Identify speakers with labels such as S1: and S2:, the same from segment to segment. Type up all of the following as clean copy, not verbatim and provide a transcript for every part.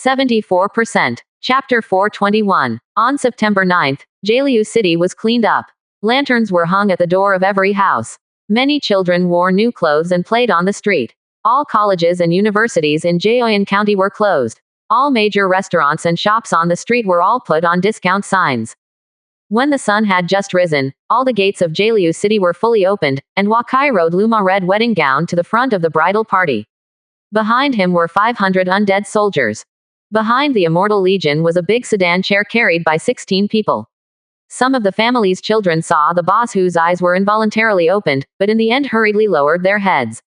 S1: 74%. Chapter 421. On September 9th, Jialiu City was cleaned up. Lanterns were hung at the door of every house. Many children wore new clothes and played on the street. All colleges and universities in Jiaoyan County were closed. All major restaurants and shops on the street were all put on discount signs. When the sun had just risen, all the gates of Jialiu City were fully opened, and Wakai rode Luma red wedding gown to the front of the bridal party. Behind him were 500 undead soldiers. Behind the Immortal Legion was a big sedan chair carried by 16 people. Some of the family's children saw the boss whose eyes were involuntarily opened, but in the end hurriedly lowered their heads.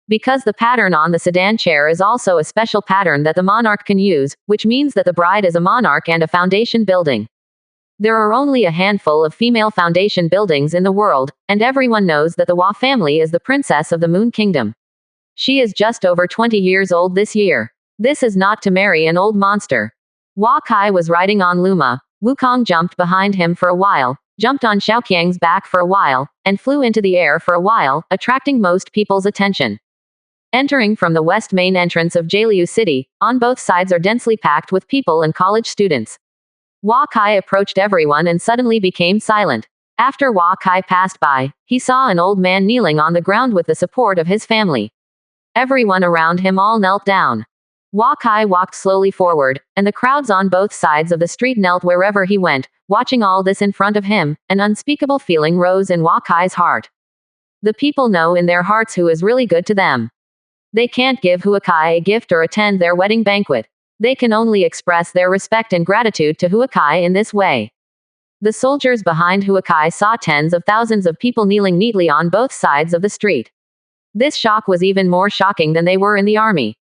S1: Because the pattern on the sedan chair is also a special pattern that the monarch can use, which means that the bride is a monarch and a foundation building. There are only a handful of female foundation buildings in the world, and everyone knows that the Hua family is the princess of the Moon Kingdom. She is just over 20 years old this year. This is not to marry an old monster. Hua Kai was riding on Luma. Wukong jumped behind him for a while, jumped on Xiaoqiang's back for a while, and flew into the air for a while, attracting most people's attention. Entering from the west main entrance of Jialiu City, on both sides are densely packed with people and college students. Hua Kai approached everyone and suddenly became silent. After Hua Kai passed by, he saw an old man kneeling on the ground with the support of his family. Everyone around him all knelt down. Hua Kai walked slowly forward, and the crowds on both sides of the street knelt wherever he went, watching all this in front of him. An unspeakable feeling rose in Hua Kai's heart. The people know in their hearts who is really good to them. They can't give Hua Kai a gift or attend their wedding banquet. They can only express their respect and gratitude to Hua Kai in this way. The soldiers behind Hua Kai saw tens of thousands of people kneeling neatly on both sides of the street. This shock was even more shocking than they were in the army.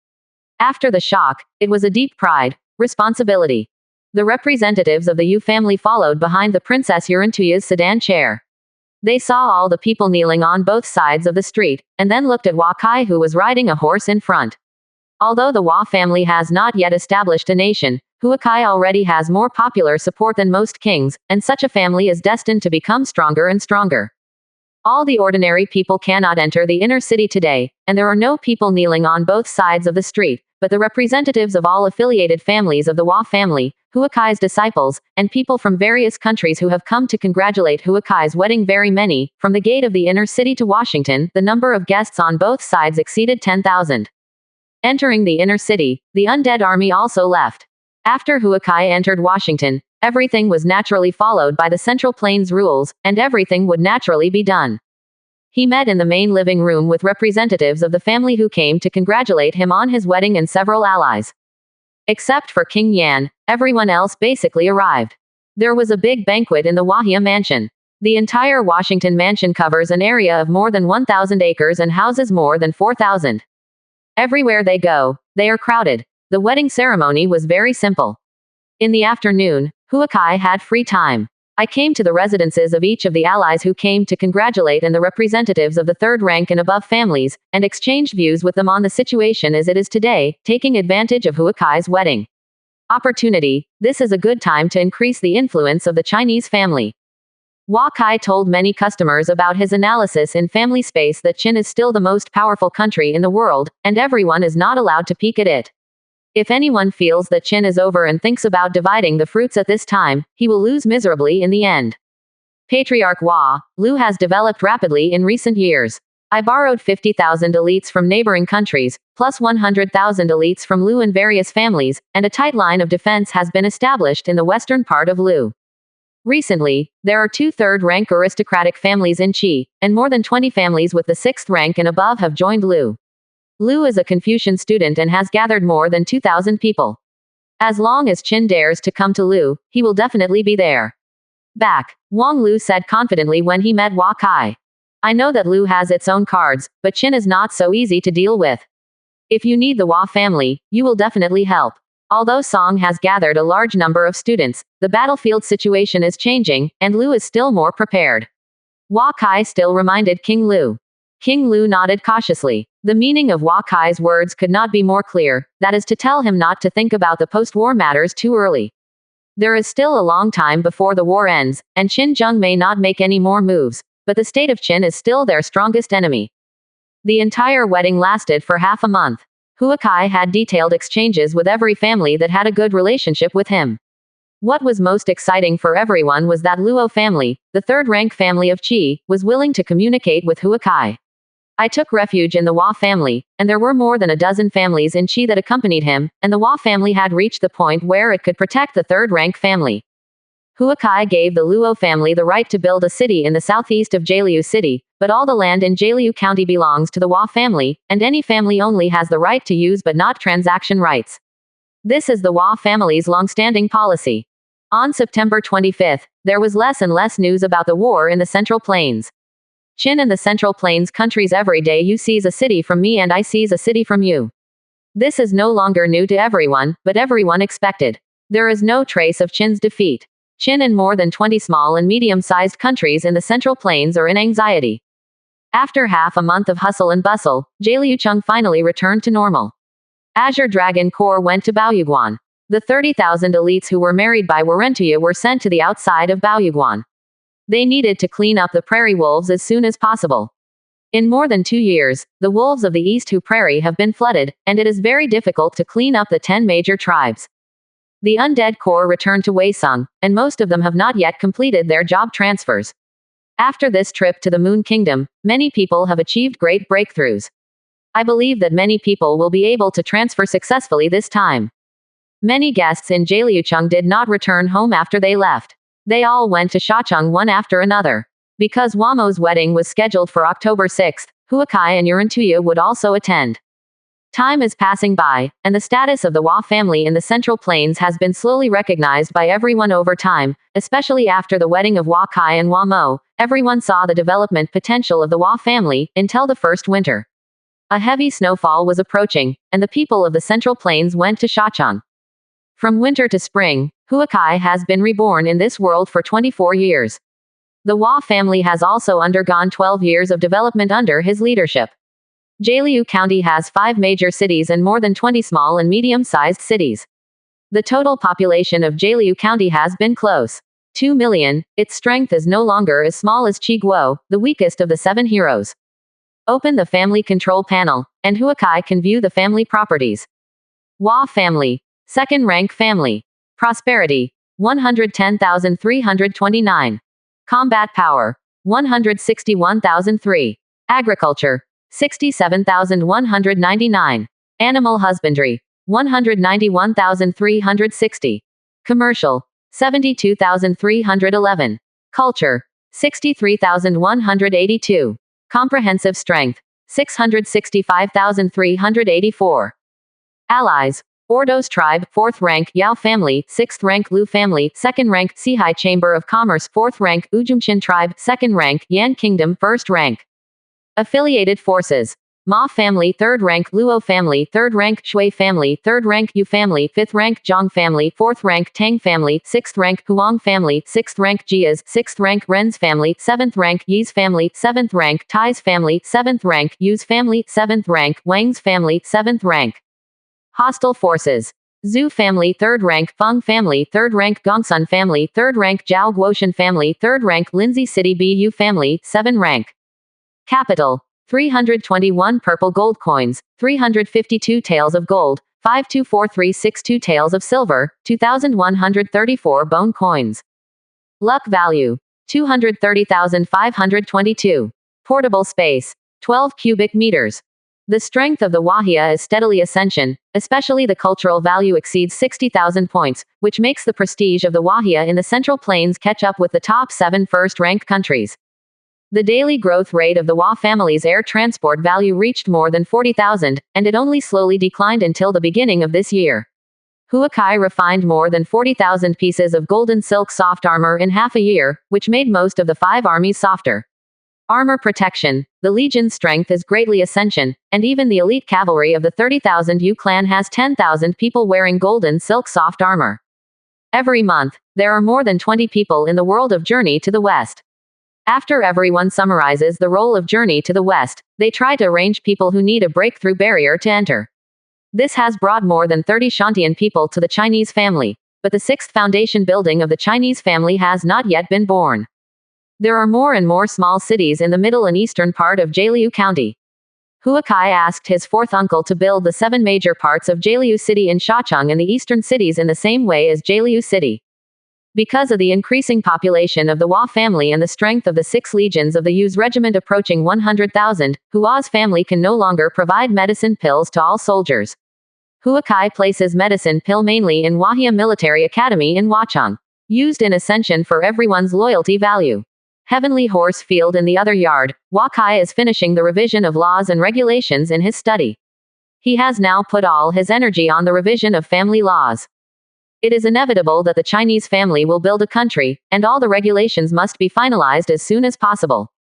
S1: After the shock, it was a deep pride, responsibility. The representatives of the Yu family followed behind the Princess Yurantuya's sedan chair. They saw all the people kneeling on both sides of the street, and then looked at Hua Kai who was riding a horse in front. Although the Hua family has not yet established a nation, Hua Kai already has more popular support than most kings, and such a family is destined to become stronger and stronger. All the ordinary people cannot enter the inner city today, and there are no people kneeling on both sides of the street, but the representatives of all affiliated families of the Hua family, Hua Kai's disciples, and people from various countries who have come to congratulate Hua Kai's wedding. Very many. From the gate of the inner city to Washington, the number of guests on both sides exceeded 10,000. Entering the inner city, the undead army also left. After Hua Kai entered Washington, everything was naturally followed by the Central Plains rules, and everything would naturally be done. He met in the main living room with representatives of the family who came to congratulate him on his wedding and several allies. Except for King Yan, everyone else basically arrived. There was a big banquet in the Wahia mansion. The entire Washington mansion covers an area of more than 1,000 acres and houses more than 4,000. Everywhere they go, they are crowded. The wedding ceremony was very simple. In the afternoon, Hua Kai had free time. I came to the residences of each of the allies who came to congratulate and the representatives of the third rank and above families, and exchanged views with them on the situation as it is today, taking advantage of Hua Kai's wedding opportunity. This is a good time to increase the influence of the Chinese family. Hua Kai told many customers about his analysis in family space that Qin is still the most powerful country in the world, and everyone is not allowed to peek at it. If anyone feels that Qin is over and thinks about dividing the fruits at this time, he will lose miserably in the end. Patriarch Hua, Lu has developed rapidly in recent years. I borrowed 50,000 elites from neighboring countries, plus 100,000 elites from Lu and various families, and a tight line of defense has been established in the western part of Lu. Recently, there are 2 third-rank aristocratic families in Qi, and more than 20 families with the 6th rank and above have joined Lu. Lu is a Confucian student and has gathered more than 2,000 people. As long as Qin dares to come to Lu, he will definitely be there. Back, Wang Lu said confidently when he met Hua Kai. I know that Lu has its own cards, but Qin is not so easy to deal with. If you need the Hua family, you will definitely help. Although Song has gathered a large number of students, the battlefield situation is changing, and Lu is still more prepared. Hua Kai still reminded King Lu. King Lu nodded cautiously. The meaning of Hua Kai's words could not be more clear, that is to tell him not to think about the post-war matters too early. There is still a long time before the war ends, and Qin Zheng may not make any more moves, but the state of Qin is still their strongest enemy. The entire wedding lasted for half a month. Huakai had detailed exchanges with every family that had a good relationship with him. What was most exciting for everyone was that Luo family, the third-rank family of Qi, was willing to communicate with Huakai. I took refuge in the Hua family, and there were more than a dozen families in Qi that accompanied him, and the Hua family had reached the point where it could protect the third-rank family. Huakai gave the Luo family the right to build a city in the southeast of Jialiu City, but all the land in Jialiu County belongs to the Hua family, and any family only has the right to use but not transaction rights. This is the Hua family's long-standing policy. On September 25, there was less and less news about the war in the Central Plains. Qin and the Central Plains countries every day you seize a city from me and I seize a city from you. This is no longer new to everyone, but everyone expected. There is no trace of Qin's defeat. Qin and more than 20 small and medium-sized countries in the Central Plains are in anxiety. After half a month of hustle and bustle, Jialiucheng finally returned to normal. Azure Dragon Corps went to Baoyuguan. The 30,000 elites who were married by Warentuya were sent to the outside of Baoyuguan. They needed to clean up the prairie wolves as soon as possible. In more than 2 years, the wolves of the East Hu Prairie have been flooded, and it is very difficult to clean up the 10 major tribes. The Undead Corps returned to Weisung, and most of them have not yet completed their job transfers. After this trip to the Moon Kingdom, many people have achieved great breakthroughs. I believe that many people will be able to transfer successfully this time. Many guests in Jialiucheng did not return home after they left. They all went to Shacheng one after another. Because Wamo's wedding was scheduled for October 6, Huakai and Yurentuya would also attend. Time is passing by, and the status of the Hua family in the Central Plains has been slowly recognized by everyone over time, especially after the wedding of Hua Kai and Hua Mo. Everyone saw the development potential of the Hua family, until the first winter. A heavy snowfall was approaching, and the people of the Central Plains went to Shacheng. From winter to spring, Huakai has been reborn in this world for 24 years. The Hua family has also undergone 12 years of development under his leadership. Jialiu County has 5 major cities and more than 20 small and medium-sized cities. The total population of Jialiu County has been close 2 million. Its strength is no longer as small as Qi Guo, the weakest of the 7 heroes. Open the family control panel, and Huakai can view the family properties. Hua family. Second rank family. Prosperity. 110,329. Combat power. 161,003. Agriculture. 67,199. Animal husbandry. 191,360. Commercial. 72,311. Culture. 63,182. Comprehensive strength. 665,384. Allies. Ordos tribe, 4th rank, Yao family, 6th rank, Lu family, 2nd rank, Sihai Chamber of Commerce, 4th rank, Ujumchin tribe, 2nd rank, Yan Kingdom, 1st rank. Affiliated forces. Ma family, 3rd rank, Luo family, 3rd rank, Shui family, 3rd rank, Yu family, 5th rank, Zhang family, 4th rank, Tang family, 6th rank, Huang family, 6th rank, Jia's, 6th rank, Ren's family, 7th rank, Yi's family, 7th rank, Tai's family, 7th rank, Yu's family, 7th rank, Wang's family, 7th rank. Hostile forces. Zhu family, 3rd rank, Feng family, 3rd rank, Gongsun family, 3rd rank, Zhao Guoshan family, 3rd rank, Lindsay City Bu family, 7 rank. Capital. 321 purple gold coins, 352 taels of gold, 524362 taels of silver, 2,134 bone coins. Luck value. 230,522. Portable space. 12 cubic meters. The strength of the Wahia is steadily ascension, especially the cultural value exceeds 60,000 points, which makes the prestige of the Wahia in the Central Plains catch up with the top 7 first-ranked countries. The daily growth rate of the Hua family's air transport value reached more than 40,000, and it only slowly declined until the beginning of this year. Huakai refined more than 40,000 pieces of golden silk soft armor in half a year, which made most of the 5 armies softer. Armor protection. The Legion's strength is greatly ascension, and even the elite cavalry of the 30,000 Yu clan has 10,000 people wearing golden silk soft armor. Every month, there are more than 20 people in the world of Journey to the West. After everyone summarizes the role of Journey to the West, they try to arrange people who need a breakthrough barrier to enter. This has brought more than 30 Shantian people to the Chinese family, but the 6th foundation building of the Chinese family has not yet been born. There are more and more small cities in the middle and eastern part of Jialiu County. Huakai asked his fourth uncle to build the 7 major parts of Jialiu City in Shacheng and the eastern cities in the same way as Jialiu City. Because of the increasing population of the Hua family and the strength of the 6 legions of the Yu's regiment approaching 100,000, Hua's family can no longer provide medicine pills to all soldiers. Huakai places medicine pill mainly in Wahia Military Academy in Huacheng, used in Ascension for everyone's loyalty value. Heavenly Horse Field in the other yard, Huakai is finishing the revision of laws and regulations in his study. He has now put all his energy on the revision of family laws. It is inevitable that the Chinese family will build a country, and all the regulations must be finalized as soon as possible.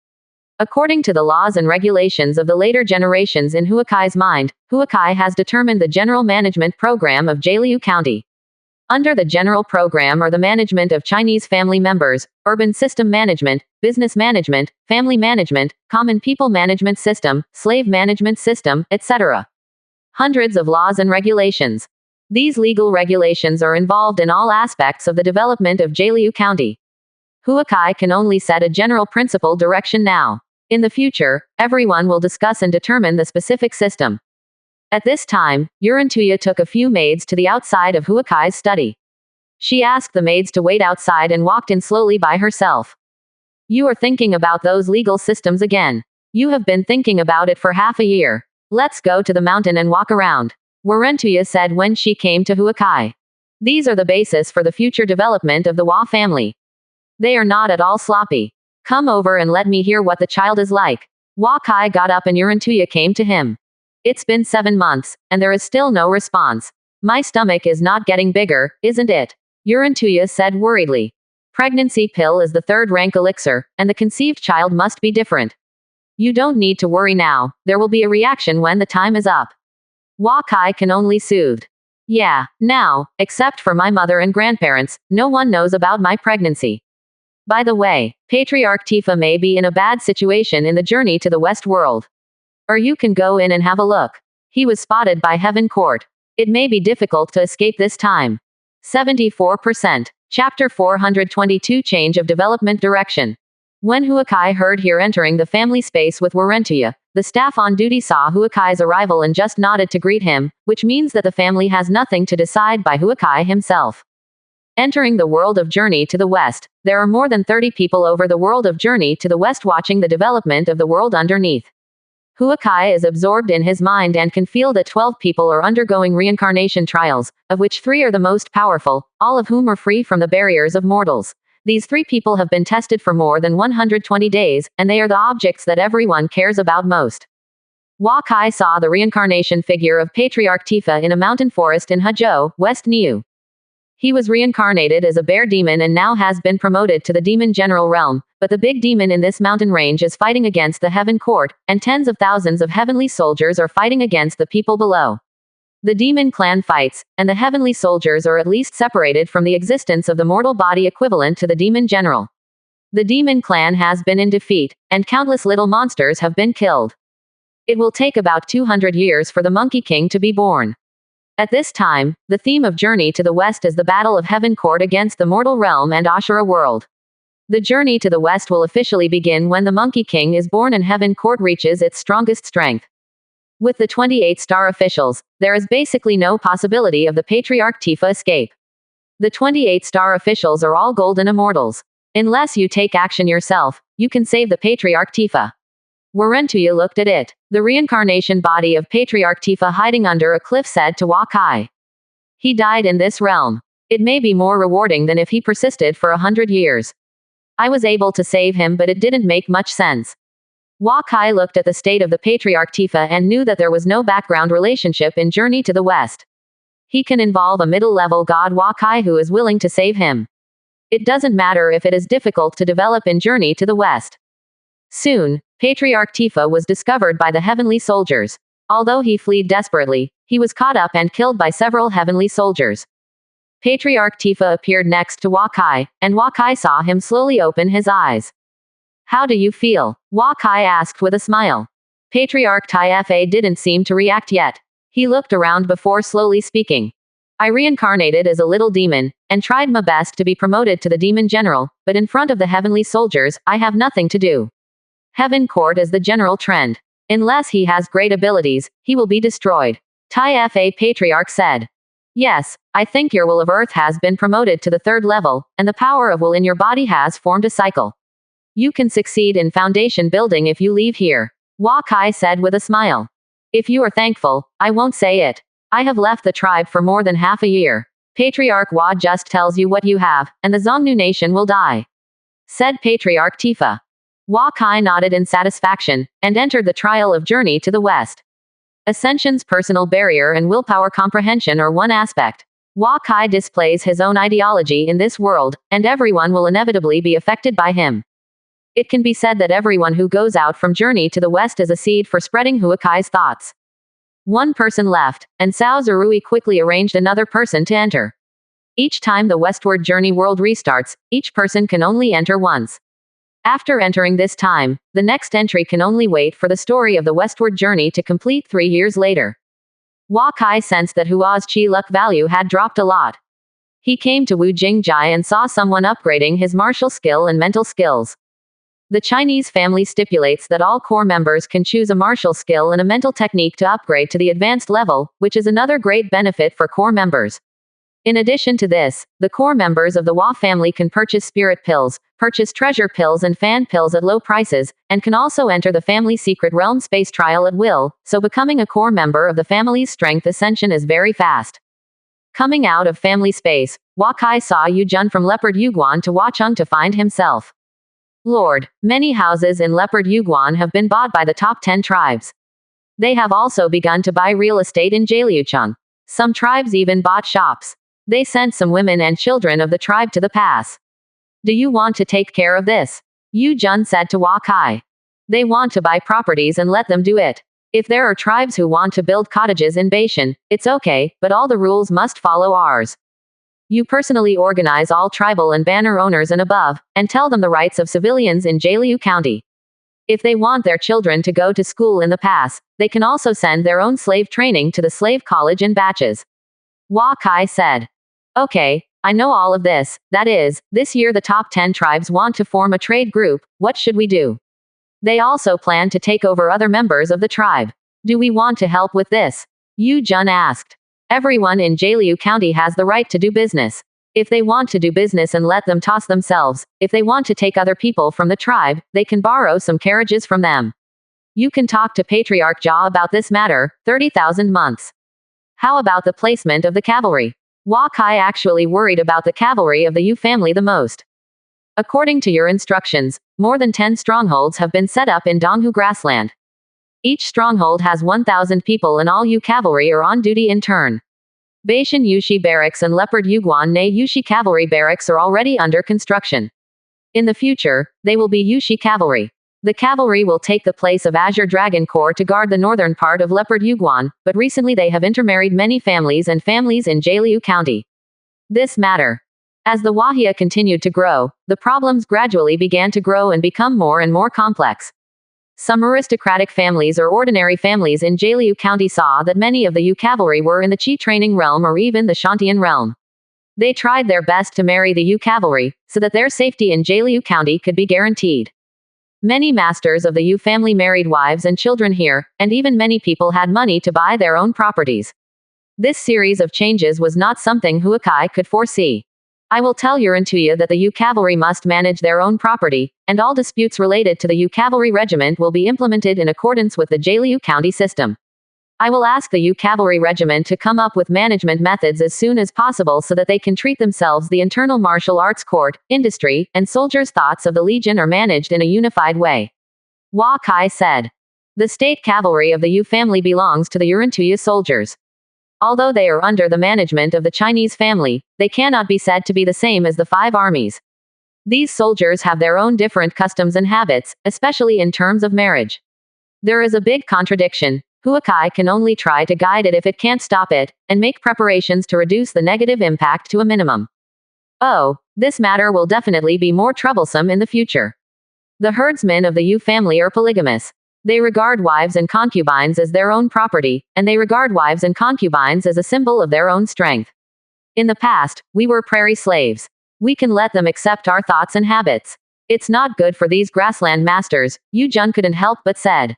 S1: According to the laws and regulations of the later generations in Huakai's mind, Huakai has determined the general management program of Jialiu County. Under the general program are the management of Chinese family members, urban system management, business management, family management, common people management system, slave management system, etc. Hundreds of laws and regulations. These legal regulations are involved in all aspects of the development of Jialiu County. Huakai can only set a general principle direction now. In the future, everyone will discuss and determine the specific system. At this time, Yurantuya took a few maids to the outside of Huakai's study. She asked the maids to wait outside and walked in slowly by herself. You are thinking about those legal systems again. You have been thinking about it for half a year. Let's go to the mountain and walk around, Yurantuya said when she came to Huakai. These are the basis for the future development of the Hua family. They are not at all sloppy. Come over and let me hear what the child is like. Huakai got up and Yurantuya came to him. It's been 7 months, and there is still no response. My stomach is not getting bigger, isn't it? Yurantuya said worriedly. Pregnancy pill is the 3rd rank elixir, and the conceived child must be different. You don't need to worry now, there will be a reaction when the time is up. Huakai can only soothe. Yeah, now, except for my mother and grandparents, no one knows about my pregnancy. By the way, Patriarch Tifa may be in a bad situation in the journey to the West World. Or you can go in and have a look. He was spotted by Heaven Court. It may be difficult to escape this time. 74%. Chapter 422 Change of Development Direction. When Huakai heard here entering the family space with Yurantuya, the staff on duty saw Huakai's arrival and just nodded to greet him, which means that the family has nothing to decide by Huakai himself. Entering the world of Journey to the West, there are more than 30 people over the world of Journey to the West watching the development of the world underneath. Huakai is absorbed in his mind and can feel that 12 people are undergoing reincarnation trials, of which 3 are the most powerful, all of whom are free from the barriers of mortals. These 3 people have been tested for more than 120 days, and they are the objects that everyone cares about most. Huakai saw the reincarnation figure of Patriarch Tifa in a mountain forest in Hezhou, West Niu. He was reincarnated as a bear demon and now has been promoted to the demon general realm, but the big demon in this mountain range is fighting against the Heaven Court, and tens of thousands of heavenly soldiers are fighting against the people below. The demon clan fights, and the heavenly soldiers are at least separated from the existence of the mortal body equivalent to the demon general. The demon clan has been in defeat, and countless little monsters have been killed. It will take about 200 years for the Monkey King to be born. At this time, the theme of Journey to the West is the battle of Heaven Court against the mortal realm and Ashura world. The journey to the West will officially begin when the Monkey King is born and Heaven Court reaches its strongest strength. With the 28 star officials, there is basically no possibility of the Patriarch Tifa escape. The 28 star officials are all golden immortals. Unless you take action yourself, you can save the Patriarch Tifa. Yurantuya looked at it. The reincarnation body of Patriarch Tifa hiding under a cliff said to Huakai. He died in this realm. It may be more rewarding than if he persisted for 100 years. I was able to save him, but it didn't make much sense. Huakai looked at the state of the Patriarch Tifa and knew that there was no background relationship in Journey to the West. He can involve a middle-level god Huakai who is willing to save him. It doesn't matter if it is difficult to develop in Journey to the West. Soon, Patriarch Tifa was discovered by the heavenly soldiers. Although he fled desperately, he was caught up and killed by several heavenly soldiers. Patriarch Tifa appeared next to Huakai, and Huakai saw him slowly open his eyes. How do you feel? Huakai asked with a smile. Patriarch Tifa didn't seem to react yet. He looked around before slowly speaking. I reincarnated as a little demon, and tried my best to be promoted to the demon general, but in front of the heavenly soldiers, I have nothing to do. Heaven Court is the general trend. Unless he has great abilities, he will be destroyed. Tai Fa Patriarch said. Yes, I think your will of earth has been promoted to the 3rd level, and the power of will in your body has formed a cycle. You can succeed in foundation building if you leave here. Hua Kai said with a smile. If you are thankful, I won't say it. I have left the tribe for more than half a year. Patriarch Hua just tells you what you have, and the Zongnu nation will die. Said Patriarch Tifa. Hua Kai nodded in satisfaction, and entered the trial of journey to the west. Ascension's personal barrier and willpower comprehension are one aspect. Hua Kai displays his own ideology in this world, and everyone will inevitably be affected by him. It can be said that everyone who goes out from journey to the west is a seed for spreading Hua Kai's thoughts. One person left, and Cao Zerui quickly arranged another person to enter. Each time the westward journey world restarts, each person can only enter once. After entering this time, the next entry can only wait for the story of the westward journey to complete 3 years later. Hua Kai sensed that Hua's chi luck value had dropped a lot. He came to Wu Jingjai and saw someone upgrading his martial skill and mental skills. The Chinese family stipulates that all core members can choose a martial skill and a mental technique to upgrade to the advanced level, which is another great benefit for core members. In addition to this, the core members of the Hua family can purchase spirit pills, purchase treasure pills and fan pills at low prices, and can also enter the family secret realm space trial at will, so becoming a core member of the family's strength ascension is very fast. Coming out of family space, Hua Kai saw Yu Jun from Leopard Yuguan to Hua Chung to find himself. Lord, many houses in Leopard Yuguan have been bought by the top 10 tribes. They have also begun to buy real estate in Jaliucheng. Some tribes even bought shops. They sent some women and children of the tribe to the pass. Do you want to take care of this? Yu Jun said to Hua Kai. They want to buy properties and let them do it. If there are tribes who want to build cottages in Beishan, it's okay, but all the rules must follow ours. You personally organize all tribal and banner owners and above, and tell them the rights of civilians in Jaliu County. If they want their children to go to school in the pass, they can also send their own slave training to the slave college in batches. Hua Kai said. Okay, I know all of this. That is, this year the top 10 tribes want to form a trade group. What should we do? They also plan to take over other members of the tribe. Do we want to help with this? Yu Jun asked. Everyone in Jaliu County has the right to do business. If they want to do business and let them toss themselves, if they want to take other people from the tribe, they can borrow some carriages from them. You can talk to Patriarch Jia about this matter, 30,000 months. How about the placement of the cavalry? Hua Kai actually worried about the cavalry of the Yu family the most. According to your instructions, more than 10 strongholds have been set up in Donghu grassland. Each stronghold has 1,000 people and all Yu cavalry are on duty in turn. Beishan Yushi Barracks and Leopard Yuguan Ne Yushi Cavalry Barracks are already under construction. In the future, they will be Yushi Cavalry. The cavalry will take the place of Azure Dragon Corps to guard the northern part of Leopard Yuguan, but recently they have intermarried many families and families in Jaliu County. This matter. As the Wahia continued to grow, the problems gradually began to grow and become more and more complex. Some aristocratic families or ordinary families in Jaliu County saw that many of the Yu cavalry were in the Qi training realm or even the Shantian realm. They tried their best to marry the Yu cavalry, so that their safety in Jaliu County could be guaranteed. Many masters of the Yu family married wives and children here, and even many people had money to buy their own properties. This series of changes was not something Hua Kai could foresee. I will tell Yurantuya that the Yu cavalry must manage their own property, and all disputes related to the Yu cavalry regiment will be implemented in accordance with the Jaliu County system. I will ask the Yu cavalry regiment to come up with management methods as soon as possible so that they can treat themselves. The internal martial arts court, industry, and soldiers' thoughts of the legion are managed in a unified way. Hua Kai said. The state cavalry of the Yu family belongs to the Yurantuya soldiers. Although they are under the management of the Chinese family, they cannot be said to be the same as the 5 armies. These soldiers have their own different customs and habits, especially in terms of marriage. There is a big contradiction. Hua Kai can only try to guide it if it can't stop it, and make preparations to reduce the negative impact to a minimum. Oh, this matter will definitely be more troublesome in the future. The herdsmen of the Yu family are polygamous. They regard wives and concubines as their own property, and they regard wives and concubines as a symbol of their own strength. In the past, we were prairie slaves. We can let them accept our thoughts and habits. It's not good for these grassland masters, Yu Jun couldn't help but said.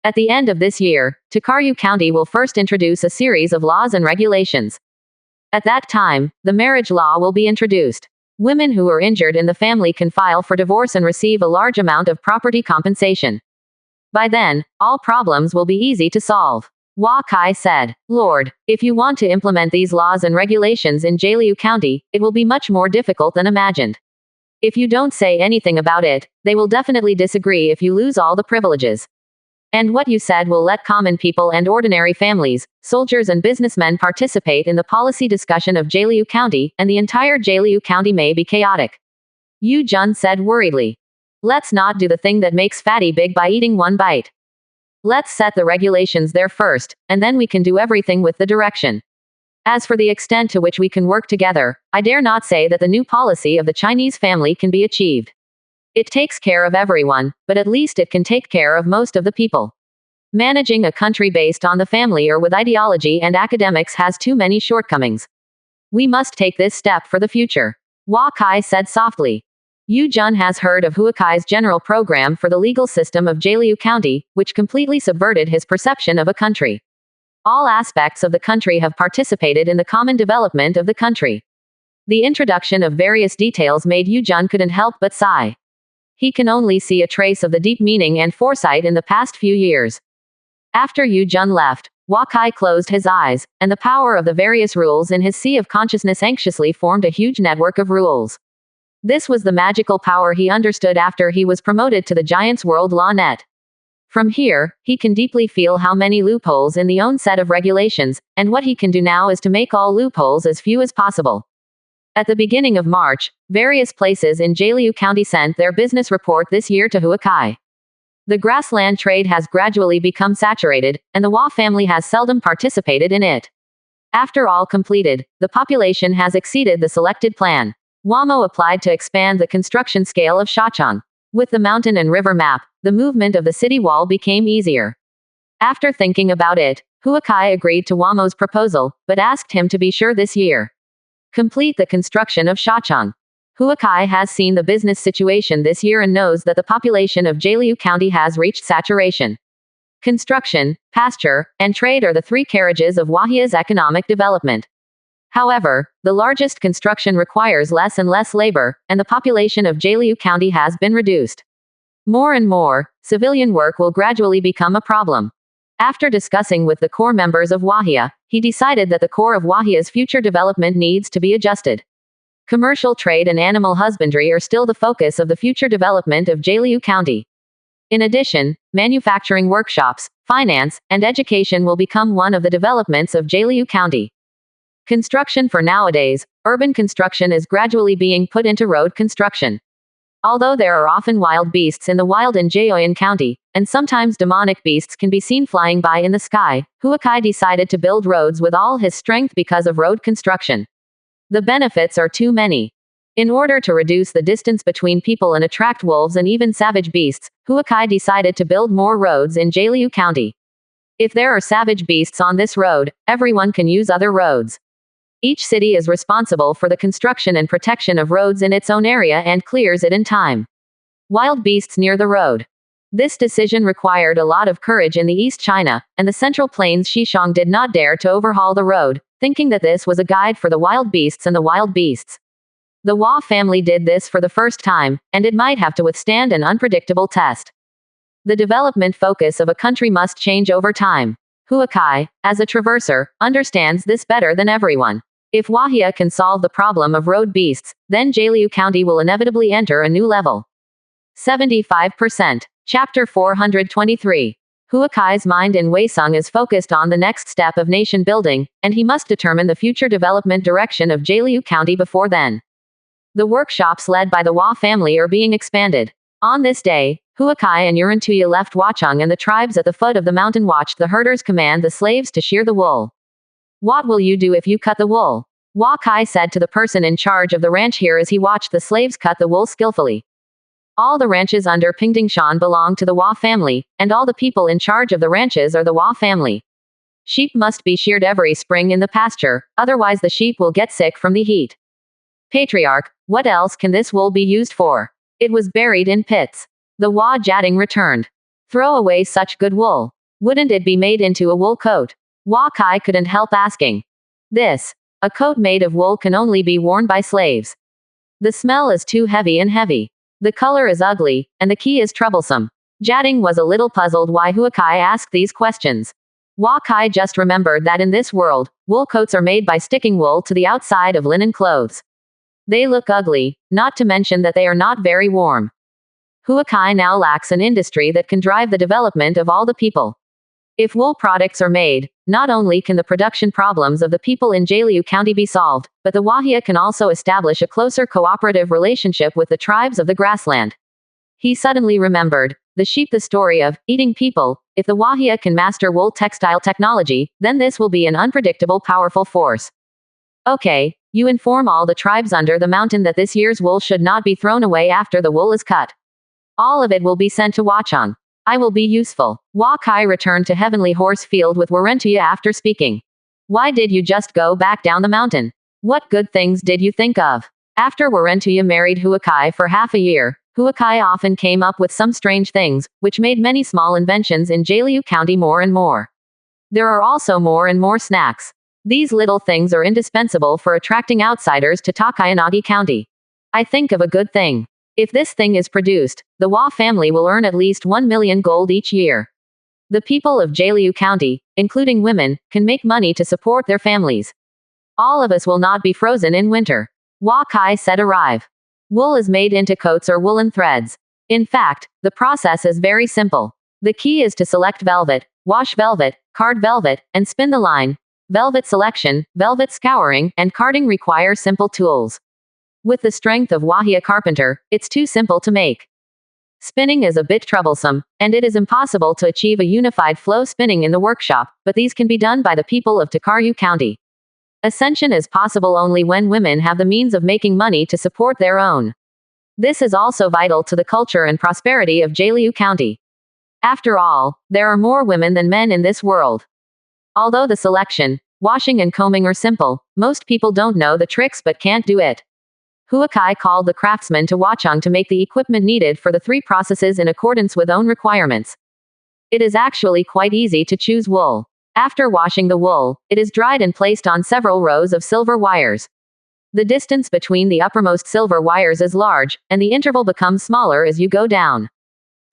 S1: At the end of this year, Tokarew County will first introduce a series of laws and regulations. At that time, the marriage law will be introduced. Women who are injured in the family can file for divorce and receive a large amount of property compensation. By then, all problems will be easy to solve. Hua Kai said, Lord, if you want to implement these laws and regulations in Jialiu County, it will be much more difficult than imagined. If you don't say anything about it, they will definitely disagree if you lose all the privileges. And what you said will let common people and ordinary families, soldiers and businessmen participate in the policy discussion of Jialiu County, and the entire Jialiu County may be chaotic. Yu Jun said worriedly. Let's not do the thing that makes fatty big by eating one bite. Let's set the regulations there first, and then we can do everything with the direction. As for the extent to which we can work together, I dare not say that the new policy of the Chinese family can be achieved. It takes care of everyone, but at least it can take care of most of the people. Managing a country based on the family or with ideology and academics has too many shortcomings. We must take this step for the future. Hua Kai said softly. Yu Jun has heard of Hua Kai's general program for the legal system of Jialiu County, which completely subverted his perception of a country. All aspects of the country have participated in the common development of the country. The introduction of various details made Yu Jun couldn't help but sigh. He can only see a trace of the deep meaning and foresight in the past few years. After Yu Jun left, Hua Kai closed his eyes, and the power of the various rules in his sea of consciousness anxiously formed a huge network of rules. This was the magical power he understood after he was promoted to the Giant's World Law Net. From here, he can deeply feel how many loopholes in the own set of regulations, and what he can do now is to make all loopholes as few as possible. At the beginning of March, various places in Jialiu County sent their business report this year to Hua Kai. The grassland trade has gradually become saturated, and the Hua family has seldom participated in it. After all completed, the population has exceeded the selected plan. Wamo applied to expand the construction scale of Shachang. With the mountain and river map, the movement of the city wall became easier. After thinking about it, Hua Kai agreed to Wamo's proposal, but asked him to be sure this year complete the construction of Shachang. Hua Kai has seen the business situation this year and knows that the population of Jialiu County has reached saturation. Construction, pasture, and trade are the three carriages of Wahia's economic development. However, the largest construction requires less and less labor, and the population of Jialiu County has been reduced. More and more, civilian work will gradually become a problem. After discussing with the core members of Wahia, he decided that the core of Wahia's future development needs to be adjusted. Commercial trade and animal husbandry are still the focus of the future development of Jialiu County. In addition, manufacturing workshops, finance, and education will become one of the developments of Jialiu County. Construction for nowadays, urban construction is gradually being put into road construction. Although there are often wild beasts in the wild in Jiaoyan County, and sometimes demonic beasts can be seen flying by in the sky, Hua Kai decided to build roads with all his strength because of road construction. The benefits are too many. In order to reduce the distance between people and attract wolves and even savage beasts, Hua Kai decided to build more roads in Jialiu County. If there are savage beasts on this road, everyone can use other roads. Each city is responsible for the construction and protection of roads in its own area and clears it in time. Wild beasts near the road. This decision required a lot of courage in the East China, and the Central Plains Xishang did not dare to overhaul the road, thinking that this was a guide for the wild beasts and the wild beasts. The Hua family did this for the first time, and it might have to withstand an unpredictable test. The development focus of a country must change over time. Hua Kai, as a traverser, understands this better than everyone. If Wahia can solve the problem of road beasts, then Jialiu County will inevitably enter a new level. 75%. Chapter 423. Hua Kai's mind in Weisung is focused on the next step of nation building, and he must determine the future development direction of Jialiu County before then. The workshops led by the Hua family are being expanded. On this day, Hua Kai and Yurantuya left Wachang, and the tribes at the foot of the mountain watched the herders command the slaves to shear the wool. What will you do if you cut the wool? Hua Kai said to the person in charge of the ranch here as he watched the slaves cut the wool skillfully. All the ranches under Pingdingshan belong to the Hua family, and all the people in charge of the ranches are the Hua family. Sheep must be sheared every spring in the pasture, otherwise the sheep will get sick from the heat. Patriarch, what else can this wool be used for? It was buried in pits. The Hua Jiating returned. Throw away such good wool. Wouldn't it be made into a wool coat? Wakai couldn't help asking. This. A coat made of wool can only be worn by slaves. The smell is too heavy and heavy. The color is ugly, and the key is troublesome. Jading was a little puzzled why Huakai asked these questions. Wakai just remembered that in this world, wool coats are made by sticking wool to the outside of linen clothes. They look ugly, not to mention that they are not very warm. Huakai now lacks an industry that can drive the development of all the people. If wool products are made, not only can the production problems of the people in Jaliu County be solved, but the Wahia can also establish a closer cooperative relationship with the tribes of the grassland. He suddenly remembered, the sheep, the story of eating people. If the Wahia can master wool textile technology, then this will be an unpredictable powerful force. Okay, you inform all the tribes under the mountain that this year's wool should not be thrown away after the wool is cut. All of it will be sent to Wachang. I will be useful. Wakai returned to Heavenly Horse Field with Warentuya after speaking. Why did you just go back down the mountain? What good things did you think of? After Warentuya married Huakai for half a year, Huakai often came up with some strange things, which made many small inventions in Jaliu County more and more. There are also more and more snacks. These little things are indispensable for attracting outsiders to Takayanagi County. I think of a good thing. If this thing is produced, the Wa family will earn at least 1 million gold each year. The people of Jaliu County, including women, can make money to support their families. All of us will not be frozen in winter. Wakai said arrive. Wool is made into coats or woolen threads. In fact, the process is very simple. The key is to select velvet, wash velvet, card velvet, and spin the line. Velvet selection, velvet scouring, and carding require simple tools. With the strength of Wahia carpenter, it's too simple to make. Spinning is a bit troublesome, and it is impossible to achieve a unified flow spinning in the workshop, but these can be done by the people of Takaryu County. Ascension is possible only when women have the means of making money to support their own. This is also vital to the culture and prosperity of Jaliu County. After all, there are more women than men in this world. Although the selection, washing and combing are simple, most people don't know the tricks but can't do it. Huakai called the craftsmen to Wachang to make the equipment needed for the 3 processes in accordance with own requirements. It is actually quite easy to choose wool. After washing the wool, it is dried and placed on several rows of silver wires. The distance between the uppermost silver wires is large, and the interval becomes smaller as you go down.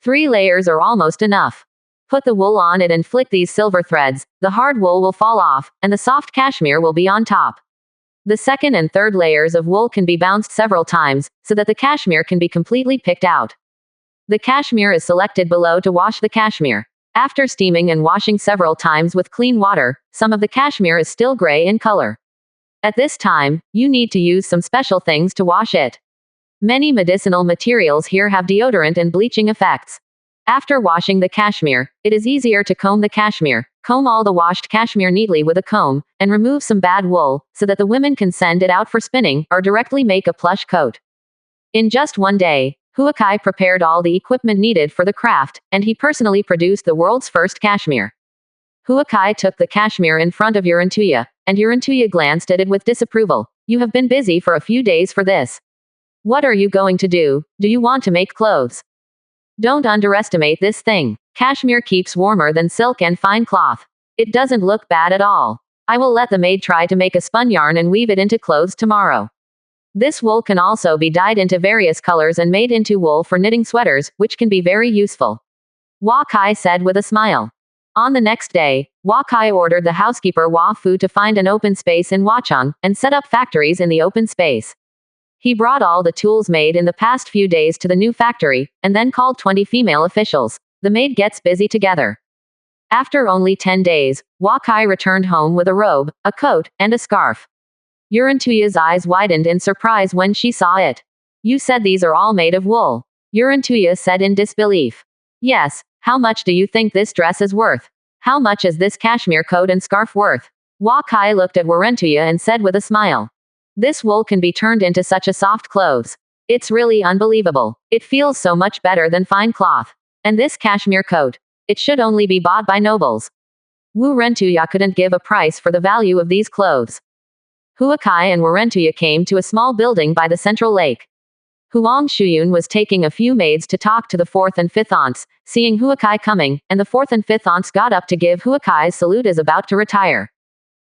S1: 3 layers are almost enough. Put the wool on it and flick these silver threads, the hard wool will fall off, and the soft cashmere will be on top. The second and third layers of wool can be bounced several times, so that the cashmere can be completely picked out. The cashmere is selected below to wash the cashmere. After steaming and washing several times with clean water, some of the cashmere is still gray in color. At this time, you need to use some special things to wash it. Many medicinal materials here have deodorant and bleaching effects. After washing the cashmere, it is easier to comb the cashmere. Comb all the washed cashmere neatly with a comb, and remove some bad wool, so that the women can send it out for spinning, or directly make a plush coat. In just one day, Huakai prepared all the equipment needed for the craft, and he personally produced the world's first cashmere. Huakai took the cashmere in front of Urantuya, and Urantuya glanced at it with disapproval. You have been busy for a few days for this. What are you going to do? Do you want to make clothes? Don't underestimate this thing. Cashmere keeps warmer than silk and fine cloth. It doesn't look bad at all. I will let the maid try to make a spun yarn and weave it into clothes tomorrow. This wool can also be dyed into various colors and made into wool for knitting sweaters, which can be very useful. Wakai said with a smile. On the next day, Wakai ordered the housekeeper Wa Fu to find an open space in Wachang, and set up factories in the open space. He brought all the tools made in the past few days to the new factory, and then called 20 female officials. The maid gets busy together. After only 10 days, Wakai returned home with a robe, a coat, and a scarf. Urantuya's eyes widened in surprise when she saw it. You said these are all made of wool. Urantuya said in disbelief. Yes, how much do you think this dress is worth? How much is this cashmere coat and scarf worth? Wakai looked at Urantuya and said with a smile. This wool can be turned into such a soft clothes. It's really unbelievable. It feels so much better than fine cloth. And this cashmere coat. It should only be bought by nobles. Warentuya couldn't give a price for the value of these clothes. Huakai and Warentuya came to a small building by the central lake. Huang Shuyun was taking a few maids to talk to the fourth and fifth aunts, seeing Huakai coming, and the fourth and fifth aunts got up to give Huakai's salute as about to retire.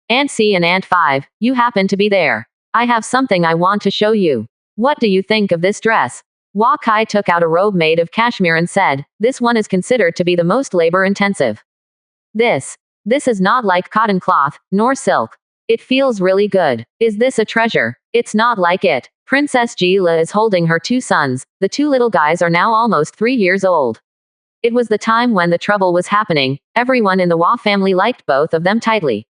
S1: Aunt C and Aunt 5, you happen to be there. I have something I want to show you. What do you think of this dress? Huakai took out a robe made of cashmere and said, this one is considered to be the most labor-intensive. This is not like cotton cloth, nor silk. It feels really good. Is this a treasure? It's not like it. Princess Jila is holding her two sons. The two little guys are now almost 3 years old. It was the time when the trouble was happening. Everyone in the Hua family liked both of them tightly.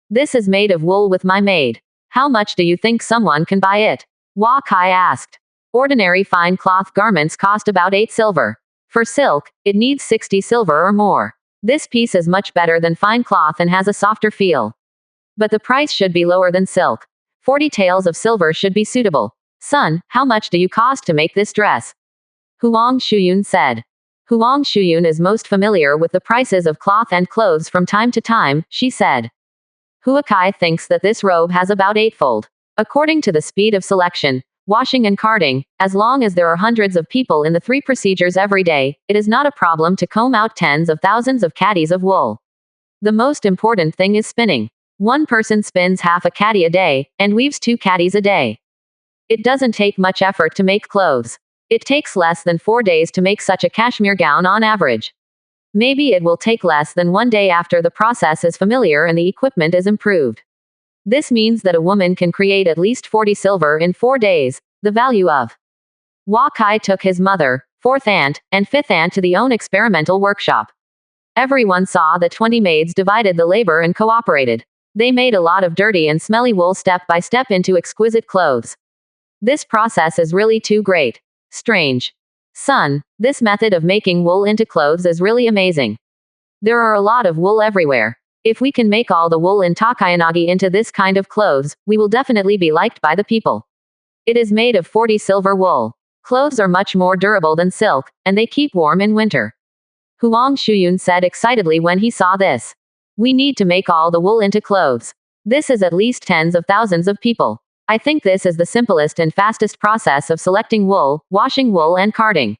S1: This is made of wool with my maid. How much do you think someone can buy it? Huakai asked. Ordinary fine cloth garments cost about 8 silver. For silk, it needs 60 silver or more. This piece is much better than fine cloth and has a softer feel. But the price should be lower than silk. 40 taels of silver should be suitable. Son, how much do you cost to make this dress? Huang Shuyun said. Huang Shuyun is most familiar with the prices of cloth and clothes from time to time, she said. Huakai thinks that this robe has about 8-fold. According to the speed of selection, washing and carding, as long as there are hundreds of people in the 3 procedures every day, it is not a problem to comb out tens of thousands of caddies of wool. The most important thing is spinning. One person spins half a caddy a day, and weaves 2 caddies a day. It doesn't take much effort to make clothes. It takes less than 4 days to make such a cashmere gown on average. Maybe it will take less than 1 day after the process is familiar and the equipment is improved. This means that a woman can create at least 40 silver in 4 days, the value of. Huakai took his mother, 4th aunt, and 5th aunt to the own experimental workshop. Everyone saw that 20 maids divided the labor and cooperated. They made a lot of dirty and smelly wool step by step into exquisite clothes. This process is really too great. Strange. Son, this method of making wool into clothes is really amazing. There are a lot of wool everywhere. If we can make all the wool in Takayanagi into this kind of clothes, we will definitely be liked by the people. It is made of 40 silver wool. Clothes are much more durable than silk, and they keep warm in winter. Huang Shuyun said excitedly when he saw this. We need to make all the wool into clothes. This is at least tens of thousands of people. I think this is the simplest and fastest process of selecting wool, washing wool and carding.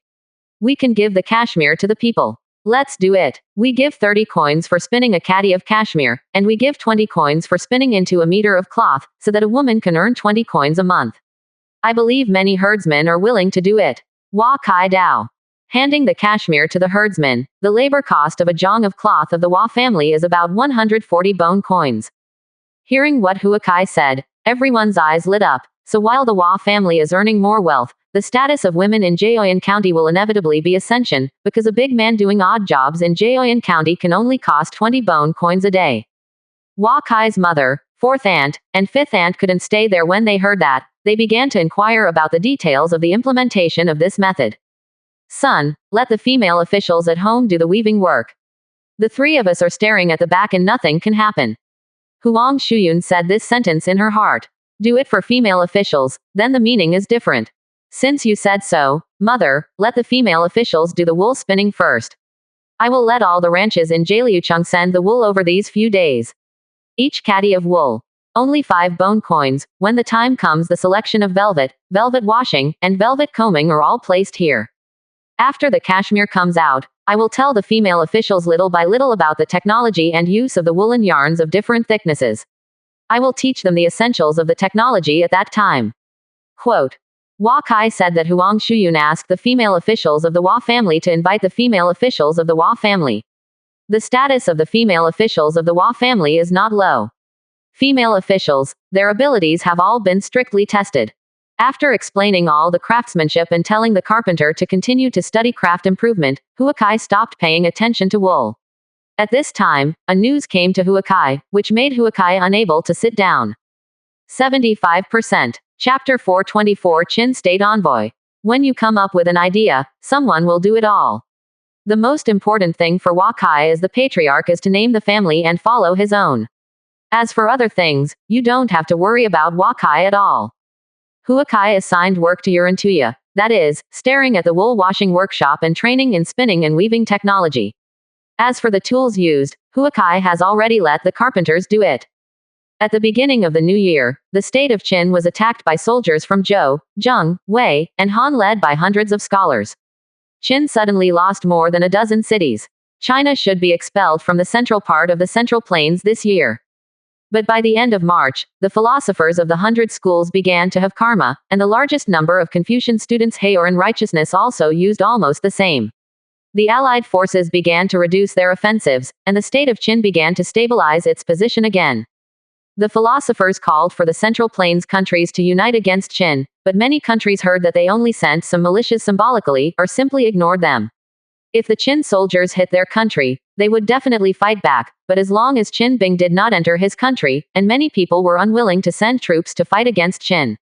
S1: We can give the cashmere to the people. Let's do it. We give 30 coins for spinning a caddy of cashmere, and we give 20 coins for spinning into a meter of cloth, so that a woman can earn 20 coins a month. I believe many herdsmen are willing to do it. Huakai Dao. Handing the cashmere to the herdsman, the labor cost of a jong of cloth of the Hua family is about 140 bone coins. Hearing what Huakai said, everyone's eyes lit up. So while the Hua family is earning more wealth, the status of women in Jaoyan County will inevitably be ascension, because a big man doing odd jobs in Jaoyan County can only cost 20 bone coins a day. Huakai's mother, 4th aunt, and 5th aunt couldn't stay there when they heard that. They began to inquire about the details of the implementation of this method. Son, let the female officials at home do the weaving work. The 3 of us are staring at the back and nothing can happen. Huang Shuyun said this sentence in her heart. Do it for female officials, then the meaning is different. Since you said so, mother, let the female officials do the wool spinning first. I will let all the ranches in Jaliucheng send the wool over these few days. Each caddy of wool. Only 5 bone coins. When the time comes, the selection of velvet, velvet washing, and velvet combing are all placed here. After the cashmere comes out, I will tell the female officials little by little about the technology and use of the woolen yarns of different thicknesses. I will teach them the essentials of the technology at that time. Quote. Huakai said that Huang Shuyun asked the female officials of the Hua family to invite the female officials of the Hua family. The status of the female officials of the Hua family is not low. Female officials, their abilities have all been strictly tested. After explaining all the craftsmanship and telling the carpenter to continue to study craft improvement, Huakai stopped paying attention to wool. At this time, a news came to Huakai, which made Huakai unable to sit down. 75%. Chapter 424 Qin State Envoy. When you come up with an idea, someone will do it all. The most important thing for Huakai as the patriarch is to name the family and follow his own. As for other things, you don't have to worry about Huakai at all. Huakai assigned work to Yurantuya, that is, staring at the wool washing workshop and training in spinning and weaving technology. As for the tools used, Huakai has already let the carpenters do it. At the beginning of the new year, the state of Qin was attacked by soldiers from Zhou, Zheng, Wei, and Han led by hundreds of scholars. Qin suddenly lost more than a dozen cities. China should be expelled from the central part of the Central Plains this year. But by the end of March, the philosophers of the 100 schools began to have karma, and the largest number of Confucian students Heor in righteousness also used almost the same. The Allied forces began to reduce their offensives, and the state of Qin began to stabilize its position again. The philosophers called for the Central Plains countries to unite against Qin, but many countries heard that they only sent some militias symbolically, or simply ignored them. If the Qin soldiers hit their country, they would definitely fight back, but as long as Qin Bing did not enter his country, and many people were unwilling to send troops to fight against Qin.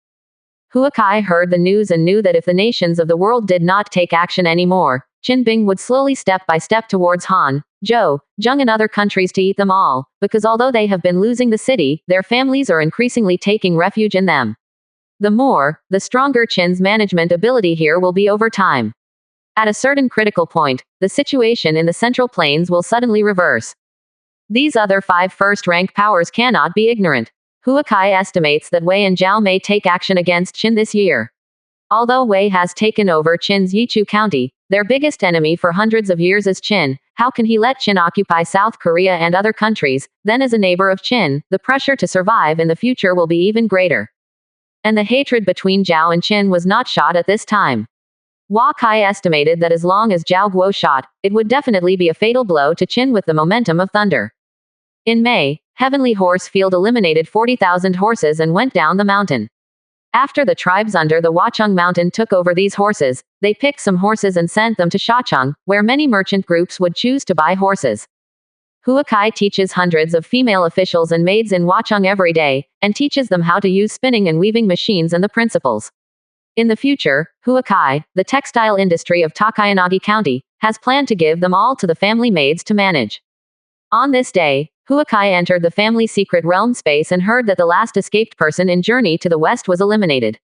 S1: Huakai heard the news and knew that if the nations of the world did not take action anymore, Qin Bing would slowly step by step towards Han, Zhou, Zheng and other countries to eat them all, because although they have been losing the city, their families are increasingly taking refuge in them. The stronger Qin's management ability here will be over time. At a certain critical point, the situation in the Central Plains will suddenly reverse. These other 5 first-rank powers cannot be ignorant. Huakai estimates that Wei and Zhao may take action against Qin this year. Although Wei has taken over Qin's Yichu County, their biggest enemy for hundreds of years is Qin. How can he let Qin occupy South Korea and other countries? Then as a neighbor of Qin, the pressure to survive in the future will be even greater. And the hatred between Zhao and Qin was not shot at this time. Huakai estimated that as long as Zhao Guo shot, it would definitely be a fatal blow to Qin with the momentum of thunder. In May, Heavenly Horse Field eliminated 40,000 horses and went down the mountain. After the tribes under the Huacheng mountain took over these horses, they picked some horses and sent them to Shacheng, where many merchant groups would choose to buy horses. Huakai teaches hundreds of female officials and maids in Huacheng every day, and teaches them how to use spinning and weaving machines and the principles. In the future, Huakai, the textile industry of Takayanagi County, has planned to give them all to the family maids to manage. On this day, Huakai entered the family secret realm space and heard that the last escaped person in Journey to the West was eliminated.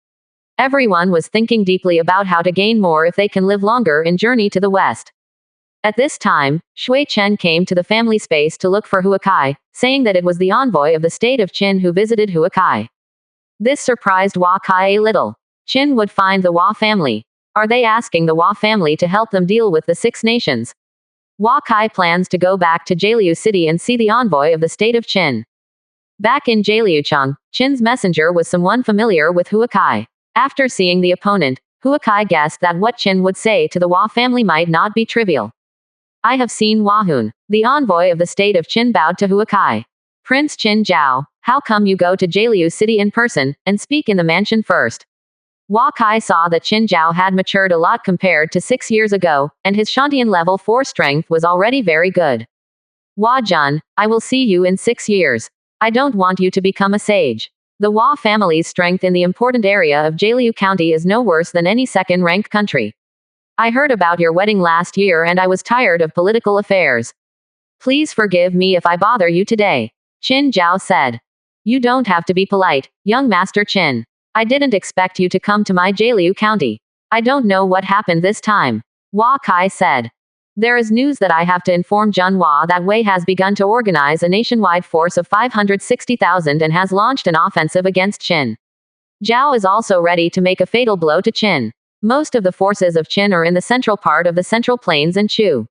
S1: Everyone was thinking deeply about how to gain more if they can live longer in Journey to the West. At this time, Shui Chen came to the family space to look for Huakai, saying that it was the envoy of the state of Qin who visited Huakai. This surprised Huakai a little. Qin would find the Hua family. Are they asking the Hua family to help them deal with the 6 nations? Huakai plans to go back to Jialiu City and see the envoy of the state of Qin. Back in Jialiucheng, Qin's messenger was someone familiar with Huakai. After seeing the opponent, Huakai guessed that what Qin would say to the Hua family might not be trivial. I have seen Huahun. The envoy of the state of Qin bowed to Huakai. Prince Qin Zhao, how come you go to Jialiu City in person, and speak in the mansion first? Huakai saw that Qin Zhao had matured a lot compared to 6 years ago, and his Shantian level 4 strength was already very good. Hua Jun, I will see you in 6 years. I don't want you to become a sage. The Hua family's strength in the important area of Jialiu County is no worse than any second-ranked country. I heard about your wedding last year and I was tired of political affairs. Please forgive me if I bother you today. Qin Zhao said. You don't have to be polite, young Master Qin. I didn't expect you to come to my Jialiu County. I don't know what happened this time. Huakai said. There is news that I have to inform Junhua that Wei has begun to organize a nationwide force of 560,000 and has launched an offensive against Qin. Zhao is also ready to make a fatal blow to Qin. Most of the forces of Qin are in the central part of the Central Plains and Chu.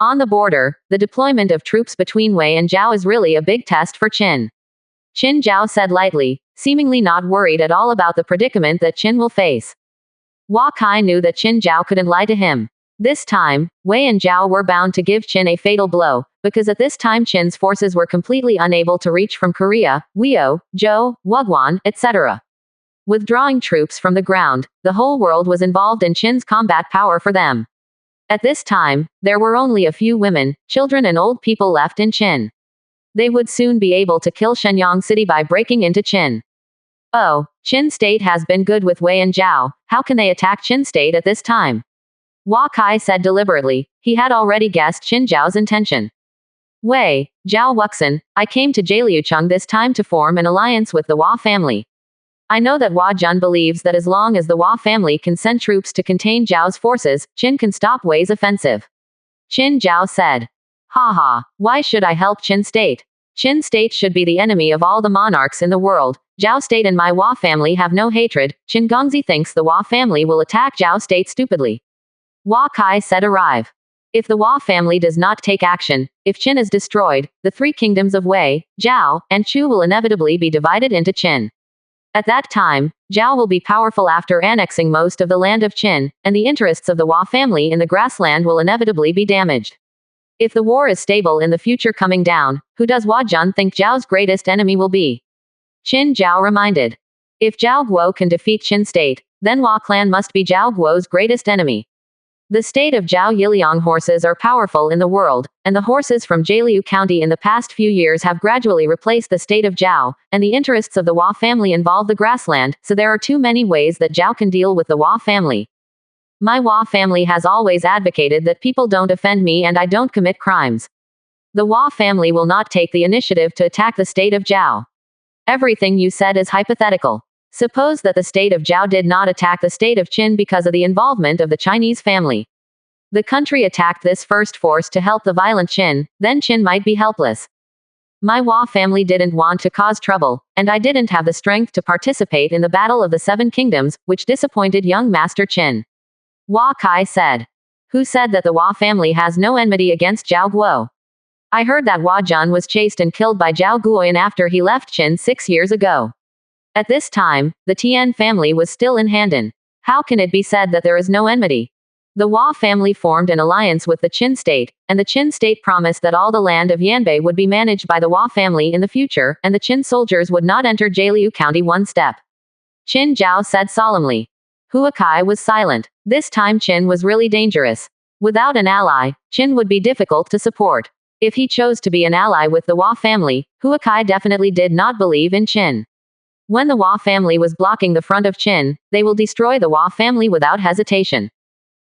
S1: On the border, the deployment of troops between Wei and Zhao is really a big test for Qin. Qin Zhao said lightly, seemingly not worried at all about the predicament that Qin will face. Huakai knew that Qin Zhao couldn't lie to him. This time, Wei and Zhao were bound to give Qin a fatal blow, because at this time Qin's forces were completely unable to reach from Korea, Weo, Zhou, Wugwan, etc. Withdrawing troops from the ground, the whole world was involved in Qin's combat power for them. At this time, there were only a few women, children and old people left in Qin. They would soon be able to kill Shenyang City by breaking into Qin. Oh, Qin State has been good with Wei and Zhao, how can they attack Qin State at this time? Huakai said deliberately, he had already guessed Qin Zhao's intention. Wei, Zhao Wuxin, I came to Jialiucheng this time to form an alliance with the Hua family. I know that Hua Jun believes that as long as the Hua family can send troops to contain Zhao's forces, Qin can stop Wei's offensive. Qin Zhao said. Haha, why should I help Qin State? Qin state should be the enemy of all the monarchs in the world. Zhao state and my Hua family have no hatred. Qin Gongzi thinks the Hua family will attack Zhao state stupidly. Hua Kai said arrive. If the Hua family does not take action, if Qin is destroyed, the three kingdoms of Wei, Zhao, and Chu will inevitably be divided into Qin. At that time, Zhao will be powerful after annexing most of the land of Qin, and the interests of the Hua family in the grassland will inevitably be damaged. If the war is stable in the future coming down, who does Hua Jun think Zhao's greatest enemy will be? Qin Zhao reminded. If Zhao Guo can defeat Qin state, then Hua clan must be Zhao Guo's greatest enemy. The state of Zhao Yiliang horses are powerful in the world, and the horses from Jialiu County in the past few years have gradually replaced the state of Zhao, and the interests of the Hua family involve the grassland, so there are too many ways that Zhao can deal with the Hua family. My Hua family has always advocated that people don't offend me and I don't commit crimes. The Hua family will not take the initiative to attack the state of Zhao. Everything you said is hypothetical. Suppose that the state of Zhao did not attack the state of Qin because of the involvement of the Chinese family. The country attacked this first force to help the violent Qin, then Qin might be helpless. My Hua family didn't want to cause trouble, and I didn't have the strength to participate in the Battle of the Seven Kingdoms, which disappointed young Master Qin. Hua Kai said. Who said that the Hua family has no enmity against Zhao Guo? I heard that Hua Jun was chased and killed by Zhao Guoyan after he left Qin 6 years ago. At this time, the Tian family was still in Handan. How can it be said that there is no enmity? The Hua family formed an alliance with the Qin state, and the Qin state promised that all the land of Yanbei would be managed by the Hua family in the future, and the Qin soldiers would not enter Jialiu County one step. Qin Zhao said solemnly. Hua Kai was silent. This time Qin was really dangerous. Without an ally, Qin would be difficult to support. If he chose to be an ally with the Hua family, Hua Kai definitely did not believe in Qin. When the Hua family was blocking the front of Qin, they will destroy the Hua family without hesitation.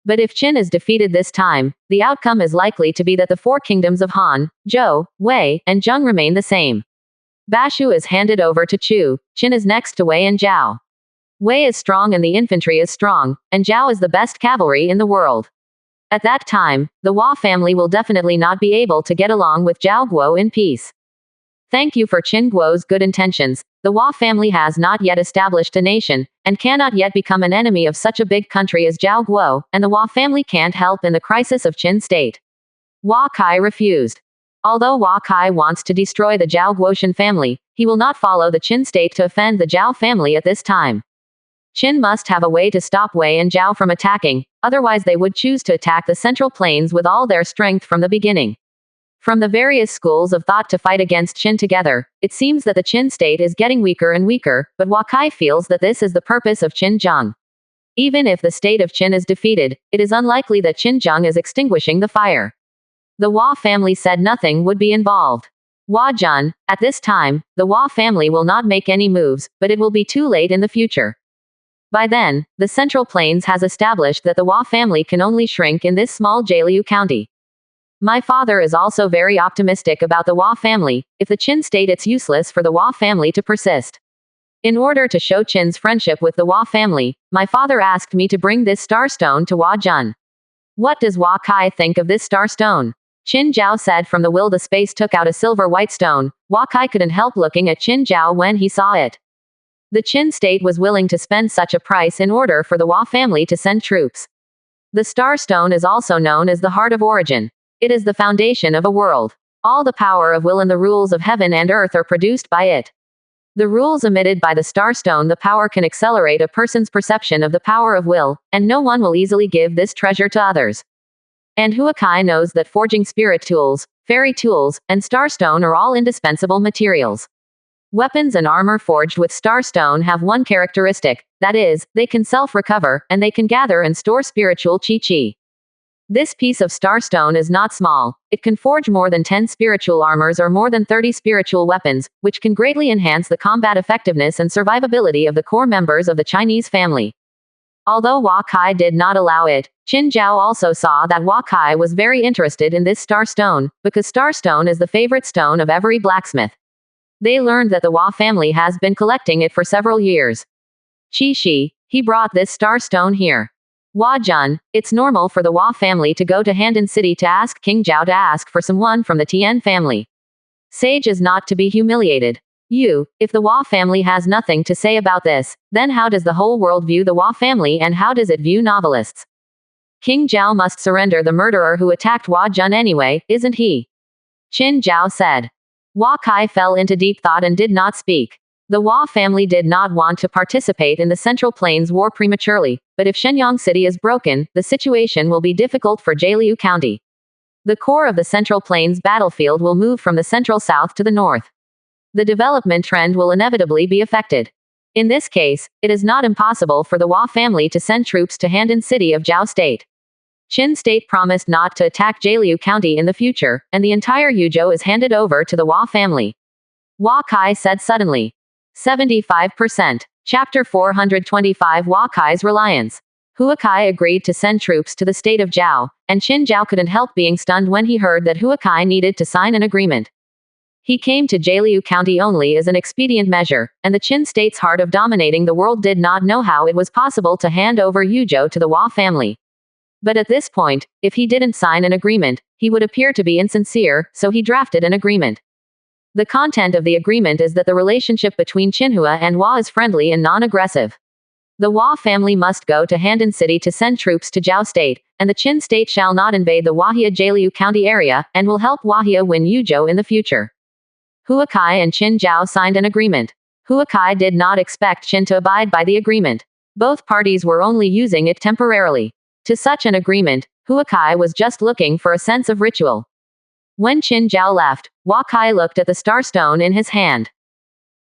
S1: But if Qin is defeated this time, the outcome is likely to be that the four kingdoms of Han, Zhou, Wei, and Zheng remain the same. Bashu is handed over to Chu, Qin is next to Wei and Zhao. Wei is strong and the infantry is strong, and Zhao is the best cavalry in the world. At that time, the Hua family will definitely not be able to get along with Zhao Guo in peace. Thank you for Qin Guo's good intentions. The Hua family has not yet established a nation, and cannot yet become an enemy of such a big country as Zhao Guo, and the Hua family can't help in the crisis of Qin state. Hua Kai refused. Although Hua Kai wants to destroy the Zhao Guoshan family, he will not follow the Qin state to offend the Zhao family at this time. Qin must have a way to stop Wei and Zhao from attacking, otherwise they would choose to attack the Central Plains with all their strength from the beginning. From the various schools of thought to fight against Qin together, it seems that the Qin state is getting weaker and weaker, but Hua Kai feels that this is the purpose of Qin Zheng. Even if the state of Qin is defeated, it is unlikely that Qin Zheng is extinguishing the fire. The Hua family said nothing would be involved. Hua Jun, at this time, the Hua family will not make any moves, but it will be too late in the future. By then, the Central Plains has established that the Hua family can only shrink in this small Jialiu County. My father is also very optimistic about the Hua family. If the Qin state, it's useless for the Hua family to persist. In order to show Qin's friendship with the Hua family, my father asked me to bring this star stone to Hua Jun. What does Hua Kai think of this star stone? Qin Zhao said from the will the space took out a silver white stone. Hua Kai couldn't help looking at Qin Zhao when he saw it. The Qin state was willing to spend such a price in order for the Hua family to send troops. The star stone is also known as the heart of origin. It is the foundation of a world. All the power of will and the rules of heaven and earth are produced by it. The rules emitted by the star stone, the power can accelerate a person's perception of the power of will, and no one will easily give this treasure to others. And Hua Kai knows that forging spirit tools, fairy tools, and star stone are all indispensable materials. Weapons and armor forged with star stone have one characteristic, that is, they can self-recover, and they can gather and store spiritual chi. This piece of star stone is not small. It can forge more than 10 spiritual armors or more than 30 spiritual weapons, which can greatly enhance the combat effectiveness and survivability of the core members of the Chinese family. Although Hua Kai did not allow it, Qin Zhao also saw that Hua Kai was very interested in this star stone, because star stone is the favorite stone of every blacksmith. They learned that the Hua family has been collecting it for several years. Shi, he brought this star stone here. Hua Jun, it's normal for the Hua family to go to Handan City to ask King Zhao to ask for someone from the Tian family. Sage is not to be humiliated. If the Hua family has nothing to say about this, then how does the whole world view the Hua family and how does it view novelists? King Zhao must surrender the murderer who attacked Hua Jun anyway, isn't he? Qin Zhao said. Hua Kai fell into deep thought and did not speak. The Hua family did not want to participate in the Central Plains War prematurely, but if Shenyang City is broken, the situation will be difficult for Jialiu County. The core of the Central Plains battlefield will move from the central south to the north. The development trend will inevitably be affected. In this case, it is not impossible for the Hua family to send troops to Handan City of Zhao State. Qin State promised not to attack Jialiu County in the future, and the entire Yuzhou is handed over to the Hua family. Hua Kai said suddenly. 75%. Chapter 425 Hua Kai's Reliance. Hua Kai agreed to send troops to the state of Zhao, and Qin Zhao couldn't help being stunned when he heard that Hua Kai needed to sign an agreement. He came to Jialiu County only as an expedient measure, and the Qin State's heart of dominating the world did not know how it was possible to hand over Yuzhou to the Hua family. But at this point, if he didn't sign an agreement, he would appear to be insincere, so he drafted an agreement. The content of the agreement is that the relationship between Qinhua and Hua is friendly and non-aggressive. The Hua family must go to Handan City to send troops to Zhao State, and the Qin State shall not invade the Wahia Jialiu County area, and will help Wahia win Yuzhou in the future. Hua Kai and Qin Zhao signed an agreement. Hua Kai did not expect Qin to abide by the agreement. Both parties were only using it temporarily. To such an agreement, Hua Kai was just looking for a sense of ritual. When Qin Zhao left, Hua Kai looked at the star stone in his hand.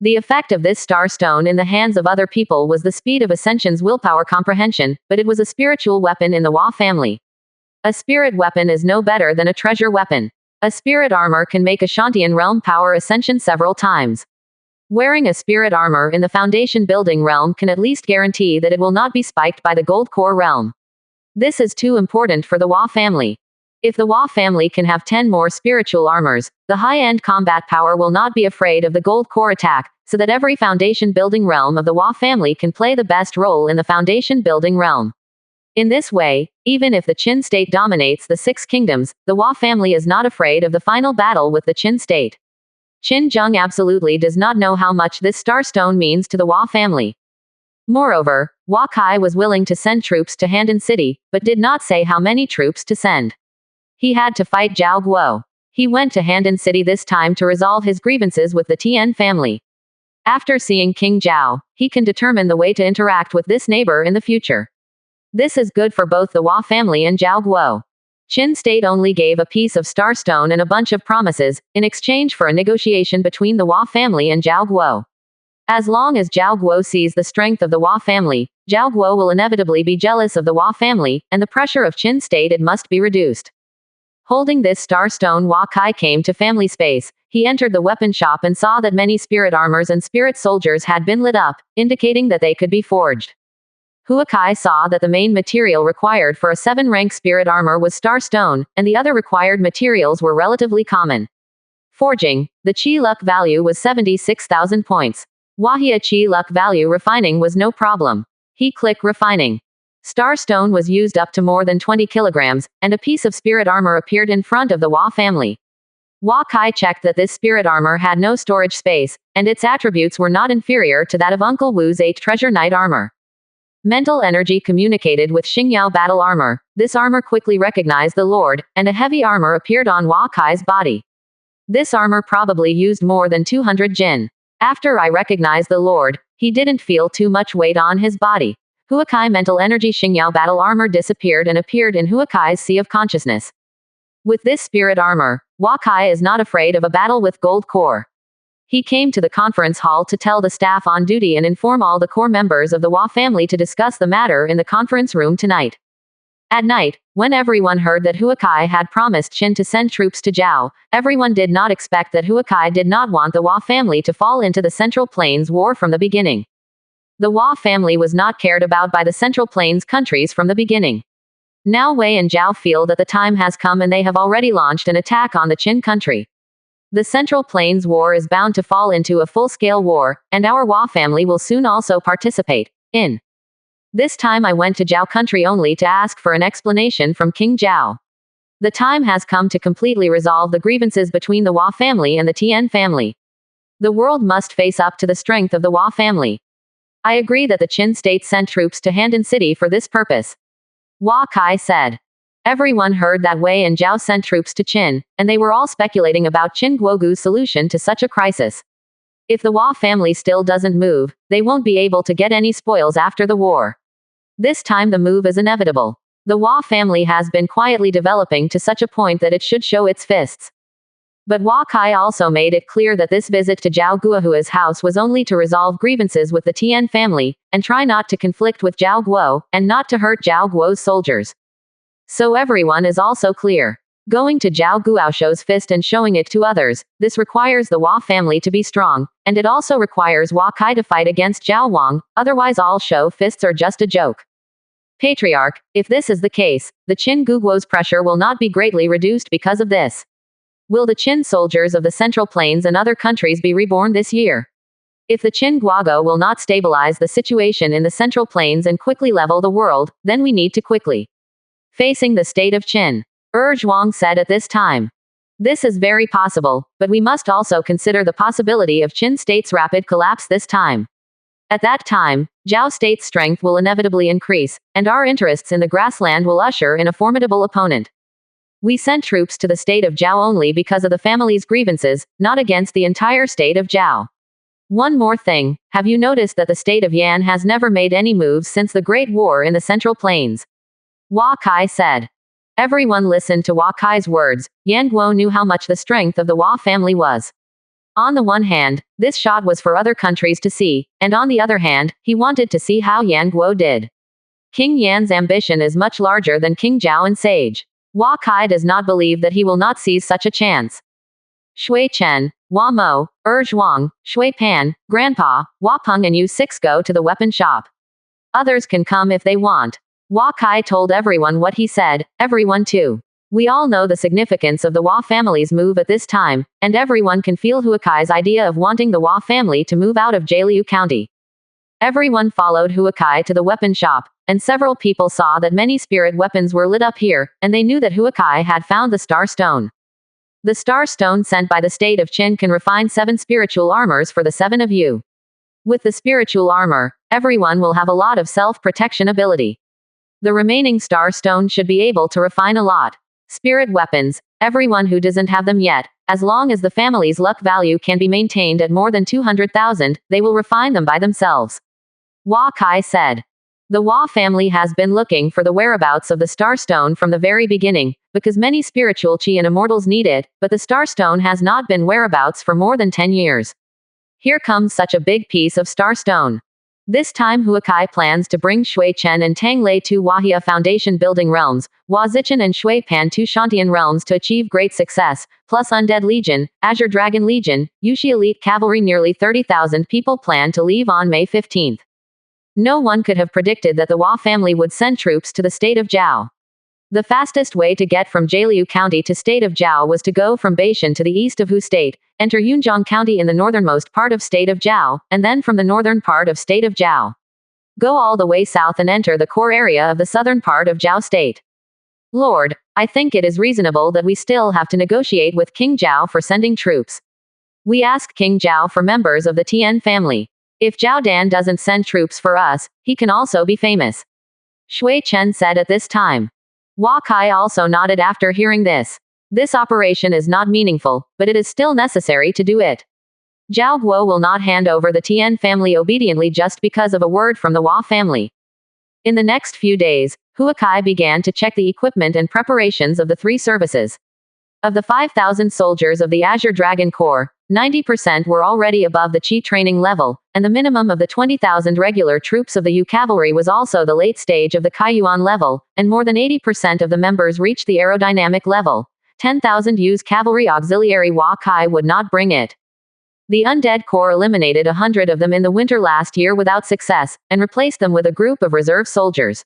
S1: The effect of this star stone in the hands of other people was the speed of ascension's willpower comprehension, but it was a spiritual weapon in the Hua family. A spirit weapon is no better than a treasure weapon. A spirit armor can make a Shantian realm power ascension several times. Wearing a spirit armor in the foundation building realm can at least guarantee that it will not be spiked by the gold core realm. This is too important for the Hua family. If the Hua family can have 10 more spiritual armors, the high-end combat power will not be afraid of the gold core attack, so that every foundation building realm of the Hua family can play the best role in the foundation building realm. In this way, even if the Qin State dominates the 6 kingdoms, the Hua family is not afraid of the final battle with the Qin State. Qin Zheng absolutely does not know how much this star stone means to the Hua family. Moreover, Hua Kai was willing to send troops to Handan City, but did not say how many troops to send. He had to fight Zhao Guo. He went to Handan City this time to resolve his grievances with the Tian family. After seeing King Zhao, he can determine the way to interact with this neighbor in the future. This is good for both the Hua family and Zhao Guo. Qin State only gave a piece of star stone and a bunch of promises, in exchange for a negotiation between the Hua family and Zhao Guo. As long as Zhao Guo sees the strength of the Hua family, Zhao Guo will inevitably be jealous of the Hua family, and the pressure of Qin State it must be reduced. Holding this star stone, Hua Kai came to family space. He entered the weapon shop and saw that many spirit armors and spirit soldiers had been lit up, indicating that they could be forged. Hua Kai saw that the main material required for a 7-rank spirit armor was star stone, and the other required materials were relatively common. Forging, the Qi luck value was 76,000 points. Wahia Qi luck value refining was no problem. He clicked refining. Star stone was used up to more than 20 kilograms, and a piece of spirit armor appeared in front of the Hua family. Hua Kai checked that this spirit armor had no storage space, and its attributes were not inferior to that of Uncle Wu's 8 treasure knight armor. Mental energy communicated with Xingyao battle armor. This armor quickly recognized the Lord, and a heavy armor appeared on Hua Kai's body. This armor probably used more than 200 jin. After I recognized the Lord, he didn't feel too much weight on his body. Hua Kai mental energy Xingyao battle armor disappeared and appeared in Hua Kai's sea of consciousness. With this spirit armor, Hua Kai is not afraid of a battle with gold core. He came to the conference hall to tell the staff on duty and inform all the core members of the Hua family to discuss the matter in the conference room tonight. At night, when everyone heard that Hua Kai had promised Qin to send troops to Zhao, everyone did not expect that Hua Kai did not want the Hua family to fall into the Central Plains War from the beginning. The Hua family was not cared about by the Central Plains countries from the beginning. Now Wei and Zhao feel that the time has come and they have already launched an attack on the Qin country. The Central Plains War is bound to fall into a full-scale war, and our Hua family will soon also participate in. This time I went to Zhao country only to ask for an explanation from King Zhao. The time has come to completely resolve the grievances between the Hua family and the Tian family. The world must face up to the strength of the Hua family. I agree that the Qin state sent troops to Handan City for this purpose. Hua Kai said. Everyone heard that Wei and Zhao sent troops to Qin, and they were all speculating about Qin Guogu's solution to such a crisis. If the Hua family still doesn't move, they won't be able to get any spoils after the war. This time the move is inevitable. The Hua family has been quietly developing to such a point that it should show its fists. But Hua Kai also made it clear that this visit to Zhao Guohua's house was only to resolve grievances with the Tian family, and try not to conflict with Zhao Guo, and not to hurt Zhao Guo's soldiers. So everyone is also clear. Going to Zhao Guoshou's fist and showing it to others, this requires the Hua family to be strong, and it also requires Hua Kai to fight against Zhao Wang, otherwise all show fists are just a joke. Patriarch, if this is the case, the Qin Guguo's pressure will not be greatly reduced because of this. Will the Qin soldiers of the Central Plains and other countries be reborn this year? If the Qin Guogo will not stabilize the situation in the Central Plains and quickly level the world, then we need to quickly facing the state of Qin. Zhuang said at this time. This is very possible, but we must also consider the possibility of Qin state's rapid collapse this time. At that time, Zhao state's strength will inevitably increase, and our interests in the grassland will usher in a formidable opponent. We sent troops to the state of Zhao only because of the family's grievances, not against the entire state of Zhao. One more thing, have you noticed that the state of Yan has never made any moves since the Great War in the Central Plains? Hua Kai said. Everyone listened to Hua Kai's words. Yan Guo knew how much the strength of the Hua family was. On the one hand, this shot was for other countries to see, and on the other hand, he wanted to see how Yan Guo did. King Yan's ambition is much larger than King Zhao and Sage. Hua Kai does not believe that he will not seize such a chance. Shui Chen, Hua Mo, Zhuang, Shui Pan, Grandpa, Hua Peng and you six go to the weapon shop. Others can come if they want. Hua Kai told everyone what he said, everyone too. We all know the significance of the Hua family's move at this time, and everyone can feel Hua Kai's idea of wanting the Hua family to move out of Jialiu County. Everyone followed Hua Kai to the weapon shop, and several people saw that many spirit weapons were lit up here, and they knew that Hua Kai had found the Star Stone. The Star Stone sent by the state of Qin can refine 7 spiritual armors for the 7 of you. With the spiritual armor, everyone will have a lot of self-protection ability. The remaining Star Stone should be able to refine a lot. Spirit weapons, everyone who doesn't have them yet, as long as the family's luck value can be maintained at more than 200,000, they will refine them by themselves. Hua Kai said. The Hua family has been looking for the whereabouts of the Star Stone from the very beginning, because many spiritual Qi and immortals need it, but the Star Stone has not been whereabouts for more than 10 years. Here comes such a big piece of Star Stone. This time Hua Kai plans to bring Shui Chen and Tang Lei to Wahia Foundation building realms, Hua Zichen and Shui Pan to Shantian realms to achieve great success, plus Undead Legion, Azure Dragon Legion, Yushi Elite Cavalry. Nearly 30,000 people plan to leave on May 15th. No one could have predicted that the Hua family would send troops to the state of Zhao. The fastest way to get from Jialiu County to state of Zhao was to go from Beishan to the east of Hu State, enter Yunjiang County in the northernmost part of state of Zhao, and then from the northern part of state of Zhao. Go all the way south and enter the core area of the southern part of Zhao state. Lord, I think it is reasonable that we still have to negotiate with King Zhao for sending troops. We ask King Zhao for members of the Tian family. If Zhao Dan doesn't send troops for us, he can also be famous. Shui Chen said at this time. Hua Kai also nodded after hearing this. This operation is not meaningful, but it is still necessary to do it. Zhao Guo will not hand over the Tian family obediently just because of a word from the Hua family. In the next few days, Hua Kai began to check the equipment and preparations of the 3 services. Of the 5,000 soldiers of the Azure Dragon Corps, 90% were already above the Qi training level, and the minimum of the 20,000 regular troops of the Yu Cavalry was also the late stage of the Kaiyuan level, and more than 80% of the members reached the aerodynamic level. 10,000 Yu's Cavalry Auxiliary Hua Kai would not bring it. The Undead Corps eliminated 100 of them in the winter last year without success, and replaced them with a group of reserve soldiers.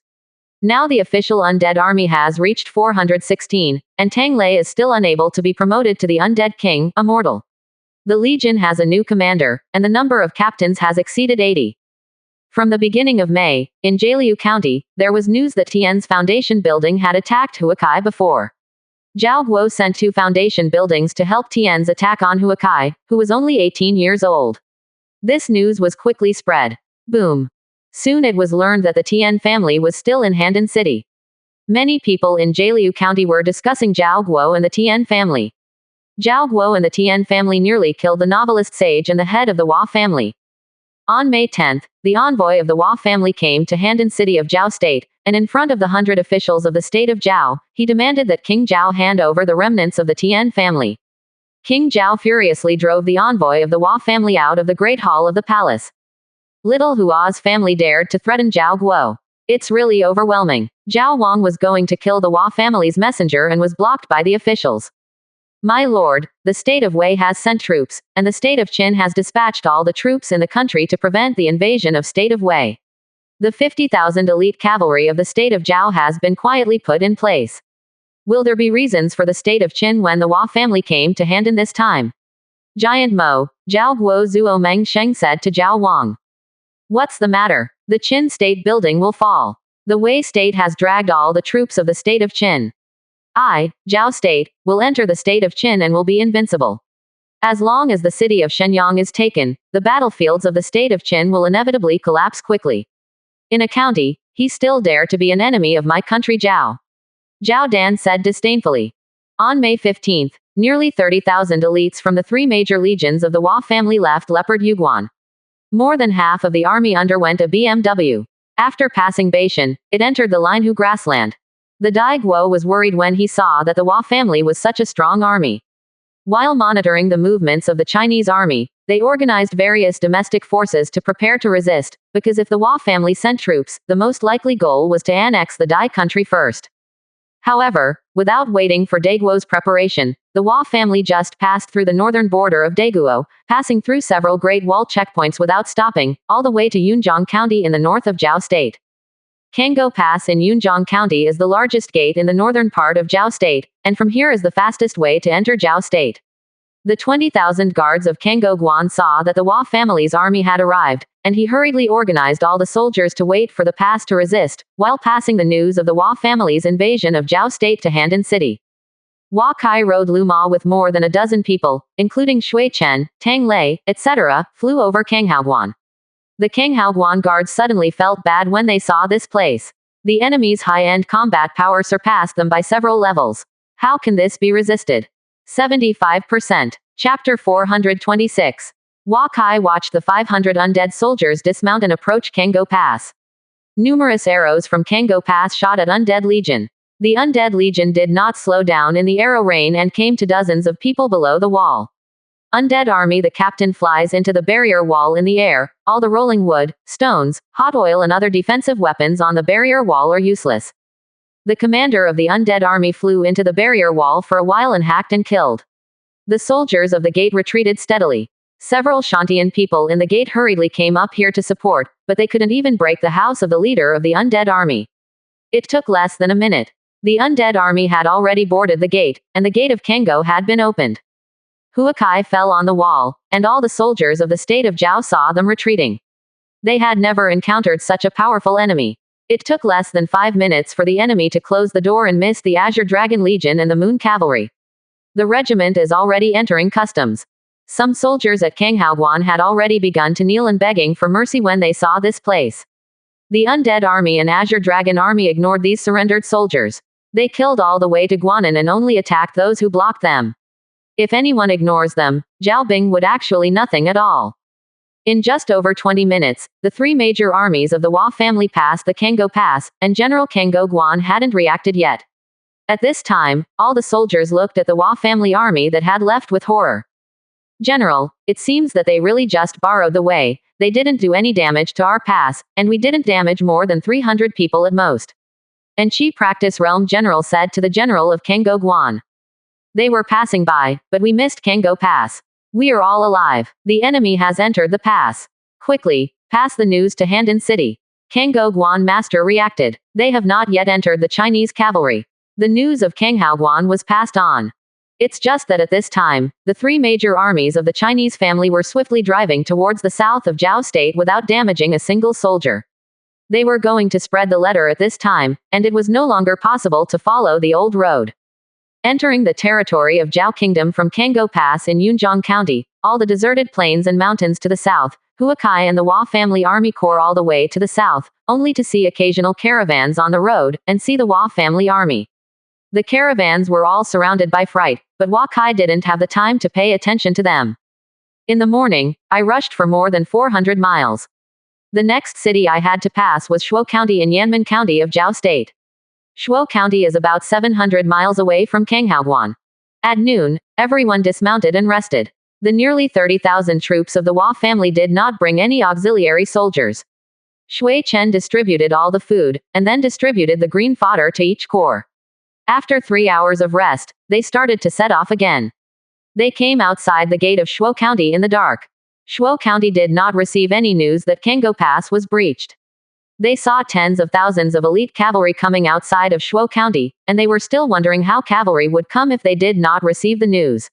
S1: Now the official Undead Army has reached 416, and Tang Lei is still unable to be promoted to the Undead King, Immortal. The Legion has a new commander, and the number of captains has exceeded 80. From the beginning of May, in Jialiu County, there was news that Tian's foundation building had attacked Hua Kai before. Zhao Guo sent 2 foundation buildings to help Tian's attack on Huakai, who was only 18 years old. This news was quickly spread. Boom. Soon it was learned that the Tian family was still in Handan City. Many people in Jialiu County were discussing Zhao Guo and the Tian family. Zhao Guo and the Tian family nearly killed the novelist sage and the head of the Hua family. On May 10, the envoy of the Hua family came to Handan City of Zhao State, and in front of the 100 officials of the state of Zhao, he demanded that King Zhao hand over the remnants of the Tian family. King Zhao furiously drove the envoy of the Hua family out of the great hall of the palace. Little Hua's family dared to threaten Zhao Guo. It's really overwhelming. Zhao Wang was going to kill the Hua family's messenger and was blocked by the officials. My lord, the state of Wei has sent troops, and the state of Qin has dispatched all the troops in the country to prevent the invasion of state of Wei. The 50,000 elite cavalry of the state of Zhao has been quietly put in place. Will there be reasons for the state of Qin when the Hua family came to Handan this time? Giant Mo, Zhao Guo Zuo Meng Sheng said to Zhao Wang. What's the matter? The Qin state building will fall. The Wei state has dragged all the troops of the state of Qin. I, Zhao State, will enter the state of Qin and will be invincible. As long as the city of Shenyang is taken, the battlefields of the state of Qin will inevitably collapse quickly. In a county, he still dare to be an enemy of my country Zhao. Zhao Dan said disdainfully. On May 15, nearly 30,000 elites from the 3 major legions of the Hua family left Leopard Yuguan. More than half of the army underwent a BMW. After passing Beishan, it entered the Linhu grassland. The Dai Guo was worried when he saw that the Hua family was such a strong army. While monitoring the movements of the Chinese army, they organized various domestic forces to prepare to resist, because if the Hua family sent troops, the most likely goal was to annex the Dai country first. However, without waiting for Daiguo's preparation, the Hua family just passed through the northern border of Daiguo, passing through several Great Wall checkpoints without stopping, all the way to Yunjiang County in the north of Zhao State. Kanggo Pass in Yunjiang County is the largest gate in the northern part of Zhao State, and from here is the fastest way to enter Zhao State. The 20,000 guards of Kanggo Guan saw that the Hua family's army had arrived, and he hurriedly organized all the soldiers to wait for the pass to resist, while passing the news of the Hua family's invasion of Zhao State to Handan City. Hua Kai rode Luma with more than a dozen people, including Shui Chen, Tang Lei, etc., flew over Kanghaoguan. The Kanghaoguan guards suddenly felt bad when they saw this place. The enemy's high-end combat power surpassed them by several levels. How can this be resisted? 75%. Chapter 426. Hua Kai watched the 500 undead soldiers dismount and approach Kanggo Pass. Numerous arrows from Kanggo Pass shot at Undead Legion. The Undead Legion did not slow down in the arrow rain and came to dozens of people below the wall. Undead army. The captain flies into the barrier wall in the air. All the rolling wood, stones, hot oil and other defensive weapons on the barrier wall are useless. The commander of the undead army flew into the barrier wall for a while and hacked and killed. The soldiers of the gate retreated steadily. Several Shantian people in the gate hurriedly came up here to support, but they couldn't even break the house of the leader of the undead army. It took less than a minute. The undead army had already boarded the gate, and the gate of Kanggo had been opened. Huakai fell on the wall, and all the soldiers of the state of Zhao saw them retreating. They had never encountered such a powerful enemy. It took less than 5 minutes for the enemy to close the door and miss the Azure Dragon Legion and the Moon Cavalry. The regiment is already entering customs. Some soldiers at Kanghaoguan had already begun to kneel and begging for mercy when they saw this place. The Undead Army and Azure Dragon Army ignored these surrendered soldiers. They killed all the way to Guanan and only attacked those who blocked them. If anyone ignores them, Zhao Bing would actually nothing at all. In just over 20 minutes, the 3 major armies of the Hua family passed the Kanggo Pass, and General Kanggo Guan hadn't reacted yet. At this time, all the soldiers looked at the Hua family army that had left with horror. General, it seems that they really just borrowed the way. They didn't do any damage to our pass, and we didn't damage more than 300 people at most. And Chi Practice Realm General said to the general of Kanggo Guan. They were passing by, but we missed Kanggo Pass. We are all alive. The enemy has entered the pass. Quickly, pass the news to Handan City. Kanggo Guan Master reacted. They have not yet entered the Chinese cavalry. The news of Kanghaoguan was passed on. It's just that at this time, the 3 major armies of the Chinese family were swiftly driving towards the south of Zhao State without damaging a single soldier. They were going to spread the letter at this time, and it was no longer possible to follow the old road. Entering the territory of Zhao Kingdom from Kango Pass in Yunjiang County, all the deserted plains and mountains to the south, Huakai and the Hua family army corps all the way to the south, only to see occasional caravans on the road, and see the Hua family army. The caravans were all surrounded by fright, but Huakai didn't have the time to pay attention to them. In the morning, I rushed for more than 400 miles. The next city I had to pass was Shuo County in Yanmen County of Zhao State. Shuo County is about 700 miles away from Kanghaoguan. At noon, everyone dismounted and rested. The nearly 30,000 troops of the Hua family did not bring any auxiliary soldiers. Shui Chen distributed all the food, and then distributed the green fodder to each corps. After 3 hours of rest, they started to set off again. They came outside the gate of Shuo County in the dark. Shuo County did not receive any news that Kango Pass was breached. They saw tens of thousands of elite cavalry coming outside of Shuo County, and they were still wondering how cavalry would come if they did not receive the news.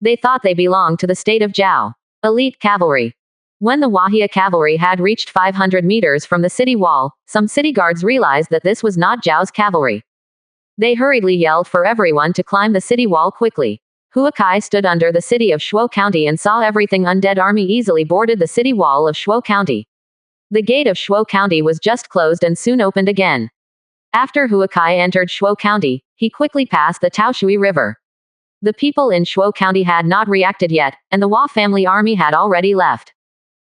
S1: They thought they belonged to the state of Zhao. Elite cavalry. When the Wahia cavalry had reached 500 meters from the city wall, some city guards realized that this was not Zhao's cavalry. They hurriedly yelled for everyone to climb the city wall quickly. Huakai stood under the city of Shuo County and saw everything undead army easily boarded the city wall of Shuo County. The gate of Shuo County was just closed and soon opened again. After Huakai entered Shuo County, he quickly passed the Taoshui River. The people in Shuo County had not reacted yet, and the Hua family army had already left.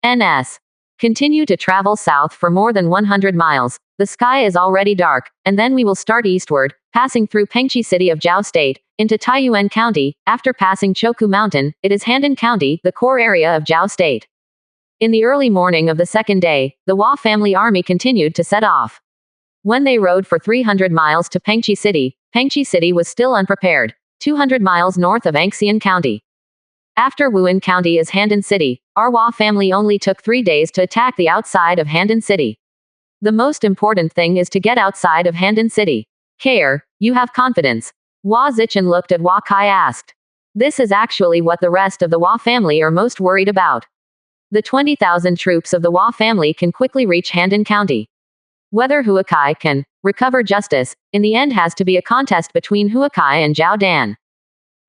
S1: NS. Continue to travel south for more than 100 miles. The sky is already dark, and then we will start eastward, passing through Pengqi City of Zhao State, into Taiyuan County. After passing Choku Mountain, it is Handan County, the core area of Zhao State. In the early morning of the second day, the Hua family army continued to set off. When they rode for 300 miles to Pengqi City was still unprepared, 200 miles north of Anxian County. After Wuhan County is Handan City, our Hua family only took 3 days to attack the outside of Handan City. The most important thing is to get outside of Handan City. Care, you have confidence. Hua Zichen looked at Hua Kai asked. This is actually what the rest of the Hua family are most worried about. The 20,000 troops of the Hua family can quickly reach Handan County. Whether Huakai can recover justice, in the end has to be a contest between Huakai and Zhao Dan.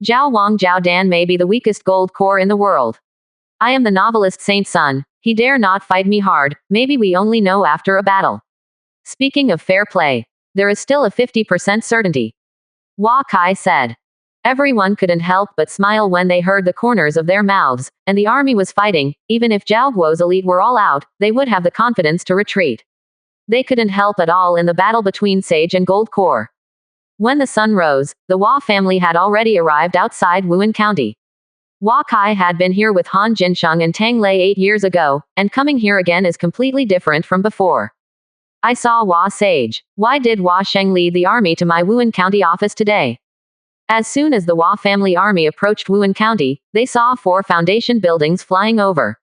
S1: Zhao Dan may be the weakest gold core in the world. I am the novelist Saint Sun, he dare not fight me hard, maybe we only know after a battle. Speaking of fair play, there is still a 50% certainty. Hua Kai said. Everyone couldn't help but smile when they heard the corners of their mouths, and the army was fighting. Even if Zhao Guo's elite were all out, they would have the confidence to retreat. They couldn't help at all in the battle between Sage and Gold Core. When the sun rose, the Hua family had already arrived outside Wuhan County. Hua Kai had been here with Han Jinsheng and Tang Lei 8 years ago, and coming here again is completely different from before. I saw Hua Sage. Why did Hua Sheng lead the army to my Wuhan County office today? As soon as the Hua family army approached Wuhan County, they saw 4 foundation buildings flying over.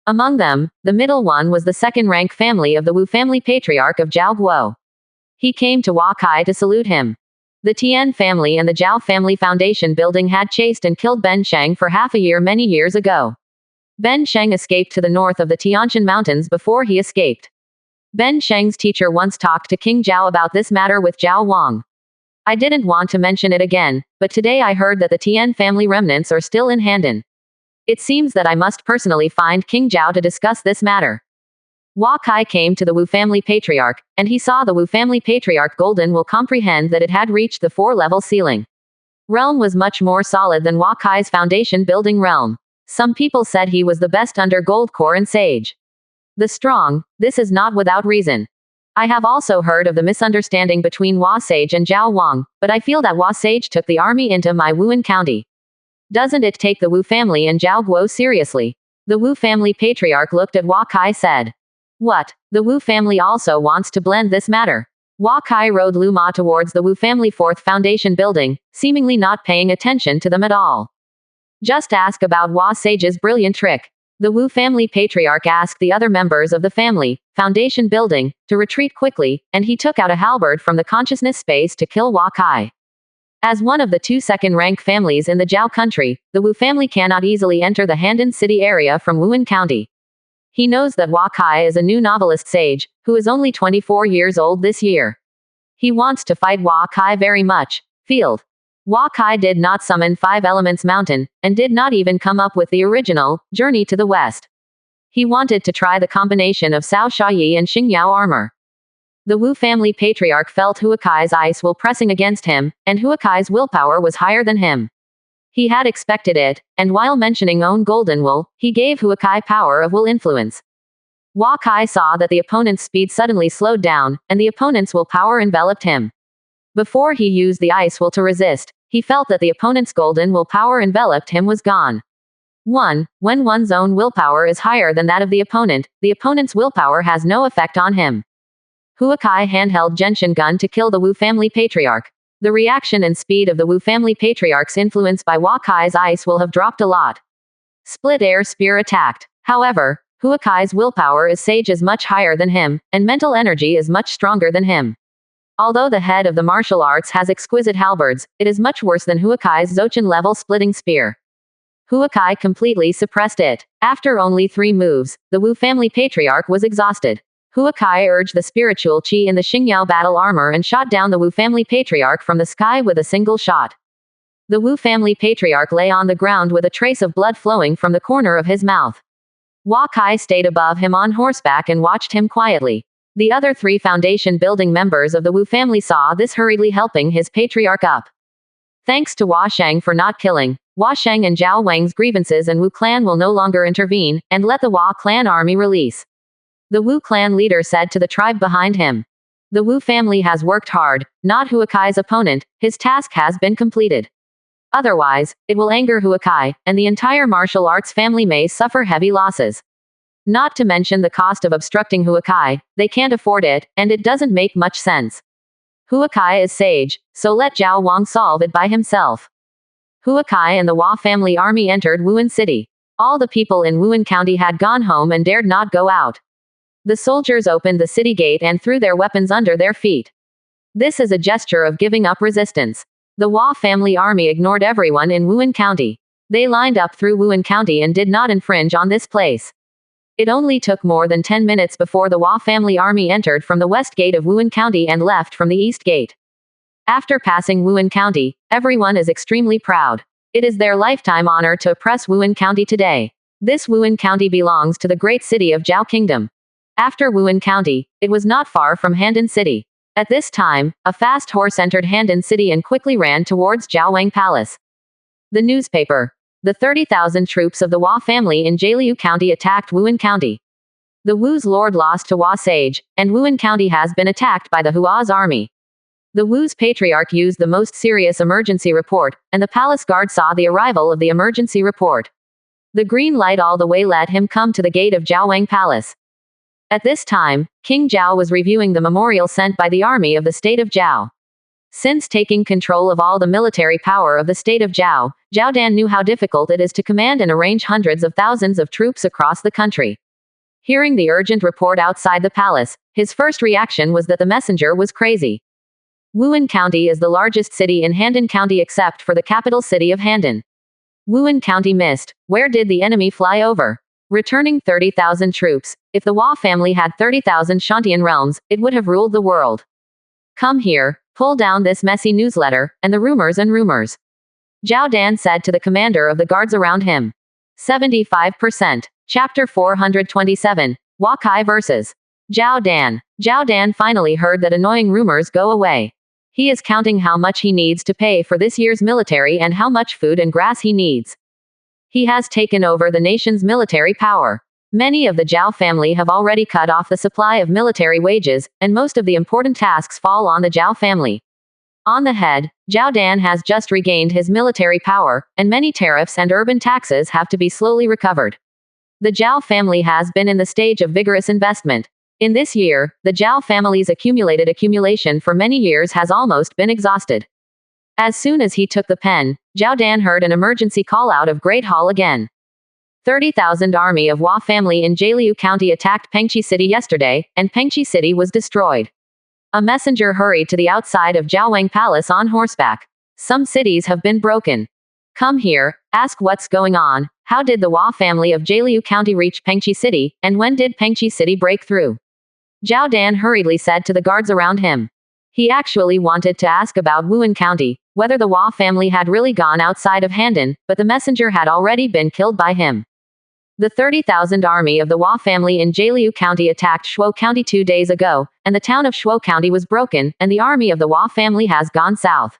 S1: Among them, the middle one was the second-rank family of the Wu family patriarch of Zhao Guo. He came to Hua Kai to salute him. The Tian family and the Zhao family foundation building had chased and killed Ben Sheng for half a year many years ago. Ben Sheng escaped to the north of the Tianshan Mountains before he escaped. Ben Sheng's teacher once talked to King Zhao about this matter with Zhao Wang. I didn't want to mention it again, but today I heard that the Tian family remnants are still in Handan. It seems that I must personally find King Zhao to discuss this matter. Hua Kai came to the Wu family patriarch, and he saw the Wu family patriarch Golden will comprehend that it had reached the 4-level ceiling. Realm was much more solid than Hua Kai's foundation building realm. Some people said he was the best under Gold Core and Sage. The strong, this is not without reason. I have also heard of the misunderstanding between Hua Sage and Zhao Wang, but I feel that Hua Sage took the army into my Wuhan County. Doesn't it take the Wu family and Zhao Guo seriously? The Wu family patriarch looked at Hua Kai said. What? The Wu family also wants to blend this matter. Hua Kai rode Lu Ma towards the Wu family 4th foundation building, seemingly not paying attention to them at all. Just ask about Hua Sage's brilliant trick. The Wu family patriarch asked the other members of the family foundation building to retreat quickly, and he took out a halberd from the consciousness space to kill Hua Kai. As one of the 2 second-rank families in the Zhao country, the Wu family cannot easily enter the Handan City area from Wuhan County. He knows that Hua Kai is a new novelist sage, who is only 24 years old this year. He wants to fight Hua Kai very much. Field. Hua Kai did not summon Five Elements Mountain, and did not even come up with the original Journey to the West. He wanted to try the combination of Cao Shaoyi and Xingyao armor. The Wu family patriarch felt Huakai's ice will pressing against him, and Huakai's willpower was higher than him. He had expected it, and while mentioning own golden wool, he gave Huakai power of will influence. Hua Kai saw that the opponent's speed suddenly slowed down, and the opponent's willpower enveloped him. Before he used the ice will to resist, he felt that the opponent's golden willpower enveloped him was gone. 1. When one's own willpower is higher than that of the opponent's willpower has no effect on him. Huakai handheld genshin gun to kill the Wu family patriarch. The reaction and speed of the Wu family patriarchs influenced by Hua Kai's ice will have dropped a lot. Split air spear attacked. However, Huakai's willpower is sage is much higher than him, and mental energy is much stronger than him. Although the head of the martial arts has exquisite halberds, it is much worse than Huakai's Zochin-level splitting spear. Huakai completely suppressed it. After only 3 moves, the Wu family patriarch was exhausted. Huakai urged the spiritual chi in the Xingyao battle armor and shot down the Wu family patriarch from the sky with a single shot. The Wu family patriarch lay on the ground with a trace of blood flowing from the corner of his mouth. Hua Kai stayed above him on horseback and watched him quietly. The other 3 foundation building members of the Wu family saw this hurriedly helping his patriarch up. Thanks to Hua Sheng for not killing Hua Sheng and Zhao Wang's grievances, and Wu clan will no longer intervene, and let the Hua clan army release. The Wu clan leader said to the tribe behind him. The Wu family has worked hard, not Huakai's opponent, his task has been completed. Otherwise, it will anger Huakai, and the entire martial arts family may suffer heavy losses. Not to mention the cost of obstructing Huakai, they can't afford it, and it doesn't make much sense. Huakai is sage, so let Zhao Wang solve it by himself. Huakai and the Hua family army entered Wuhan City. All the people in Wuhan County had gone home and dared not go out. The soldiers opened the city gate and threw their weapons under their feet. This is a gesture of giving up resistance. The Hua family army ignored everyone in Wuhan County. They lined up through Wuhan County and did not infringe on this place. It only took more than 10 minutes before the Hua family army entered from the west gate of Wuhan County and left from the east gate. After passing Wuhan County, everyone is extremely proud. It is their lifetime honor to oppress Wuhan County today. This Wuhan County belongs to the great city of Zhao Kingdom. After Wuhan County, it was not far from Handan City. At this time, a fast horse entered Handan City and quickly ran towards Jiaowang Palace. The newspaper. The 30,000 troops of the Hua family in Jialiu County attacked Wuhan County. The Wu's lord lost to Hua Sage, and Wuhan County has been attacked by the Hua's army. The Wu's patriarch used the most serious emergency report, and the palace guard saw the arrival of the emergency report. The green light all the way let him come to the gate of Jiaowang Palace. At this time, King Zhao was reviewing the memorial sent by the army of the state of Zhao. Since taking control of all the military power of the state of Zhao, Zhao Dan knew how difficult it is to command and arrange hundreds of thousands of troops across the country. Hearing the urgent report outside the palace, his first reaction was that the messenger was crazy. Wuhan County is the largest city in Handan County except for the capital city of Handan. Wuhan County missed. Where did the enemy fly over? Returning 30,000 troops. If the Hua family had 30,000 Shantian realms, it would have ruled the world. Come here, pull down this messy newsletter, and the rumors. Zhao Dan said to the commander of the guards around him. 75%. Chapter 427. Hua Kai vs. Zhao Dan. Zhao Dan finally heard that annoying rumors go away. He is counting how much he needs to pay for this year's military and how much food and grass he needs. He has taken over the nation's military power. Many of the Zhao family have already cut off the supply of military wages, and most of the important tasks fall on the Zhao family. On the head, Zhao Dan has just regained his military power, and many tariffs and urban taxes have to be slowly recovered. The Zhao family has been in the stage of vigorous investment. In this year, the Zhao family's accumulated accumulation for many years has almost been exhausted. As soon as he took the pen, Zhao Dan heard an emergency call out of Great Hall again. 30,000 army of Hua family in Jialiu County attacked Pengqi City yesterday, and Pengqi City was destroyed. A messenger hurried to the outside of Jiaowang Palace on horseback. Some cities have been broken. Come here, ask what's going on. How did the Hua family of Jialiu County reach Pengqi City, and when did Pengqi City break through? Zhao Dan hurriedly said to the guards around him. He actually wanted to ask about Wuhan County. whether the Hua family had really gone outside of Handan, but the messenger had already been killed by him. The 30,000 army of the Hua family in Jialiu County attacked Shuo County 2 days ago, and the town of Shuo County was broken, and the army of the Hua family has gone south.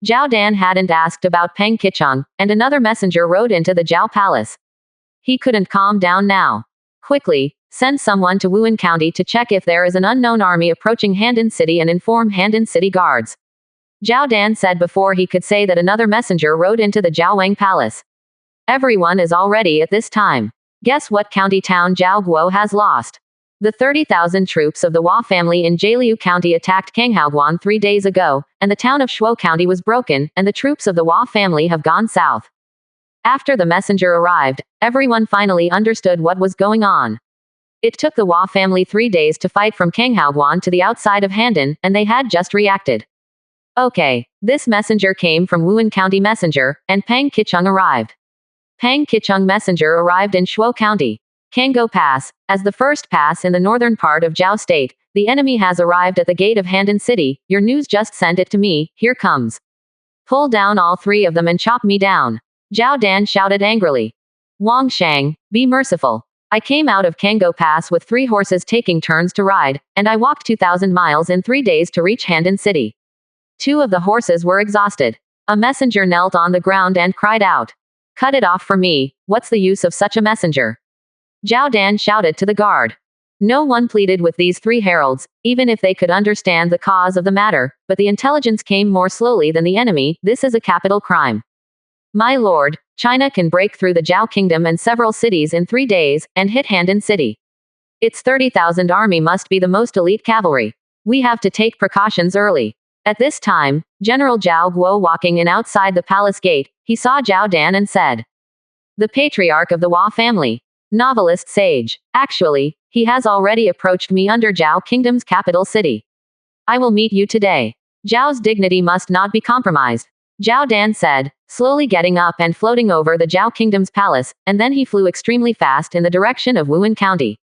S1: Zhao Dan hadn't asked about Peng Qicheng, and another messenger rode into the Zhao Palace. He couldn't calm down now. Quickly, send someone to Wuhan County to check if there is an unknown army approaching Handan City and inform Handan City guards. Zhao Dan said before he could say that another messenger rode into the Jiaowang Palace. Everyone is all ready at this time. Guess what county town Zhao Guo has lost? The 30,000 troops of the Hua family in Jialiu County attacked Kanghaoguan 3 days ago, and the town of Shuo County was broken, and the troops of the Hua family have gone south. After the messenger arrived, everyone finally understood what was going on. It took the Hua family 3 days to fight from Kanghaoguan to the outside of Handan, and they had just reacted. Okay, this messenger came from Wuhan County Messenger, and Peng Qicheng arrived. Peng Qicheng Messenger arrived in Shuo County. Kango Pass, as the first pass in the northern part of Zhao State, the enemy has arrived at the gate of Handan City. Your news just sent it to me, here comes. Pull down all 3 of them and chop me down. Zhao Dan shouted angrily. Wang Shang, be merciful. I came out of Kango Pass with 3 horses taking turns to ride, and I walked 2,000 miles in 3 days to reach Handan City. 2 of the horses were exhausted. A messenger knelt on the ground and cried out. Cut it off for me, what's the use of such a messenger? Zhao Dan shouted to the guard. No one pleaded with these 3 heralds, even if they could understand the cause of the matter, but the intelligence came more slowly than the enemy. This is a capital crime. My lord, China can break through the Zhao kingdom and several cities in 3 days, and hit Handan City. Its 30,000 army must be the most elite cavalry. We have to take precautions early. At this time, General Zhao Guo walking in outside the palace gate, he saw Zhao Dan and said. The patriarch of the Hua family. Novelist sage. Actually, he has already approached me under Zhao Kingdom's capital city. I will meet you today. Zhao's dignity must not be compromised. Zhao Dan said, slowly getting up and floating over the Zhao Kingdom's palace, and then he flew extremely fast in the direction of Wuhan County.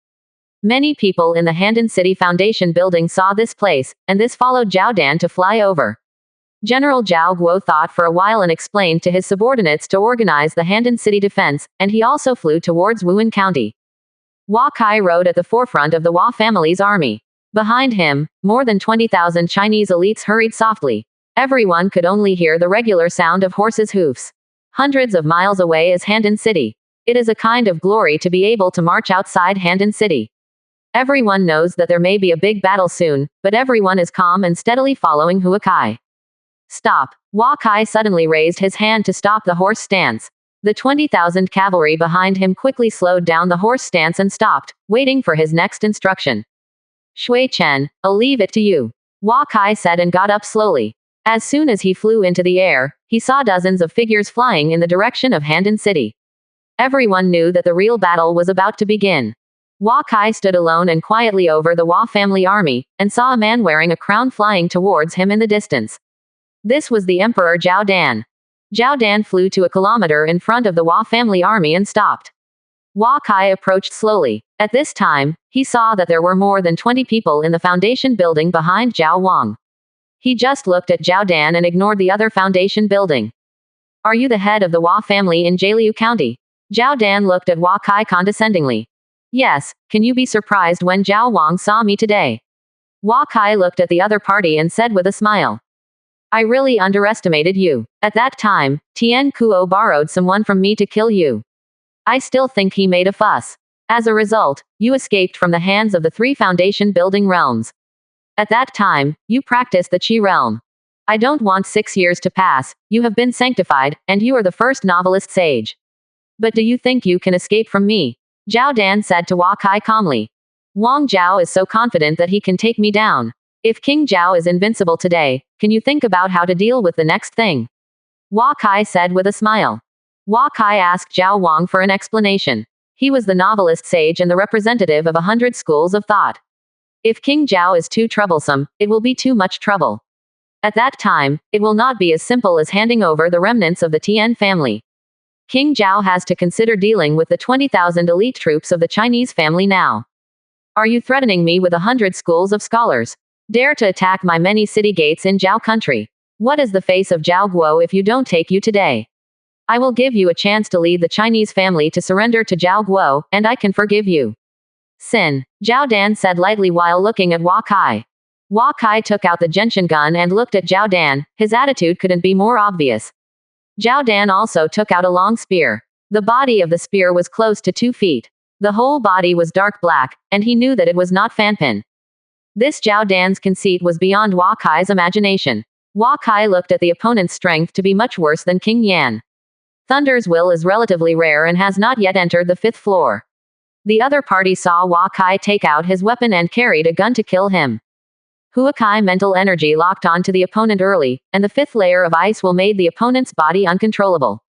S1: Many people in the Handan City Foundation building saw this place, and this followed Zhao Dan to fly over. General Zhao Guo thought for a while and explained to his subordinates to organize the Handan City defense, and he also flew towards Wuhan County. Hua Kai rode at the forefront of the Hua family's army. Behind him, more than 20,000 Chinese elites hurried softly. Everyone could only hear the regular sound of horses' hoofs. Hundreds of miles away is Handan City. It is a kind of glory to be able to march outside Handan City. Everyone knows that there may be a big battle soon, but everyone is calm and steadily following Hua Kai. Stop. Hua Kai suddenly raised his hand to stop the horse stance. The 20,000 cavalry behind him quickly slowed down the horse stance and stopped, waiting for his next instruction. Shui Chen, I'll leave it to you. Hua Kai said and got up slowly. As soon as he flew into the air, he saw dozens of figures flying in the direction of Handan City. Everyone knew that the real battle was about to begin. Hua Kai stood alone and quietly over the Hua family army, and saw a man wearing a crown flying towards him in the distance. This was the Emperor Zhao Dan. Zhao Dan flew to a kilometer in front of the Hua family army and stopped. Hua Kai approached slowly. At this time, he saw that there were more than 20 people in the foundation building behind Zhao Wang. He just looked at Zhao Dan and ignored the other foundation building. Are you the head of the Hua family in Jialiu County? Zhao Dan looked at Hua Kai condescendingly. Yes, can you be surprised when Zhao Wang saw me today? Hua Kai looked at the other party and said with a smile. I really underestimated you. At that time, Tian Kuo borrowed someone from me to kill you. I still think he made a fuss. As a result, you escaped from the hands of the 3 foundation building realms. At that time, you practiced the Qi realm. I don't want 6 years to pass, you have been sanctified, and you are the first novelist sage. But do you think you can escape from me? Zhao Dan said to Hua Kai calmly. Wang Zhao is so confident that he can take me down. If King Zhao is invincible today, can you think about how to deal with the next thing? Hua Kai said with a smile. Hua Kai asked Zhao Wang for an explanation. He was the novelist sage and the representative of 100 schools of thought. If King Zhao is too troublesome, it will be too much trouble. At that time, it will not be as simple as handing over the remnants of the Tian family. King Zhao has to consider dealing with the 20,000 elite troops of the Chinese family now. Are you threatening me with 100 schools of scholars? Dare to attack my many city gates in Zhao country? What is the face of Zhao Guo if you don't take you today? I will give you a chance to lead the Chinese family to surrender to Zhao Guo, and I can forgive you. Sin, Zhao Dan said lightly while looking at Hua Kai. Hua Kai took out the gentian gun and looked at Zhao Dan. His attitude couldn't be more obvious. Zhao Dan also took out a long spear. The body of the spear was close to 2 feet. The whole body was dark black, and he knew that it was not Fanpin. This Zhao Dan's conceit was beyond Hua Kai's imagination. Hua Kai looked at the opponent's strength to be much worse than King Yan. Thunder's will is relatively rare and has not yet entered the 5th floor. The other party saw Hua Kai take out his weapon and carried a gun to kill him. Hua Kai mental energy locked onto the opponent early, and the 5th layer of ice will made the opponent's body uncontrollable.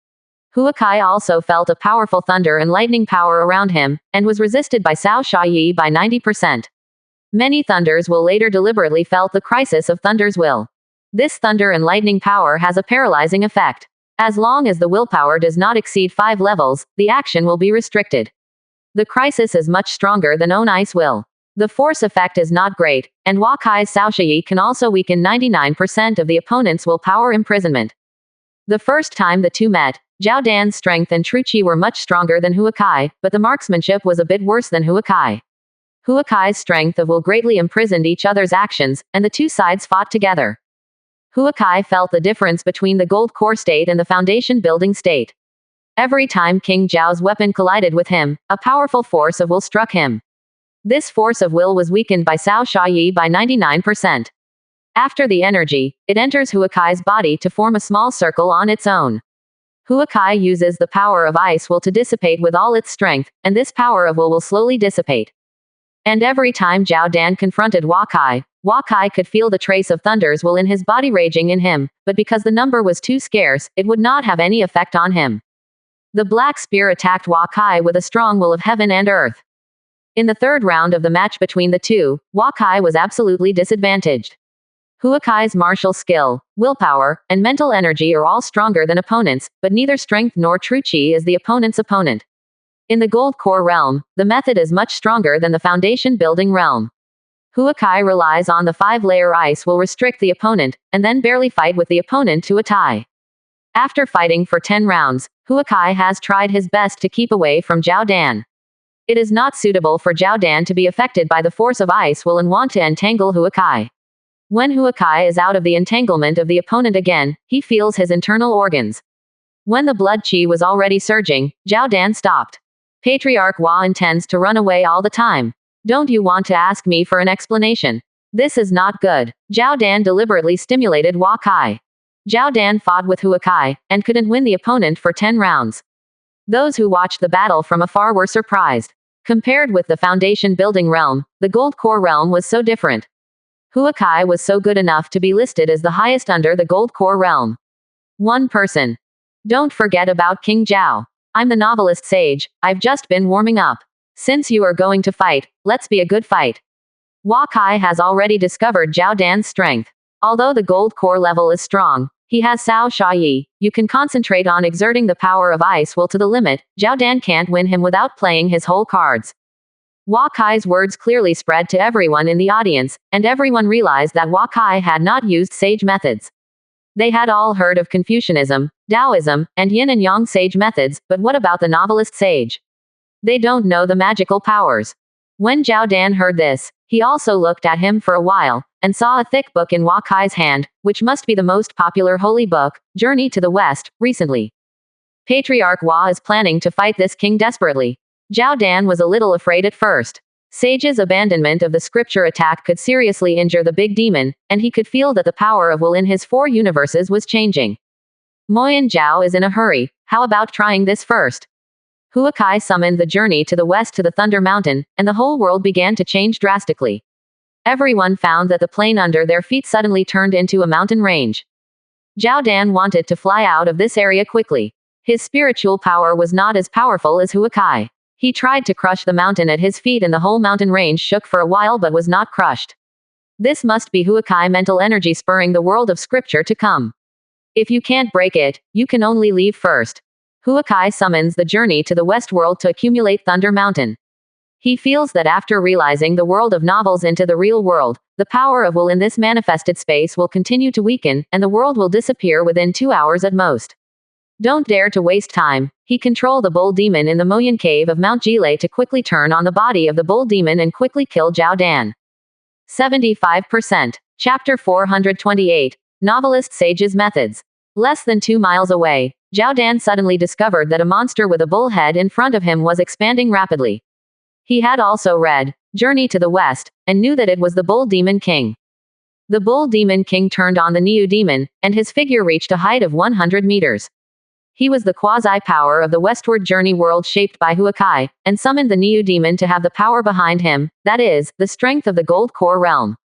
S1: Hua Kai also felt a powerful thunder and lightning power around him, and was resisted by Cao Shayi by 90%. Many thunders will later deliberately felt the crisis of Thunder's will. This thunder and lightning power has a paralyzing effect. As long as the willpower does not exceed 5 levels, the action will be restricted. The crisis is much stronger than own ice will. The force effect is not great, and Hua Kai's Cao Shayi can also weaken 99% of the opponent's willpower imprisonment. The first time the two met, Zhao Dan's strength and true chi were much stronger than Hua Kai, but the marksmanship was a bit worse than Hua Kai. Hua Kai's strength of will greatly imprisoned each other's actions, and the two sides fought together. Hua Kai felt the difference between the gold core state and the foundation building state. Every time King Zhao's weapon collided with him, a powerful force of will struck him. This force of will was weakened by Cao Shayi by 99%. After the energy, it enters Hua Kai's body to form a small circle on its own. Hua Kai uses the power of ice will to dissipate with all its strength, and this power of will slowly dissipate. And every time Zhao Dan confronted Hua Kai could feel the trace of Thunder's will in his body raging in him, but because the number was too scarce, it would not have any effect on him. The black spear attacked Hua Kai with a strong will of heaven and earth. In the 3rd round of the match between the two, Hua Kai was absolutely disadvantaged. Hua Kai's martial skill, willpower, and mental energy are all stronger than opponents, but neither strength nor true chi is the opponent's opponent. In the gold core realm, the method is much stronger than the foundation building realm. Hua Kai relies on the 5-layer ice will restrict the opponent, and then barely fight with the opponent to a tie. After fighting for 10 rounds, Hua Kai has tried his best to keep away from Zhao Dan. It is not suitable for Zhao Dan to be affected by the force of ice will and want to entangle Hua Kai. When Hua Kai is out of the entanglement of the opponent again, he feels his internal organs. When the blood chi was already surging, Zhao Dan stopped. Patriarch Hua intends to run away all the time. Don't you want to ask me for an explanation? This is not good. Zhao Dan deliberately stimulated Hua Kai. Zhao Dan fought with Hua Kai, and couldn't win the opponent for 10 rounds. Those who watched the battle from afar were surprised. Compared with the foundation building realm, the gold core realm was so different. Hua Kai was so good enough to be listed as the highest under the gold core realm. One person. Don't forget about King Zhao. I'm the novelist sage, I've just been warming up. Since you are going to fight, let's be a good fight. Hua Kai has already discovered Zhao Dan's strength. Although the gold core level is strong, he has Cao Shayi. You can concentrate on exerting the power of ice will to the limit. Zhao Dan can't win him without playing his whole cards. Hua Kai's words clearly spread to everyone in the audience, and everyone realized that Hua Kai had not used sage methods. They had all heard of Confucianism, Taoism, and yin and yang sage methods, but what about the novelist sage? They don't know the magical powers. When Zhao Dan heard this, he also looked at him for a while, and saw a thick book in Hua Kai's hand, which must be the most popular holy book, Journey to the West, recently. Patriarch Hua is planning to fight this king desperately. Zhao Dan was a little afraid at first. Sage's abandonment of the scripture attack could seriously injure the big demon, and he could feel that the power of will in his 4 universes was changing. Moyan Zhao is in a hurry, how about trying this first? Hua Kai summoned the journey to the west to the Thunder Mountain, and the whole world began to change drastically. Everyone found that the plain under their feet suddenly turned into a mountain range. Zhao Dan wanted to fly out of this area quickly. His spiritual power was not as powerful as Hua Kai. He tried to crush the mountain at his feet and the whole mountain range shook for a while but was not crushed. This must be Hua Kai mental energy spurring the world of scripture to come. If you can't break it, you can only leave first. Hua Kai summons the journey to the west world to accumulate Thunder Mountain. He feels that after realizing the world of novels into the real world, the power of will in this manifested space will continue to weaken, and the world will disappear within 2 hours at most. Don't dare to waste time. He controlled the bull demon in the Moyan cave of Mount Gile to quickly turn on the body of the bull demon and quickly kill Zhao Dan. 75%. Chapter 428. Novelist Sage's Methods. Less than 2 miles away, Zhao Dan suddenly discovered that a monster with a bull head in front of him was expanding rapidly. He had also read Journey to the West, and knew that it was the Bull Demon King. The Bull Demon King turned on the Niu Demon, and his figure reached a height of 100 meters. He was the quasi-power of the westward journey world shaped by Huakai, and summoned the Niu Demon to have the power behind him, that is, the strength of the Gold Core realm.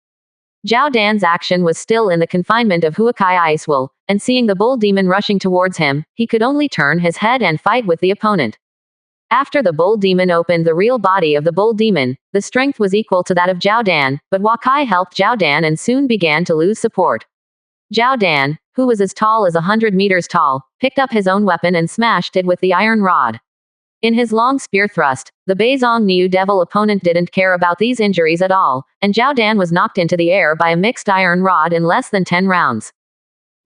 S1: Zhao Dan's action was still in the confinement of Huakai Icewill, and seeing the Bull Demon rushing towards him, he could only turn his head and fight with the opponent. After the Bull Demon opened the real body of the Bull Demon, the strength was equal to that of Zhao Dan, but Huakai helped Zhao Dan and soon began to lose support. Zhao Dan, who was as tall as 100 meters tall, picked up his own weapon and smashed it with the iron rod. In his long spear thrust, the Beizong Niu Devil opponent didn't care about these injuries at all, and Zhao Dan was knocked into the air by a mixed iron rod in less than 10 rounds.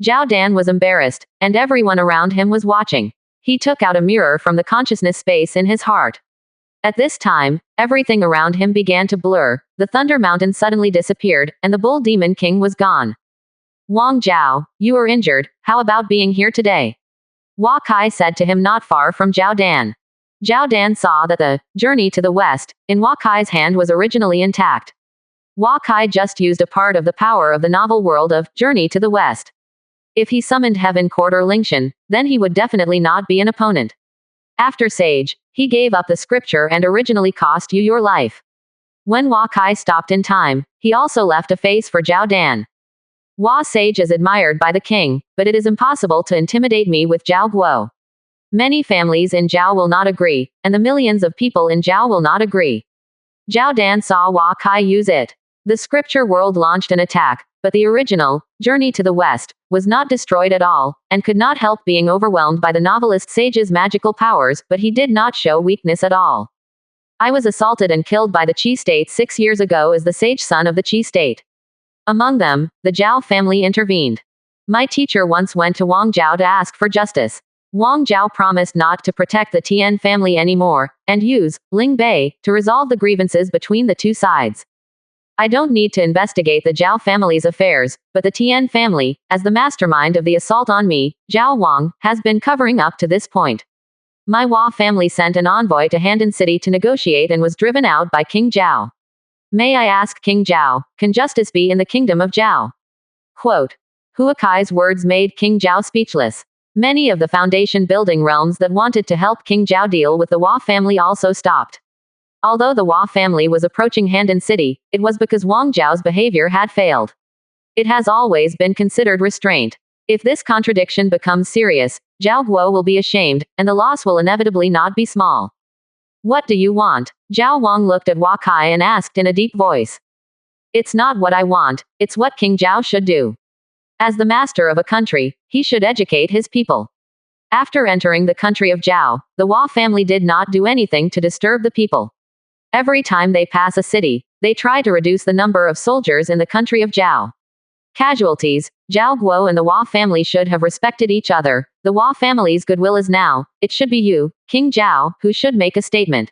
S1: Zhao Dan was embarrassed, and everyone around him was watching. He took out a mirror from the consciousness space in his heart. At this time, everything around him began to blur, the Thunder Mountain suddenly disappeared, and the Bull Demon King was gone. Wang Zhao, you are injured, how about being here today? Huakai said to him not far from Zhao Dan. Zhao Dan saw that the journey to the west, in Huakai's hand was originally intact. Huakai just used a part of the power of the novel world of Journey to the West. If he summoned Heaven Court or Lingshan, then he would definitely not be an opponent. After Sage, he gave up the scripture and originally cost you your life. When Huakai stopped in time, he also left a face for Zhao Dan. Hua Sage is admired by the king, but it is impossible to intimidate me with Zhao Guo. Many families in Zhao will not agree, and the millions of people in Zhao will not agree. Zhao Dan saw Huakai use it. The scripture world launched an attack, but the original, Journey to the West, was not destroyed at all, and could not help being overwhelmed by the novelist Sage's magical powers, but he did not show weakness at all. I was assaulted and killed by the Qi state 6 years ago as the Sage son of the Qi state. Among them, the Zhao family intervened. My teacher once went to Wang Zhao to ask for justice. Wang Zhao promised not to protect the Tian family anymore, and use Ling Bei to resolve the grievances between the two sides. I don't need to investigate the Zhao family's affairs, but the Tian family, as the mastermind of the assault on me, Zhao Wang, has been covering up to this point. My Hua family sent an envoy to Handan City to negotiate and was driven out by King Zhao. May I ask King Zhao, can justice be in the kingdom of Zhao? Quote. Huakai's words made King Zhao speechless. Many of the foundation building realms that wanted to help King Zhao deal with the Hua family also stopped. Although the Hua family was approaching Handan City, it was because Wang Zhao's behavior had failed. It has always been considered restraint. If this contradiction becomes serious, Zhao Guo will be ashamed, and the loss will inevitably not be small. What do you want? Zhao Wang looked at Huakai and asked in a deep voice. It's not what I want, it's what King Zhao should do. As the master of a country, he should educate his people. After entering the country of Zhao, the Hua family did not do anything to disturb the people. Every time they pass a city, they try to reduce the number of soldiers in the country of Zhao. Casualties, Zhao Guo and the Hua family should have respected each other. The Hua family's goodwill is now, it should be you, King Zhao, who should make a statement.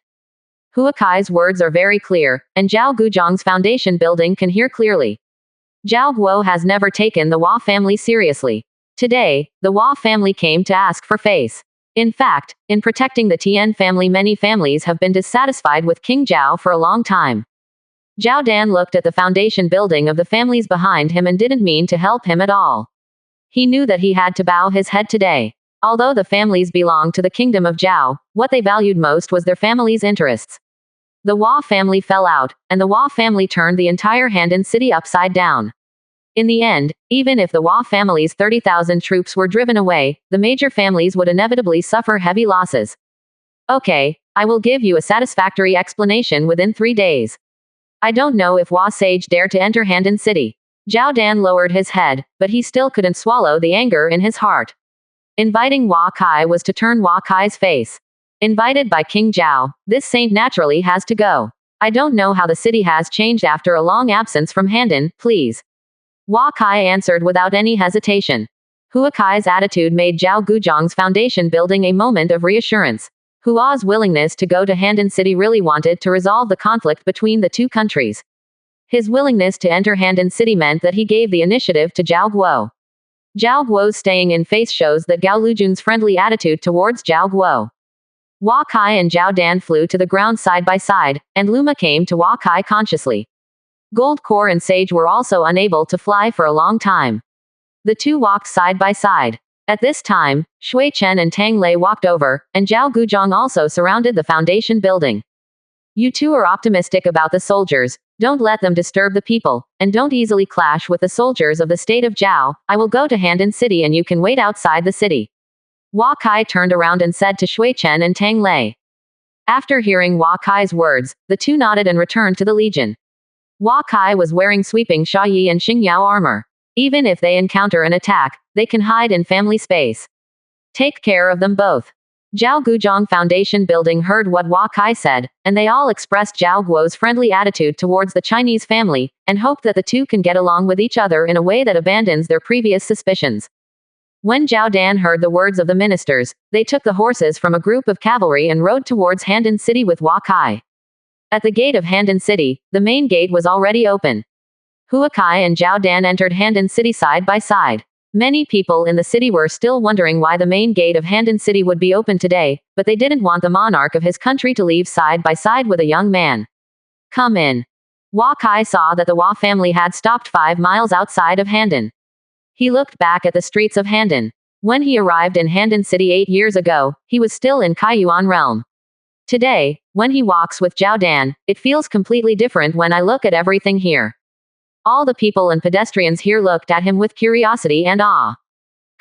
S1: Huakai's words are very clear, and Zhao Guzhang's foundation building can hear clearly. Zhao Guo has never taken the Hua family seriously. Today, the Hua family came to ask for face. In fact, in protecting the Tian family, many families have been dissatisfied with King Zhao for a long time. Zhao Dan looked at the foundation building of the families behind him and didn't mean to help him at all. He knew that he had to bow his head today. Although the families belonged to the kingdom of Zhao, what they valued most was their family's interests. The Hua family fell out, and the Hua family turned the entire Handan city upside down. In the end, even if the Hua family's 30,000 troops were driven away, the major families would inevitably suffer heavy losses. Okay, I will give you a satisfactory explanation within 3 days. I don't know if Hua Sage dared to enter Handan City. Zhao Dan lowered his head, but he still couldn't swallow the anger in his heart. Inviting Huakai was to turn Huakai's face. Invited by King Zhao, this saint naturally has to go. I don't know how the city has changed after a long absence from Handan, please. Hua Kai answered without any hesitation. Hua Kai's attitude made Zhao Guzhang's foundation building a moment of reassurance. Hua's willingness to go to Handan City really wanted to resolve the conflict between the two countries. His willingness to enter Handan City meant that he gave the initiative to Zhao Guo. Zhao Guo's staying in face shows that Gao Lujun's friendly attitude towards Zhao Guo. Hua Kai and Zhao Dan flew to the ground side by side, and Luma came to Hua Kai consciously. Gold Core and Sage were also unable to fly for a long time. The two walked side by side. At this time, Shui Chen and Tang Lei walked over, and Zhao Guzhang also surrounded the foundation building. You two are optimistic about the soldiers, don't let them disturb the people, and don't easily clash with the soldiers of the state of Zhao. I will go to Handan City and you can wait outside the city. Hua Kai turned around and said to Shui Chen and Tang Lei. After hearing Hua Kai's words, the two nodded and returned to the legion. Hua Kai was wearing sweeping Shaoyi and Xingyao armor. Even if they encounter an attack, they can hide in family space. Take care of them both. Zhao Guzhang Foundation Building heard what Hua Kai said, and they all expressed Zhao Guo's friendly attitude towards the Chinese family, and hoped that the two can get along with each other in a way that abandons their previous suspicions. When Zhao Dan heard the words of the ministers, they took the horses from a group of cavalry and rode towards Handan City with Hua Kai. At the gate of Handan City, the main gate was already open. Hua Kai and Zhao Dan entered Handan City side by side. Many people in the city were still wondering why the main gate of Handan City would be open today, but they didn't want the monarch of his country to leave side by side with a young man. Come in. Hua Kai saw that the Hua family had stopped 5 miles outside of Handan. He looked back at the streets of Handan. When he arrived in Handan City 8 years ago, he was still in Kaiyuan realm. Today, when he walks with Zhao Dan, it feels completely different when I look at everything here. All the people and pedestrians here looked at him with curiosity and awe.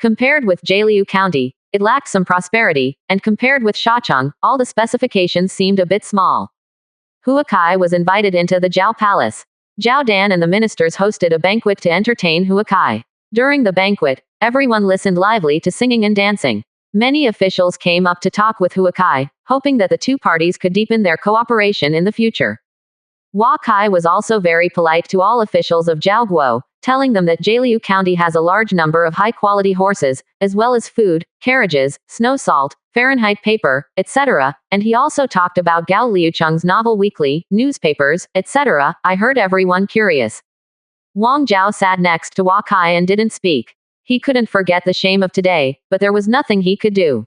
S1: Compared with Jialiu County, it lacked some prosperity, and compared with Shacheng, all the specifications seemed a bit small. Hua Kai was invited into the Zhao Palace. Zhao Dan and the ministers hosted a banquet to entertain Hua Kai. During the banquet, everyone listened lively to singing and dancing. Many officials came up to talk with Hua Kai, hoping that the two parties could deepen their cooperation in the future. Hua Kai was also very polite to all officials of Zhao Guo, telling them that Jialiu County has a large number of high-quality horses, as well as food, carriages, snow salt, Fahrenheit paper, etc., and he also talked about Gao Liucheng's novel weekly, newspapers, etc. I heard everyone curious. Wang Zhao sat next to Hua Kai and didn't speak. He couldn't forget the shame of today, but there was nothing he could do.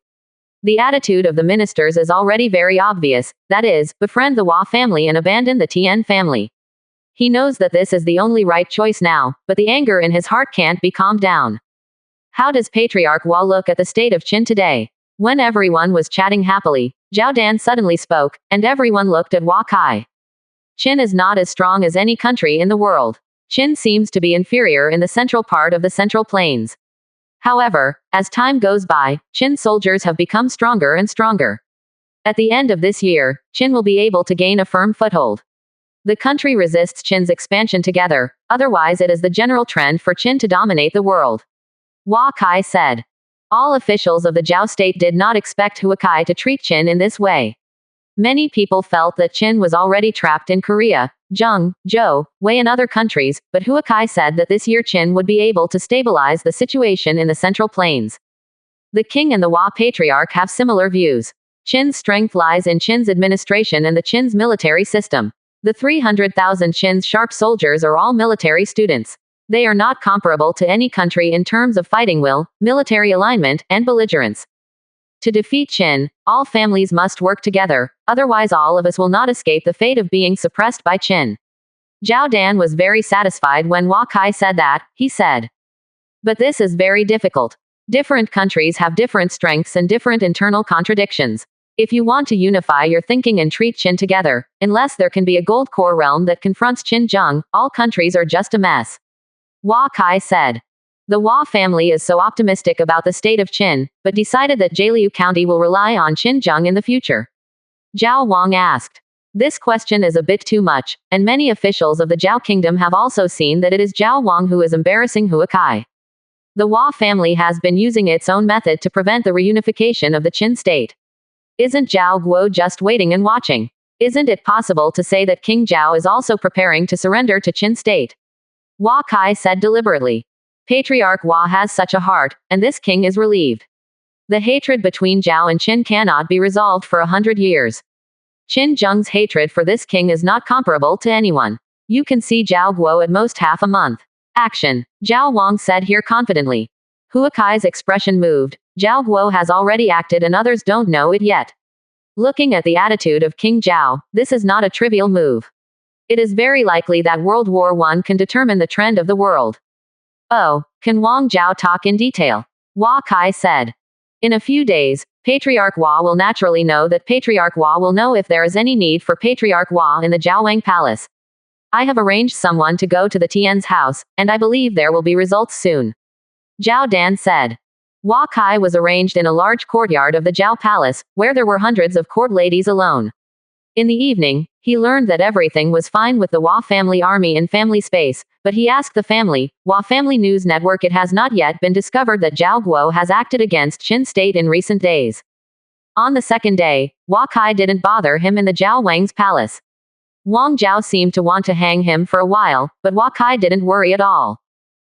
S1: The attitude of the ministers is already very obvious, that is, befriend the Hua family and abandon the Tian family. He knows that this is the only right choice now, but the anger in his heart can't be calmed down. How does Patriarch Hua look at the state of Qin today? When everyone was chatting happily, Zhao Dan suddenly spoke, and everyone looked at Hua Kai. Qin is not as strong as any country in the world. Qin seems to be inferior in the central part of the Central Plains. However, as time goes by, Qin soldiers have become stronger and stronger. At the end of this year, Qin will be able to gain a firm foothold. The country resists Qin's expansion together, otherwise it is the general trend for Qin to dominate the world. Hua Kai said. All officials of the Zhao state did not expect Hua Kai to treat Qin in this way. Many people felt that Qin was already trapped in Korea, Zheng, Zhou, Wei and other countries, but Hua Kai said that this year Qin would be able to stabilize the situation in the Central Plains. The king and the Hua Patriarch have similar views. Qin's strength lies in Qin's administration and the Qin's military system. The 300,000 Qin's sharp soldiers are all military students. They are not comparable to any country in terms of fighting will, military alignment, and belligerence. To defeat Qin, all families must work together, otherwise all of us will not escape the fate of being suppressed by Qin. Zhao Dan was very satisfied when Hua Kai said that, he said. But this is very difficult. Different countries have different strengths and different internal contradictions. If you want to unify your thinking and treat Qin together, unless there can be a gold core realm that confronts Qin Zheng, all countries are just a mess. Hua Kai said. The Hua family is so optimistic about the state of Qin, but decided that Jialiu County will rely on Qin Zheng in the future. Zhao Wang asked. This question is a bit too much, and many officials of the Zhao kingdom have also seen that it is Zhao Wang who is embarrassing Hua Kai. The Hua family has been using its own method to prevent the reunification of the Qin state. Isn't Zhao Guo just waiting and watching? Isn't it possible to say that King Zhao is also preparing to surrender to Qin state? Hua Kai said deliberately. Patriarch Hua has such a heart, and this king is relieved. The hatred between Zhao and Qin cannot be resolved for 100 years. Qin Zheng's hatred for this king is not comparable to anyone. You can see Zhao Guo at most half a month. Action, Zhao Wang said here confidently. Hua Kai's expression moved. Zhao Guo has already acted and others don't know it yet. Looking at the attitude of King Zhao, this is not a trivial move. It is very likely that World War I can determine the trend of the world. Oh, can Wang Zhao talk in detail? Hua Kai said. In a few days, Patriarch Hua will naturally know that Patriarch Hua will know if there is any need for Patriarch Hua in the Jiaowang Palace. I have arranged someone to go to the Tian's house, and I believe there will be results soon. Zhao Dan said. Hua Kai was arranged in a large courtyard of the Zhao Palace, where there were hundreds of court ladies alone. In the evening, he learned that everything was fine with the Hua family army in family space, but he asked the family, Hua Family News Network, it has not yet been discovered that Zhao Guo has acted against Qin state in recent days. On the second day, Hua Kai didn't bother him in the Zhao Wang's palace. Wang Zhao seemed to want to hang him for a while, but Hua Kai didn't worry at all.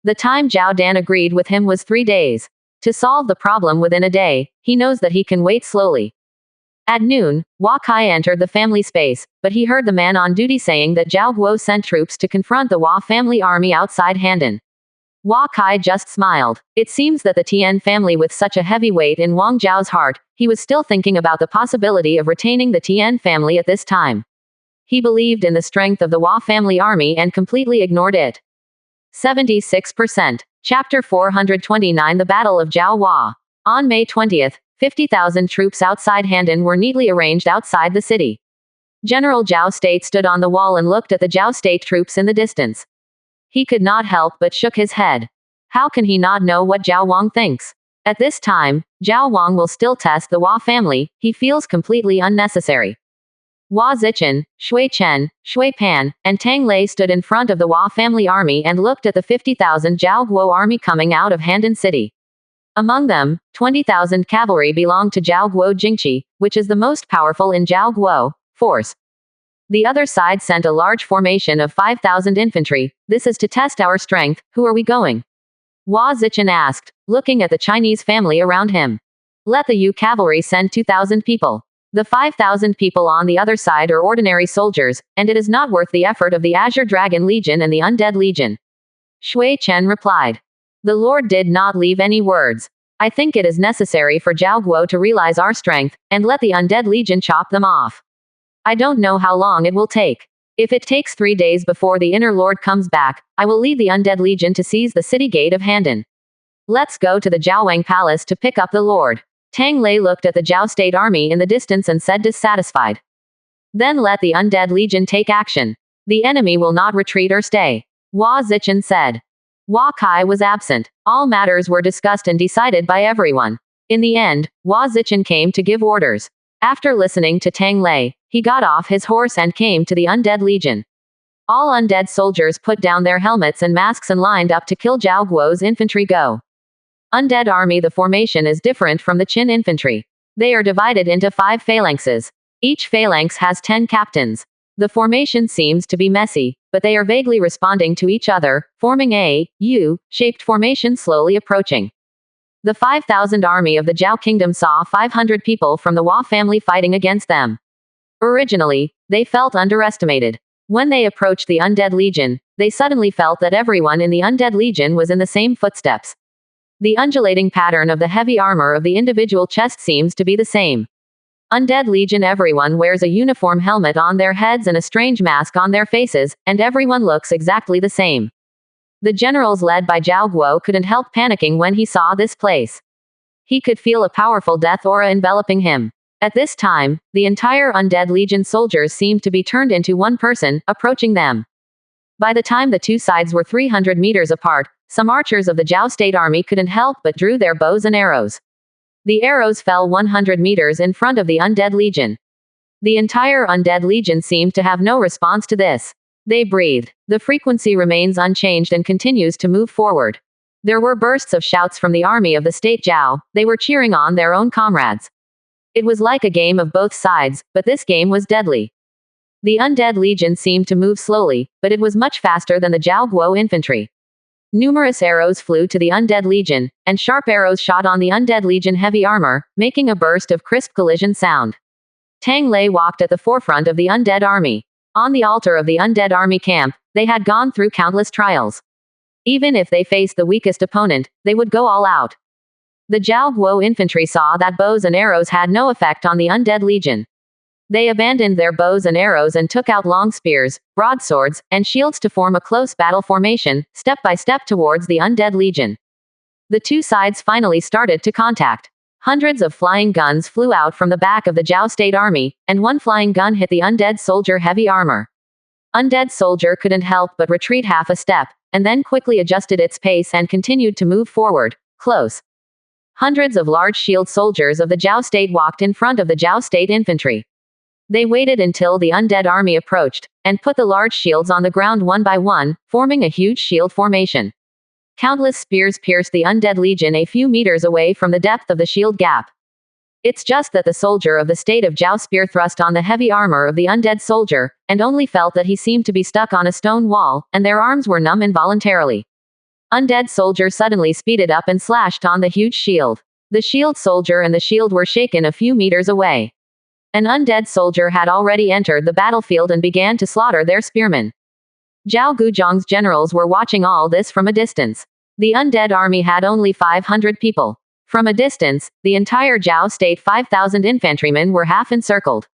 S1: The time Zhao Dan agreed with him was 3 days. To solve the problem within a day, he knows that he can wait slowly. At noon, Hua Kai entered the family space, but he heard the man on duty saying that Zhao Guo sent troops to confront the Hua family army outside Handan. Hua Kai just smiled. It seems that the Tian family with such a heavy weight in Wang Zhao's heart, he was still thinking about the possibility of retaining the Tian family at this time. He believed in the strength of the Hua family army and completely ignored it. 76%. Chapter 429 The Battle of Zhao Hua. On May 20th, 50,000 troops outside Handan were neatly arranged outside the city. General Zhao State stood on the wall and looked at the Zhao State troops in the distance. He could not help but shook his head. How can he not know what Zhao Wang thinks? At this time, Zhao Wang will still test the Hua family, he feels completely unnecessary. Hua Zichen, Shui Chen, Shui Pan, and Tang Lei stood in front of the Hua family army and looked at the 50,000 Zhao Guo army coming out of Handan City. Among them, 20,000 cavalry belonged to Zhao Guo Jingqi, which is the most powerful in Zhao Guo force. The other side sent a large formation of 5,000 infantry. This is to test our strength. Who are we going? Hua Zichen asked, looking at the Chinese family around him. Let the Yu cavalry send 2,000 people. The 5,000 people on the other side are ordinary soldiers, and it is not worth the effort of the Azure Dragon Legion and the Undead Legion. Shui Chen replied. The Lord did not leave any words. I think it is necessary for Zhao Guo to realize our strength, and let the Undead Legion chop them off. I don't know how long it will take. If it takes 3 days before the Inner Lord comes back, I will lead the Undead Legion to seize the city gate of Handan. Let's go to the Jiaowang Palace to pick up the Lord. Tang Lei looked at the Zhao State army in the distance and said dissatisfied. Then let the Undead Legion take action. The enemy will not retreat or stay. Hua Zichen said. Hua Kai was absent. All matters were discussed and decided by everyone. In the end, Hua Zichen came to give orders. After listening to Tang Lei, he got off his horse and came to the Undead Legion. All undead soldiers put down their helmets and masks and lined up to kill Zhao Guo's infantry go. Undead army. The formation is different from the Qin infantry. They are divided into 5 phalanxes. Each phalanx has 10 captains. The formation seems to be messy, but they are vaguely responding to each other, forming a U-shaped formation slowly approaching. The 5,000 army of the Zhao Kingdom saw 500 people from the Hua family fighting against them. Originally, they felt underestimated. When they approached the Undead Legion, they suddenly felt that everyone in the Undead Legion was in the same footsteps. The undulating pattern of the heavy armor of the individual chest seems to be the same. Undead Legion. Everyone wears a uniform helmet on their heads and a strange mask on their faces, and everyone looks exactly the same. The generals led by Zhao Guo couldn't help panicking when he saw this place. He could feel a powerful death aura enveloping him. At this time, the entire Undead Legion soldiers seemed to be turned into one person, approaching them. By the time the two sides were 300 meters apart, some archers of the Zhao State army couldn't help but drew their bows and arrows. The arrows fell 100 meters in front of the Undead Legion. The entire Undead Legion seemed to have no response to this. They breathed. The frequency remains unchanged and continues to move forward. There were bursts of shouts from the army of the state Zhao. They were cheering on their own comrades. It was like a game of both sides, but this game was deadly. The undead legion seemed to move slowly, but it was much faster than the Zhao Guo infantry. Numerous arrows flew to the undead legion, and sharp arrows shot on the undead legion heavy armor, making a burst of crisp collision sound. Tang Lei walked at the forefront of the undead army. On the altar of the undead army camp, they had gone through countless trials. Even if they faced the weakest opponent, they would go all out. The Zhao Guo infantry saw that bows and arrows had no effect on the undead legion. They abandoned their bows and arrows and took out long spears, broadswords, and shields to form a close battle formation, step by step towards the undead legion. The two sides finally started to contact. Hundreds of flying guns flew out from the back of the Zhao state army, and one flying gun hit the undead soldier heavy armor. Undead soldier couldn't help but retreat half a step, and then quickly adjusted its pace and continued to move forward, close. Hundreds of large shield soldiers of the Zhao state walked in front of the Zhao state infantry. They waited until the undead army approached, and put the large shields on the ground one by one, forming a huge shield formation. Countless spears pierced the undead legion a few meters away from the depth of the shield gap. It's just that the soldier of the state of Zhao spear thrust on the heavy armor of the undead soldier, and only felt that he seemed to be stuck on a stone wall, and their arms were numb involuntarily. Undead soldier suddenly speeded up and slashed on the huge shield. The shield soldier and the shield were shaken a few meters away. An undead soldier had already entered the battlefield and began to slaughter their spearmen. Zhao Guzhang's generals were watching all this from a distance. The undead army had only 500 people. From a distance, the entire Zhao state 5,000 infantrymen were half encircled.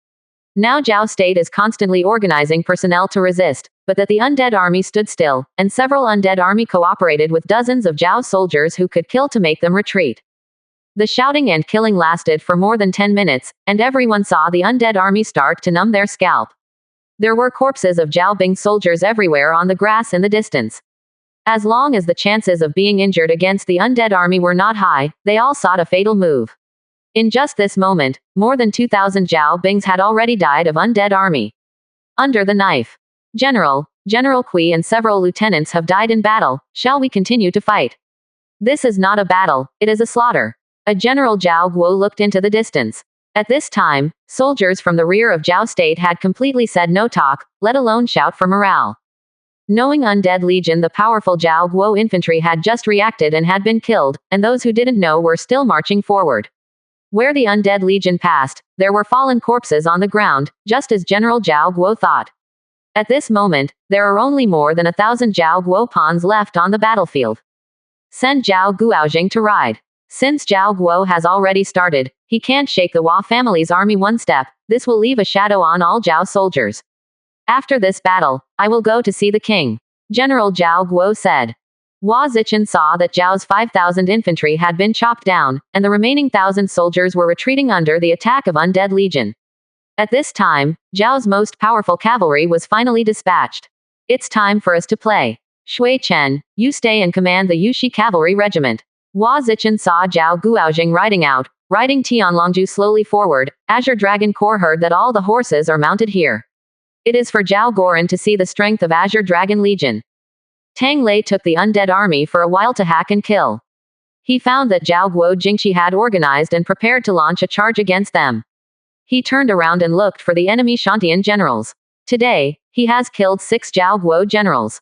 S1: Now Zhao state is constantly organizing personnel to resist, but that the undead army stood still, and several undead army cooperated with dozens of Zhao soldiers who could kill to make them retreat. The shouting and killing lasted for more than 10 minutes, and everyone saw the undead army start to numb their scalp. There were corpses of Zhao Bing soldiers everywhere on the grass in the distance. As long as the chances of being injured against the undead army were not high, they all sought a fatal move. In just this moment, more than 2,000 Zhao Bings had already died of undead army. Under the knife. General Kui and several lieutenants have died in battle. Shall we continue to fight? This is not a battle, it is a slaughter. A General Zhao Guo looked into the distance. At this time, soldiers from the rear of Zhao state had completely said no talk, let alone shout for morale. Knowing undead legion, the powerful Zhao Guo infantry had just reacted and had been killed, and those who didn't know were still marching forward. Where the undead legion passed, there were fallen corpses on the ground, just as General Zhao Guo thought. At this moment, there are only more than 1,000 Zhao Guo pawns left on the battlefield. Send Zhao Guojing to ride. Since Zhao Guo has already started, he can't shake the Hua family's army one step. This will leave a shadow on all Zhao soldiers. After this battle, I will go to see the king. General Zhao Guo said. Hua Zichen saw that Zhao's 5,000 infantry had been chopped down, and the remaining 1,000 soldiers were retreating under the attack of undead legion. At this time, Zhao's most powerful cavalry was finally dispatched. It's time for us to play. Shui Chen, you stay and command the Yushi cavalry regiment. Hua Zichen saw Zhao Guojing riding out, riding Tianlongju slowly forward. Azure Dragon Corps heard that all the horses are mounted here. It is for Zhao Goran to see the strength of Azure Dragon Legion. Tang Lei took the undead army for a while to hack and kill. He found that Zhao Guo Jingxi had organized and prepared to launch a charge against them. He turned around and looked for the enemy Shantian generals. Today, he has killed 6 Zhao Guo generals.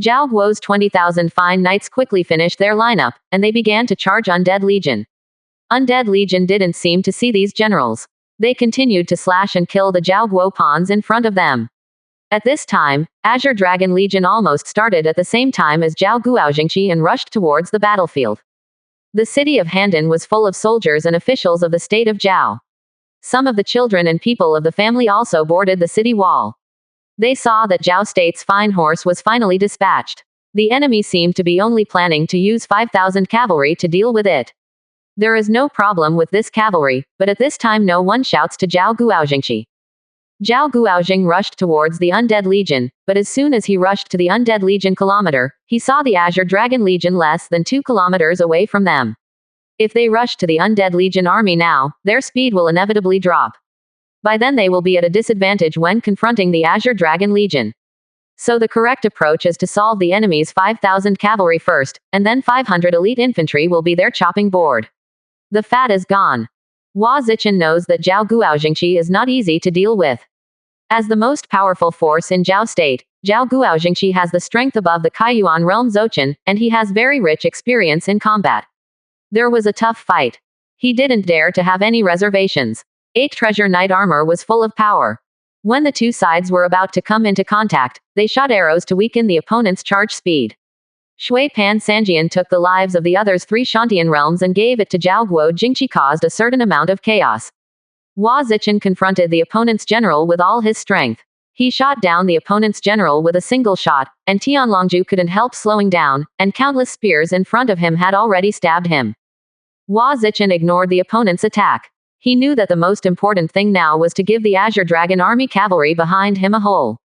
S1: Zhao Guo's 20,000 fine knights quickly finished their lineup, and they began to charge Undead Legion. Undead Legion didn't seem to see these generals. They continued to slash and kill the Zhao Guo pawns in front of them. At this time, Azure Dragon Legion almost started at the same time as Zhao Guojingxi and rushed towards the battlefield. The city of Handan was full of soldiers and officials of the state of Zhao. Some of the children and people of the family also boarded the city wall. They saw that Zhao State's fine horse was finally dispatched. The enemy seemed to be only planning to use 5,000 cavalry to deal with it. There is no problem with this cavalry, but at this time no one shouts to Zhao Guojingxi. Zhao Guojing rushed towards the Undead Legion, but as soon as he rushed to the Undead Legion kilometer, he saw the Azure Dragon Legion less than 2 kilometers away from them. If they rush to the Undead Legion army now, their speed will inevitably drop. By then they will be at a disadvantage when confronting the Azure Dragon Legion. So the correct approach is to solve the enemy's 5,000 cavalry first, and then 500 elite infantry will be their chopping board. The fat is gone. Hua Zichen knows that Zhao Guojingqi is not easy to deal with. As the most powerful force in Zhao state, Zhao Guojingqi has the strength above the Kaiyuan realm Zochin, and he has very rich experience in combat. There was a tough fight. He didn't dare to have any reservations. 8 treasure knight armor was full of power. When the two sides were about to come into contact, they shot arrows to weaken the opponent's charge speed. Shui Pan Sanjian took the lives of the other's 3 Shantian realms and gave it to Zhao Guo Jingqi, caused a certain amount of chaos. Hua Zichen confronted the opponent's general with all his strength. He shot down the opponent's general with a single shot, and Tianlongju couldn't help slowing down, and countless spears in front of him had already stabbed him. Hua Zichen ignored the opponent's attack. He knew that the most important thing now was to give the Azure Dragon army cavalry behind him a hole.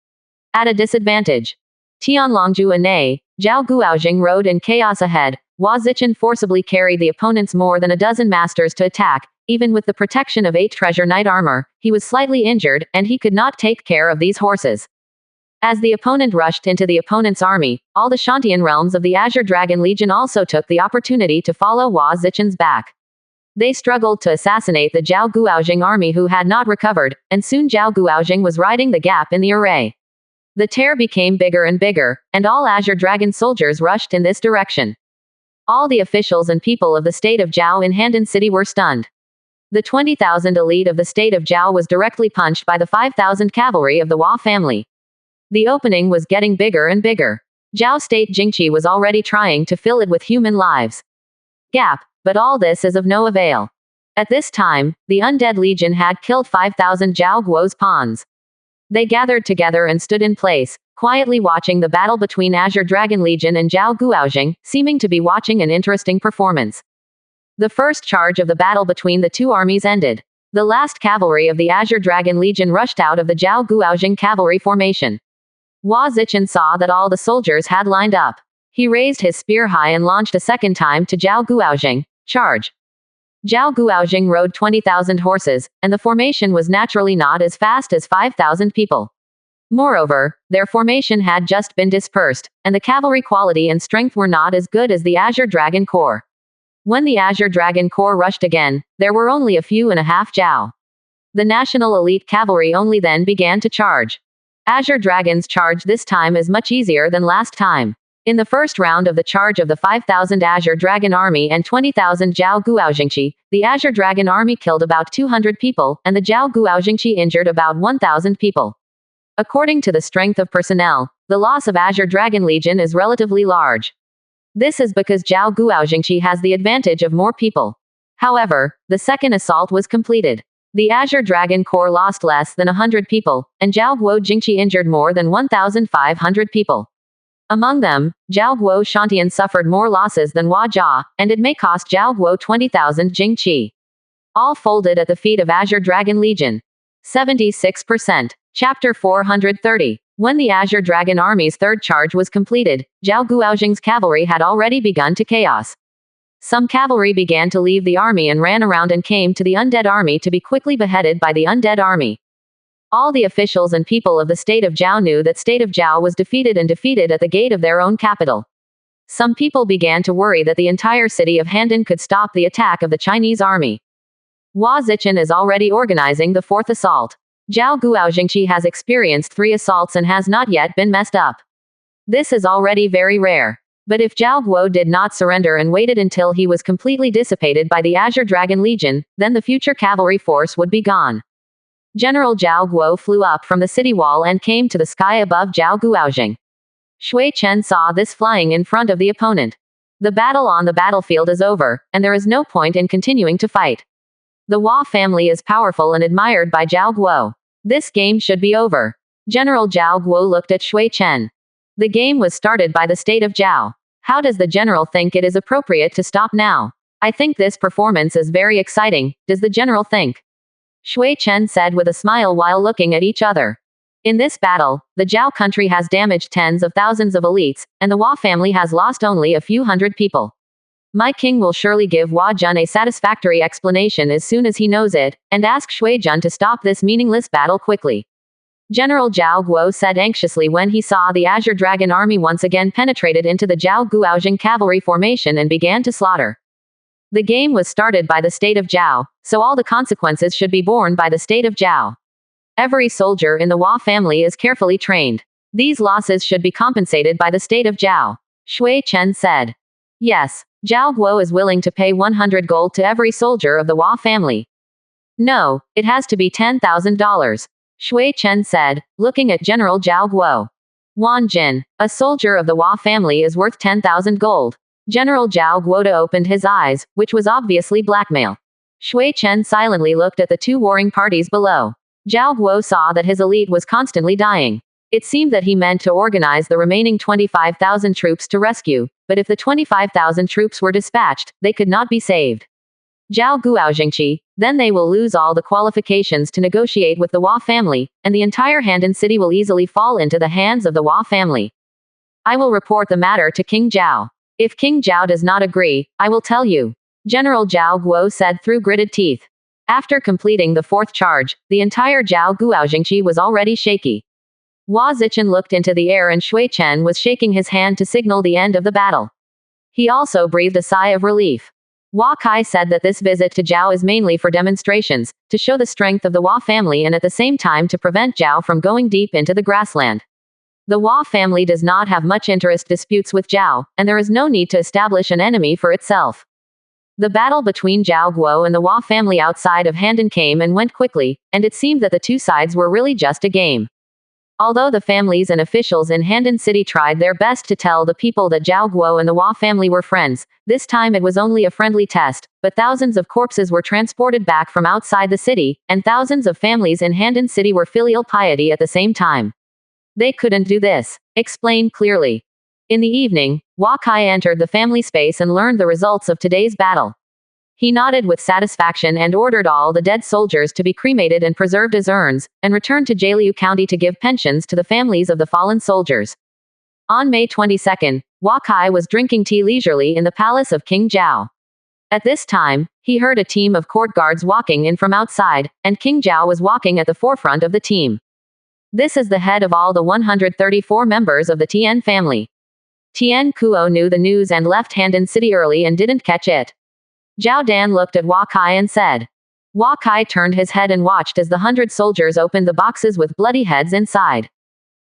S1: At a disadvantage. Tianlongju and Zhao Guojing rode in chaos ahead. Hua Zichen forcibly carried the opponent's more than a dozen masters to attack. Even with the protection of 8 treasure knight armor, he was slightly injured, and he could not take care of these horses. As the opponent rushed into the opponent's army, all the Shantian realms of the Azure Dragon Legion also took the opportunity to follow Hua Zichen's back. They struggled to assassinate the Zhao Guojing army, who had not recovered, and soon Zhao Guojing was riding the gap in the array. The tear became bigger and bigger, and all Azure Dragon soldiers rushed in this direction. All the officials and people of the state of Zhao in Handan City were stunned. The 20,000 elite of the state of Zhao was directly punched by the 5,000 cavalry of the Hua family. The opening was getting bigger and bigger. Zhao State Jingqi was already trying to fill it with human lives. But all this is of no avail. At this time, the Undead Legion had killed 5,000 Zhao Guo's pawns. They gathered together and stood in place, quietly watching the battle between Azure Dragon Legion and Zhao Guojing, seeming to be watching an interesting performance. The first charge of the battle between the two armies ended. The last cavalry of the Azure Dragon Legion rushed out of the Zhao Guojing cavalry formation. Hua Zichen saw that all the soldiers had lined up. He raised his spear high and launched a second time to Zhao Guojing. Charge! Zhao Guojing rode 20,000 horses, and the formation was naturally not as fast as 5,000 people. Moreover, their formation had just been dispersed, and the cavalry quality and strength were not as good as the Azure Dragon Corps. When the Azure Dragon Corps rushed again, there were only a few and a half Zhao. The National Elite Cavalry only then began to charge. Azure Dragon's charge this time is much easier than last time. In the first round of the charge of the 5,000 Azure Dragon Army and 20,000 Zhao Guojingqi, the Azure Dragon Army killed about 200 people, and the Zhao Guojingqi injured about 1,000 people. According to the strength of personnel, the loss of Azure Dragon Legion is relatively large. This is because Zhao Guojingqi has the advantage of more people. However, the second assault was completed. The Azure Dragon Corps lost less than 100 people, and Zhao Guojingqi injured more than 1,500 people. Among them, Zhao Guo Shantian suffered more losses than Hua Jia, and it may cost Zhao Guo 20,000 Jingqi. All folded at the feet of Azure Dragon Legion. 76%. Chapter 430. When the Azure Dragon Army's third charge was completed, Zhao Guojing's cavalry had already begun to chaos. Some cavalry began to leave the army and ran around and came to the undead army to be quickly beheaded by the undead army. All the officials and people of the state of Zhao knew that state of Zhao was defeated and defeated at the gate of their own capital. Some people began to worry that the entire city of Handan could stop the attack of the Chinese army. Hua Zichen is already organizing the fourth assault. Zhao Guojingqi has experienced 3 assaults and has not yet been messed up. This is already very rare. But if Zhao Guo did not surrender and waited until he was completely dissipated by the Azure Dragon Legion, then the future cavalry force would be gone. General Zhao Guo flew up from the city wall and came to the sky above Zhao Guojing. Shui Chen saw this flying in front of the opponent. The battle on the battlefield is over, and there is no point in continuing to fight. The Hua family is powerful and admired by Zhao Guo. This game should be over. General Zhao Guo looked at Shui Chen. The game was started by the state of Zhao. How does the general think it is appropriate to stop now? I think this performance is very exciting, does the general think? Shui Chen said with a smile while looking at each other. In this battle, the Zhao country has damaged tens of thousands of elites, and the Hua family has lost only a few hundred people. My king will surely give Hua Jun a satisfactory explanation as soon as he knows it, and ask Shui Jun to stop this meaningless battle quickly. General Zhao Guo said anxiously when he saw the Azure Dragon army once again penetrated into the Zhao Guojing cavalry formation and began to slaughter. The game was started by the state of Zhao, so all the consequences should be borne by the state of Zhao. Every soldier in the Hua family is carefully trained. These losses should be compensated by the state of Zhao. Shui Chen said. Yes, Zhao Guo is willing to pay 100 gold to every soldier of the Hua family. No, it has to be $10,000. Shui Chen said, looking at General Zhao Guo. Wan Jin, a soldier of the Hua family is worth 10,000 gold. General Zhao Guo opened his eyes, which was obviously blackmail. Shui Chen silently looked at the two warring parties below. Zhao Guo saw that his elite was constantly dying. It seemed that he meant to organize the remaining 25,000 troops to rescue, but if the 25,000 troops were dispatched, they could not be saved. Zhao Guojingqi, then they will lose all the qualifications to negotiate with the Hua family, and the entire Handan city will easily fall into the hands of the Hua family. I will report the matter to King Zhao. If King Zhao does not agree, I will tell you. General Zhao Guo said through gritted teeth. After completing the fourth charge, the entire Zhao Guojingqi was already shaky. Hua Zichen looked into the air and Shui Chen was shaking his hand to signal the end of the battle. He also breathed a sigh of relief. Hua Kai said that this visit to Zhao is mainly for demonstrations, to show the strength of the Hua family and at the same time to prevent Zhao from going deep into the grassland. The Hua family does not have much interest disputes with Zhao, and there is no need to establish an enemy for itself. The battle between Zhao Guo and the Hua family outside of Handan came and went quickly, and it seemed that the two sides were really just a game. Although the families and officials in Handan City tried their best to tell the people that Zhao Guo and the Hua family were friends, this time it was only a friendly test, but thousands of corpses were transported back from outside the city, and thousands of families in Handan City were filial piety at the same time. They couldn't do this. Explain clearly. In the evening, Hua Kai entered the family space and learned the results of today's battle. He nodded with satisfaction and ordered all the dead soldiers to be cremated and preserved as urns, and returned to Jialiu County to give pensions to the families of the fallen soldiers. On May 22, Hua Kai was drinking tea leisurely in the palace of King Zhao. At this time, he heard a team of court guards walking in from outside, and King Zhao was walking at the forefront of the team. This is the head of all the 134 members of the Tian family. Tian Kuo knew the news and left Handan City early and didn't catch it. Zhao Dan looked at Hua Kai and said. Hua Kai turned his head and watched as the 100 soldiers opened the boxes with bloody heads inside.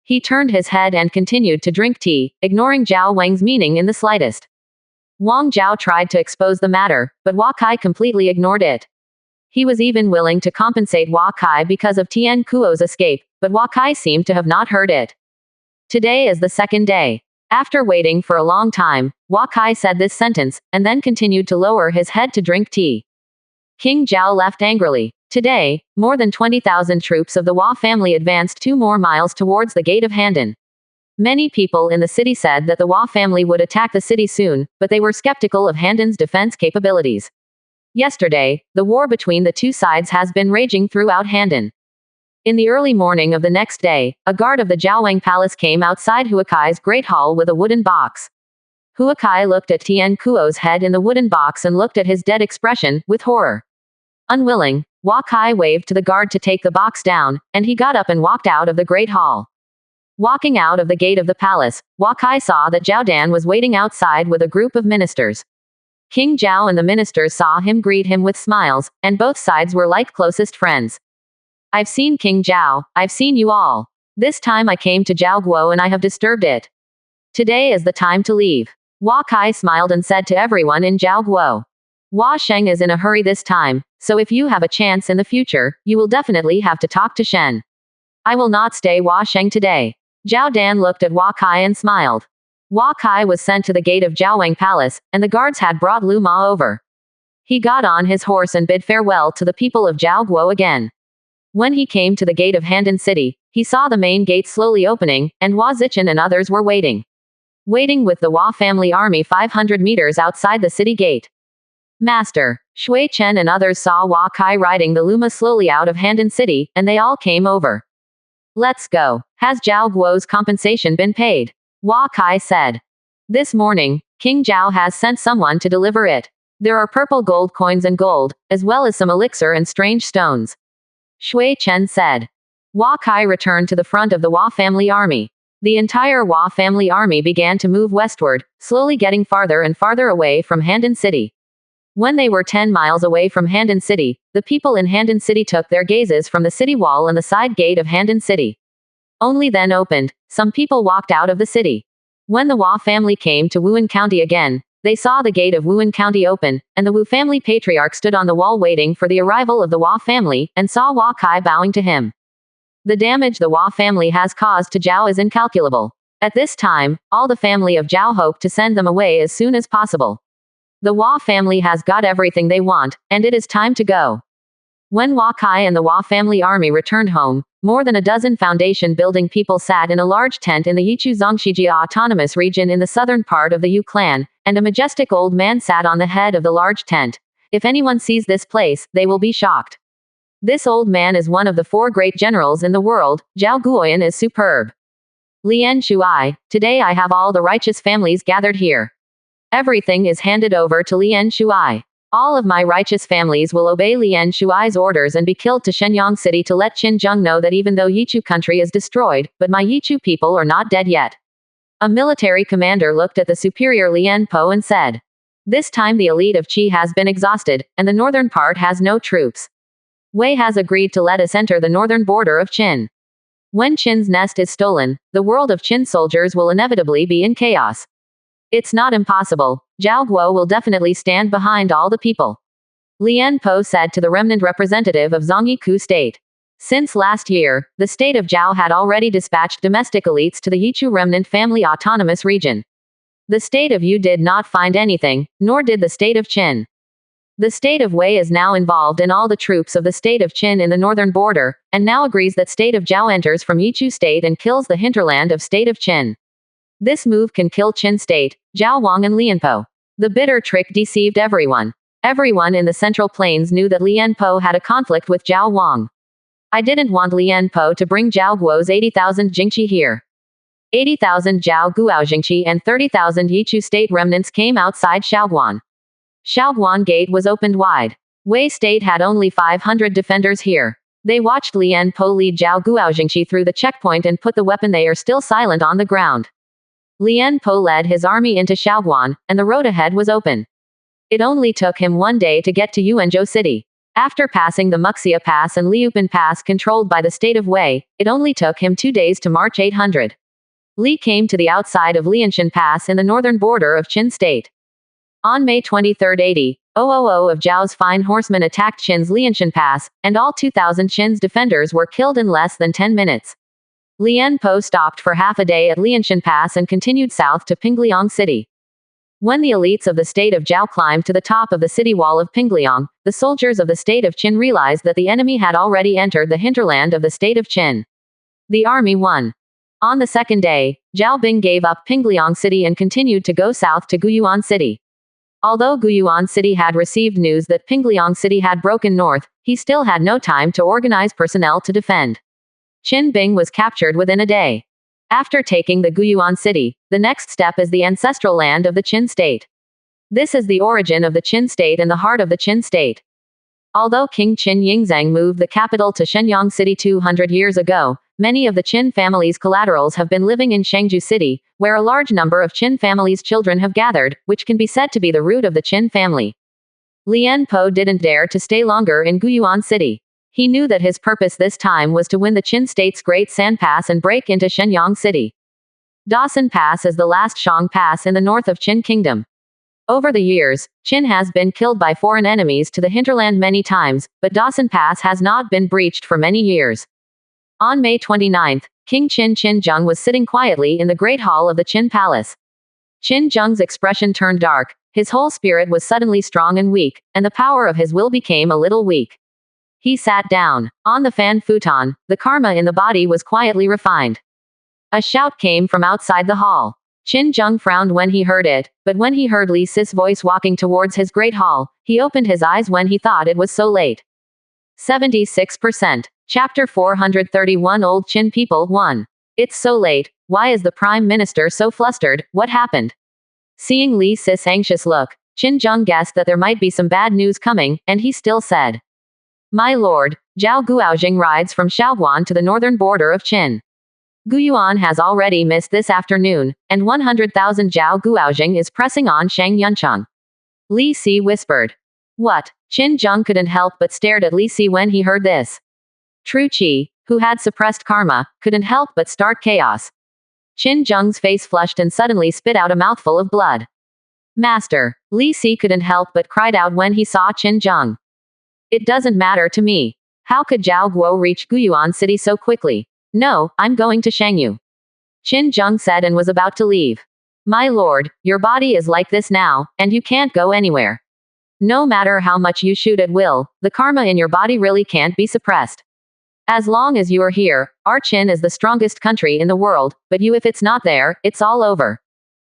S1: He turned his head and continued to drink tea, ignoring Zhao Wang's meaning in the slightest. Wang Zhao tried to expose the matter, but Hua Kai completely ignored it. He was even willing to compensate Hua Kai because of Tian Kuo's escape, but Hua Kai seemed to have not heard it. Today is the second day. After waiting for a long time, Hua Kai said this sentence, and then continued to lower his head to drink tea. King Zhao left angrily. Today, more than 20,000 troops of the Hua family advanced 2 more miles towards the gate of Handan. Many people in the city said that the Hua family would attack the city soon, but they were skeptical of Handan's defense capabilities. Yesterday, the war between the two sides has been raging throughout Handan. In the early morning of the next day, a guard of the Jiaowang Palace came outside Huakai's great hall with a wooden box. Huakai looked at Tian Kuo's head in the wooden box and looked at his dead expression, with horror. Unwilling, Hua Kai waved to the guard to take the box down, and he got up and walked out of the great hall. Walking out of the gate of the palace, Hua Kai saw that Zhao Dan was waiting outside with a group of ministers. King Zhao and the ministers saw him greet him with smiles, and both sides were like closest friends. I've seen King Zhao, I've seen you all. This time I came to Zhao Guo and I have disturbed it. Today is the time to leave. Hua Kai smiled and said to everyone in Zhao Guo. Hua Sheng is in a hurry this time, so if you have a chance in the future, you will definitely have to talk to Shen. I will not stay Hua Sheng today. Zhao Dan looked at Hua Kai and smiled. Hua Kai was sent to the gate of Jiaowang Palace, and the guards had brought Lu Ma over. He got on his horse and bid farewell to the people of Zhao Guo again. When he came to the gate of Handan City, he saw the main gate slowly opening, and Hua Zichen and others were waiting. Waiting with the Hua family army 500 meters outside the city gate. Master, Shui Chen and others saw Hua Kai riding the Luma slowly out of Handan City, and they all came over. Let's go. Has Zhao Guo's compensation been paid? Hua Kai said. This morning, King Zhao has sent someone to deliver it. There are purple gold coins and gold, as well as some elixir and strange stones. Shui Chen said. Hua Kai returned to the front of the Hua family army. The entire Hua family army began to move westward, slowly getting farther and farther away from Handan City. When they were 10 miles away from Handan City, the people in Handan City took their gazes from the city wall and the side gate of Handan City. Only then opened, some people walked out of the city. When the Hua family came to Wuhan County again, they saw the gate of Wuhan County open, and the Wu family patriarch stood on the wall waiting for the arrival of the Hua family, and saw Hua Kai bowing to him. The damage the Hua family has caused to Zhao is incalculable. At this time, all the family of Zhao hope to send them away as soon as possible. The Hua family has got everything they want, and it is time to go. When Hua Kai and the Hua family army returned home, more than a dozen foundation-building people sat in a large tent in the Yichu Zongxijia Autonomous Region in the southern part of the Yu clan, and a majestic old man sat on the head of the large tent. If anyone sees this place, they will be shocked. This old man is one of the 4 great generals in the world. Zhao Guoyan is superb. Lian Shuai, today I have all the righteous families gathered here. Everything is handed over to Lian Shuai. All of my righteous families will obey Lian Shuai's orders and be killed to Shenyang City to let Qin Zheng know that even though Yichu country is destroyed, but my Yichu people are not dead yet. A military commander looked at the superior Lian Po and said, "This time the elite of Qi has been exhausted, and the northern part has no troops. Wei has agreed to let us enter the northern border of Qin. When Qin's nest is stolen, the world of Qin soldiers will inevitably be in chaos. It's not impossible. Zhao Guo will definitely stand behind all the people." Lian Po said to the remnant representative of Zhongyiku state. Since last year, the state of Zhao had already dispatched domestic elites to the Yichu remnant family autonomous region. The state of Yu did not find anything, nor did the state of Qin. The state of Wei is now involved in all the troops of the state of Qin in the northern border, and now agrees that state of Zhao enters from Yichu state and kills the hinterland of state of Qin. This move can kill Qin state, Zhao Wang and Lianpo. The bitter trick deceived everyone. Everyone in the Central Plains knew that Lianpo had a conflict with Zhao Wang. I didn't want Lianpo to bring Zhao Guo's 80,000 Jingqi here. 80,000 Zhao Guo Jingqi and 30,000 Yichu state remnants came outside Shaoguan. Shaoguan gate was opened wide. Wei state had only 500 defenders here. They watched Lianpo lead Zhao Guo Jingqi through the checkpoint and put the weapon they are still silent on the ground. Lianpo led his army into Shaoguan, and the road ahead was open. It only took him 1 day to get to Yuanzhou City. After passing the Muxia Pass and Liupan Pass controlled by the state of Wei, it only took him 2 days to march 800. Li came to the outside of Lianshan Pass in the northern border of Qin state. On May 23, 80,000 of Zhao's fine horsemen attacked Qin's Lianshan Pass, and all 2,000 Qin's defenders were killed in less than 10 minutes. Lianpo stopped for half a day at Lianshan Pass and continued south to Pingliang City. When the elites of the state of Zhao climbed to the top of the city wall of Pingliang, the soldiers of the state of Qin realized that the enemy had already entered the hinterland of the state of Qin. The army won. On the second day, Zhao Bing gave up Pingliang City and continued to go south to Guyuan City. Although Guyuan City had received news that Pingliang City had broken north, he still had no time to organize personnel to defend. Qin Bing was captured within a day. After taking the Guyuan City, the next step is the ancestral land of the Qin state. This is the origin of the Qin state and the heart of the Qin state. Although King Qin Yingzheng moved the capital to Shenyang City 200 years ago, many of the Qin family's collaterals have been living in Shangju City, where a large number of Qin family's children have gathered, which can be said to be the root of the Qin family. Lianpo didn't dare to stay longer in Guyuan City. He knew that his purpose this time was to win the Qin state's Great San Pass and break into Shenyang City. Dawson Pass is the last Shang Pass in the north of Qin Kingdom. Over the years, Qin has been killed by foreign enemies to the hinterland many times, but Dawson Pass has not been breached for many years. On May 29, King Qin Zheng was sitting quietly in the Great Hall of the Qin Palace. Qin Zheng's expression turned dark, his whole spirit was suddenly strong and weak, and the power of his will became a little weak. He sat down. On the fan futon, the karma in the body was quietly refined. A shout came from outside the hall. Qin Zheng frowned when he heard it, but when he heard Li Si's voice walking towards his great hall, he opened his eyes when he thought it was so late. 76%. Chapter 431 Old Qin People 1. It's so late. Why is the Prime Minister so flustered? What happened? Seeing Li Si's anxious look, Qin Zheng guessed that there might be some bad news coming, and he still said, "My lord, Zhao Guojing rides from Shaoguan to the northern border of Qin. Guyuan has already missed this afternoon, and 100,000 Zhao Guojing is pressing on Shang Yuncheng." Li Si whispered. What? Qin Zheng couldn't help but stared at Li Si when he heard this. True Qi, who had suppressed karma, couldn't help but start chaos. Qin Zheng's face flushed and suddenly spit out a mouthful of blood. Master, Li Si couldn't help but cried out when he saw Qin Zheng. It doesn't matter to me. How could Zhao Guo reach Guyuan City so quickly? No, I'm going to Shangyu. Qin Zheng said and was about to leave. My lord, your body is like this now, and you can't go anywhere. No matter how much you shoot at will, the karma in your body really can't be suppressed. As long as you are here, our Qin is the strongest country in the world, but you, if it's not there, it's all over.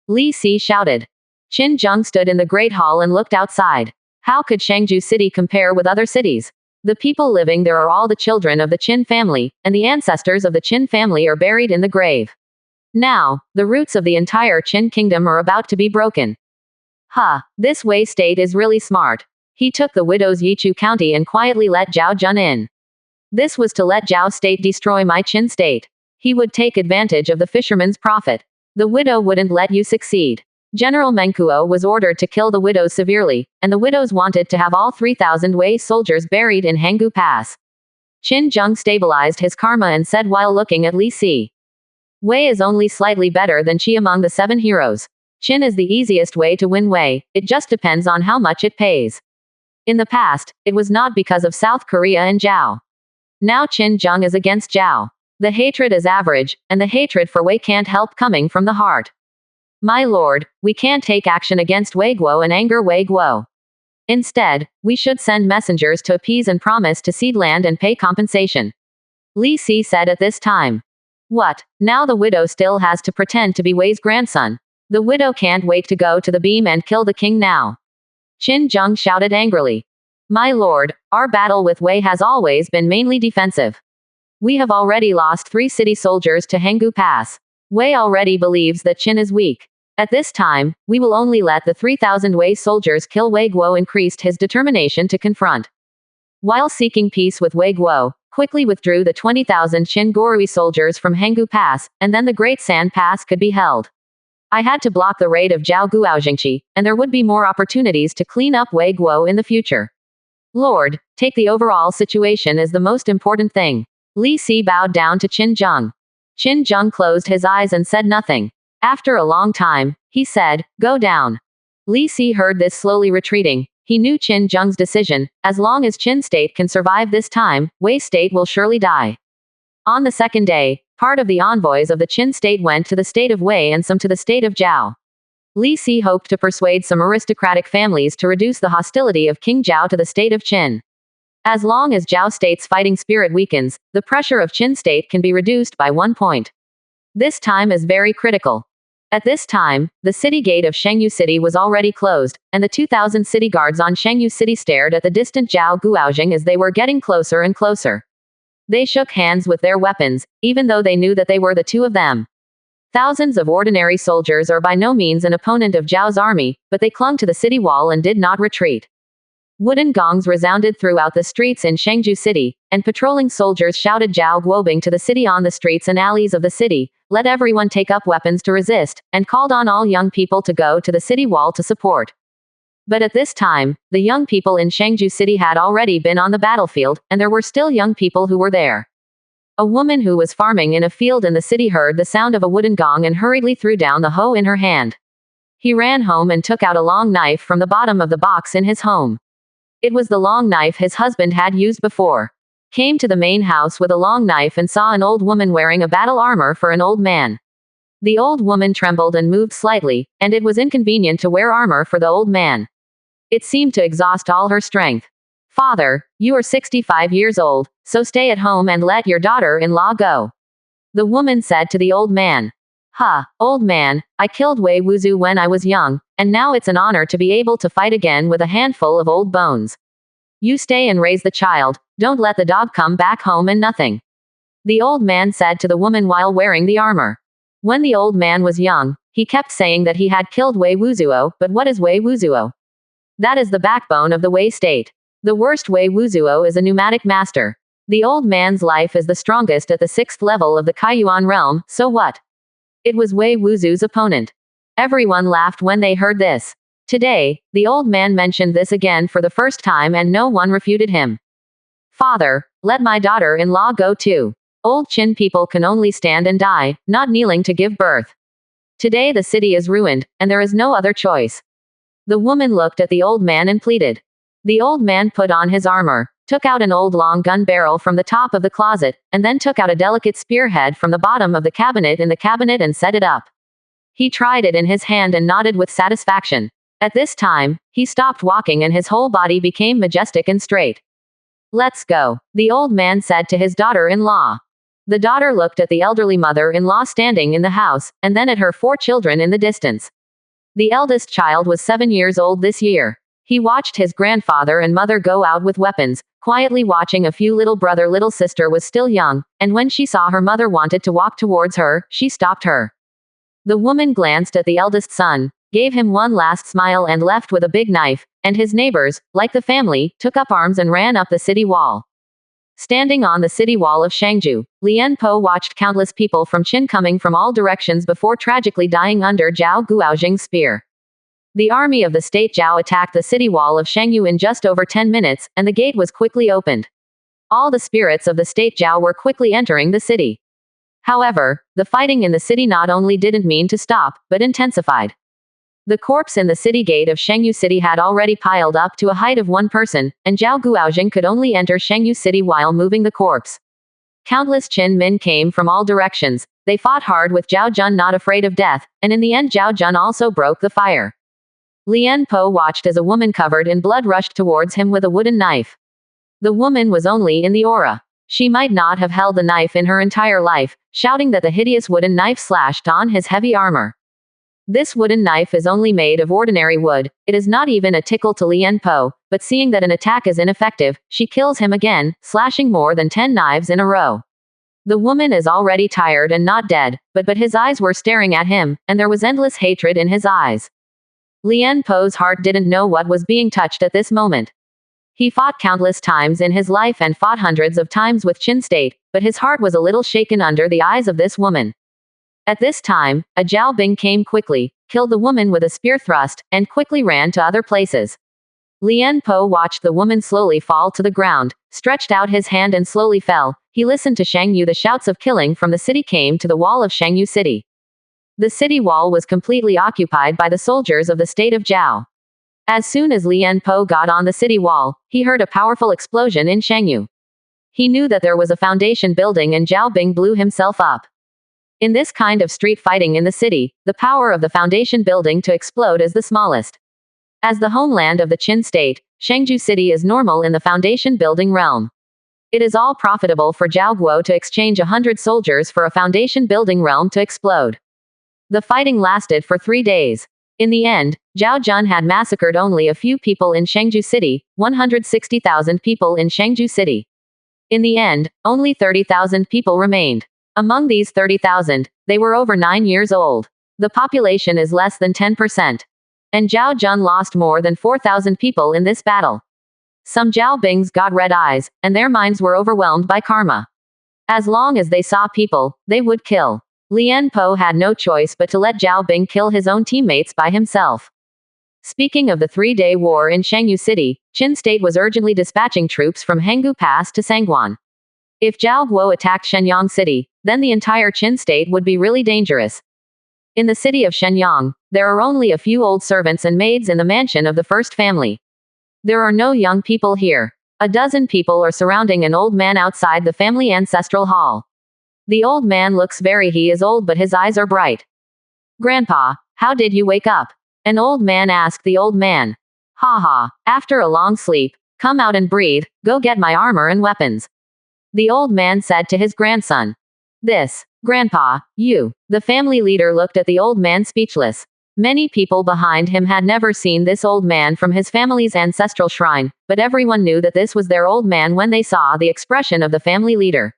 S1: Li Si shouted. Qin Zheng stood in the Great Hall and looked outside. How could Shangju City compare with other cities? The people living there are all the children of the Qin family, and the ancestors of the Qin family are buried in the grave. Now, the roots of the entire Qin kingdom are about to be broken. This Wei state is really smart. He took the widow's Yichu county and quietly let Zhao Jun in. This was to let Zhao state destroy my Qin state. He would take advantage of the fisherman's profit. The widow wouldn't let you succeed. General Menkuo was ordered to kill the widows severely, and the widows wanted to have all 3,000 Wei soldiers buried in Hanggu Pass. Qin Zheng stabilized his karma and said while looking at Li Si. Wei is only slightly better than Qi among the 7 heroes. Qin is the easiest way to win Wei, it just depends on how much it pays. In the past, it was not because of South Korea and Zhao. Now Qin Zheng is against Zhao. The hatred is average, and the hatred for Wei can't help coming from the heart. My lord, we can't take action against Wei Guo and anger Wei Guo. Instead, we should send messengers to appease and promise to cede land and pay compensation. Li Si said at this time. What? Now the widow still has to pretend to be Wei's grandson. The widow can't wait to go to the beam and kill the king now. Qin Zheng shouted angrily. My lord, our battle with Wei has always been mainly defensive. We have already lost 3 city soldiers to Hanggu Pass. Wei already believes that Qin is weak. At this time, we will only let the 3,000 Wei soldiers kill Wei Guo increased his determination to confront. While seeking peace with Wei Guo, quickly withdrew the 20,000 Qin Gorui soldiers from Hanggu Pass, and then the Great Sand Pass could be held. I had to block the raid of Zhao Guojingqi, and there would be more opportunities to clean up Wei Guo in the future. Lord, take the overall situation as the most important thing. Li Si bowed down to Qin Zheng. Qin Zheng closed his eyes and said nothing. After a long time, he said, go down. Li Si heard this slowly retreating. He knew Qin Zheng's decision. As long as Qin state can survive this time, Wei state will surely die. On the second day, part of the envoys of the Qin state went to the state of Wei and some to the state of Zhao. Li Si hoped to persuade some aristocratic families to reduce the hostility of King Zhao to the state of Qin. As long as Zhao state's fighting spirit weakens, the pressure of Qin state can be reduced by 1 point. This time is very critical. At this time, the city gate of Shangyu City was already closed, and the 2,000 city guards on Shangyu City stared at the distant Zhao Guojing as they were getting closer and closer. They shook hands with their weapons, even though they knew that they were the 2 of them. Thousands of ordinary soldiers are by no means an opponent of Zhao's army, but they clung to the city wall and did not retreat. Wooden gongs resounded throughout the streets in Shangju City, and patrolling soldiers shouted Zhao Guobing to the city on the streets and alleys of the city, let everyone take up weapons to resist, and called on all young people to go to the city wall to support. But at this time, the young people in Shangju City had already been on the battlefield, and there were still young people who were there. A woman who was farming in a field in the city heard the sound of a wooden gong and hurriedly threw down the hoe in her hand. He ran home and took out a long knife from the bottom of the box in his home. It was the long knife his husband had used before. Came to the main house with a long knife and saw an old woman wearing a battle armor for an old man. The old woman trembled and moved slightly, and it was inconvenient to wear armor for the old man. It seemed to exhaust all her strength. Father, you are 65 years old, so stay at home and let your daughter-in-law go. The woman said to the old man. Old man, I killed Wei Wuzu when I was young, and now it's an honor to be able to fight again with a handful of old bones. You stay and raise the child, don't let the dog come back home and nothing. The old man said to the woman while wearing the armor. When the old man was young, he kept saying that he had killed Wei Wuzuo, but what is Wei Wuzuo? That is the backbone of the Wei state. The worst Wei Wuzuo is a pneumatic master. The old man's life is the strongest at the 6th level of the Kaiyuan realm, so what? It was Wei Wuzu's opponent. Everyone laughed when they heard this. Today, the old man mentioned this again for the first time and no one refuted him. Father, let my daughter-in-law go too. Old Chin people can only stand and die, not kneeling to give birth. Today the city is ruined, and there is no other choice. The woman looked at the old man and pleaded. The old man put on his armor, took out an old long gun barrel from the top of the closet, and then took out a delicate spearhead from the bottom of the cabinet in the cabinet and set it up. He tried it in his hand and nodded with satisfaction. At this time, he stopped walking and his whole body became majestic and straight. Let's go, the old man said to his daughter-in-law. The daughter looked at the elderly mother-in-law standing in the house, and then at her 4 children in the distance. The eldest child was 7 years old this year. He watched his grandfather and mother go out with weapons, quietly watching a few. Little brother little sister was still young, and when she saw her mother wanted to walk towards her, she stopped her. The woman glanced at the eldest son, gave him one last smile and left with a big knife, and his neighbors, like the family, took up arms and ran up the city wall. Standing on the city wall of Shangju, Lian Po watched countless people from Qin coming from all directions before tragically dying under Zhao Guoxing's spear. The army of the state Zhao attacked the city wall of Shangyu in just over 10 minutes, and the gate was quickly opened. All the spirits of the state Zhao were quickly entering the city. However, the fighting in the city not only didn't mean to stop, but intensified. The corpse in the city gate of Shangyu City had already piled up to a height of 1 person, and Zhao Guoxing could only enter Shangyu City while moving the corpse. Countless Qin men came from all directions. They fought hard with Zhao Jun not afraid of death, and in the end Zhao Jun also broke the fire. Lian Po watched as a woman covered in blood rushed towards him with a wooden knife. The woman was only in the aura. She might not have held the knife in her entire life, shouting that the hideous wooden knife slashed on his heavy armor. This wooden knife is only made of ordinary wood. It is not even a tickle to Lian Po, but seeing that an attack is ineffective, she kills him again, slashing more than 10 knives in a row. The woman is already tired and not dead, but his eyes were staring at him, and there was endless hatred in his eyes. Lian Po's heart didn't know what was being touched at this moment. He fought countless times in his life and fought hundreds of times with Qin State, but his heart was a little shaken under the eyes of this woman. At this time, a Zhao Bing came quickly, killed the woman with a spear thrust, and quickly ran to other places. Lian Po watched the woman slowly fall to the ground, stretched out his hand and slowly fell. He listened to Shangyu. The shouts of killing from the city came to the wall of Shangyu City. The city wall was completely occupied by the soldiers of the state of Zhao. As soon as Lian Po got on the city wall, he heard a powerful explosion in Shangyu. He knew that there was a foundation building and Zhao Bing blew himself up. In this kind of street fighting in the city, the power of the foundation building to explode is the smallest. As the homeland of the Qin state, Shangju City is normal in the foundation building realm. It is all profitable for Zhao Guo to exchange 100 soldiers for a foundation building realm to explode. The fighting lasted for 3 days. In the end, Zhao Jun had massacred only a few people in Shangju City, 160,000 people in Shangju City. In the end, only 30,000 people remained. Among these 30,000, they were over 9 years old. The population is less than 10%. And Zhao Jun lost more than 4,000 people in this battle. Some Zhao Bings got red eyes, and their minds were overwhelmed by karma. As long as they saw people, they would kill. Lian Po had no choice but to let Zhao Bing kill his own teammates by himself. Speaking of the 3-day war in Shangyu City, Qin State was urgently dispatching troops from Henggu Pass to Sangguan. If Zhao Guo attacked Shenyang City, then the entire Qin State would be really dangerous. In the city of Shenyang, there are only a few old servants and maids in the mansion of the first family. There are no young people here. A dozen people are surrounding an old man outside the family ancestral hall. The old man looks he is old but his eyes are bright. Grandpa, how did you wake up? An old man asked the old man. Ha ha, after a long sleep, come out and breathe, go get my armor and weapons. The old man said to his grandson. This, Grandpa, you. The family leader looked at the old man speechless. Many people behind him had never seen this old man from his family's ancestral shrine, but everyone knew that this was their old man when they saw the expression of the family leader.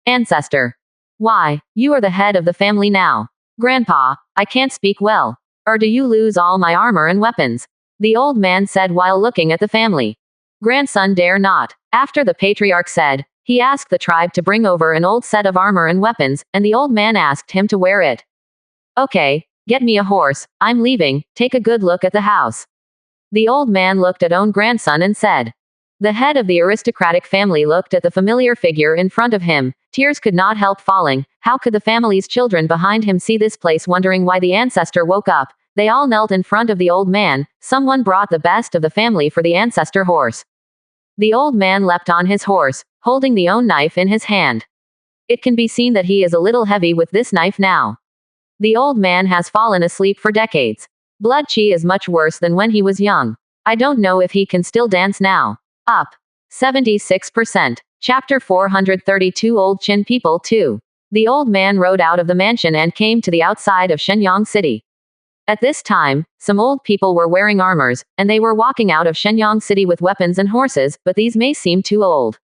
S1: Ancestor. Why, you are the head of the family now. Grandpa, I can't speak well. Or do you lose all my armor and weapons? The old man said while looking at the family. Grandson dare not. After the patriarch said, he asked the tribe to bring over an old set of armor and weapons, and the old man asked him to wear it. Okay, Get me a horse, I'm leaving, take a good look at the house. The old man looked at own grandson and said. The head of the aristocratic family looked at the familiar figure in front of him. Tears could not help falling. How could the family's children behind him see this place, wondering why the ancestor woke up? They all knelt in front of the old man. Someone brought the best of the family for the ancestor horse. The old man leapt on his horse, holding the own knife in his hand. It can be seen that he is a little heavy with this knife now. The old man has fallen asleep for decades. Blood chi is much worse than when he was young. I don't know if he can still dance now. Up. 76%. Chapter 432 Old Qin People 2. The old man rode out of the mansion and came to the outside of Shenyang City. At this time, some old people were wearing armors, and they were walking out of Shenyang City with weapons and horses, but these may seem too old.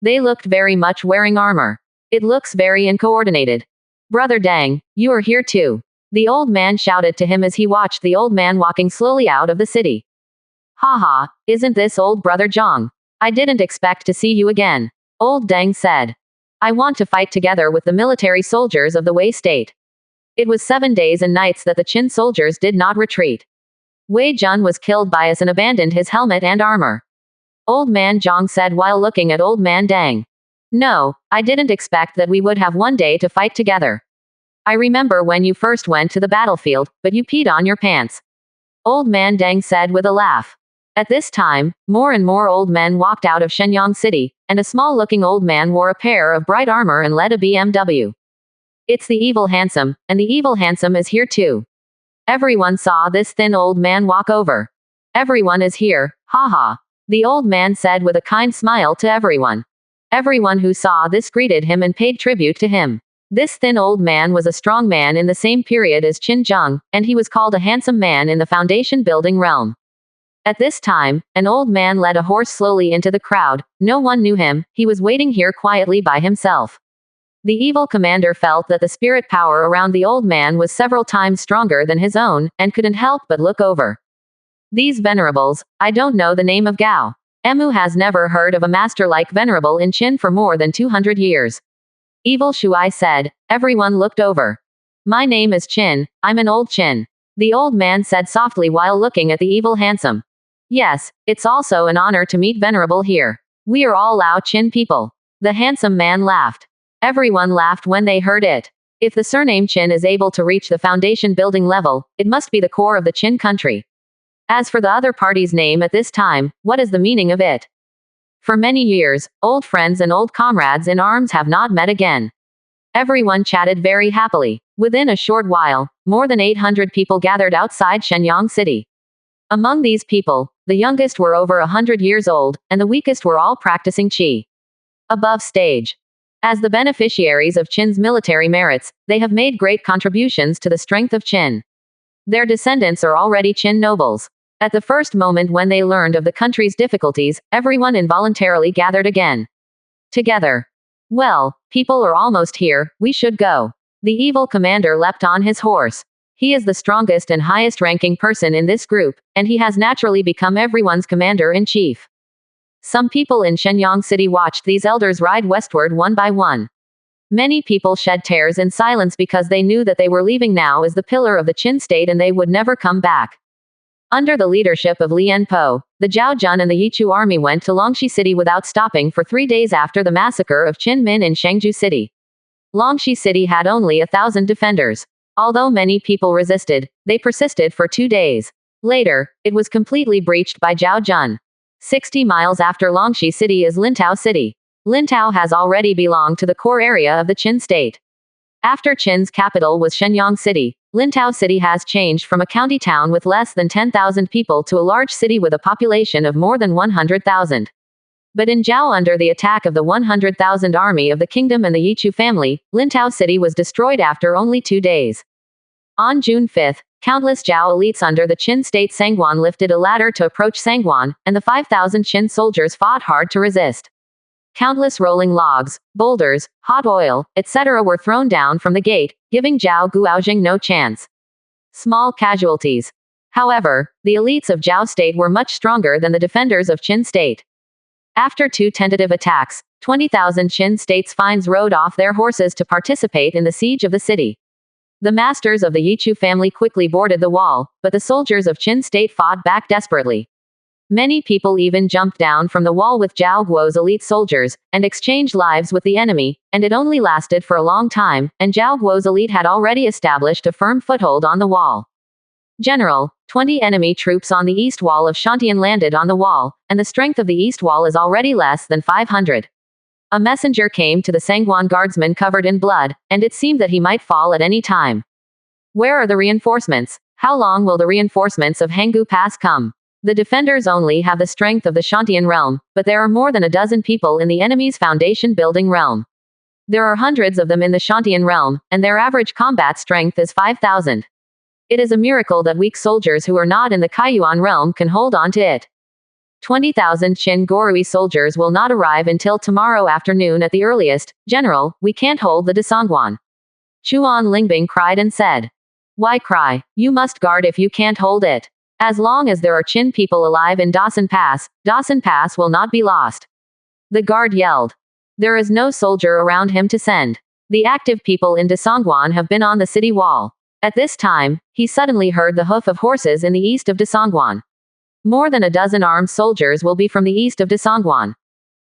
S1: They looked very much wearing armor. It looks very uncoordinated. Brother Dang, you are here too. The old man shouted to him as he watched the old man walking slowly out of the city. Haha, isn't this old brother Zhang? I didn't expect to see you again. Old Deng said. I want to fight together with the military soldiers of the Wei state. It was 7 days and nights that the Qin soldiers did not retreat. Wei Jun was killed by us and abandoned his helmet and armor. Old man Zhang said while looking at old man Deng. No, I didn't expect that we would have one day to fight together. I remember when you first went to the battlefield, but you peed on your pants. Old man Deng said with a laugh. At this time, more and more old men walked out of Shenyang City, and a small-looking old man wore a pair of bright armor and led a BMW. It's the evil handsome, and the evil handsome is here too. Everyone saw this thin old man walk over. Everyone is here, haha. The old man said with a kind smile to everyone. Everyone who saw this greeted him and paid tribute to him. This thin old man was a strong man in the same period as Qin Zheng, and he was called a handsome man in the foundation building realm. At this time, an old man led a horse slowly into the crowd. No one knew him, he was waiting here quietly by himself. The evil commander felt that the spirit power around the old man was several times stronger than his own, and couldn't help but look over. These venerables, I don't know the name of Gao. Emu has never heard of a master like venerable in Qin for more than 200 years. Evil Shuai said. Everyone looked over. My name is Qin, I'm an old Qin. The old man said softly while looking at the evil handsome. Yes, it's also an honor to meet venerable here. We are all Lao Qin people. The handsome man laughed. Everyone laughed when they heard it. If the surname Qin is able to reach the foundation building level, it must be the core of the Qin country. As for the other party's name at this time, what is the meaning of it? For many years, old friends and old comrades in arms have not met again. Everyone chatted very happily. Within a short while, more than 800 people gathered outside Shenyang City. Among these people, the youngest were over 100 years old, and the weakest were all practicing qi. Above stage. As the beneficiaries of Qin's military merits, they have made great contributions to the strength of Qin. Their descendants are already Qin nobles. At the first moment when they learned of the country's difficulties, everyone involuntarily gathered again. Together. Well, people are almost here, we should go. The evil commander leapt on his horse. He is the strongest and highest-ranking person in this group, and he has naturally become everyone's commander-in-chief. Some people in Shenyang City watched these elders ride westward one by one. Many people shed tears in silence because they knew that they were leaving now as the pillar of the Qin state and they would never come back. Under the leadership of Lian Po, the Zhao Jun and the Yichu army went to Longxi City without stopping for 3 days after the massacre of Qin Min in Shangju City. Longxi City had only 1,000 defenders. Although many people resisted, they persisted for 2 days. Later, it was completely breached by Zhao Jun. 60 miles after Longxi City is Lintao City. Lintao has already belonged to the core area of the Qin state. After Qin's capital was Shenyang City, Lintao City has changed from a county town with less than 10,000 people to a large city with a population of more than 100,000. But in Zhao, under the attack of the 100,000 army of the kingdom and the Yichu family, Lintao City was destroyed after only 2 days. On June 5, countless Zhao elites under the Qin state Sangguan lifted a ladder to approach Sangguan, and the 5,000 Qin soldiers fought hard to resist. Countless rolling logs, boulders, hot oil, etc. were thrown down from the gate, giving Zhao Guojing no chance. Small casualties. However, the elites of Zhao state were much stronger than the defenders of Qin state. After 2 tentative attacks, 20,000 Qin state's fines rode off their horses to participate in the siege of the city. The masters of the Yichu family quickly boarded the wall, but the soldiers of Qin state fought back desperately. Many people even jumped down from the wall with Zhao Guo's elite soldiers, and exchanged lives with the enemy, and it only lasted for a long time, and Zhao Guo's elite had already established a firm foothold on the wall. General, 20 enemy troops on the east wall of Shantian landed on the wall, and the strength of the east wall is already less than 500. A messenger came to the Sangguan guardsman covered in blood, and it seemed that he might fall at any time. Where are the reinforcements? How long will the reinforcements of Hanggu Pass come? The defenders only have the strength of the Shantian realm, but there are more than a dozen people in the enemy's foundation building realm. There are hundreds of them in the Shantian realm, and their average combat strength is 5,000. It is a miracle that weak soldiers who are not in the Kaiyuan realm can hold on to it. 20,000 Qin Gorui soldiers will not arrive until tomorrow afternoon at the earliest. General, we can't hold the Dasangguan. Chuan Lingbing cried and said. Why cry? You must guard if you can't hold it. As long as there are Qin people alive in Dawson Pass will not be lost. The guard yelled. There is no soldier around him to send. The active people in Dasangguan have been on the city wall. At this time, he suddenly heard the hoof of horses in the east of Dasangguan. More than a dozen armed soldiers will be from the east of Dasangguan.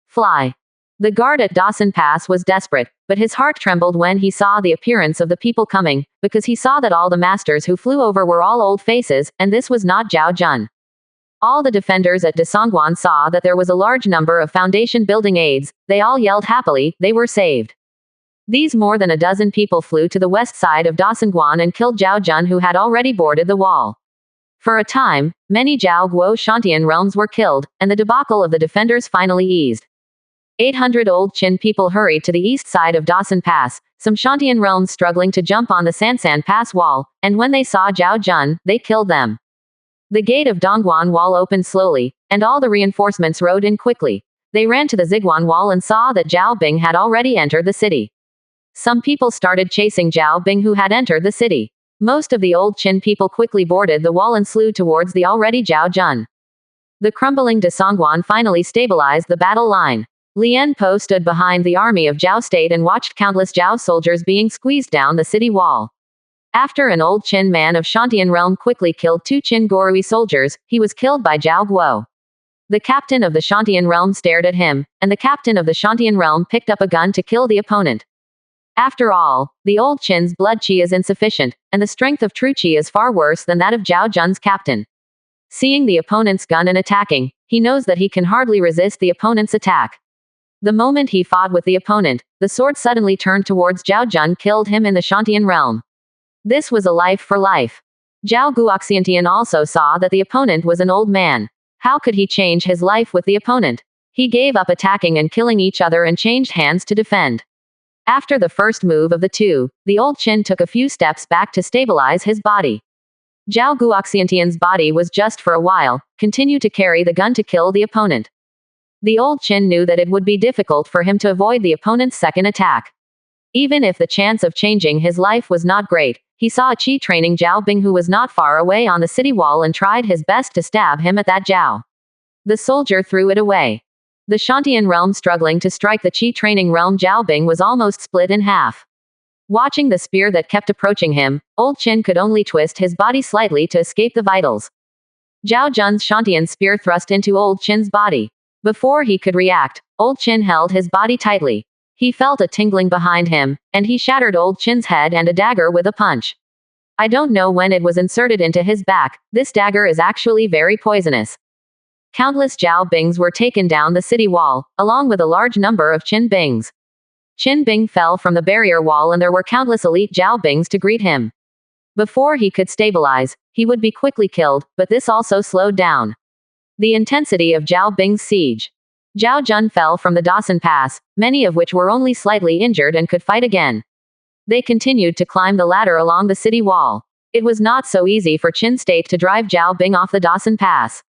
S1: Fly. The guard at Dawson Pass was desperate, but his heart trembled when he saw the appearance of the people coming, because he saw that all the masters who flew over were all old faces, and this was not Zhao Jun. All the defenders at Dasangguan saw that there was a large number of foundation building aides. They all yelled happily, they were saved. These more than a dozen people flew to the west side of Dasangguan and killed Zhao Jun, who had already boarded the wall. For a time, many Zhao Guo Shantian realms were killed, and the debacle of the defenders finally eased. 800 old Qin people hurried to the east side of Dawson Pass, some Shantian realms struggling to jump on the Sansan Pass wall, and when they saw Zhao Jun, they killed them. The gate of Dongguan wall opened slowly, and all the reinforcements rode in quickly. They ran to the Ziguan wall and saw that Zhao Bing had already entered the city. Some people started chasing Zhao Bing, who had entered the city. Most of the old Qin people quickly boarded the wall and slew towards the already Zhao Jun. The crumbling Dasangguan finally stabilized the battle line. Lian Po stood behind the army of Zhao State and watched countless Zhao soldiers being squeezed down the city wall. After an old Qin man of Shantian realm quickly killed 2 Qin Gorui soldiers, he was killed by Zhao Guo. The captain of the Shantian realm stared at him, and the captain of the Shantian realm picked up a gun to kill the opponent. After all, the old Qin's blood qi is insufficient, and the strength of true qi is far worse than that of Zhao Jun's captain. Seeing the opponent's gun and attacking, he knows that he can hardly resist the opponent's attack. The moment he fought with the opponent, the sword suddenly turned towards Zhao Jun, killed him in the Shantian realm. This was a life for life. Zhao Guoxiantian also saw that the opponent was an old man. How could he change his life with the opponent? He gave up attacking and killing each other and changed hands to defend. After the first move of the two, the old Qin took a few steps back to stabilize his body. Zhao Guoxiantian's body was just for a while, continue to carry the gun to kill the opponent. The old Qin knew that it would be difficult for him to avoid the opponent's second attack. Even if the chance of changing his life was not great, he saw a Qi training Zhao Bing who was not far away on the city wall and tried his best to stab him at that Zhao. The soldier threw it away. The Shantian realm struggling to strike the Qi training realm Zhao Bing was almost split in half. Watching the spear that kept approaching him, old Qin could only twist his body slightly to escape the vitals. Zhao Jun's Shantian spear thrust into old Qin's body. Before he could react, old Qin held his body tightly. He felt a tingling behind him, and he shattered old Qin's head and a dagger with a punch. I don't know when it was inserted into his back, this dagger is actually very poisonous. Countless Zhao Bings were taken down the city wall, along with a large number of Qin Bings. Qin Bing fell from the barrier wall and there were countless elite Zhao Bings to greet him. Before he could stabilize, he would be quickly killed, but this also slowed down the intensity of Zhao Bing's siege. Zhao Jun fell from the Dawson Pass, many of which were only slightly injured and could fight again. They continued to climb the ladder along the city wall. It was not so easy for Qin State to drive Zhao Bing off the Dawson Pass.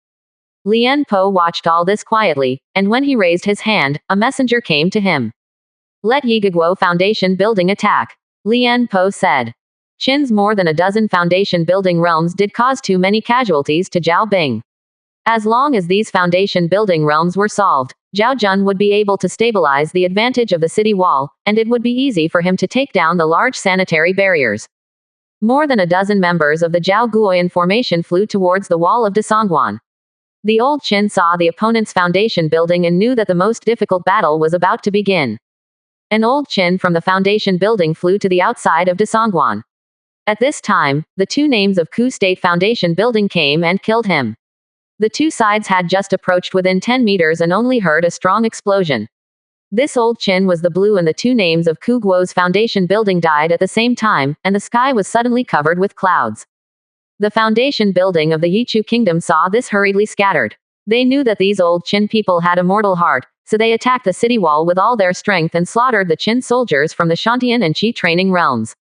S1: Lian Po watched all this quietly, and when he raised his hand, a messenger came to him. Let Yigiguo Foundation building attack, Lian Po said. Qin's more than a dozen foundation building realms did cause too many casualties to Zhao Bing. As long as these foundation building realms were solved, Zhao Jun would be able to stabilize the advantage of the city wall, and it would be easy for him to take down the large sanitary barriers. More than a dozen members of the Zhao Guoyan formation flew towards the wall of Desongguan. The old Qin saw the opponent's foundation building and knew that the most difficult battle was about to begin. An old Qin from the foundation building flew to the outside of Desongguan. At this time, the two names of Ku State Foundation building came and killed him. The two sides had just approached within 10 meters and only heard a strong explosion. This old Qin was the blue and the two names of Ku Guo's foundation building died at the same time, and the sky was suddenly covered with clouds. The foundation building of the Yichu kingdom saw this hurriedly scattered. They knew that these old Qin people had a mortal heart, so they attacked the city wall with all their strength and slaughtered the Qin soldiers from the Shantian and Qi training realms.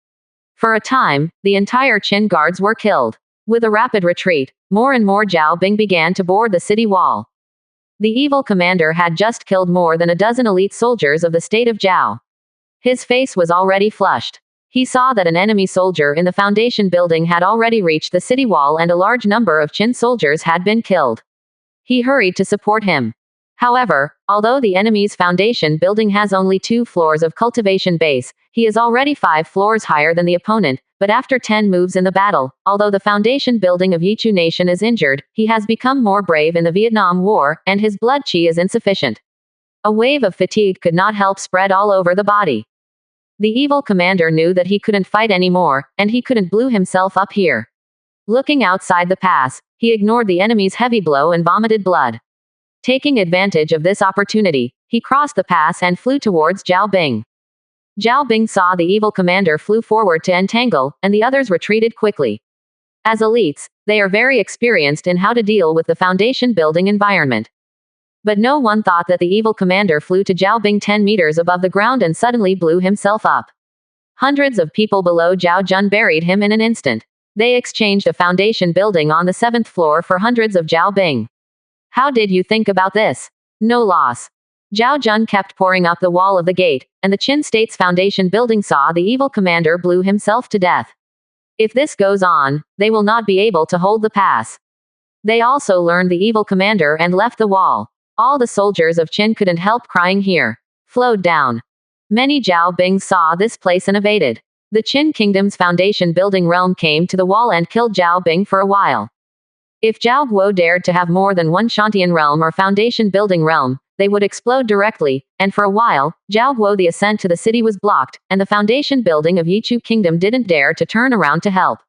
S1: For a time, the entire Qin guards were killed. With a rapid retreat, more and more Zhao Bing began to board the city wall. The evil commander had just killed more than a dozen elite soldiers of the state of Zhao. His face was already flushed. He saw that an enemy soldier in the foundation building had already reached the city wall and a large number of Qin soldiers had been killed. He hurried to support him. However, although the enemy's foundation building has only 2 floors of cultivation base, he is already 5 floors higher than the opponent, but after 10 moves in the battle, although the foundation building of Yichu nation is injured, he has become more brave in the Vietnam War, and his blood qi is insufficient. A wave of fatigue could not help spread all over the body. The evil commander knew that he couldn't fight anymore, and he couldn't blew himself up here. Looking outside the pass, he ignored the enemy's heavy blow and vomited blood. Taking advantage of this opportunity, he crossed the pass and flew towards Zhao Bing. Zhao Bing saw the evil commander flew forward to entangle, and the others retreated quickly. As elites, they are very experienced in how to deal with the foundation building environment. But no one thought that the evil commander flew to Zhao Bing 10 meters above the ground and suddenly blew himself up. Hundreds of people below Zhao Jun buried him in an instant. They exchanged a foundation building on the 7th floor for hundreds of Zhao Bing. How did you think about this? No loss. Zhao Jun kept pouring up the wall of the gate, and the Qin State's foundation building saw the evil commander blew himself to death. If this goes on, they will not be able to hold the pass. They also learned the evil commander and left the wall. All the soldiers of Qin couldn't help crying here. Flowed down. Many Zhao Bings saw this place and evaded. The Qin kingdom's foundation building realm came to the wall and killed Zhao Bing for a while. If Zhao Guo dared to have more than one Shantian realm or foundation building realm, they would explode directly, and for a while, Zhao Guo the ascent to the city was blocked, and the foundation building of Yichu kingdom didn't dare to turn around to help.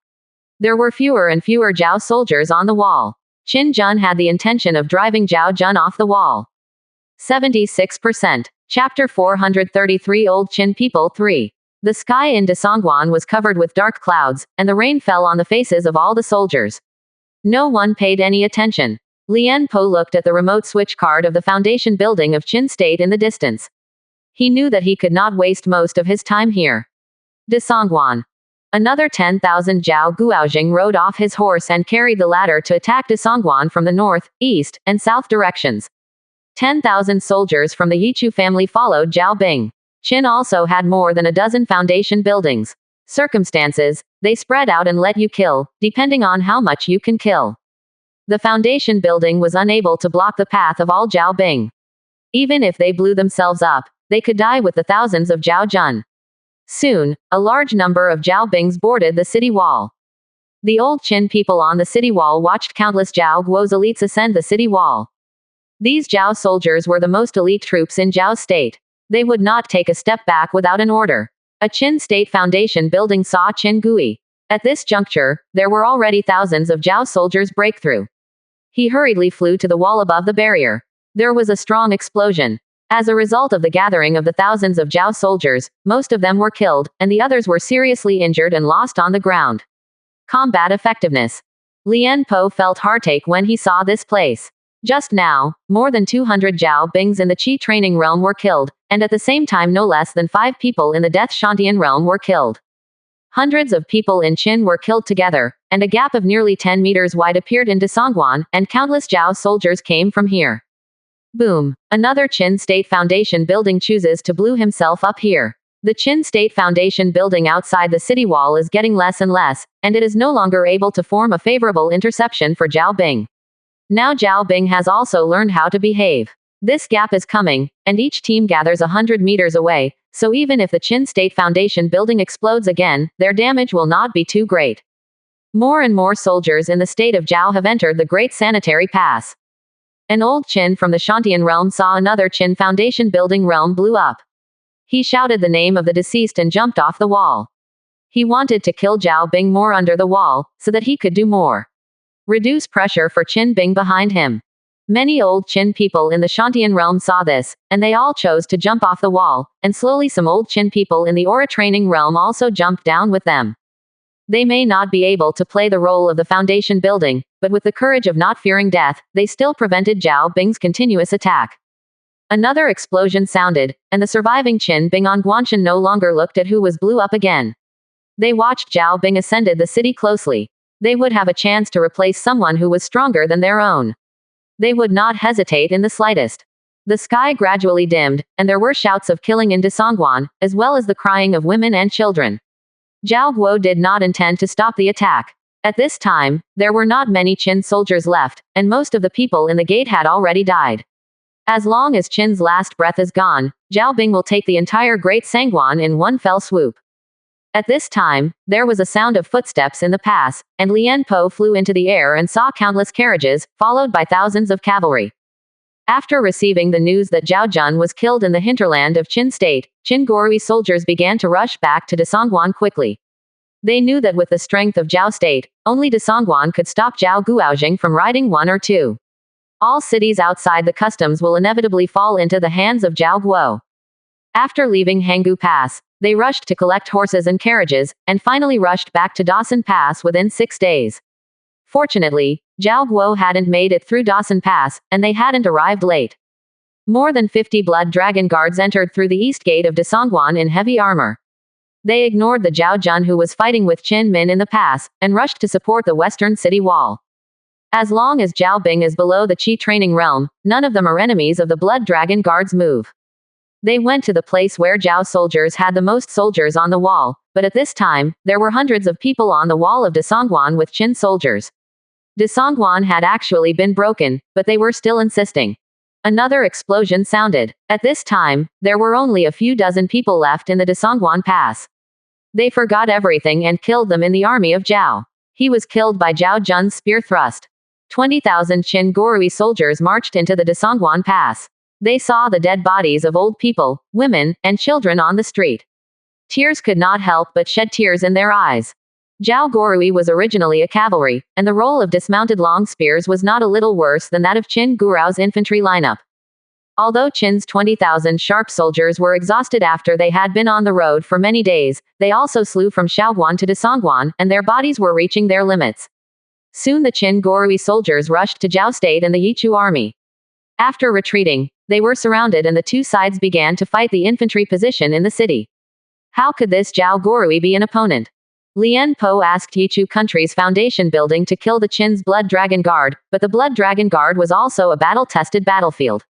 S1: There were fewer and fewer Zhao soldiers on the wall. Qin Jun had the intention of driving Zhao Jun off the wall. 76%. Chapter 433 Old Qin People 3. The sky in Desongguan was covered with dark clouds, and the rain fell on the faces of all the soldiers. No one paid any attention. Lian Po looked at the remote switch card of the foundation building of Qin State in the distance. He knew that he could not waste most of his time here. Desongguan. Another 10,000 Zhao Guojing rode off his horse and carried the ladder to attack Desongguan from the north, east, and south directions. 10,000 soldiers from the Yichu family followed Zhao Bing. Qin also had more than a dozen foundation buildings. Circumstances, they spread out and let you kill, depending on how much you can kill. The foundation building was unable to block the path of all Zhao Bing. Even if they blew themselves up, they could die with the thousands of Zhao Jun. Soon, a large number of Zhao Bings boarded the city wall. The old Qin people on the city wall watched countless Zhao Guo's elites ascend the city wall. These Zhao soldiers were the most elite troops in Zhao State. They would not take a step back without an order. A Qin State foundation building saw Qin Gui. At this juncture, there were already thousands of Zhao soldiers break through. He hurriedly flew to the wall above the barrier. There was a strong explosion. As a result of the gathering of the thousands of Zhao soldiers, most of them were killed, and the others were seriously injured and lost on the ground. Combat effectiveness. Lian Po felt heartache when he saw this place. Just now, more than 200 Zhao Bings in the Qi training realm were killed, and at the same time no less than 5 people in the Death Shantian realm were killed. Hundreds of people in Qin were killed together, and a gap of nearly 10 meters wide appeared in Desongguan, and countless Zhao soldiers came from here. Boom. Another Qin State Foundation building chooses to blow himself up here. The Qin State Foundation building outside the city wall is getting less and less, and it is no longer able to form a favorable interception for Zhao Bing. Now Zhao Bing has also learned how to behave. This gap is coming, and each team gathers 100 meters away, so even if the Qin State Foundation building explodes again, their damage will not be too great. More and more soldiers in the state of Zhao have entered the Great Sanitary Pass. An old Qin from the Shantian realm saw another Qin Foundation building realm blew up. He shouted the name of the deceased and jumped off the wall. He wanted to kill Zhao Bing more under the wall, so that he could do more. Reduce pressure for Qin Bing behind him. Many old Qin people in the Shantian realm saw this, and they all chose to jump off the wall, and slowly some old Qin people in the Aura training realm also jumped down with them. They may not be able to play the role of the foundation building, but with the courage of not fearing death, they still prevented Zhao Bing's continuous attack. Another explosion sounded, and the surviving Qin Bing on Guanshan no longer looked at who was blew up again. They watched Zhao Bing ascended the city closely. They would have a chance to replace someone who was stronger than their own. They would not hesitate in the slightest. The sky gradually dimmed, and there were shouts of killing in Desongguan, as well as the crying of women and children. Zhao Guo did not intend to stop the attack. At this time, there were not many Qin soldiers left, and most of the people in the gate had already died. As long as Qin's last breath is gone, Zhao Bing will take the entire Great Sangguan in one fell swoop. At this time, there was a sound of footsteps in the pass, and Lian Po flew into the air and saw countless carriages, followed by thousands of cavalry. After receiving the news that Zhao Jun was killed in the hinterland of Qin State, Qin Gorui soldiers began to rush back to Desongguan quickly. They knew that with the strength of Zhao State, only Desongguan could stop Zhao Guojing from riding one or two. All cities outside the customs will inevitably fall into the hands of Zhao Guo. After leaving Hanggu Pass, they rushed to collect horses and carriages, and finally rushed back to Dawson Pass within 6 days. Fortunately, Zhao Guo hadn't made it through Dawson Pass, and they hadn't arrived late. More than 50 blood dragon guards entered through the east gate of Desongguan in heavy armor. They ignored the Zhao Jun who was fighting with Qin Min in the pass, and rushed to support the western city wall. As long as Zhao Bing is below the Qi training realm, none of them are enemies of the blood dragon guards move. They went to the place where Zhao soldiers had the most soldiers on the wall, but at this time, there were hundreds of people on the wall of Desongguan with Qin soldiers. Desongguan had actually been broken, but they were still insisting. Another explosion sounded. At this time, there were only a few dozen people left in the Desongguan Pass. They forgot everything and killed them in the army of Zhao. He was killed by Zhao Jun's spear thrust. 20,000 Qin Gorui soldiers marched into the Desongguan Pass. They saw the dead bodies of old people, women, and children on the street. Tears could not help but shed tears in their eyes. Zhao Gorui was originally a cavalry, and the role of dismounted long spears was not a little worse than that of Qin Guo's infantry lineup. Although Qin's 20,000 sharp soldiers were exhausted after they had been on the road for many days, they also slew from Shaoguan to Desongguan, and their bodies were reaching their limits. Soon the Qin Gorui soldiers rushed to Zhao State and the Yichu army. After retreating, they were surrounded and the two sides began to fight the infantry position in the city. How could this Zhao Gorui be an opponent? Lian Po asked Yichu country's foundation building to kill the Qin's Blood Dragon Guard, but the Blood Dragon Guard was also a battle-tested battlefield.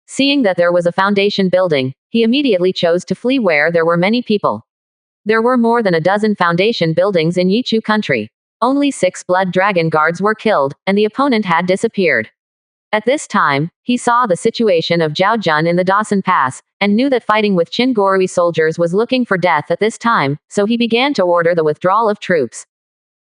S1: Seeing that there was a foundation building, he immediately chose to flee where there were many people. There were more than a dozen foundation buildings in Yichu country. Only 6 Blood Dragon Guards were killed, and the opponent had disappeared. At this time, he saw the situation of Zhao Jun in the Dawson Pass, and knew that fighting with Qin Gorui soldiers was looking for death at this time, so he began to order the withdrawal of troops.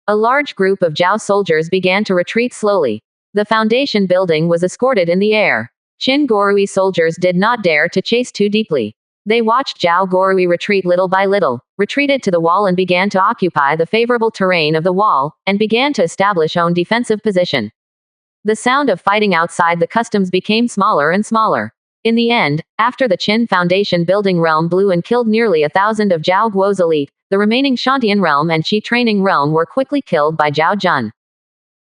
S1: A large group of Zhao soldiers began to retreat slowly. The foundation building was escorted in the air. Qin Gorui soldiers did not dare to chase too deeply. They watched Zhao Gorui retreat little by little, retreated to the wall and began to occupy the favorable terrain of the wall, and began to establish own defensive position. The sound of fighting outside the customs became smaller and smaller. In the end, after the Qin Foundation building realm blew and killed nearly 1,000 of Zhao Guo's elite, the remaining Shantian realm and Qi training realm were quickly killed by Zhao Jun.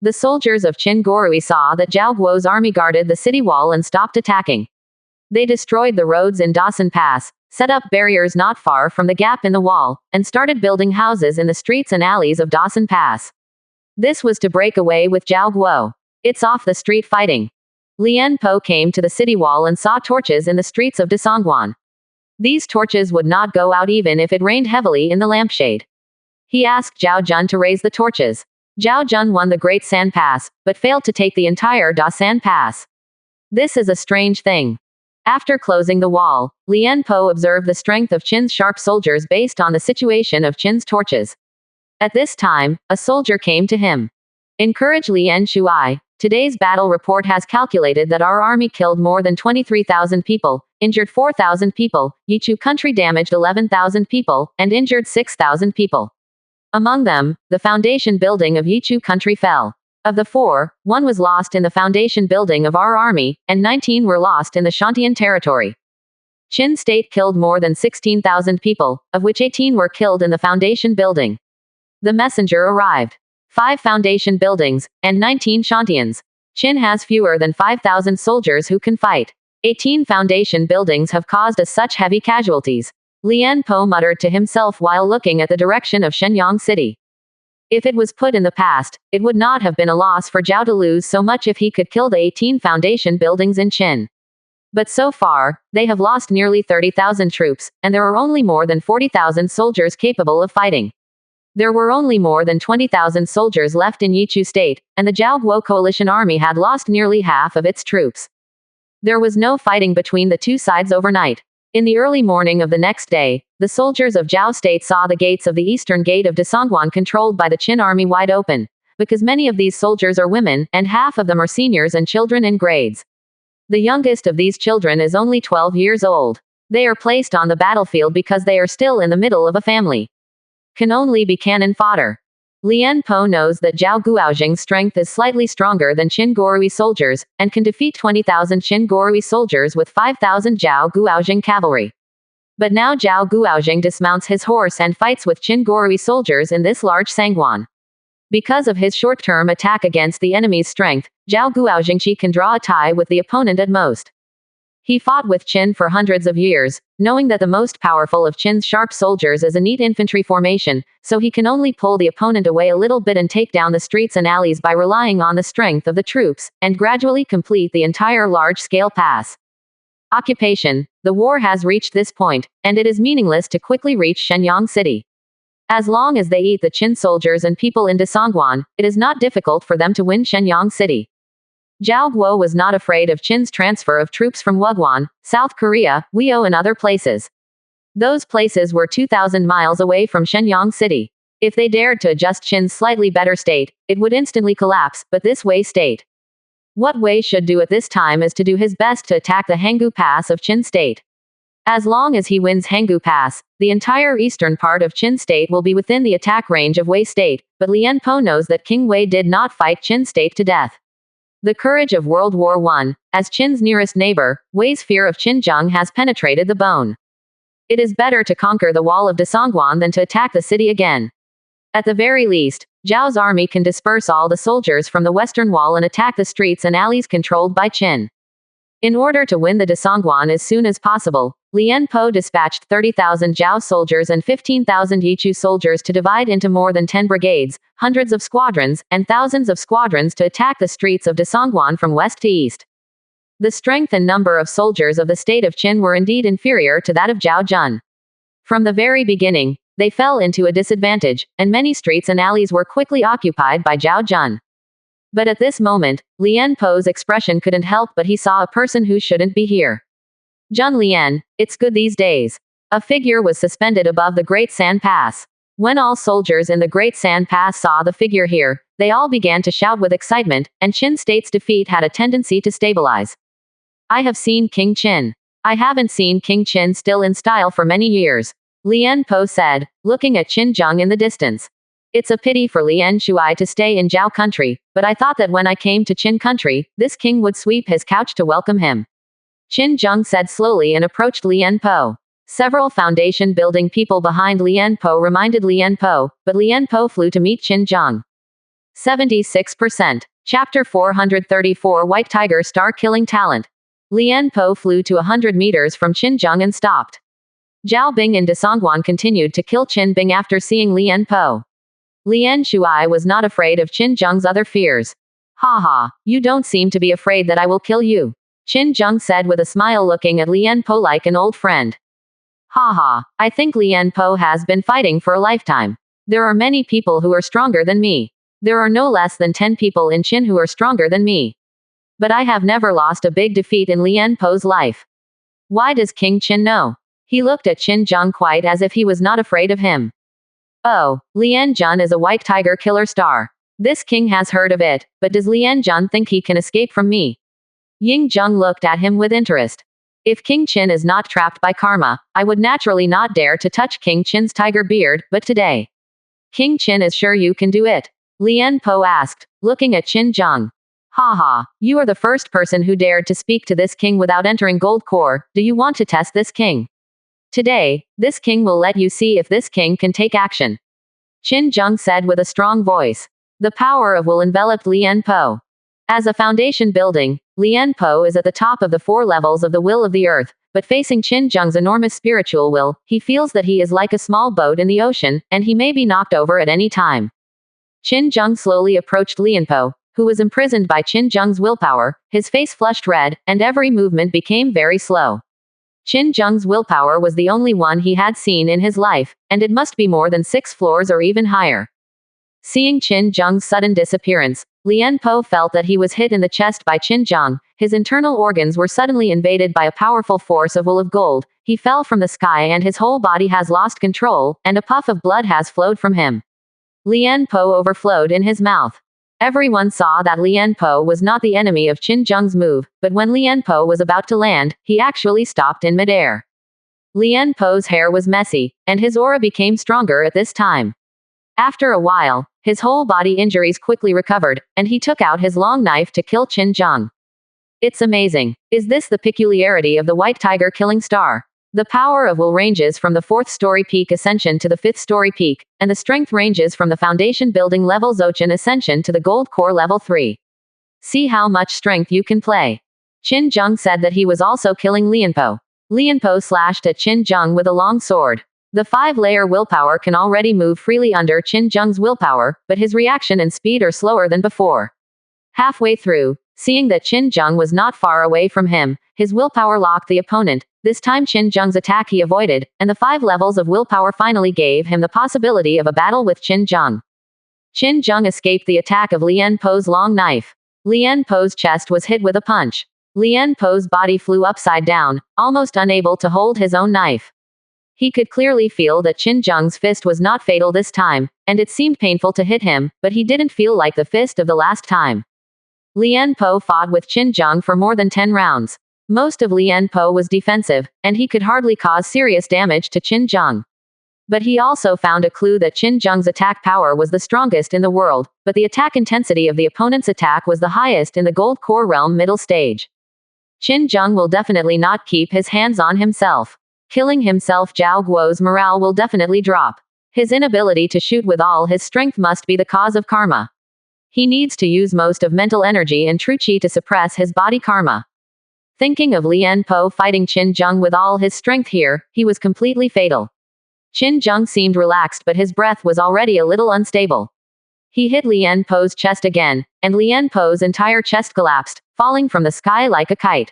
S1: The soldiers of Qin Gorui saw that Zhao Guo's army guarded the city wall and stopped attacking. They destroyed the roads in Dawson Pass, set up barriers not far from the gap in the wall, and started building houses in the streets and alleys of Dawson Pass. This was to break away with Zhao Guo. It's off the street fighting. Lian Po came to the city wall and saw torches in the streets of Desongguan. These torches would not go out even if it rained heavily in the lampshade. He asked Zhao Jun to raise the torches. Zhao Jun won the Great San Pass, but failed to take the entire Dawson Pass. This is a strange thing. After closing the wall, Lien Po observed the strength of Qin's sharp soldiers based on the situation of Qin's torches. At this time, a soldier came to him. Encourage Lien Shuai. Today's battle report has calculated that our army killed more than 23,000 people, injured 4,000 people, Yichu country damaged 11,000 people, and injured 6,000 people. Among them, the foundation building of Yichu country fell. Of the 4, 1 was lost in the foundation building of our army, and 19 were lost in the Shantian territory. Qin state killed more than 16,000 people, of which 18 were killed in the foundation building. The messenger arrived. 5 foundation buildings, and 19 Shantians. Qin has fewer than 5,000 soldiers who can fight. 18 foundation buildings have caused us such heavy casualties. Lien Po muttered to himself while looking at the direction of Shenyang City. If it was put in the past, it would not have been a loss for Zhao to lose so much if he could kill the 18 foundation buildings in Qin. But so far, they have lost nearly 30,000 troops, and there are only more than 40,000 soldiers capable of fighting. There were only more than 20,000 soldiers left in Yichu state, and the Zhao Guo coalition army had lost nearly half of its troops. There was no fighting between the two sides overnight. In the early morning of the next day, the soldiers of Zhao state saw the gates of the eastern gate of Desongguan controlled by the Qin army wide open, because many of these soldiers are women, and half of them are seniors and children in grades. The youngest of these children is only 12 years old. They are placed on the battlefield because they are still in the middle of a family. Can only be cannon fodder. Lien Po knows that Zhao Guoxing's strength is slightly stronger than Qin Gorui soldiers, and can defeat 20,000 Qin Gorui soldiers with 5,000 Zhao Guoxing cavalry. But now Zhao Guoxing dismounts his horse and fights with Qin Gorui soldiers in this large sangguan. Because of his short-term attack against the enemy's strength, Zhao Guoxing can draw a tie with the opponent at most. He fought with Qin for hundreds of years, knowing that the most powerful of Qin's sharp soldiers is a neat infantry formation, so he can only pull the opponent away a little bit and take down the streets and alleys by relying on the strength of the troops, and gradually complete the entire large-scale pass. Occupation. The war has reached this point, and it is meaningless to quickly reach Shenyang City. As long as they eat the Qin soldiers and people in Desongguan, it is not difficult for them to win Shenyang City. Zhao Guo was not afraid of Qin's transfer of troops from Wuguan, South Korea, Weio and other places. Those places were 2,000 miles away from Shenyang City. If they dared to adjust Qin's slightly better state, it would instantly collapse, but this Wei state. What Wei should do at this time is to do his best to attack the Hanggu Pass of Qin state. As long as he wins Hanggu Pass, the entire eastern part of Qin state will be within the attack range of Wei state, but Lien Po knows that King Wei did not fight Qin state to death. The courage of World War I, as Qin's nearest neighbor, Wei's fear of Qinzheng has penetrated the bone. It is better to conquer the wall of Desongguan than to attack the city again. At the very least, Zhao's army can disperse all the soldiers from the western wall and attack the streets and alleys controlled by Qin. In order to win the Desongguan as soon as possible, Lien Po dispatched 30,000 Zhao soldiers and 15,000 Yichu soldiers to divide into more than 10 brigades, hundreds of squadrons, and thousands of squadrons to attack the streets of Desongguan from west to east. The strength and number of soldiers of the state of Qin were indeed inferior to that of Zhao Jun. From the very beginning, they fell into a disadvantage, and many streets and alleys were quickly occupied by Zhao Jun. But at this moment, Lien Po's expression couldn't help but he saw a person who shouldn't be here. Jun Lien, it's good these days. A figure was suspended above the Great Sand Pass. When all soldiers in the Great Sand Pass saw the figure here, they all began to shout with excitement, and Qin state's defeat had a tendency to stabilize. I have seen King Qin. I haven't seen King Qin still in style for many years. Lien Po said, looking at Qinzheng in the distance. It's a pity for Lien Shuai to stay in Zhao country, but I thought that when I came to Qin country, this king would sweep his couch to welcome him. Qinzheng said slowly and approached Lien Po. Several foundation building people behind Lien Po reminded Lien Po, but Lien Po flew to meet Qinzheng. 76%. Chapter 434 White Tiger Star Killing Talent. Lien Po flew to 100 meters from Qinzheng and stopped. Zhao Bing in Desongguan continued to kill Qin Bing after seeing Lien Po. Lien Shuai was not afraid of Qinzheng's other fears. Ha ha, you don't seem to be afraid that I will kill you. Qinzheng said with a smile looking at Lien Po like an old friend. Ha ha, I think Lien Po has been fighting for a lifetime. There are many people who are stronger than me. There are no less than 10 people in Qin who are stronger than me. But I have never lost a big defeat in Lien Po's life. Why does King Qin know? He looked at Qin Zheng quite as if he was not afraid of him. Oh, Lien Zheng is a white tiger killer star. This king has heard of it, but does Lien Zheng think he can escape from me? Ying Zheng looked at him with interest. If King Qin is not trapped by karma, I would naturally not dare to touch King Qin's tiger beard, but today. King Qin is sure you can do it? Lien Po asked, looking at Qin Zheng. Haha, you are the first person who dared to speak to this king without entering Gold Core. Do you want to test this king? Today, this king will let you see if this king can take action. Qin Zheng said with a strong voice. The power of will enveloped Lien Po. As a foundation building, Lien Po is at the top of the 4 levels of the will of the earth, but facing Qin Zheng's enormous spiritual will, he feels that he is like a small boat in the ocean, and he may be knocked over at any time. Qin Zheng slowly approached Lien Po, who was imprisoned by Qin Zheng's willpower. His face flushed red, and every movement became very slow. Qin Zheng's willpower was the only one he had seen in his life, and it must be more than 6 floors or even higher. Seeing Qin Zheng's sudden disappearance, Lien Po felt that he was hit in the chest by Qin Zheng. His internal organs were suddenly invaded by a powerful force of will of gold. He fell from the sky and his whole body has lost control, and a puff of blood has flowed from him. Lien Po overflowed in his mouth. Everyone saw that Lien Po was not the enemy of Qin Zheng's move, but when Lien Po was about to land, he actually stopped in midair. Lien Po's hair was messy, and his aura became stronger at this time. After a while, his whole body injuries quickly recovered, and he took out his long knife to kill Qin Zheng. It's amazing. Is this the peculiarity of the white tiger killing star? The power of will ranges from the 4th-story peak ascension to the 5th-story peak, and the strength ranges from the foundation building level Zochan ascension to the gold core level 3. See how much strength you can play. Qin Zheng said that he was also killing Lien Po. Lien Po slashed at Qin Zheng with a long sword. The 5-layer willpower can already move freely under Qin Zheng's willpower, but his reaction and speed are slower than before. Halfway through, seeing that Qin Zheng was not far away from him, his willpower locked the opponent. This time Qin Zheng's attack he avoided, and the 5 levels of willpower finally gave him the possibility of a battle with Qin Zheng. Qin Zheng escaped the attack of Lien Po's long knife. Lien Po's chest was hit with a punch. Lien Po's body flew upside down, almost unable to hold his own knife. He could clearly feel that Qin Zheng's fist was not fatal this time, and it seemed painful to hit him, but he didn't feel like the fist of the last time. Lien Po fought with Qin Zheng for more than 10 rounds. Most of Lien Po was defensive, and he could hardly cause serious damage to Qin Zheng. But he also found a clue that Qin Zheng's attack power was the strongest in the world, but the attack intensity of the opponent's attack was the highest in the gold core realm middle stage. Qin Zheng will definitely not keep his hands on himself. Killing himself, Zhao Guo's morale will definitely drop. His inability to shoot with all his strength must be the cause of karma. He needs to use most of mental energy and true chi to suppress his body karma. Thinking of Lien Po fighting Qin Zheng with all his strength here, he was completely fatal. Qin Zheng seemed relaxed, but his breath was already a little unstable. He hit Lien Po's chest again, and Lien Po's entire chest collapsed, falling from the sky like a kite.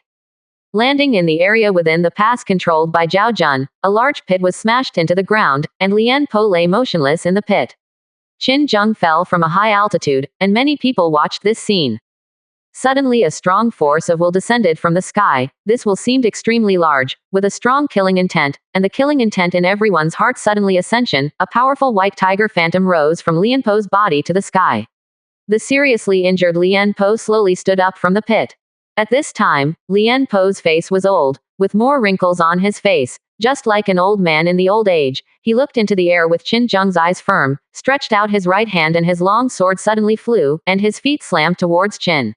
S1: Landing in the area within the pass controlled by Zhao Jun, a large pit was smashed into the ground, and Lien Po lay motionless in the pit. Qin Zheng fell from a high altitude, and many people watched this scene. Suddenly a strong force of will descended from the sky. This will seemed extremely large, with a strong killing intent, and the killing intent in everyone's heart suddenly ascension. A powerful white tiger phantom rose from Lien Po's body to the sky. The seriously injured Lien Po slowly stood up from the pit. At this time, Lien Po's face was old, with more wrinkles on his face, just like an old man in the old age. He looked into the air with Qin Zheng's eyes firm, stretched out his right hand, and his long sword suddenly flew, and his feet slammed towards Qin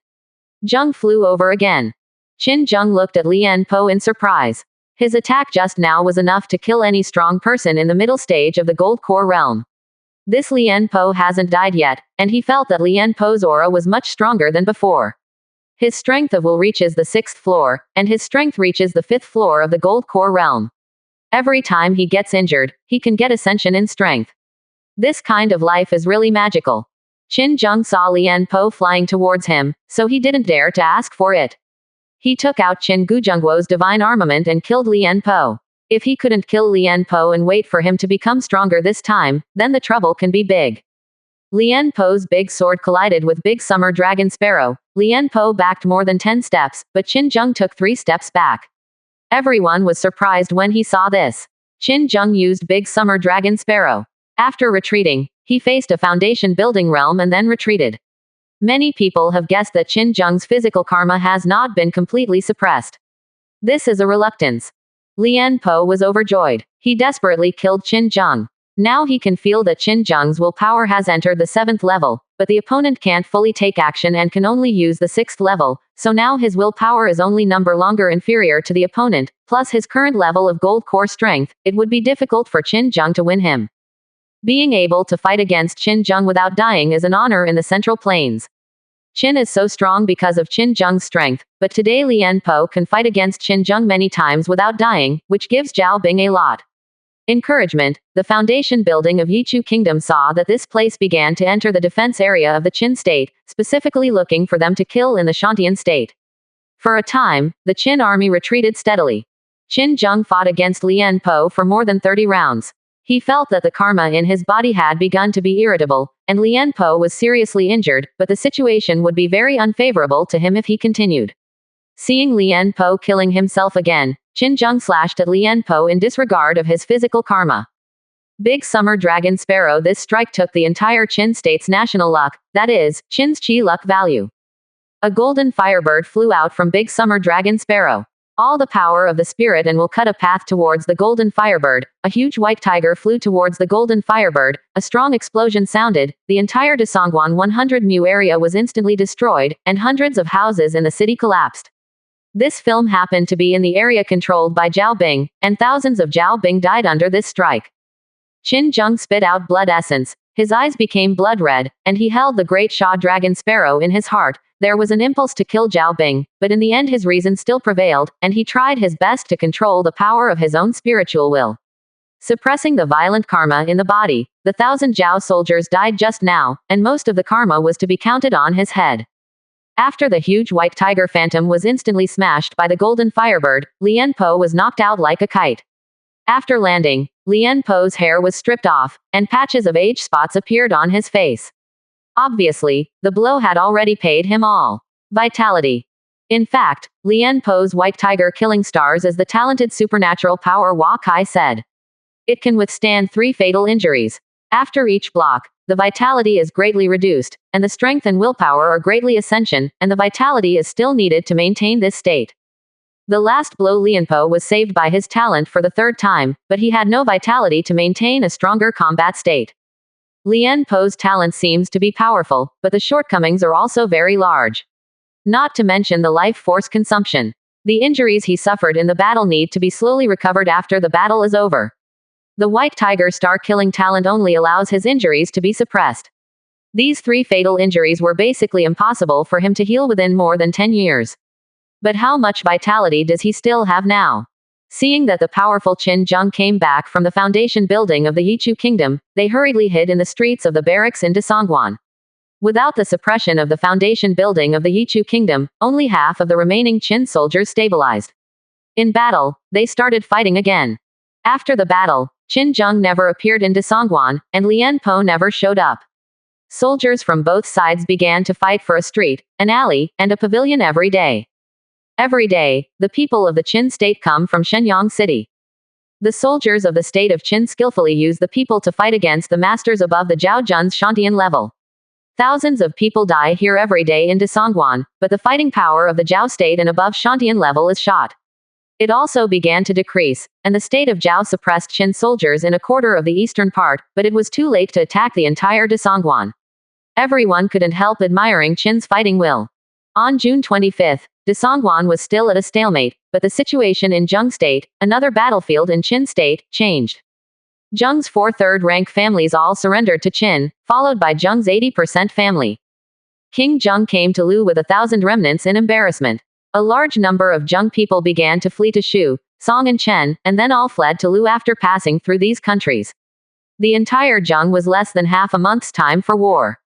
S1: Zheng flew over again. Qin Zheng looked at Lien Po in surprise. His attack just now was enough to kill any strong person in the middle stage of the gold core realm. This Lien Po hasn't died yet, and he felt that Lien Po's aura was much stronger than before. His strength of will reaches the 6th floor, and his strength reaches the 5th floor of the gold core realm. Every time he gets injured, he can get ascension in strength. This kind of life is really magical. Qin Zheng saw Lien Po flying towards him, so he didn't dare to ask for it. He took out Qin Guzhengguo's divine armament and killed Lien Po. If he couldn't kill Lien Po and wait for him to become stronger this time, then the trouble can be big. Lien Po's big sword collided with Big Summer Dragon Sparrow. Lien Po backed more than 10 steps, but Qin Zheng took 3 steps back. Everyone was surprised when he saw this. Qin Zheng used Big Summer Dragon Sparrow. After retreating, he faced a foundation building realm and then retreated. Many people have guessed that Qin Zheng's physical karma has not been completely suppressed. This is a reluctance. Lien Po was overjoyed. He desperately killed Qin Zheng. Now he can feel that Qin Zheng's willpower has entered the 7th level, but the opponent can't fully take action and can only use the 6th level, so now his willpower is only number longer inferior to the opponent, plus his current level of gold core strength. It would be difficult for Qin Zheng to win him. Being able to fight against Qin Zheng without dying is an honor in the Central Plains. Qin is so strong because of Qin Zheng's strength, but today Lien Po can fight against Qin Zheng many times without dying, which gives Zhao Bing a lot. Encouragement. The foundation building of Yichu Kingdom saw that this place began to enter the defense area of the Qin state, specifically looking for them to kill in the Shantian state. For a time, the Qin army retreated steadily. Qin Zheng fought against Lien Po for more than 30 rounds. He felt that the karma in his body had begun to be irritable, and Lien Po was seriously injured, but the situation would be very unfavorable to him if he continued. Seeing Lien Po killing himself again, Qin Zheng slashed at Lien Po in disregard of his physical karma. Big Summer Dragon Sparrow. This strike took the entire Qin state's national luck, that is, Qin's Qi luck value. A golden firebird flew out from Big Summer Dragon Sparrow. All the power of the spirit and will cut a path towards the golden firebird. A huge white tiger flew towards the golden firebird. A strong explosion sounded. The entire Desongguan 100 mu area was instantly destroyed, and hundreds of houses in the city collapsed. This film happened to be in the area controlled by Zhao Bing, and thousands of Zhao Bing died under this strike. Qin Zheng spit out blood essence. His eyes became blood red, and he held the great Sha Dragon Sparrow in his heart. There was an impulse to kill Zhao Bing, but in the end his reason still prevailed, and he tried his best to control the power of his own spiritual will. Suppressing the violent karma in the body, the 1,000 Zhao soldiers died just now, and most of the karma was to be counted on his head. After the huge white tiger phantom was instantly smashed by the golden firebird, Lien Po was knocked out like a kite. After landing, Lien Po's hair was stripped off, and patches of age spots appeared on his face. Obviously, the blow had already paid him all. Vitality. In fact, Lien Po's white tiger killing stars is the talented supernatural power Hua Kai said. It can withstand 3 fatal injuries. After each block, the vitality is greatly reduced, and the strength and willpower are greatly ascension, and the vitality is still needed to maintain this state. The last blow Lien Po was saved by his talent for the 3rd time, but he had no vitality to maintain a stronger combat state. Lien Po's talent seems to be powerful, but the shortcomings are also very large. Not to mention the life force consumption. The injuries he suffered in the battle need to be slowly recovered after the battle is over. The white tiger star killing talent only allows his injuries to be suppressed. These 3 fatal injuries were basically impossible for him to heal within more than 10 years. But how much vitality does he still have now? Seeing that the powerful Qin Zheng came back from the foundation building of the Yichu Kingdom, they hurriedly hid in the streets of the barracks in Desongguan. Without the suppression of the foundation building of the Yichu Kingdom, only half of the remaining Qin soldiers stabilized. In battle, they started fighting again. After the battle, Qin Zheng never appeared in Desongguan, and Lien Po never showed up. Soldiers from both sides began to fight for a street, an alley, and a pavilion every day. Every day, the people of the Qin state come from Shenyang City. The soldiers of the state of Qin skillfully use the people to fight against the masters above the Zhao Jun's Shantian level. Thousands of people die here every day in Desongguan, but the fighting power of the Zhao state and above Shantian level is shot. It also began to decrease, and the state of Zhao suppressed Qin soldiers in a quarter of the eastern part, but it was too late to attack the entire Desongguan. Everyone couldn't help admiring Qin's fighting will. On June 25, Desongguan was still at a stalemate, but the situation in Zheng State, another battlefield in Qin State, changed. Zheng's 4 third-rank families all surrendered to Qin, followed by Zheng's 80% family. King Zheng came to Lu with 1,000 remnants in embarrassment. A large number of Zheng people began to flee to Shu, Song and Chen, and then all fled to Lu after passing through these countries. The entire Zheng was less than half a month's time for war.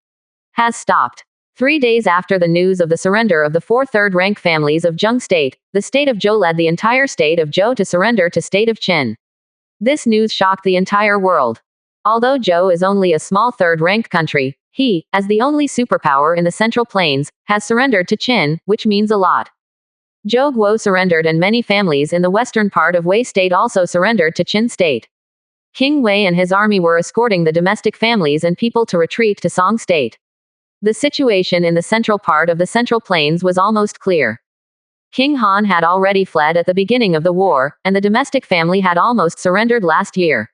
S1: Has stopped. 3 days after the news of the surrender of the 4 third-rank families of Zheng State, the state of Zhou led the entire state of Zhou to surrender to state of Qin. This news shocked the entire world. Although Zhou is only a small third-rank country, He, as the only superpower in the Central Plains, has surrendered to Qin, which means a lot. Zhou Guo surrendered and many families in the western part of Wei State also surrendered to Qin State. King Wei and his army were escorting the domestic families and people to retreat to Song State. The situation in the central part of the Central Plains was almost clear. King Han had already fled at the beginning of the war, and the domestic family had almost surrendered last year.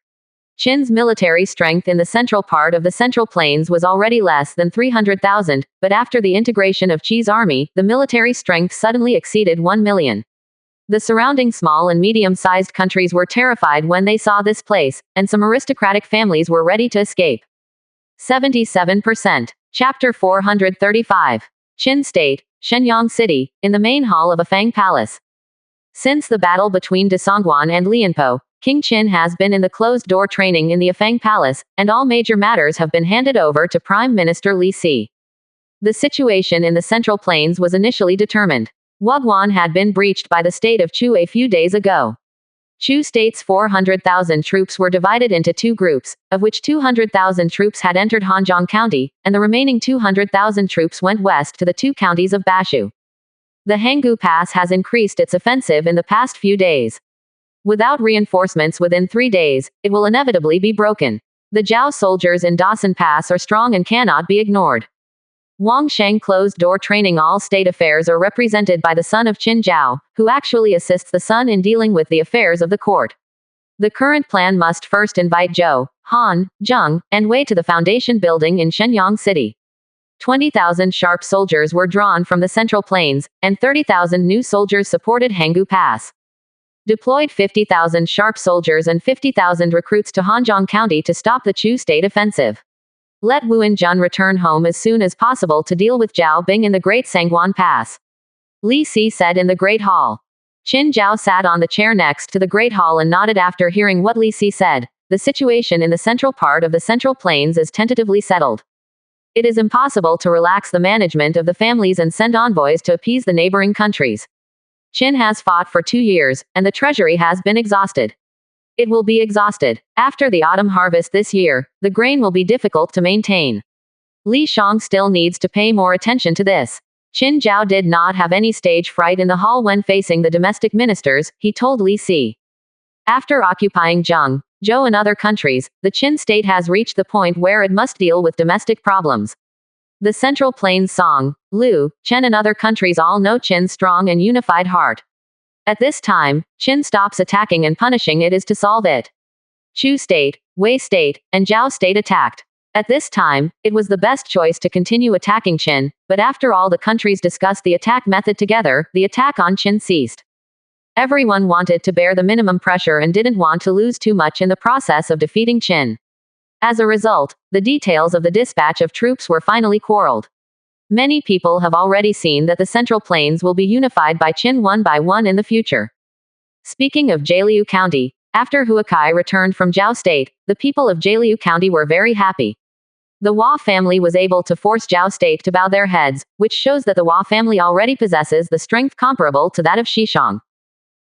S1: Qin's military strength in the central part of the Central Plains was already less than 300,000, but after the integration of Qi's army, the military strength suddenly exceeded 1 million. The surrounding small and medium-sized countries were terrified when they saw this place, and some aristocratic families were ready to escape. 77%. Chapter 435. Qin State, Shenyang City, in the main hall of Afang Palace. Since the battle between De Songguan and Lianpo, King Qin has been in the closed-door training in the Afang Palace, and all major matters have been handed over to Prime Minister Li Si. The situation in the Central Plains was initially determined. Wuguan had been breached by the state of Chu a few days ago. Chu State's 400,000 troops were divided into two groups, of which 200,000 troops had entered Hanjiang County, and the remaining 200,000 troops went west to the two counties of Bashu. The Hanggu Pass has increased its offensive in the past few days. Without reinforcements within 3 days, it will inevitably be broken. The Zhao soldiers in Dawson Pass are strong and cannot be ignored. Wang Sheng closed-door training. All state affairs are represented by the son of Qin Zhao, who actually assists the son in dealing with the affairs of the court. The current plan must first invite Zhou, Han, Zheng, and Wei to the foundation building in Shenyang City. 20,000 sharp soldiers were drawn from the Central Plains, and 30,000 new soldiers supported Hanggu Pass. Deployed 50,000 sharp soldiers and 50,000 recruits to Hanjiang County to stop the Chu State offensive. Let Wu Jun return home as soon as possible to deal with Zhao Bing in the Great Sangguan Pass. Li Si said in the Great Hall. Qin Zhao sat on the chair next to the Great Hall and nodded after hearing what Li Si said. The situation in the central part of the Central Plains is tentatively settled. It is impossible to relax the management of the families and send envoys to appease the neighboring countries. Qin has fought for 2 years, and the treasury has been exhausted. It will be exhausted. After the autumn harvest this year, the grain will be difficult to maintain. Li Shang still needs to pay more attention to this. Qin Zhao did not have any stage fright in the hall when facing the domestic ministers, he told Li Si. After occupying Zheng, Zhou and other countries, the Qin state has reached the point where it must deal with domestic problems. The Central Plains Song, Lu, Chen and other countries all know Qin's strong and unified heart. At this time, Qin stops attacking and punishing it is to solve it. Chu State, Wei State, and Zhao State attacked. At this time, it was the best choice to continue attacking Qin, but after all the countries discussed the attack method together, the attack on Qin ceased. Everyone wanted to bear the minimum pressure and didn't want to lose too much in the process of defeating Qin. As a result, the details of the dispatch of troops were finally quarreled. Many people have already seen that the Central Plains will be unified by Qin one by one in the future. Speaking of Jialiu County, after Huakai returned from Zhao State, the people of Jialiu County were very happy. The Hua family was able to force Zhao State to bow their heads, which shows that the Hua family already possesses the strength comparable to that of Xishang.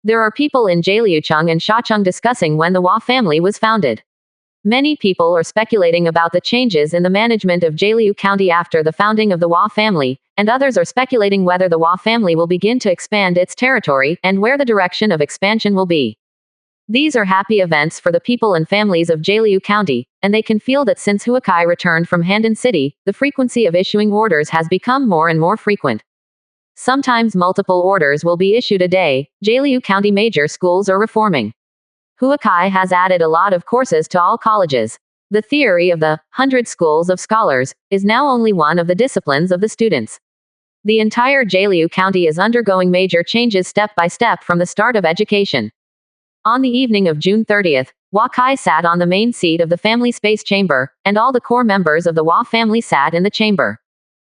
S1: There are people in Jialiucheng and Shacheng discussing when the Hua family was founded. Many people are speculating about the changes in the management of Jialiu County after the founding of the Hua family, and others are speculating whether the Hua family will begin to expand its territory and where the direction of expansion will be. These are happy events for the people and families of Jialiu County, and they can feel that since Huakai returned from Handan City, the frequency of issuing orders has become more and more frequent. Sometimes multiple orders will be issued a day. Jialiu County major schools are reforming. Huakai has added a lot of courses to all colleges. The theory of the 100 schools of scholars is now only one of the disciplines of the students. The entire Jialiu County is undergoing major changes step by step from the start of education. On the evening of June 30th, Huakai sat on the main seat of the family space chamber, and all the core members of the Hua family sat in the chamber.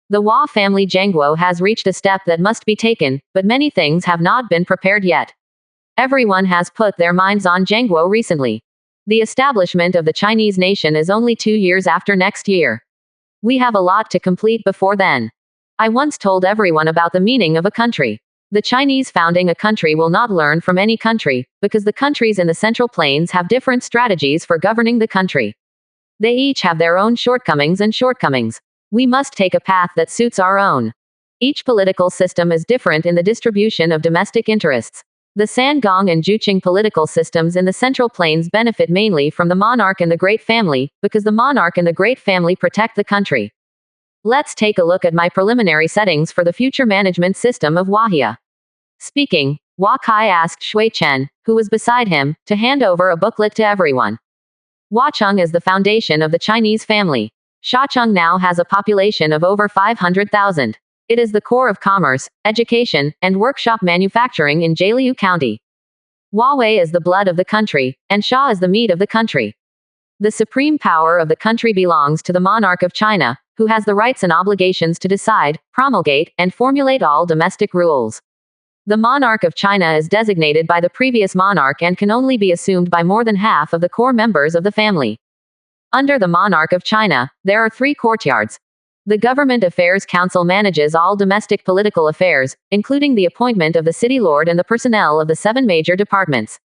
S1: The Hua family Zhangguo has reached a step that must be taken, but many things have not been prepared yet. Everyone has put their minds on Zhangguo recently. The establishment of the Chinese nation is only 2 years after next year. We have a lot to complete before then. I once told everyone about the meaning of a country. The Chinese founding a country will not learn from any country, because the countries in the Central Plains have different strategies for governing the country. They each have their own shortcomings. We must take a path that suits our own. Each political system is different in the distribution of domestic interests. The Sangong and Juqing political systems in the Central Plains benefit mainly from the monarch and the great family, because the monarch and the great family protect the country. Let's take a look at my preliminary settings for the future management system of Wahia. Speaking, Hua Kai asked Shui Chen, who was beside him, to hand over a booklet to everyone. Huacheng is the foundation of the Chinese family. Shacheng now has a population of over 500,000. It is the core of commerce, education, and workshop manufacturing in Jialiu County. Huawei is the blood of the country, and Sha is the meat of the country. The supreme power of the country belongs to the monarch of China, who has the rights and obligations to decide, promulgate, and formulate all domestic rules. The monarch of China is designated by the previous monarch and can only be assumed by more than half of the core members of the family. Under the monarch of China, there are 3 courtyards. The Government Affairs Council manages all domestic political affairs, including the appointment of the city lord and the personnel of the 7 major departments.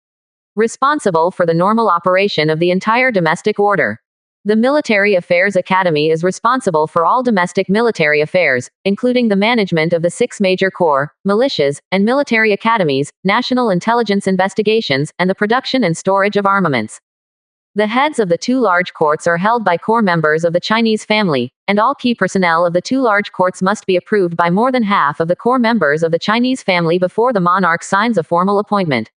S1: Responsible for the normal operation of the entire domestic order. The Military Affairs Academy is responsible for all domestic military affairs, including the management of the 6 major corps, militias, and military academies, national intelligence investigations, and the production and storage of armaments. The heads of the 2 large courts are held by core members of the Chinese family, and all key personnel of the 2 large courts must be approved by more than half of the core members of the Chinese family before the monarch signs a formal appointment.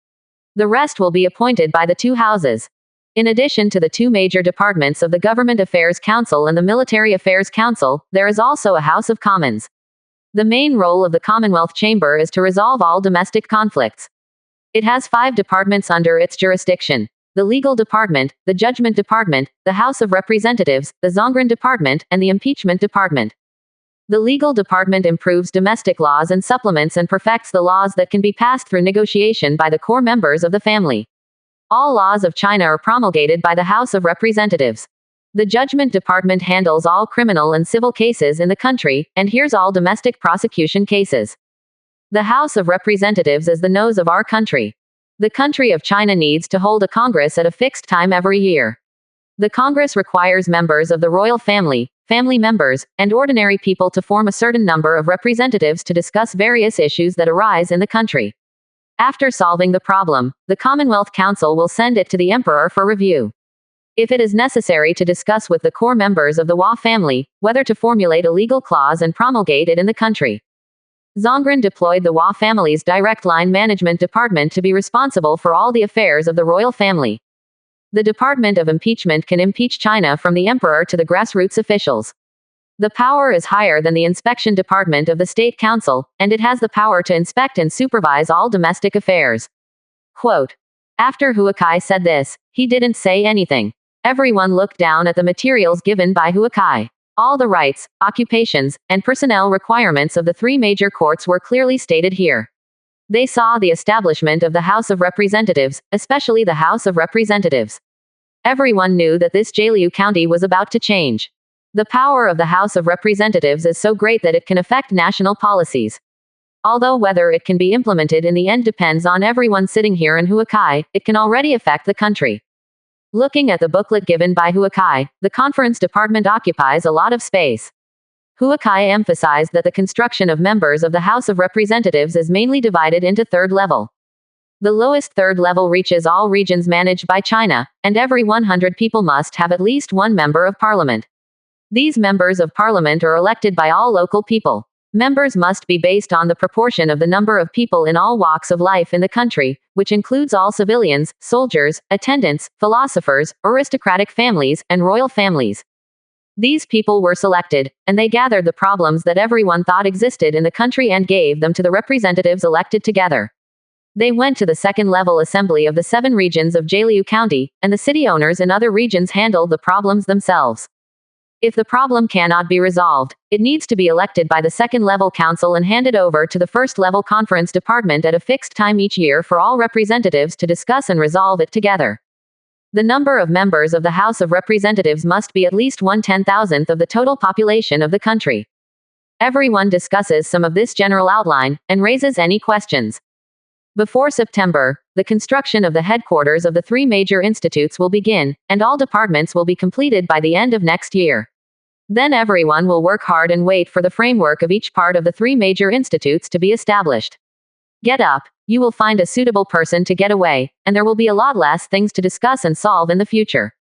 S1: The rest will be appointed by the 2 houses. In addition to the 2 major departments of the Government Affairs Council and the Military Affairs Council, there is also a House of Commons. The main role of the Commonwealth Chamber is to resolve all domestic conflicts. It has 5 departments under its jurisdiction: the Legal Department, the Judgment Department, the House of Representatives, the Zongren Department, and the Impeachment Department. The Legal Department improves domestic laws and supplements and perfects the laws that can be passed through negotiation by the core members of the family. All laws of China are promulgated by the House of Representatives. The Judgment Department handles all criminal and civil cases in the country, and hears all domestic prosecution cases. The House of Representatives is the nose of our country. The country of China needs to hold a Congress at a fixed time every year. The Congress requires members of the royal family, family members, and ordinary people to form a certain number of representatives to discuss various issues that arise in the country. After solving the problem, the Commonwealth Council will send it to the Emperor for review. If it is necessary to discuss with the core members of the Hua family, whether to formulate a legal clause and promulgate it in the country. Zongren deployed the Hua family's direct line management department to be responsible for all the affairs of the royal family. The Department of Impeachment can impeach China from the emperor to the grassroots officials. The power is higher than the inspection department of the State Council, and it has the power to inspect and supervise all domestic affairs. Quote. After Hua Kai said this, he didn't say anything. Everyone looked down at the materials given by Hua Kai. All the rights, occupations, and personnel requirements of the 3 major courts were clearly stated here. They saw the establishment of the House of Representatives, especially the House of Representatives. Everyone knew that this Jialiu County was about to change. The power of the House of Representatives is so great that it can affect national policies. Although whether it can be implemented in the end depends on everyone sitting here in Hua Kai, it can already affect the country. Looking at the booklet given by Hua Kai, the conference department occupies a lot of space. Hua Kai emphasized that the construction of members of the House of Representatives is mainly divided into 3rd level. The lowest 3rd level reaches all regions managed by China, and every 100 people must have at least 1 member of parliament. These members of parliament are elected by all local people. Members must be based on the proportion of the number of people in all walks of life in the country, which includes all civilians, soldiers, attendants, philosophers, aristocratic families, and royal families. These people were selected, and they gathered the problems that everyone thought existed in the country and gave them to the representatives elected together. They went to the 2nd level assembly of the 7 regions of Jialiu County, and the city owners in other regions handled the problems themselves. If the problem cannot be resolved, it needs to be elected by the 2nd level council and handed over to the 1st level conference department at a fixed time each year for all representatives to discuss and resolve it together. The number of members of the House of Representatives must be at least 1/10,000th of the total population of the country. Everyone discusses some of this general outline, and raises any questions. Before September, the construction of the headquarters of the three major institutes will begin, and all departments will be completed by the end of next year. Then everyone will work hard and wait for the framework of each part of the three major institutes to be established. Get up, you will find a suitable person to get away, and there will be a lot less things to discuss and solve in the future.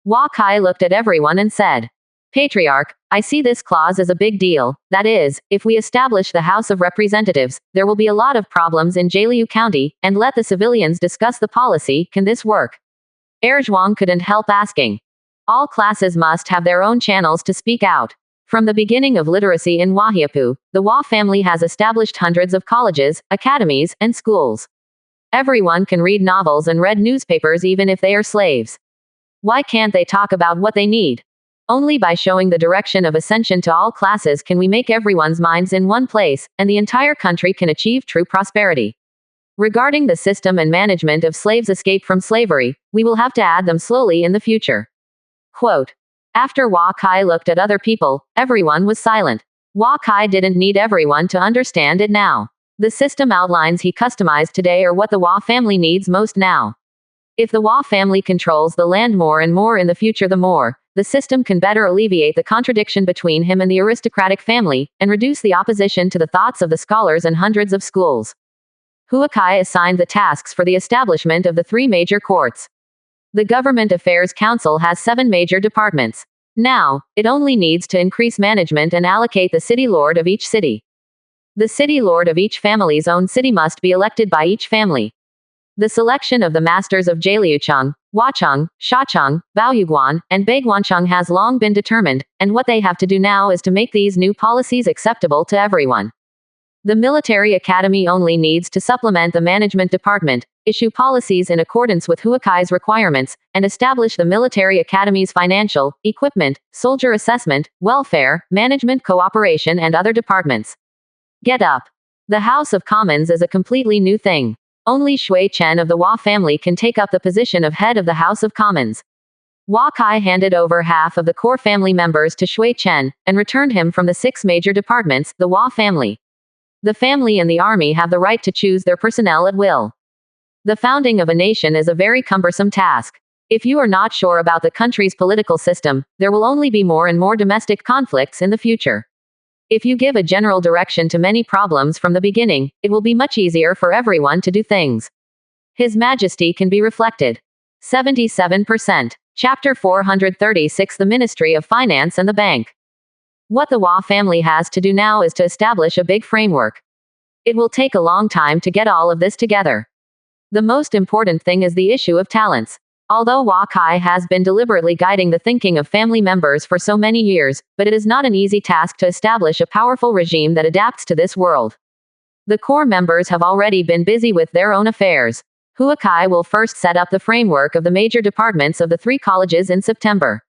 S1: Hua Kai looked at everyone and said, Patriarch, I see this clause as a big deal. That is, if we establish the House of Representatives, there will be a lot of problems in Jialiu County, and let the civilians discuss the policy. Can this work? Zhuang couldn't help asking. All classes must have their own channels to speak out. From the beginning of literacy in Wahiapu, the Hua family has established hundreds of colleges, academies, and schools. Everyone can read novels and read newspapers even if they are slaves. Why can't they talk about what they need? Only by showing the direction of ascension to all classes can we make everyone's minds in one place, and the entire country can achieve true prosperity. Regarding the system and management of slaves' escape from slavery, we will have to add them slowly in the future. Quote. After Hua Kai looked at other people, everyone was silent. Hua Kai didn't need everyone to understand it now. The system outlines he customized today are what the Hua family needs most now. If the Hua family controls the land more and more in the future, the system can better alleviate the contradiction between him and the aristocratic family, and reduce the opposition to the thoughts of the scholars and hundreds of schools. Hua Kai assigned the tasks for the establishment of the three major courts. The Government Affairs Council has 7 major departments. Now, it only needs to increase management and allocate the city lord of each city. The city lord of each family's own city must be elected by each family. The selection of the masters of Jialiucheng, Huacheng, Shacheng, Baoyuguan, and Baiguancheng has long been determined, and what they have to do now is to make these new policies acceptable to everyone. The military academy only needs to supplement the management department, issue policies in accordance with Hua Kai's requirements, and establish the military academy's financial, equipment, soldier assessment, welfare, management cooperation and other departments. Get up. The House of Commons is a completely new thing. Only Shui Chen of the Hua family can take up the position of head of the House of Commons. Hua Kai handed over half of the core family members to Shui Chen, and returned him from the 6 major departments, the Hua family. The family and the army have the right to choose their personnel at will. The founding of a nation is a very cumbersome task. If you are not sure about the country's political system, there will only be more and more domestic conflicts in the future. If you give a general direction to many problems from the beginning, it will be much easier for everyone to do things. His Majesty can be reflected. 77%. Chapter 436 The Ministry of Finance and the Bank. What the Hua family has to do now is to establish a big framework. It will take a long time to get all of this together. The most important thing is the issue of talents. Although Hua Kai has been deliberately guiding the thinking of family members for so many years, but it is not an easy task to establish a powerful regime that adapts to this world. The core members have already been busy with their own affairs. Hua Kai will first set up the framework of the major departments of the 3 colleges in September.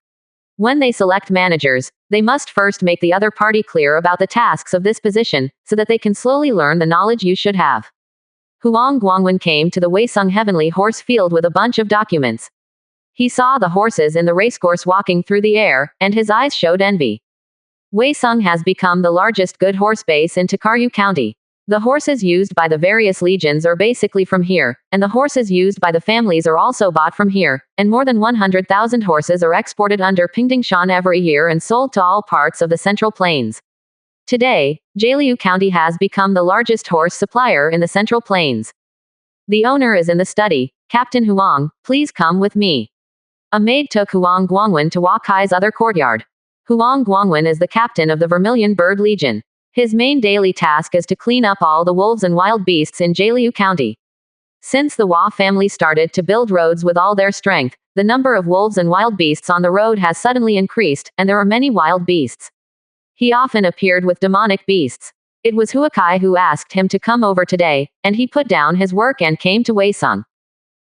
S1: When they select managers, they must first make the other party clear about the tasks of this position, so that they can slowly learn the knowledge you should have. Huang Guangwen came to the Weisung Heavenly Horse Field with a bunch of documents. He saw the horses in the racecourse walking through the air, and his eyes showed envy. Weisung has become the largest good horse base in Takaryu County. The horses used by the various legions are basically from here, and the horses used by the families are also bought from here, and more than 100,000 horses are exported under Pingdingshan every year and sold to all parts of the Central Plains. Today, Jialiu County has become the largest horse supplier in the Central Plains. The owner is in the study. Captain Huang, please come with me. A maid took Huang Guangwen to Hua Kai's other courtyard. Huang Guangwen is the captain of the Vermilion Bird Legion. His main daily task is to clean up all the wolves and wild beasts in Jialiu County. Since the Hua family started to build roads with all their strength, the number of wolves and wild beasts on the road has suddenly increased, and there are many wild beasts. He often appeared with demonic beasts. It was Hua Kai who asked him to come over today, and he put down his work and came to Weisung.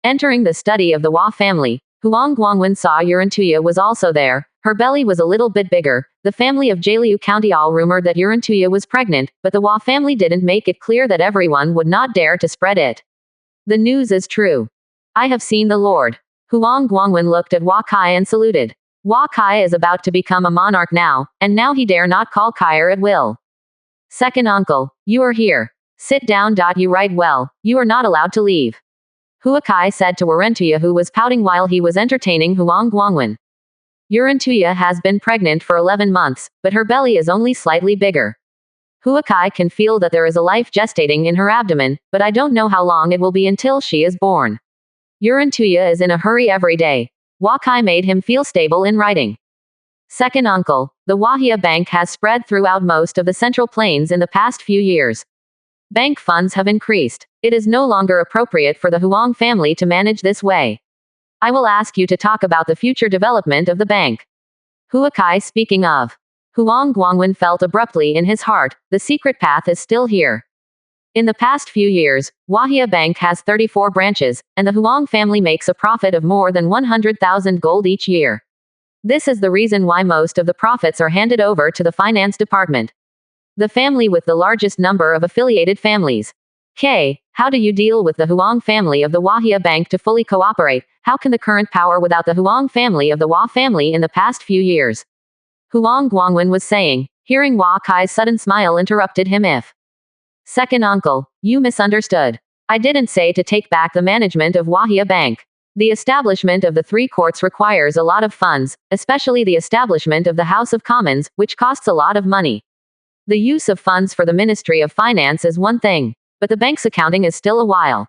S1: Entering the study of the Hua family, Huang Guangwen saw Yurantuya was also there. Her belly was a little bit bigger. The family of Jialiu County all rumored that Yurantuya was pregnant, but the Hua family didn't make it clear that everyone would not dare to spread it. The news is true. I have seen the Lord. Huang Guangwen looked at Hua Kai and saluted. Hua Kai is about to become a monarch now, and now he dare not call Kaier at will. Second uncle, you are here. Sit down. You write well. You are not allowed to leave. Huakai said to Warentuya, who was pouting while he was entertaining Huang Guangwen. Urantuya has been pregnant for 11 months, but her belly is only slightly bigger. Huakai can feel that there is a life gestating in her abdomen, but I don't know how long it will be until she is born. Urantuya is in a hurry every day. Wakai made him feel stable in writing. Second uncle, the Wahia Bank has spread throughout most of the Central Plains in the past few years. Bank funds have increased. It is no longer appropriate for the Huang family to manage this way. I will ask you to talk about the future development of the bank. Huakai speaking of. Huang Guangwen felt abruptly in his heart, the secret path is still here. In the past few years, Wahia Bank has 34 branches, and the Huang family makes a profit of more than 100,000 gold each year. This is the reason why most of the profits are handed over to the finance department. The family with the largest number of affiliated families. How do you deal with the Huang family of the Wahia Bank to fully cooperate? How can the current power without the Huang family of the Hua family in the past few years? Huang Guangwen was saying. Hearing Kai's sudden smile interrupted him. If second uncle, you misunderstood. I didn't say to take back the management of Wahia Bank. The establishment of the 3 courts requires a lot of funds, especially the establishment of the House of Commons, which costs a lot of money. The use of funds for the Ministry of Finance is one thing, but the bank's accounting is still a while.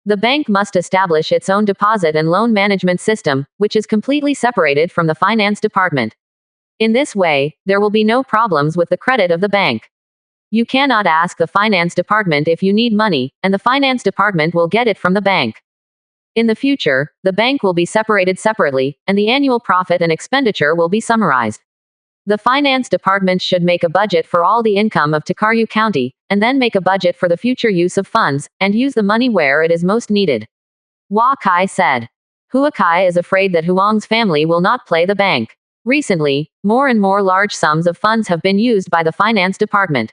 S1: The bank must establish its own deposit and loan management system, which is completely separated from the finance department. In this way, there will be no problems with the credit of the bank. You cannot ask the finance department if you need money, and the finance department will get it from the bank. In the future, the bank will be separated separately, and the annual profit and expenditure will be summarized. The finance department should make a budget for all the income of Tokaru County, and then make a budget for the future use of funds, and use the money where it is most needed. Kai said. Huakai is afraid that Huang's family will not play the bank. Recently, more and more large sums of funds have been used by the finance department.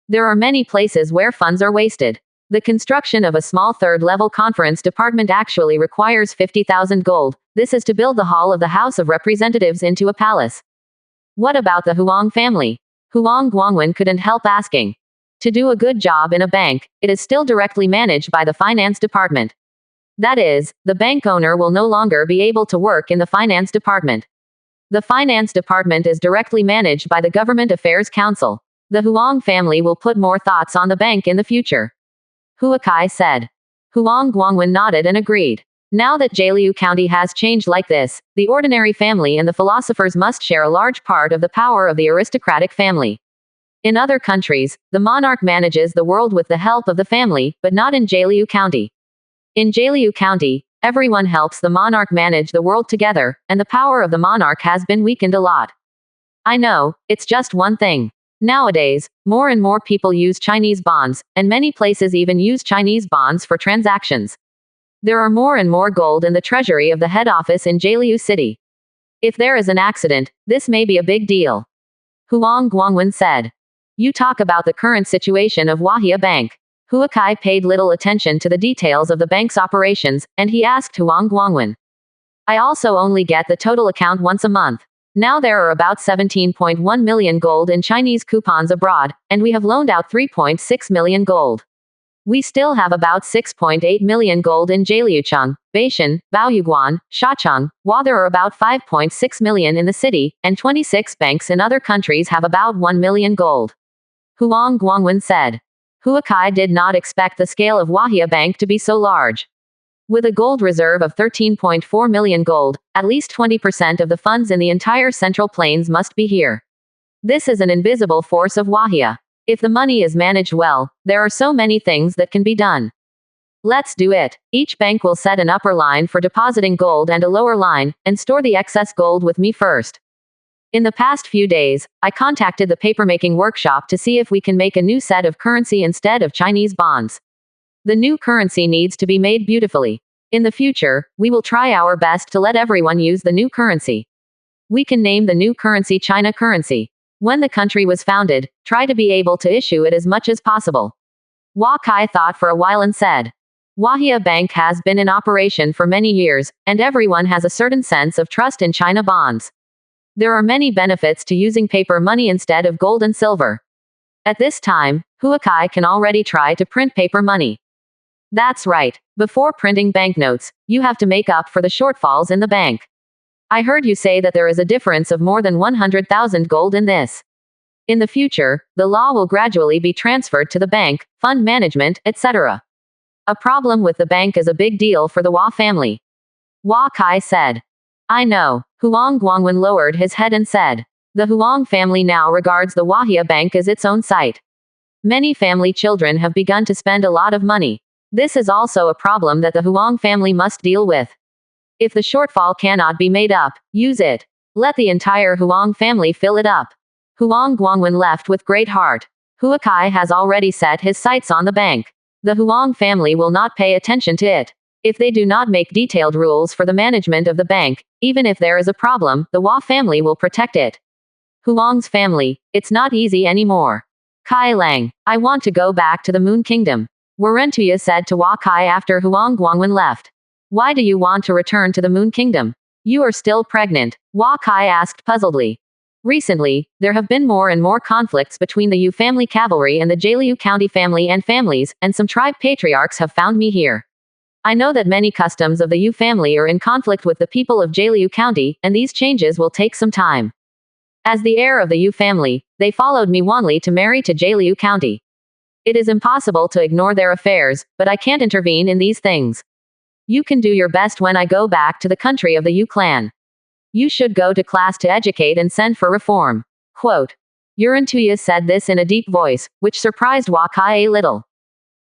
S1: There are many places where funds are wasted. The construction of a small third-level conference department actually requires 50,000 gold. This is to build the hall of the House of Representatives into a palace. What about the Huang family? Huang Guangwen couldn't help asking. To do a good job in a bank, it is still directly managed by the finance department. That is, the bank owner will no longer be able to work in the finance department. The finance department is directly managed by the Government Affairs Council. The Huang family will put more thoughts on the bank in the future. Huakai said. Huang Guangwen nodded and agreed. Now that Jialiu County has changed like this, the ordinary family and the philosophers must share a large part of the power of the aristocratic family. In other countries, the monarch manages the world with the help of the family, but not in Jialiu County. In Jialiu County, everyone helps the monarch manage the world together, and the power of the monarch has been weakened a lot. I know, it's just one thing. Nowadays, more and more people use Chinese bonds, and many places even use Chinese bonds for transactions. There are more and more gold in the treasury of the head office in Jialiu City. If there is an accident, this may be a big deal. Huang Guangwen said. You talk about the current situation of Wahia Bank. Huakai paid little attention to the details of the bank's operations, and he asked Huang Guangwen. I also only get the total account once a month. Now there are about 17.1 million gold in Chinese coupons abroad, and we have loaned out 3.6 million gold. We still have about 6.8 million gold in Jialiucheng, Baishan, Baoyuguan, Shacheng, while there are about 5.6 million in the city, and 26 banks in other countries have about 1 million gold. Huang Guangwen said. Huakai did not expect the scale of Wahia Bank to be so large. With a gold reserve of 13.4 million gold, at least 20% of the funds in the entire Central Plains must be here. This is an invisible force of Wahia. If the money is managed well, there are so many things that can be done. Let's do it. Each bank will set an upper line for depositing gold and a lower line, and store the excess gold with me first. In the past few days, I contacted the papermaking workshop to see if we can make a new set of currency instead of Chinese bonds. The new currency needs to be made beautifully. In the future, we will try our best to let everyone use the new currency. We can name the new currency China currency. When the country was founded, try to be able to issue it as much as possible. Kai thought for a while and said. Wahia Bank has been in operation for many years, and everyone has a certain sense of trust in China bonds. There are many benefits to using paper money instead of gold and silver. At this time, Huakai can already try to print paper money. That's right. Before printing banknotes, you have to make up for the shortfalls in the bank. I heard you say that there is a difference of more than 100,000 gold in this. In the future, the law will gradually be transferred to the bank, fund management, etc. A problem with the bank is a big deal for the Hua family. Hua Kai said. I know. Huang Guangwen lowered his head and said. The Huang family now regards the Wahia Bank as its own site. Many family children have begun to spend a lot of money. This is also a problem that the Huang family must deal with. If the shortfall cannot be made up, use it. Let the entire Huang family fill it up. Huang Guangwen left with great heart. Huakai has already set his sights on the bank. The Huang family will not pay attention to it. If they do not make detailed rules for the management of the bank, even if there is a problem, the Hua family will protect it. Huang's family, it's not easy anymore. Kai Lang, I want to go back to the Moon Kingdom. Warentuya said to Hua Kai after Huang Guangwen left. Why do you want to return to the Moon Kingdom? You are still pregnant, Hua Kai asked puzzledly. Recently, there have been more and more conflicts between the Yu family cavalry and the Jialiu County family and families, and some tribe patriarchs have found me here. I know that many customs of the Yu family are in conflict with the people of Jialiu County, and these changes will take some time. As the heir of the Yu family, they followed me wanly to marry to Jialiu County. It is impossible to ignore their affairs, but I can't intervene in these things. You can do your best when I go back to the country of the Yu clan. You should go to class to educate and send for reform. Quote. Yurantuya said this in a deep voice, which surprised Hua Kai a little.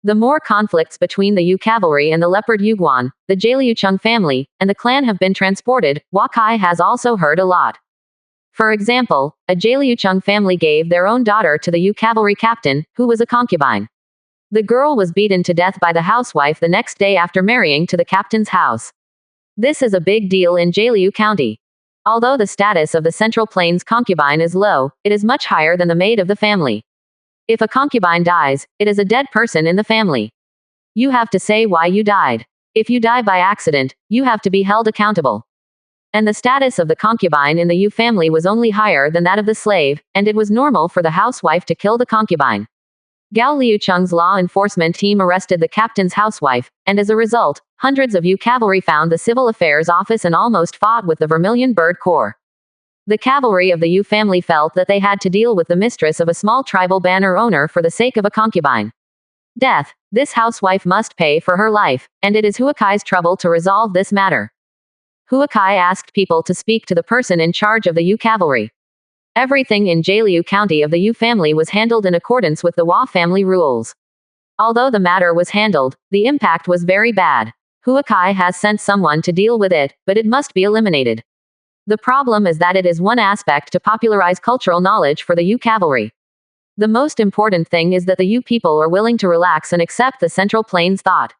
S1: The more conflicts between the Yu cavalry and the leopard Yuguan, the Jialiu Chung family, and the clan have been transported, Hua Kai has also heard a lot. For example, a Jialiu Chung family gave their own daughter to the Yu cavalry captain, who was a concubine. The girl was beaten to death by the housewife the next day after marrying to the captain's house. This is a big deal in Jialiu County. Although the status of the Central Plains concubine is low, it is much higher than the maid of the family. If a concubine dies, it is a dead person in the family. You have to say why you died. If you die by accident, you have to be held accountable. And the status of the concubine in the Yu family was only higher than that of the slave, and it was normal for the housewife to kill the concubine. Gao Liucheng's law enforcement team arrested the captain's housewife, and as a result, hundreds of Yu cavalry found the civil affairs office and almost fought with the Vermilion Bird Corps. The cavalry of the Yu family felt that they had to deal with the mistress of a small tribal banner owner for the sake of a concubine. Death. This housewife must pay for her life, and it is Huakai's trouble to resolve this matter. Huakai asked people to speak to the person in charge of the Yu cavalry. Everything in Jialiu County of the Yu family was handled in accordance with the Hua family rules. Although the matter was handled, the impact was very bad. Huakai has sent someone to deal with it, but it must be eliminated. The problem is that it is one aspect to popularize cultural knowledge for the Yu cavalry. The most important thing is that the Yu people are willing to relax and accept the Central Plains thought.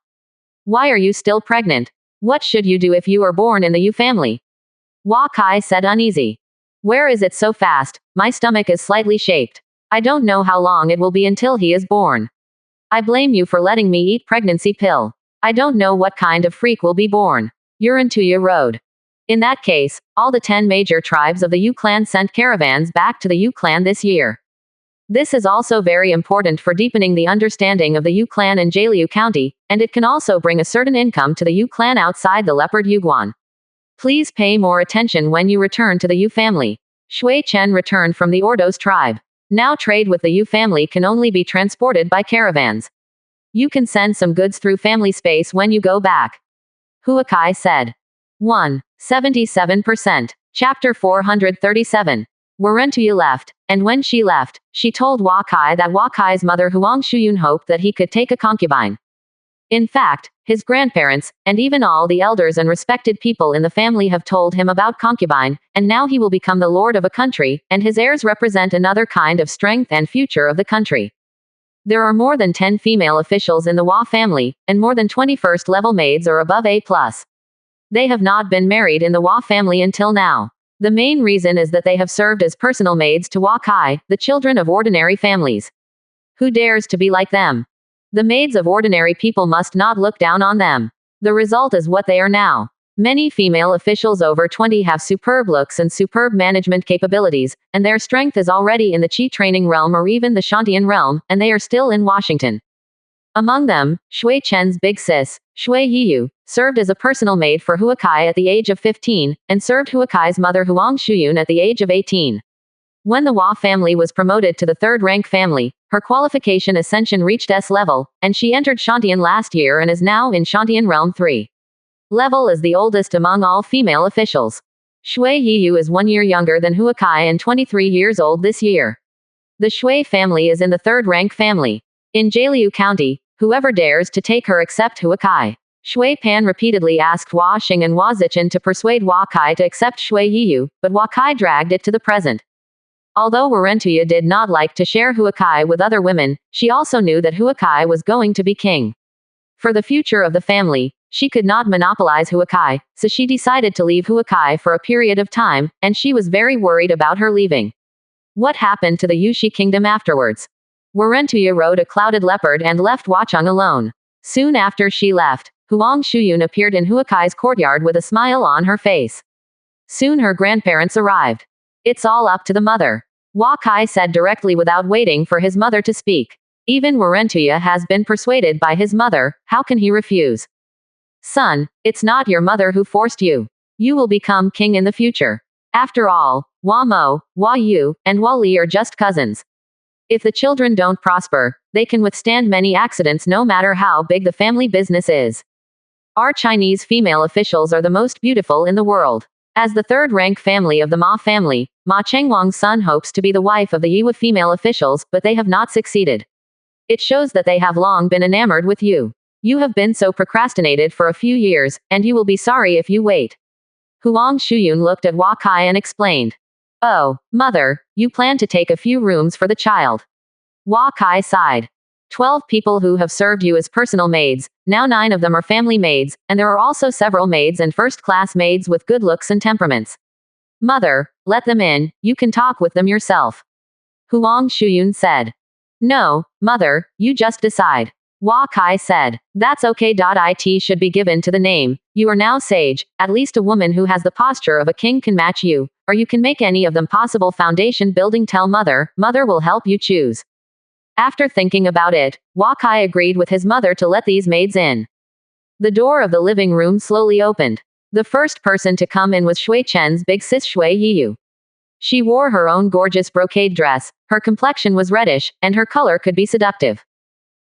S1: Why are you still pregnant? What should you do if you are born in the Yu family? Hua Kai said uneasy. Where is it so fast? My stomach is slightly shaped. I don't know how long it will be until he is born. I blame you for letting me eat pregnancy pill. I don't know what kind of freak will be born. Yurantuya Road. In that case, all the 10 major tribes of the Yu clan sent caravans back to the Yu clan this year. This is also very important for deepening the understanding of the Yu clan in Jialiu County, and it can also bring a certain income to the Yu clan outside the leopard Yuguan. Please pay more attention when you return to the Yu family. Shui Chen returned from the Ordos tribe. Now trade with the Yu family can only be transported by caravans. You can send some goods through family space when you go back. Huakai said. 177%. Chapter 437. Warentuya left, and when she left, she told Huakai that Huakai's mother Huang Shuyun hoped that he could take a concubine. In fact, his grandparents, and even all the elders and respected people in the family have told him about concubine, and now he will become the lord of a country, and his heirs represent another kind of strength and future of the country. There are more than 10 female officials in the Hua family, and more than 20 first-level maids are above A+. They have not been married in the Hua family until now. The main reason is that they have served as personal maids to Huakai, the children of ordinary families. Who dares to be like them? The maids of ordinary people must not look down on them. The result is what they are now. Many female officials over 20 have superb looks and superb management capabilities, and their strength is already in the Qi training realm or even the Shantian realm, and they are still in Washington. Among them, Shui Chen's big sis, Shui Yiyu, served as a personal maid for Huakai at the age of 15, and served Huakai's mother Huang Shuyun at the age of 18. When the Hua family was promoted to the third-rank family, her qualification ascension reached S level, and she entered Shantian last year and is now in Shantian Realm 3. Level is the oldest among all female officials. Shui Yiyu is 1 year younger than Huakai and 23 years old this year. The Shui family is in the third-rank family. In Jialiu County, whoever dares to take her except Huakai. Shui Pan repeatedly asked Hua Xing and Hua Zichen to persuade Hua Kai to accept Shui Yiyu, but Hua Kai dragged it to the present. Although Warentuya did not like to share Huakai with other women, she also knew that Huakai was going to be king. For the future of the family, she could not monopolize Huakai, so she decided to leave Huakai for a period of time, and she was very worried about her leaving. What happened to the Yushi kingdom afterwards? Warentuya rode a clouded leopard and left Huacheng alone. Soon after she left, Huang Shuyun appeared in Huakai's courtyard with a smile on her face. Soon her grandparents arrived. It's all up to the mother. Hua Kai said directly without waiting for his mother to speak. Even Warentuya has been persuaded by his mother, how can he refuse? Son, it's not your mother who forced you. You will become king in the future. After all, Hua Mo, Hua Yu, and Hua Li are just cousins. If the children don't prosper, they can withstand many accidents no matter how big the family business is. Our Chinese female officials are the most beautiful in the world. As the third-rank family of the Ma family, Ma Chengwang's son hopes to be the wife of the Yiwa female officials, but they have not succeeded. It shows that they have long been enamored with you. You have been so procrastinated for a few years, and you will be sorry if you wait. Huang Shuyun looked at Hua Kai and explained. Oh, mother, you plan to take a few rooms for the child. Hua Kai sighed. 12 people who have served you as personal maids, now 9 of them are family maids, and there are also several maids and first-class maids with good looks and temperaments. Mother, let them in, you can talk with them yourself. Huang Shuyun said. No, mother, you just decide. Hua Kai said. That's okay. It should be given to the name. You are now sage, at least a woman who has the posture of a king can match you, or you can make any of them possible foundation building. Tell mother, mother will help you choose. After thinking about it, Hua Kai agreed with his mother to let these maids in. The door of the living room slowly opened. The first person to come in was Shui Chen's big sis Shui Yiyu. She wore her own gorgeous brocade dress, her complexion was reddish, and her color could be seductive.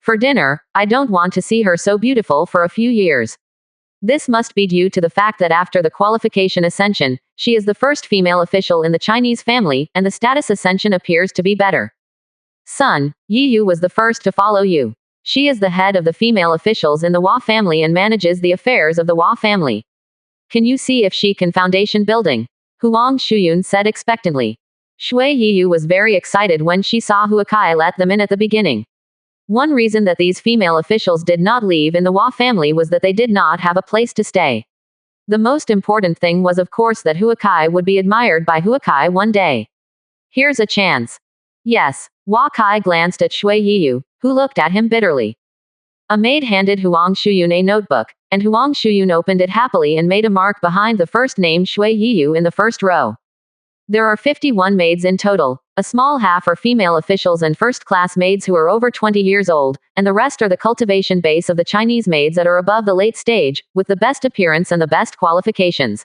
S1: For dinner, I don't want to see her so beautiful for a few years. This must be due to the fact that after the qualification ascension, she is the first female official in the Chinese family, and the status ascension appears to be better. Son, Yiyu was the first to follow you. She is the head of the female officials in the Hua family and manages the affairs of the Hua family. Can you see if she can foundation building? Huang Shuyun said expectantly. Shui Yiyu was very excited when she saw Huakai let them in at the beginning. One reason that these female officials did not leave in the Hua family was that they did not have a place to stay. The most important thing was of course that Huakai would be admired by Huakai one day. Here's a chance. Yes, Hua Kai glanced at Shui Yiyu, who looked at him bitterly. A maid handed Huang Shuyun a notebook, and Huang Shuyun opened it happily and made a mark behind the first name Shui Yiyu in the first row. There are 51 maids in total. A small half are female officials and first-class maids who are over 20 years old, and the rest are the cultivation base of the Chinese maids that are above the late stage, with the best appearance and the best qualifications.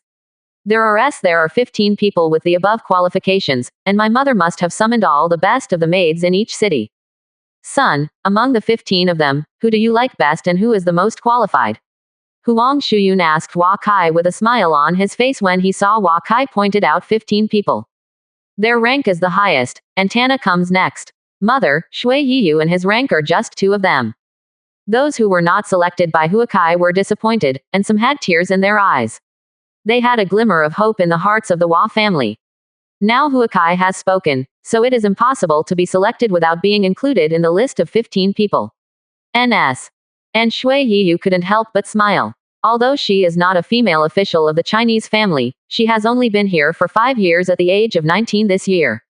S1: There are 15 people with the above qualifications, and my mother must have summoned all the best of the maids in each city. Son, among the 15 of them, who do you like best and who is the most qualified? Huang Shuyun asked Hua Kai with a smile on his face when he saw Hua Kai pointed out 15 people. Their rank is the highest, and Tana comes next. Mother, Shui Yiyu and his rank are just 2 of them. Those who were not selected by Huakai were disappointed, and some had tears in their eyes. They had a glimmer of hope in the hearts of the Hua family. Now Huakai has spoken, so it is impossible to be selected without being included in the list of 15 people. NS. And Shui Yiyu couldn't help but smile. Although she is not a female official of the Chinese family, she has only been here for 5 years at the age of 19 this year.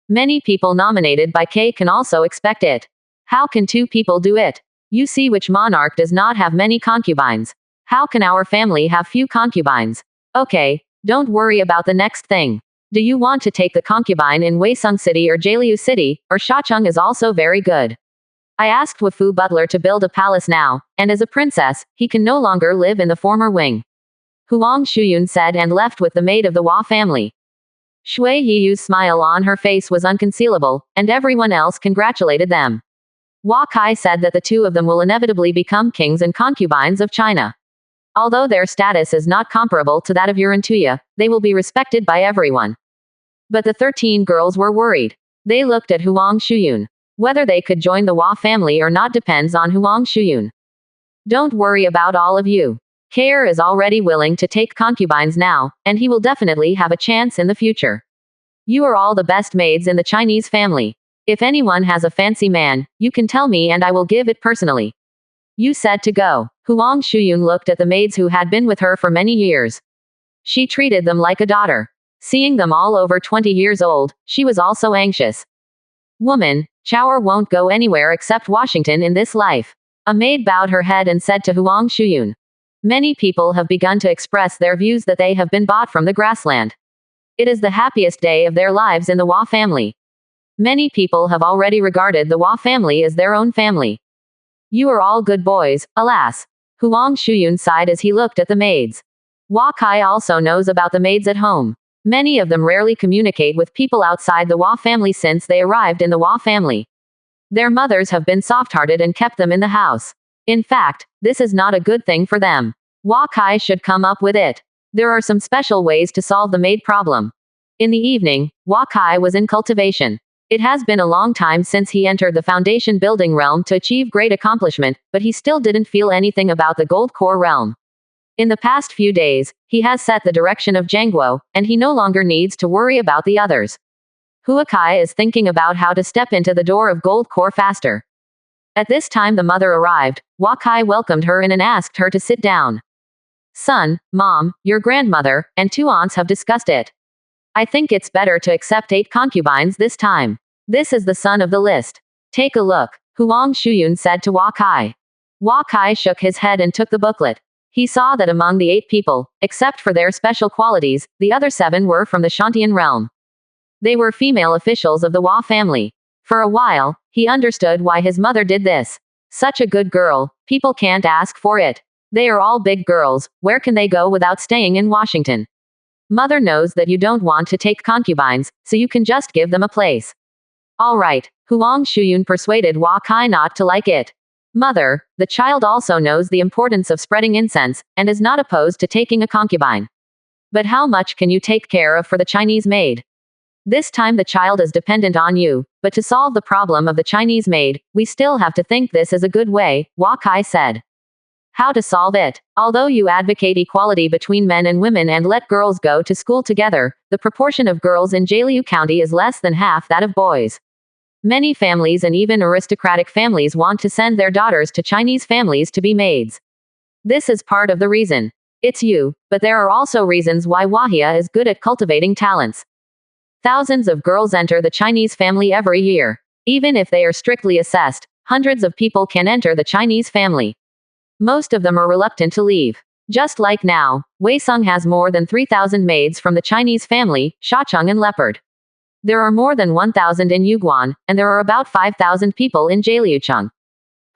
S1: Many people nominated by K can also expect it. How can 2 people do it? You see which monarch does not have many concubines? How can our family have few concubines? Okay, don't worry about the next thing. Do you want to take the concubine in Weisung City or Jialiu City, or Shacheng is also very good. I asked Wafu butler to build a palace now, and as a princess, he can no longer live in the former wing. Huang Shuyun said and left with the maid of the Hua family. Shui Yiyu's smile on her face was unconcealable, and everyone else congratulated them. Hua Kai said that the two of them will inevitably become kings and concubines of China. Although their status is not comparable to that of Yurantuya, they will be respected by everyone. But the 13 girls were worried. They looked at Huang Shuyun. Whether they could join the Hua family or not depends on Huang Shuyun. Don't worry about all of you. Kair is already willing to take concubines now, and he will definitely have a chance in the future. You are all the best maids in the Chinese family. If anyone has a fancy man, you can tell me and I will give it personally. You said to go. Huang Shuyun looked at the maids who had been with her for many years. She treated them like a daughter. Seeing them all over 20 years old, she was also anxious. Woman, Chow'er won't go anywhere except Washington in this life. A maid bowed her head and said to Huang Shuyun. Many people have begun to express their views that they have been bought from the grassland. It is the happiest day of their lives in the Hua family. Many people have already regarded the Hua family as their own family. You are all good boys, alas. Huang Shuyun sighed as he looked at the maids. Hua Kai also knows about the maids at home. Many of them rarely communicate with people outside the Hua family since they arrived in the Hua family. Their mothers have been soft-hearted and kept them in the house. In fact, this is not a good thing for them. Hua Kai should come up with it. There are some special ways to solve the maid problem. In the evening, Hua Kai was in cultivation. It has been a long time since he entered the foundation building realm to achieve great accomplishment, but he still didn't feel anything about the gold core realm. In the past few days, he has set the direction of Zhangguo, and he no longer needs to worry about the others. Hua Kai is thinking about how to step into the door of gold core faster. At this time the mother arrived. Hua Kai welcomed her in and asked her to sit down. Son, Mom, your grandmother, and 2 aunts have discussed it. I think it's better to accept 8 concubines this time. This is the son of the list. Take a look, Huang Shuyun said to Hua Kai. Hua Kai shook his head and took the booklet. He saw that among the 8 people, except for their special qualities, the other 7 were from the Shantian realm. They were female officials of the Hua family. For a while, he understood why his mother did this. Such a good girl, people can't ask for it. They are all big girls, where can they go without staying in Washington? Mother knows that you don't want to take concubines, so you can just give them a place. All right, Huang Shuyun persuaded Hua Kai not to like it. Mother, the child also knows the importance of spreading incense, and is not opposed to taking a concubine. But how much can you take care of for the Chinese maid? This time the child is dependent on you, but to solve the problem of the Chinese maid, we still have to think this is a good way, Hua Kai said. How to solve it? Although you advocate equality between men and women and let girls go to school together, the proportion of girls in Jialiu County is less than half that of boys. Many families and even aristocratic families want to send their daughters to Chinese families to be maids. This is part of the reason. It's you, but there are also reasons why Wahia is good at cultivating talents. Thousands of girls enter the Chinese family every year. Even if they are strictly assessed, hundreds of people can enter the Chinese family. Most of them are reluctant to leave. Just like now, Weisung has more than 3,000 maids from the Chinese family, Shacheng and Leopard. There are more than 1,000 in Yuguan, and there are about 5,000 people in Jialiucheng.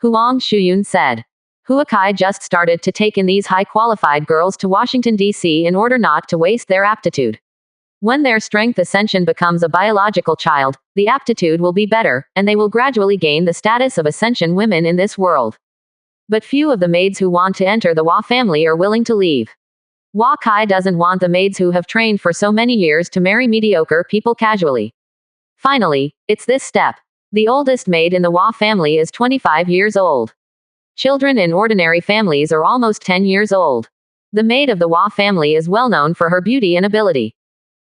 S1: Huang Shuyun said. Hua Kai just started to take in these high-qualified girls to Washington, D.C. in order not to waste their aptitude. When their strength ascension becomes a biological child, the aptitude will be better, and they will gradually gain the status of ascension women in this world. But few of the maids who want to enter the Hua family are willing to leave. Hua Kai doesn't want the maids who have trained for so many years to marry mediocre people casually. Finally, it's this step. The oldest maid in the Hua family is 25 years old. Children in ordinary families are almost 10 years old. The maid of the Hua family is well known for her beauty and ability.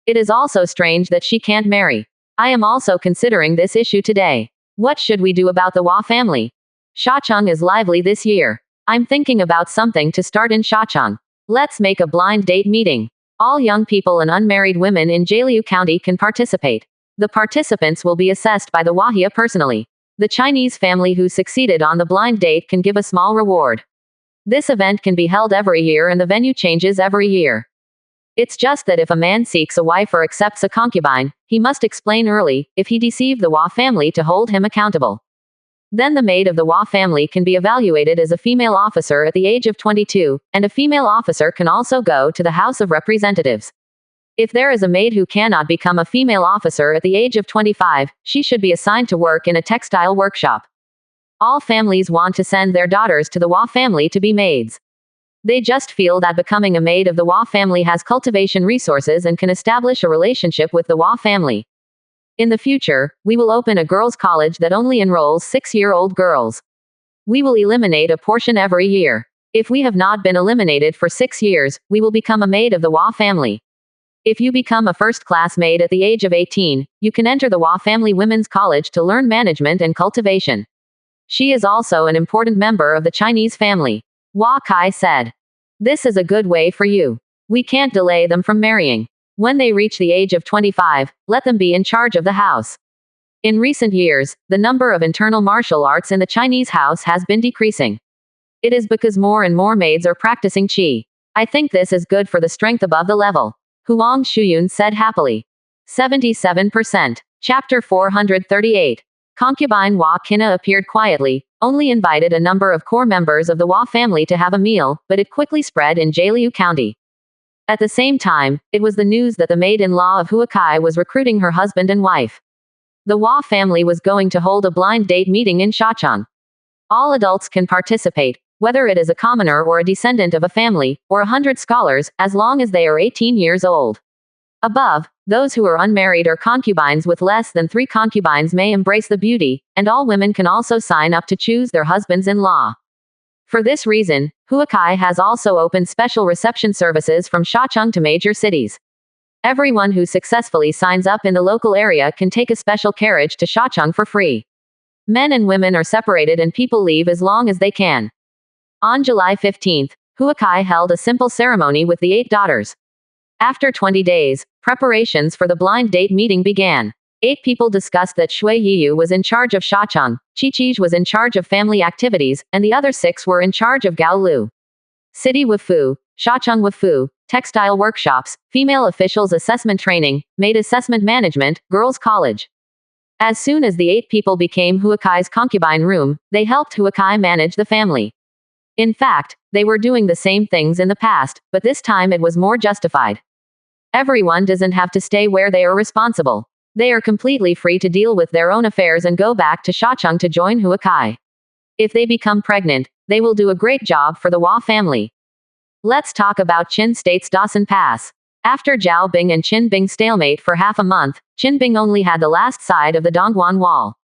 S1: It is also strange that she can't marry. I am also considering this issue today. What should we do about the Hua family? Shacheng is lively this year. I'm thinking about something to start in Shacheng. Let's make a blind date meeting. All young people and unmarried women in Jialiu County can participate. The participants will be assessed by the Wahia personally. The Chinese family who succeeded on the blind date can give a small reward. This event can be held every year and the venue changes every year. It's just that if a man seeks a wife or accepts a concubine, he must explain early, if he deceived the Hua family to hold him accountable. Then the maid of the Hua family can be evaluated as a female officer at the age of 22, and a female officer can also go to the House of Representatives. If there is a maid who cannot become a female officer at the age of 25, she should be assigned to work in a textile workshop. All families want to send their daughters to the Hua family to be maids. They just feel that becoming a maid of the Hua family has cultivation resources and can establish a relationship with the Hua family. In the future, we will open a girls' college that only enrolls 6-year-old girls. We will eliminate a portion every year. If we have not been eliminated for 6 years, we will become a maid of the Hua family. If you become a first-class maid at the age of 18, you can enter the Hua family women's college to learn management and cultivation. She is also an important member of the Chinese family. Hua Kai said. This is a good way for you. We can't delay them from marrying. When they reach the age of 25, let them be in charge of the house. In recent years, the number of internal martial arts in the Chinese house has been decreasing. It is because more and more maids are practicing qi. I think this is good for the strength above the level. Huang Shuyun said happily. 77%. Chapter 438. Concubine Hua Kina appeared quietly, only invited a number of core members of the Hua family to have a meal, but it quickly spread in Jialiu County. At the same time, it was the news that the maid-in-law of Huakai was recruiting her husband and wife. The Hua family was going to hold a blind date meeting in Shachang. All adults can participate, whether it is a commoner or a descendant of a family, or 100 scholars, as long as they are 18 years old. Above, those who are unmarried or concubines with less than 3 concubines may embrace the beauty, and all women can also sign up to choose their husbands-in-law. For this reason, Huakai has also opened special reception services from Shachang to major cities. Everyone who successfully signs up in the local area can take a special carriage to Shachang for free. Men and women are separated and people leave as long as they can. On July 15th, Huakai held a simple ceremony with the 8 daughters. After 20 days, preparations for the blind date meeting began. 8 people discussed that Shui Yiyu was in charge of Shachang, Chi was in charge of family activities, and the other 6 were in charge of Gaolu. City Wufu, Shachang Wufu, textile workshops, female officials assessment training, maid assessment management, girls' college. As soon as the 8 people became Huakai's concubine room, they helped Huakai manage the family. In fact, they were doing the same things in the past, but this time it was more justified. Everyone doesn't have to stay where they are responsible. They are completely free to deal with their own affairs and go back to Shachang to join Huakai. If they become pregnant, they will do a great job for the Hua family. Let's talk about Qin State's Dawson Pass. After Zhao Bing and Qin Bing stalemate for half a month, Qin Bing only had the last side of the Dongguan Wall.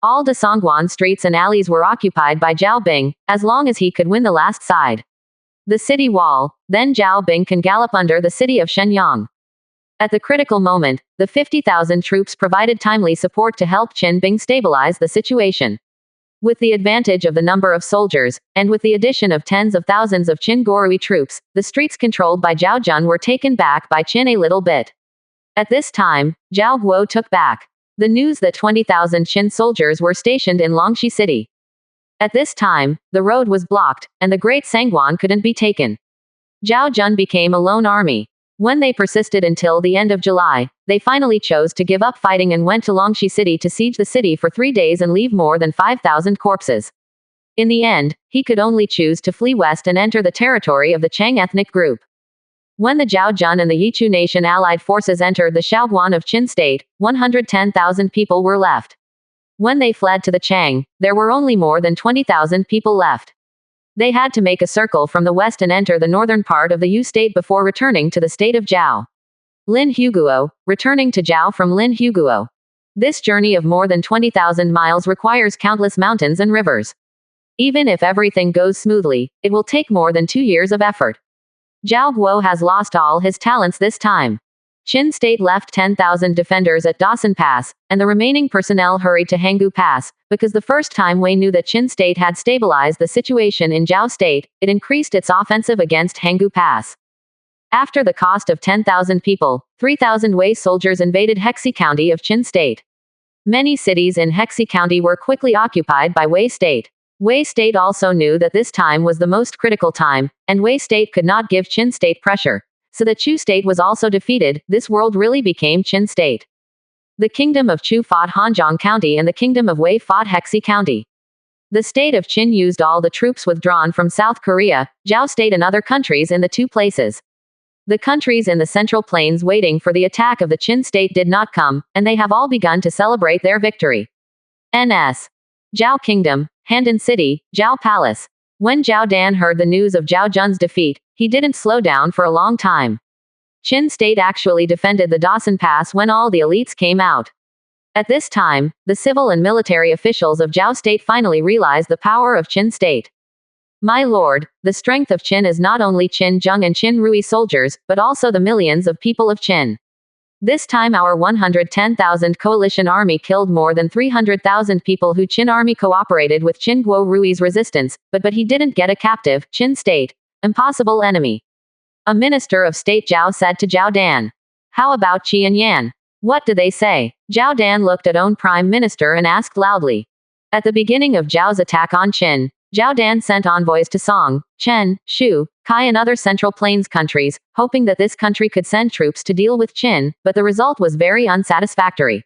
S1: All the Songguan streets and alleys were occupied by Zhao Bing, as long as he could win the last side. The city wall, then Zhao Bing can gallop under the city of Shenyang. At the critical moment, the 50,000 troops provided timely support to help Qin Bing stabilize the situation. With the advantage of the number of soldiers, and with the addition of tens of thousands of Qin Gorui troops, the streets controlled by Zhao Jun were taken back by Qin a little bit. At this time, Zhao Guo took back the news that 20,000 Qin soldiers were stationed in Longxi City. At this time, the road was blocked, and the Great Sangguan couldn't be taken. Zhao Jun became a lone army. When they persisted until the end of July, they finally chose to give up fighting and went to Longxi City to siege the city for 3 days and leave more than 5,000 corpses. In the end, he could only choose to flee west and enter the territory of the Chang ethnic group. When the Zhao Jun and the Yichu nation allied forces entered the Shaoguan of Qin State, 110,000 people were left. When they fled to the Chang, there were only more than 20,000 people left. They had to make a circle from the west and enter the northern part of the Yu state before returning to the state of Zhao. Lin Huguo, returning to Zhao from Lin Huguo. This journey of more than 20,000 miles requires countless mountains and rivers. Even if everything goes smoothly, it will take more than 2 years of effort. Zhao Guo has lost all his talents this time. Qin State left 10,000 defenders at Dawson Pass, and the remaining personnel hurried to Hanggu Pass, because the first time Wei knew that Qin State had stabilized the situation in Zhao State, it increased its offensive against Hanggu Pass. After the cost of 10,000 people, 3,000 Wei soldiers invaded Hexi County of Qin State. Many cities in Hexi County were quickly occupied by Wei State. Wei State also knew that this time was the most critical time, and Wei State could not give Qin State pressure. So the Chu State was also defeated. This world really became Qin State. The Kingdom of Chu fought Hanjiang County and the Kingdom of Wei fought Hexi County. The state of Qin used all the troops withdrawn from South Korea, Zhao State and other countries in the two places. The countries in the Central Plains waiting for the attack of the Qin State did not come, and they have all begun to celebrate their victory. N.S. Zhao Kingdom, Handan City, Zhao Palace. When Zhao Dan heard the news of Zhao Jun's defeat, he didn't slow down for a long time. Qin State actually defended the Dawson Pass when all the elites came out. At this time, the civil and military officials of Zhao State finally realized the power of Qin State. My lord, the strength of Qin is not only Qin Zheng and Qin Rui soldiers, but also the millions of people of Qin. This time our 110,000 coalition army killed more than 300,000 people who Qin army cooperated with Qin Guo Rui's resistance, but he didn't get a captive, Qin State. Impossible enemy. A minister of state Zhao said to Zhao Dan. How about Qi and Yan? What do they say? Zhao Dan looked at own prime minister and asked loudly. At the beginning of Zhao's attack on Qin, Zhao Dan sent envoys to Song, Chen, Shu, Kai and other Central Plains countries, hoping that this country could send troops to deal with Qin, but the result was very unsatisfactory.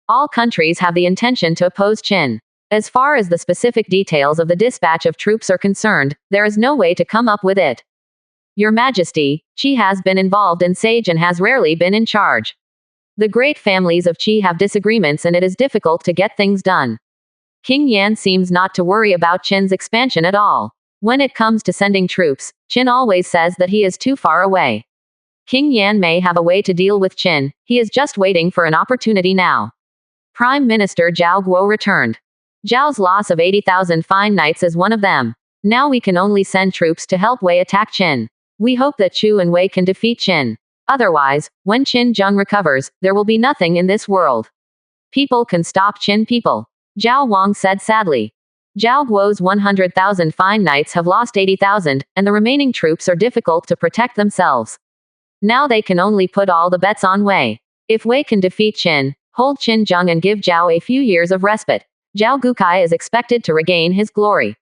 S1: All countries have the intention to oppose Qin. As far as the specific details of the dispatch of troops are concerned, there is no way to come up with it. Your Majesty, Qi has been involved in siege and has rarely been in charge. The great families of Qi have disagreements and it is difficult to get things done. King Yan seems not to worry about Qin's expansion at all. When it comes to sending troops, Qin always says that he is too far away. King Yan may have a way to deal with Qin, he is just waiting for an opportunity now. Prime Minister Zhao Guo returned. Zhao's loss of 80,000 fine knights is one of them. Now we can only send troops to help Wei attack Qin. We hope that Chu and Wei can defeat Qin. Otherwise, when Qin Zheng recovers, there will be nothing in this world. People can stop Qin people. Zhao Wang said sadly. Zhao Guo's 100,000 fine knights have lost 80,000, and the remaining troops are difficult to protect themselves. Now they can only put all the bets on Wei. If Wei can defeat Qin, hold Qin Zheng and give Zhao a few years of respite, Zhao Gukai is expected to regain his glory.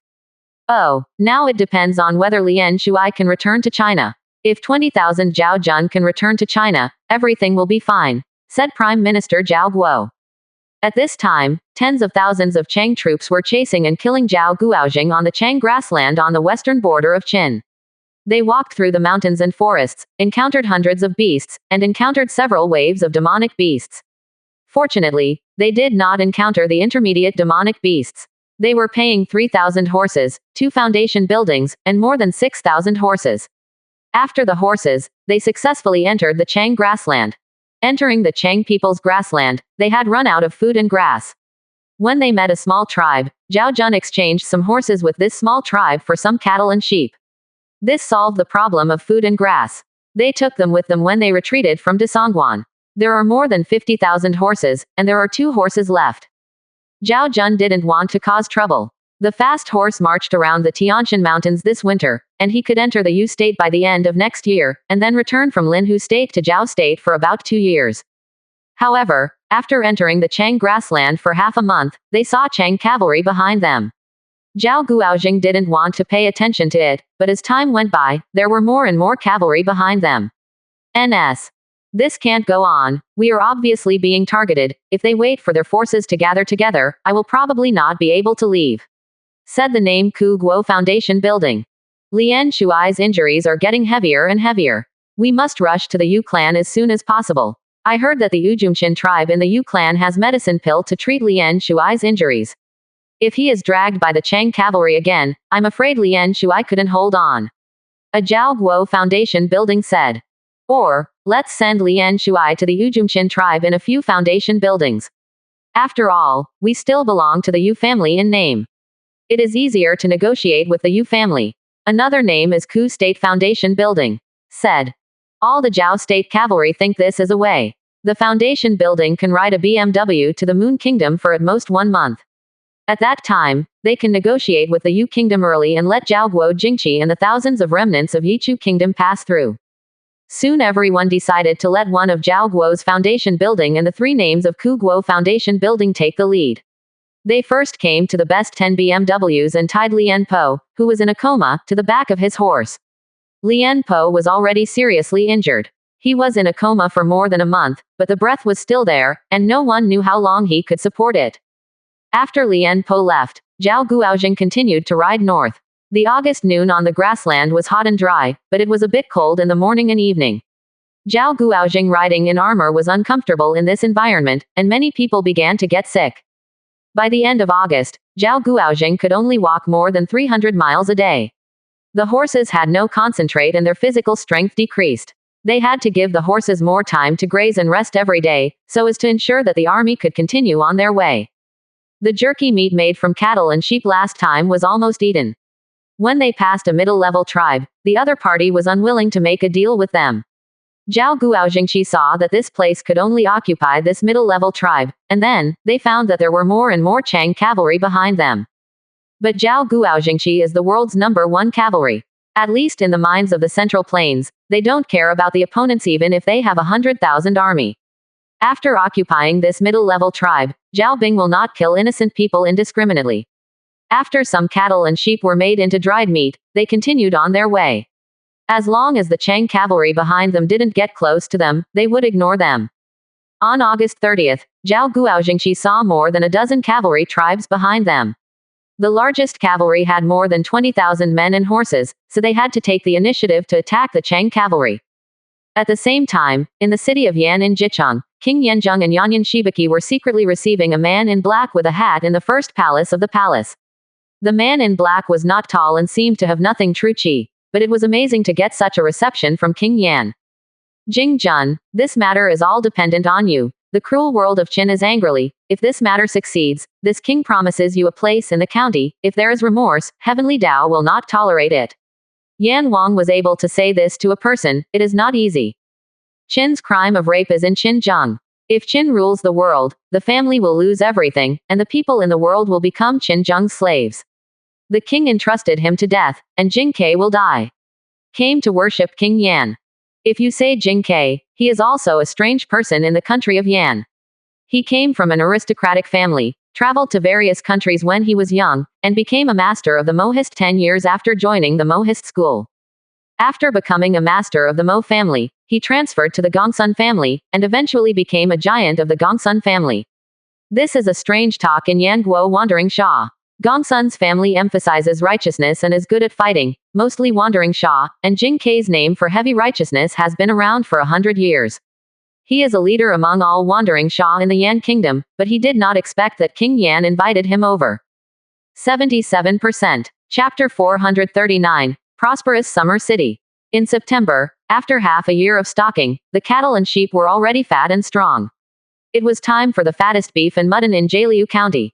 S1: Oh, now it depends on whether Lian Shuai can return to China. If 20,000 Zhao Jun can return to China, everything will be fine, said Prime Minister Zhao Guo. At this time, tens of thousands of Chang troops were chasing and killing Zhao Guoxing on the Chang grassland on the western border of Qin. They walked through the mountains and forests, encountered hundreds of beasts, and encountered several waves of demonic beasts. Fortunately, they did not encounter the intermediate demonic beasts. They were paying 3,000 horses, 2 foundation buildings, and more than 6,000 horses. After the horses, they successfully entered the Chang grassland. Entering the Chang people's grassland, they had run out of food and grass. When they met a small tribe, Zhao Jun exchanged some horses with this small tribe for some cattle and sheep. This solved the problem of food and grass. They took them with them when they retreated from Desongguan. There are more than 50,000 horses, and there are 2 horses left. Zhao Jun didn't want to cause trouble. The fast horse marched around the Tianshan Mountains this winter, and he could enter the Yu State by the end of next year, and then return from Linhu State to Zhao State for about 2 years. However, after entering the Chang grassland for half a month, they saw Chang cavalry behind them. Zhao Guoxing didn't want to pay attention to it, but as time went by, there were more and more cavalry behind them. NS. This can't go on. We are obviously being targeted. If they wait for their forces to gather together, I will probably not be able to leave, said the name Ku Guo Foundation building. Lian Shuai's injuries are getting heavier and heavier. We must rush to the Yu clan as soon as possible. I heard that the Yuzhumchin tribe in the Yu clan has medicine pill to treat Lian Shuai's injuries. If he is dragged by the Chang cavalry again, I'm afraid Lian Shuai couldn't hold on. A Zhao Guo Foundation building said. Or, let's send Lian Shuai to the Yuzhumchin tribe in a few foundation buildings. After all, we still belong to the Yu family in name. It is easier to negotiate with the Yu family. Another name is Ku State Foundation Building, said. All the Zhao State cavalry think this is a way. The foundation building can ride a BMW to the Moon Kingdom for at most 1 month. At that time, they can negotiate with the Yu Kingdom early and let Zhao Guo Jingqi and the thousands of remnants of Yichu Kingdom pass through. Soon everyone decided to let one of Zhao Guo's foundation building and the 3 names of Ku Guo Foundation Building take the lead. They first came to the best 10 BMWs and tied Lien Po, who was in a coma, to the back of his horse. Lien Po was already seriously injured. He was in a coma for more than a month, but the breath was still there, and no one knew how long he could support it. After Lien Po left, Zhao Guoxing continued to ride north. The August noon on the grassland was hot and dry, but it was a bit cold in the morning and evening. Zhao Guoxing riding in armor was uncomfortable in this environment, and many people began to get sick. By the end of August, Zhao Guoxing could only walk more than 300 miles a day. The horses had no concentrate and their physical strength decreased. They had to give the horses more time to graze and rest every day, so as to ensure that the army could continue on their way. The jerky meat made from cattle and sheep last time was almost eaten. When they passed a middle-level tribe, the other party was unwilling to make a deal with them. Zhao Guoxing saw that this place could only occupy this middle-level tribe, and then, they found that there were more and more Chang cavalry behind them. But Zhao Guoxing is the world's #1 cavalry. At least in the minds of the Central Plains, they don't care about the opponents even if they have 100,000 army. After occupying this middle-level tribe, Zhao Bing will not kill innocent people indiscriminately. After some cattle and sheep were made into dried meat, they continued on their way. As long as the Chang cavalry behind them didn't get close to them, they would ignore them. On August 30th, Zhao Guoxing saw more than a dozen cavalry tribes behind them. The largest cavalry had more than 20,000 men and horses, so they had to take the initiative to attack the Chang cavalry. At the same time, in the city of Yan in Jicheng, King Yanzheng and Yanyan Shibaki were secretly receiving a man in black with a hat in the first palace of the palace. The man in black was not tall and seemed to have nothing true qi, but it was amazing to get such a reception from King Yan. Jing Jun, this matter is all dependent on you. The cruel world of Qin is angrily, if this matter succeeds, this king promises you a place in the county, if there is remorse, heavenly Tao will not tolerate it. Yan Wang was able to say this to a person, it is not easy. Qin's crime of rape is in Xinjiang. If Qin rules the world, the family will lose everything, and the people in the world will become Xinjiang's slaves. The king entrusted him to death, and Jing Ke will die. Came to worship King Yan. If you say Jing Ke, he is also a strange person in the country of Yan. He came from an aristocratic family, traveled to various countries when he was young, and became a master of the Mohist 10 years after joining the Mohist school. After becoming a master of the Mo family, he transferred to the Gongsun family, and eventually became a giant of the Gongsun family. This is a strange talk in Yanguo Wandering Sha. Gongsun's family emphasizes righteousness and is good at fighting, mostly Wandering Sha, and Jing Ke's name for heavy righteousness has been around for 100 years. He is a leader among all Wandering Sha in the Yan kingdom, but he did not expect that King Yan invited him over. 77%. Chapter 439. Prosperous Summer City. In September, after half a year of stocking, the cattle and sheep were already fat and strong. It was time for the fattest beef and mutton in Jialiu County.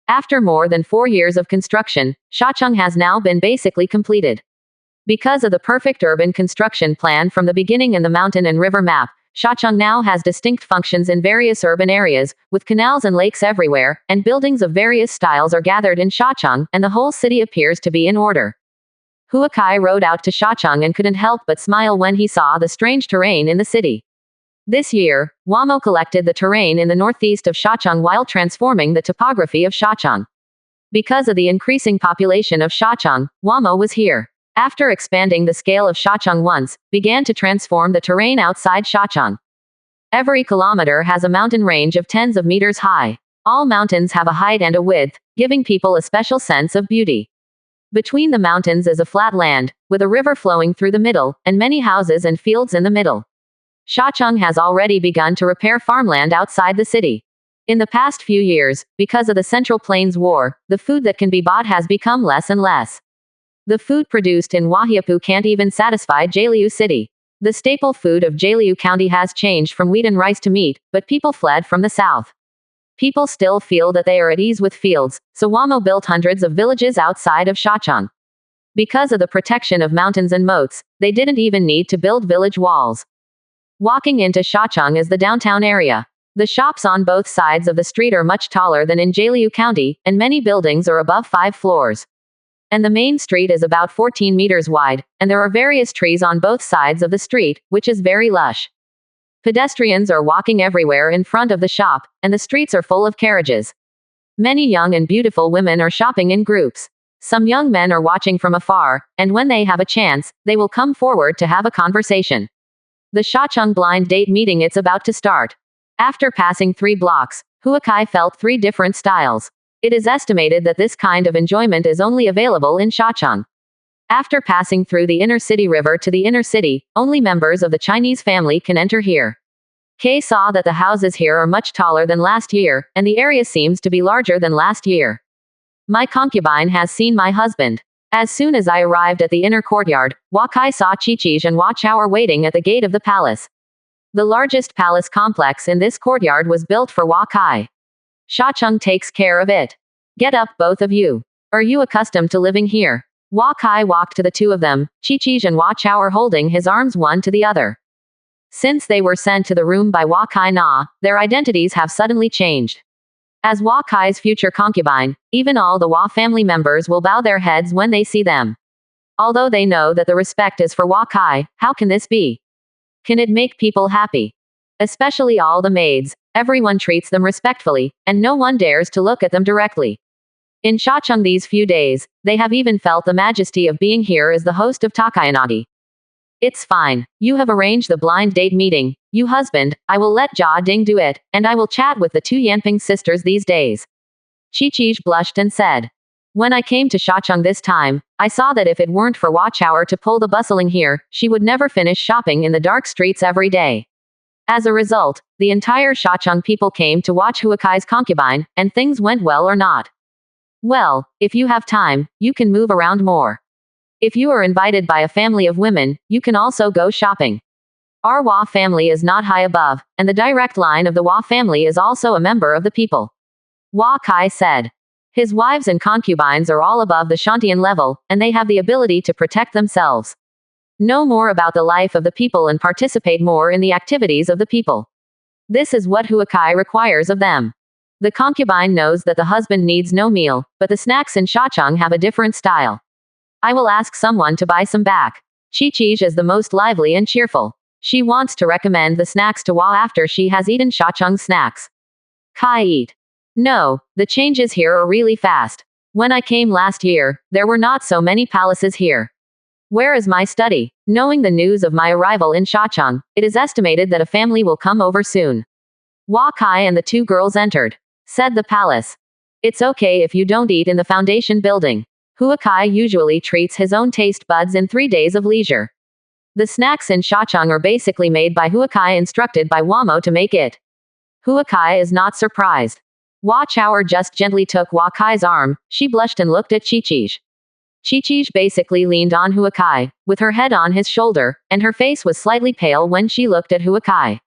S1: After more than 4 years of construction, Shacheng has now been basically completed. Because of the perfect urban construction plan from the beginning in the mountain and river map, Shacheng now has distinct functions in various urban areas, with canals and lakes everywhere, and buildings of various styles are gathered in Shacheng, and the whole city appears to be in order. Huakai rode out to Shacheng and couldn't help but smile when he saw the strange terrain in the city. This year, Wamo collected the terrain in the northeast of Shacheng while transforming the topography of Shacheng. Because of the increasing population of Shacheng, Wamo was here. After expanding the scale of Shacheng once, began to transform the terrain outside Shacheng. Every kilometer has a mountain range of tens of meters high. All mountains have a height and a width, giving people a special sense of beauty. Between the mountains is a flat land, with a river flowing through the middle, and many houses and fields in the middle. Shacheng has already begun to repair farmland outside the city. In the past few years, because of the Central Plains War, the food that can be bought has become less and less. The food produced in Wahiapu can't even satisfy Jialiu City. The staple food of Jialiu County has changed from wheat and rice to meat, but people fled from the south. People still feel that they are at ease with fields, so Wamo built hundreds of villages outside of Shacheng. Because of the protection of mountains and moats, they didn't even need to build village walls. Walking into Shacheng is the downtown area. The shops on both sides of the street are much taller than in Jialiu County, and many buildings are above 5 floors. And the main street is about 14 meters wide, and there are various trees on both sides of the street, which is very lush. Pedestrians are walking everywhere in front of the shop, and the streets are full of carriages. Many young and beautiful women are shopping in groups. Some young men are watching from afar, and when they have a chance, they will come forward to have a conversation. The Shacheng blind date meeting it's about to start. After passing 3 blocks, Huakai felt 3 different styles. It is estimated that this kind of enjoyment is only available in Shacheng. After passing through the inner city river to the inner city, only members of the Chinese family can enter here. Kay saw that the houses here are much taller than last year, and the area seems to be larger than last year. My concubine has seen my husband. As soon as I arrived at the inner courtyard, Wakai saw Chichij and Wachower waiting at the gate of the palace. The largest palace complex in this courtyard was built for Wakai. Shacheng takes care of it. Get up, both of you. Are you accustomed to living here? Wakai walked to the 2 of them, Chichij and Wachower holding his arms one to the other. Since they were sent to the room by Wakai Na, their identities have suddenly changed. As Wakai's future concubine, even all the Wa family members will bow their heads when they see them. Although they know that the respect is for Wakai, how can this be? Can it make people happy? Especially all the maids, everyone treats them respectfully, and no one dares to look at them directly. In Shacheng these few days, they have even felt the majesty of being here as the host of Takayanagi. It's fine. You have arranged the blind date meeting. You husband, I will let Jia Ding do it, and I will chat with the 2 Yanping sisters these days. Chichij blushed and said. When I came to Shacheng this time, I saw that if it weren't for Wachower to pull the bustling here, she would never finish shopping in the dark streets every day. As a result, the entire Shacheng people came to watch Huakai's concubine, and things went well or not. Well, if you have time, you can move around more. If you are invited by a family of women, you can also go shopping. Our Wa family is not high above, and the direct line of the Wa family is also a member of the people. Wa Kai said. His wives and concubines are all above the Shantian level, and they have the ability to protect themselves. Know more about the life of the people and participate more in the activities of the people. This is what Huakai requires of them. The concubine knows that the husband needs no meal, but the snacks in Shacheng have a different style. I will ask someone to buy some back. Chichij is the most lively and cheerful. She wants to recommend the snacks to Wa after she has eaten Shacheng snacks. Kai eat. No, the changes here are really fast. When I came last year, there were not so many palaces here. Where is my study? Knowing the news of my arrival in Shacheng, it is estimated that a family will come over soon. Wa Kai and the 2 girls entered. Said the palace. It's okay if you don't eat in the foundation building. Huakai usually treats his own taste buds in 3 days of leisure. The snacks in Shacheng are basically made by Huakai instructed by Wamo to make it. Huakai is not surprised. Wachower just gently took Wakai's arm, she blushed and looked at Chichij. Chichij basically leaned on Huakai, with her head on his shoulder, and her face was slightly pale when she looked at Huakai.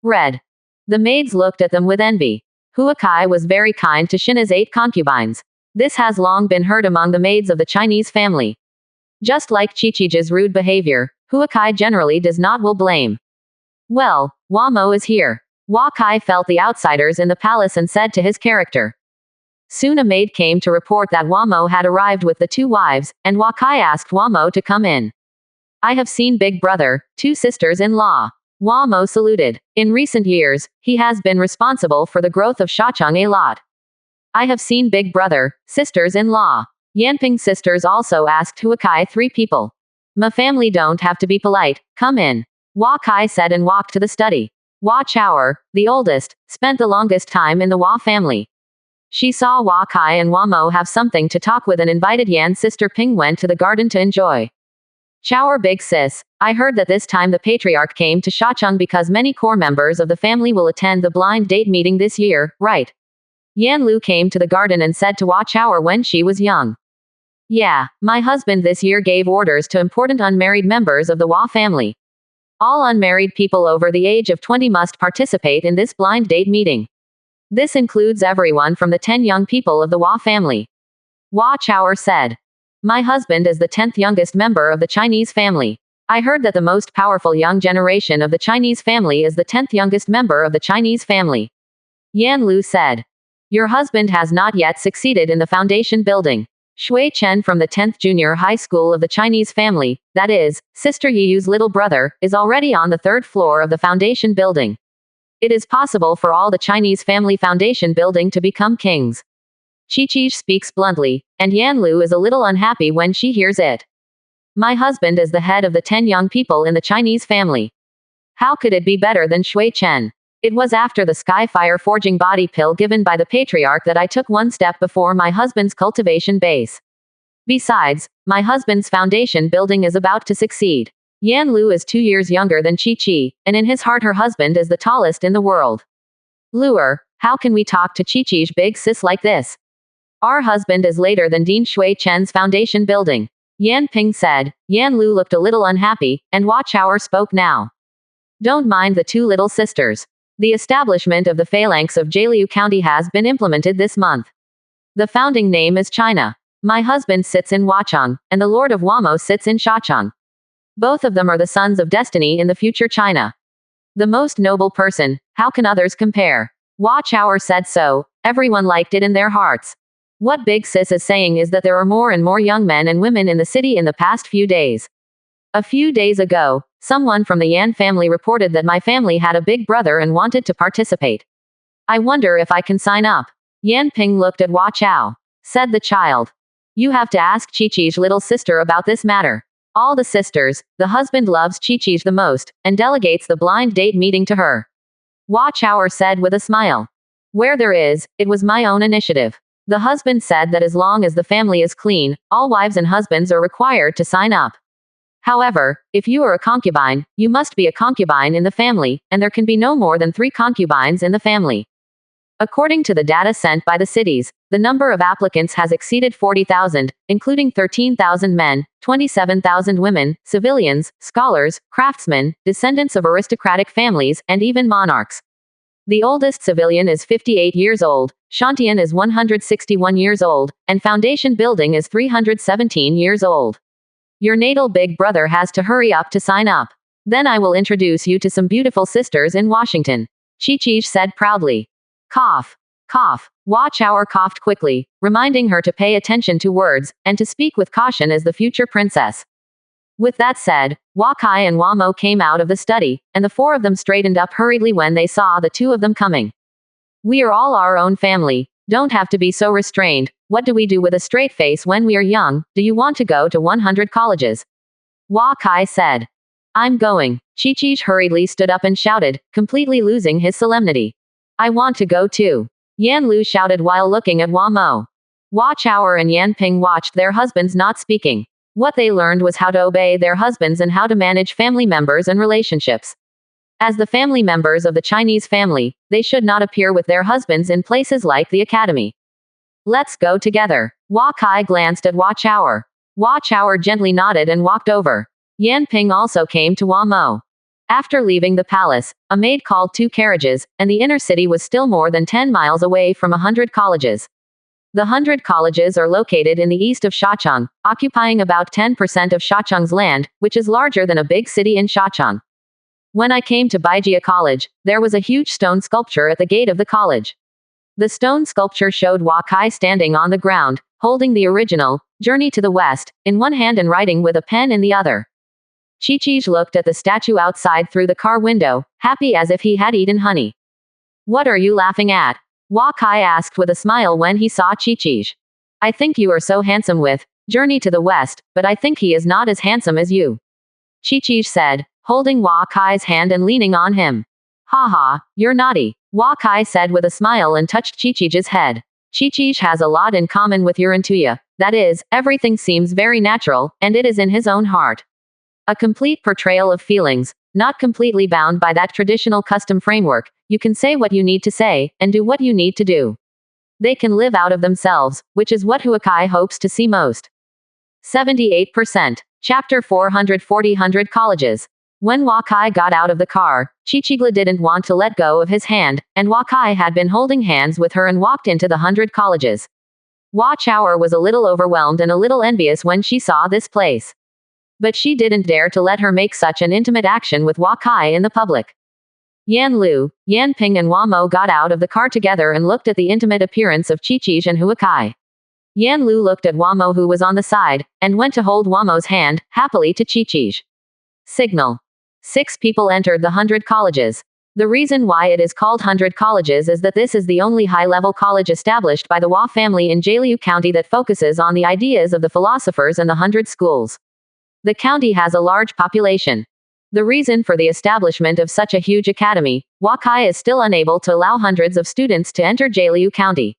S1: Red. The maids looked at them with envy. Huakai was very kind to Shina's 8 concubines. This has long been heard among the maids of the Chinese family. Just like Chichij's rude behavior, Huakai generally does not will blame. Well, Wamo is here. Wakai felt the outsiders in the palace and said to his character. Soon a maid came to report that Wamo had arrived with the 2 wives, and Wakai asked Wamo to come in. I have seen Big Brother, 2 sisters-in-law. Wamo saluted. In recent years, he has been responsible for the growth of Shacheng a lot. I have seen Big Brother, sisters-in-law. Yanping sisters also asked Huakai 3 people. My family don't have to be polite, come in. Wakai said and walked to the study. Wachower, the oldest, spent the longest time in the Wa family. She saw Wakai and Wamo have something to talk with and invited Yan's sister Ping went to the garden to enjoy. Chower big sis, I heard that this time the Patriarch came to Shacheng because many core members of the family will attend the blind date meeting this year, right? Yan Lu came to the garden and said to Wachower when she was young. Yeah, my husband this year gave orders to important unmarried members of the Wa family. All unmarried people over the age of 20 must participate in this blind date meeting. This includes everyone from the 10 young people of the Wa family. Wachower said. My husband is the 10th youngest member of the Chinese family. I heard that the most powerful young generation of the Chinese family is the 10th youngest member of the Chinese family. Yan Lu said. Your husband has not yet succeeded in the foundation building. Shui Chen from the 10th junior high school of the Chinese family, that is, Sister Yiyu's little brother, is already on the 3rd floor of the foundation building. It is possible for all the Chinese family foundation building to become kings. Chi speaks bluntly, and Yan Lu is a little unhappy when she hears it. My husband is the head of the 10 young people in the Chinese family. How could it be better than Shui Chen? It was after the Skyfire forging body pill given by the Patriarch that I took one step before my husband's cultivation base. Besides, my husband's foundation building is about to succeed. Yan Lu is 2 years younger than Chi, and in his heart her husband is the tallest in the world. Luer, how can we talk to Chi's big sis like this? Our husband is later than Dean Shui Chen's foundation building. Yan Ping said. Yan Lu looked a little unhappy, and Hua Chao spoke now. Don't mind the two little sisters. The establishment of the phalanx of Jialiu County has been implemented this month. The founding name is China. My husband sits in Huacheng, and the Lord of Wamo sits in Shacheng. Both of them are the sons of destiny in the future China. The most noble person, how can others compare? Hua Chao said so, everyone liked it in their hearts. What Big Sis is saying is that there are more and more young men and women in the city in the past few days. A few days ago, someone from the Yan family reported that my family had a big brother and wanted to participate. I wonder if I can sign up. Yan Ping looked at Hua Chao. Said the child. You have to ask Chi's little sister about this matter. All the sisters, the husband loves Chi's the most, and delegates the blind date meeting to her. Hua Chao said with a smile. Where there is, it was my own initiative. The husband said that as long as the family is clean, all wives and husbands are required to sign up. However, if you are a concubine, you must be a concubine in the family, and there can be no more than 3 concubines in the family. According to the data sent by the cities, the number of applicants has exceeded 40,000, including 13,000 men, 27,000 women, civilians, scholars, craftsmen, descendants of aristocratic families, and even monarchs. The oldest civilian is 58 years old, Shantian is 161 years old, and foundation building is 317 years old. Your natal big brother has to hurry up to sign up. Then I will introduce you to some beautiful sisters in Washington. Chi said proudly. Cough. Cough. Hua Chao coughed quickly, reminding her to pay attention to words, and to speak with caution as the future princess. With that said, Hua Kai and Hua Mo came out of the study, and the 4 of them straightened up hurriedly when they saw the 2 of them coming. We are all our own family. Don't have to be so restrained. What do we do with a straight face when we are young? Do you want to go to 100 colleges? Hua Kai said. I'm going. Chi hurriedly stood up and shouted, completely losing his solemnity. I want to go too. Yan Lu shouted while looking at Hua Mo. Hua Chao and Yan Ping watched their husbands not speaking. What they learned was how to obey their husbands and how to manage family members and relationships. As the family members of the Chinese family, they should not appear with their husbands in places like the academy. Let's go together. Hua Kai glanced at Hua Chao. Hua Chao gently nodded and walked over. Yan Ping also came to Hua Mo. After leaving the palace, a maid called 2 carriages, and the inner city was still more than 10 miles away from 100 colleges. The 100 colleges are located in the east of Shacheng, occupying about 10% of Shacheng's land, which is larger than a big city in Shacheng. When I came to Baijia College, there was a huge stone sculpture at the gate of the college. The stone sculpture showed Hua Kai standing on the ground, holding the original, Journey to the West, in one hand and writing with a pen in the other. Chi looked at the statue outside through the car window, happy as if he had eaten honey. What are you laughing at? Hua Kai asked with a smile when he saw Chi. I think you are so handsome with Journey to the West, but I think he is not as handsome as you. Chi said, holding Hua Kai's hand and leaning on him. Ha ha, you're naughty, Hua Kai said with a smile and touched Chi-Chi's head. Chi has a lot in common with your Intuya, that is, everything seems very natural, and it is in his own heart. A complete portrayal of feelings, not completely bound by that traditional custom framework. You can say what you need to say, and do what you need to do. They can live out of themselves, which is what Huakai hopes to see most. 78%. Chapter 440 100 Colleges. When Huakai got out of the car, Chichigla didn't want to let go of his hand, and Huakai had been holding hands with her and walked into the 100 colleges. Hua Chao was a little overwhelmed and a little envious when she saw this place. But she didn't dare to let her make such an intimate action with Huakai in the public. Yan Lu, Yan Ping and Hua Mo got out of the car together and looked at the intimate appearance of Chi and Huakai. Yan Lu looked at Hua Mo who was on the side, and went to hold Hua Mo's hand, happily to Chi. Signal. 6 people entered the 100 colleges. The reason why it is called 100 colleges is that this is the only high-level college established by the Hua family in Jialiu County that focuses on the ideas of the philosophers and the 100 schools. The county has a large population. The reason for the establishment of such a huge academy, Hua Kai is still unable to allow hundreds of students to enter Jialiu County.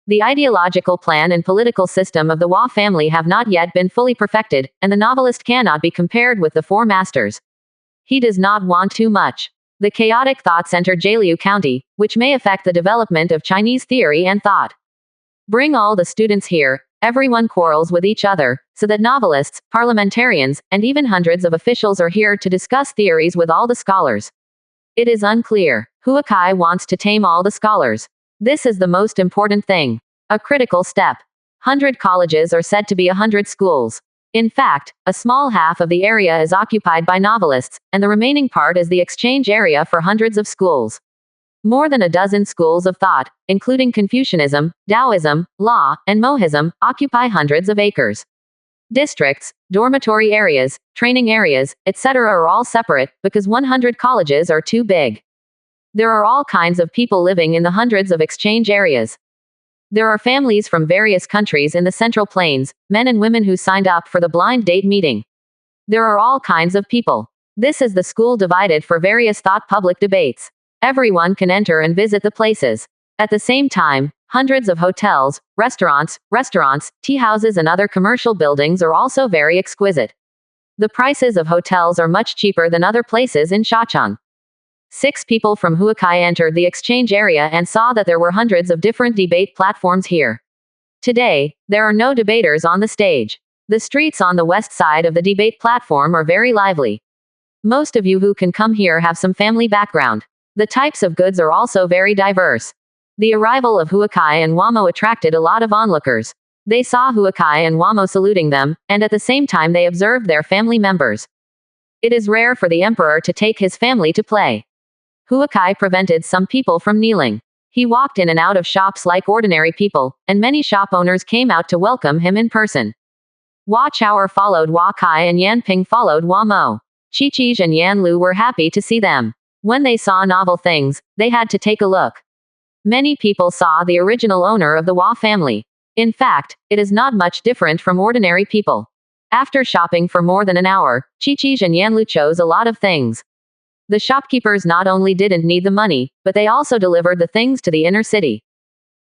S1: The ideological plan and political system of the Hua family have not yet been fully perfected, and the novelist cannot be compared with the four masters. He does not want too much. The chaotic thoughts enter Jialiu County, which may affect the development of Chinese theory and thought. Bring all the students here, everyone quarrels with each other, so that novelists, parliamentarians, and even hundreds of officials are here to discuss theories with all the scholars. It is unclear. Hua Kai wants to tame all the scholars. This is the most important thing. A critical step. 100 colleges are said to be 100 schools. In fact, a small half of the area is occupied by novelists, and the remaining part is the exchange area for hundreds of schools. More than a dozen schools of thought, including Confucianism, Taoism, law, and Mohism, occupy hundreds of acres. Districts, dormitory areas, training areas, etc. are all separate, because 100 colleges are too big. There are all kinds of people living in the hundreds of exchange areas. There are families from various countries in the Central Plains, men and women who signed up for the blind date meeting. There are all kinds of people. This is the school divided for various thought public debates. Everyone can enter and visit the places. At the same time, hundreds of hotels, restaurants, tea houses and other commercial buildings are also very exquisite. The prices of hotels are much cheaper than other places in Shacheng. 6 people from Hua Kai entered the exchange area and saw that there were hundreds of different debate platforms here. Today, there are no debaters on the stage. The streets on the west side of the debate platform are very lively. Most of you who can come here have some family background. The types of goods are also very diverse. The arrival of Hua Kai and Wamo attracted a lot of onlookers. They saw Hua Kai and Wamo saluting them, and at the same time they observed their family members. It is rare for the emperor to take his family to play. Hua Kai prevented some people from kneeling. He walked in and out of shops like ordinary people, and many shop owners came out to welcome him in person. Hua Chaoer followed Hua Kai and Yan Ping followed Hua Mo. Chi Chi and Yan Lu were happy to see them. When they saw novel things, they had to take a look. Many people saw the original owner of the Hua family. In fact, it is not much different from ordinary people. After shopping for more than an hour, Chi Chi and Yan Lu chose a lot of things. The shopkeepers not only didn't need the money, but they also delivered the things to the inner city.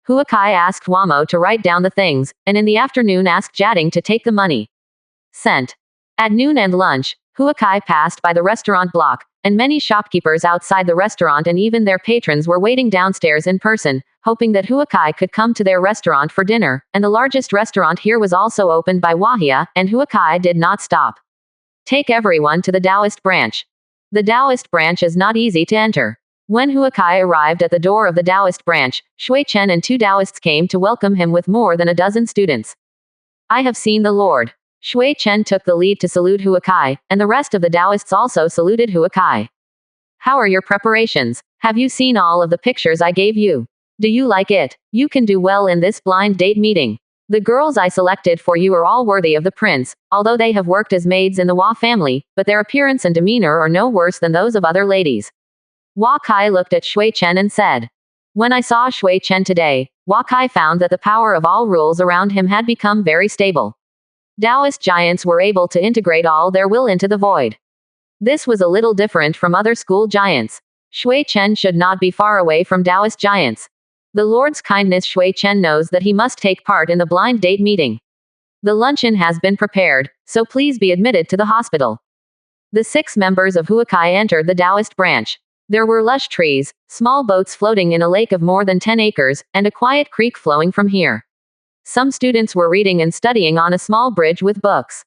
S1: Hua Kai asked Wamo to write down the things, and in the afternoon asked Jiading to take the money. Sent. At noon and lunch, Hua Kai passed by the restaurant block, and many shopkeepers outside the restaurant and even their patrons were waiting downstairs in person, hoping that Hua Kai could come to their restaurant for dinner, and the largest restaurant here was also opened by Wahia, and Hua Kai did not stop. Take everyone to the Taoist branch. The Taoist branch is not easy to enter. When Hua Kai arrived at the door of the Taoist branch, Shui Chen and 2 Taoists came to welcome him with more than a dozen students. I have seen the Lord. Shui Chen took the lead to salute Hua Kai, and the rest of the Taoists also saluted Hua Kai. How are your preparations? Have you seen all of the pictures I gave you? Do you like it? You can do well in this blind date meeting. The girls I selected for you are all worthy of the prince, although they have worked as maids in the Hua family, but their appearance and demeanor are no worse than those of other ladies. Hua Kai looked at Shui Chen and said. When I saw Shui Chen today, Hua Kai found that the power of all rules around him had become very stable. Taoist giants were able to integrate all their will into the void. This was a little different from other school giants. Shui Chen should not be far away from Taoist giants. The Lord's kindness. Shui Chen knows that he must take part in the blind date meeting. The luncheon has been prepared, so please be admitted to the hospital. The 6 members of Hua Kai entered the Taoist branch. There were lush trees, small boats floating in a lake of more than 10 acres, and a quiet creek flowing from here. Some students were reading and studying on a small bridge with books.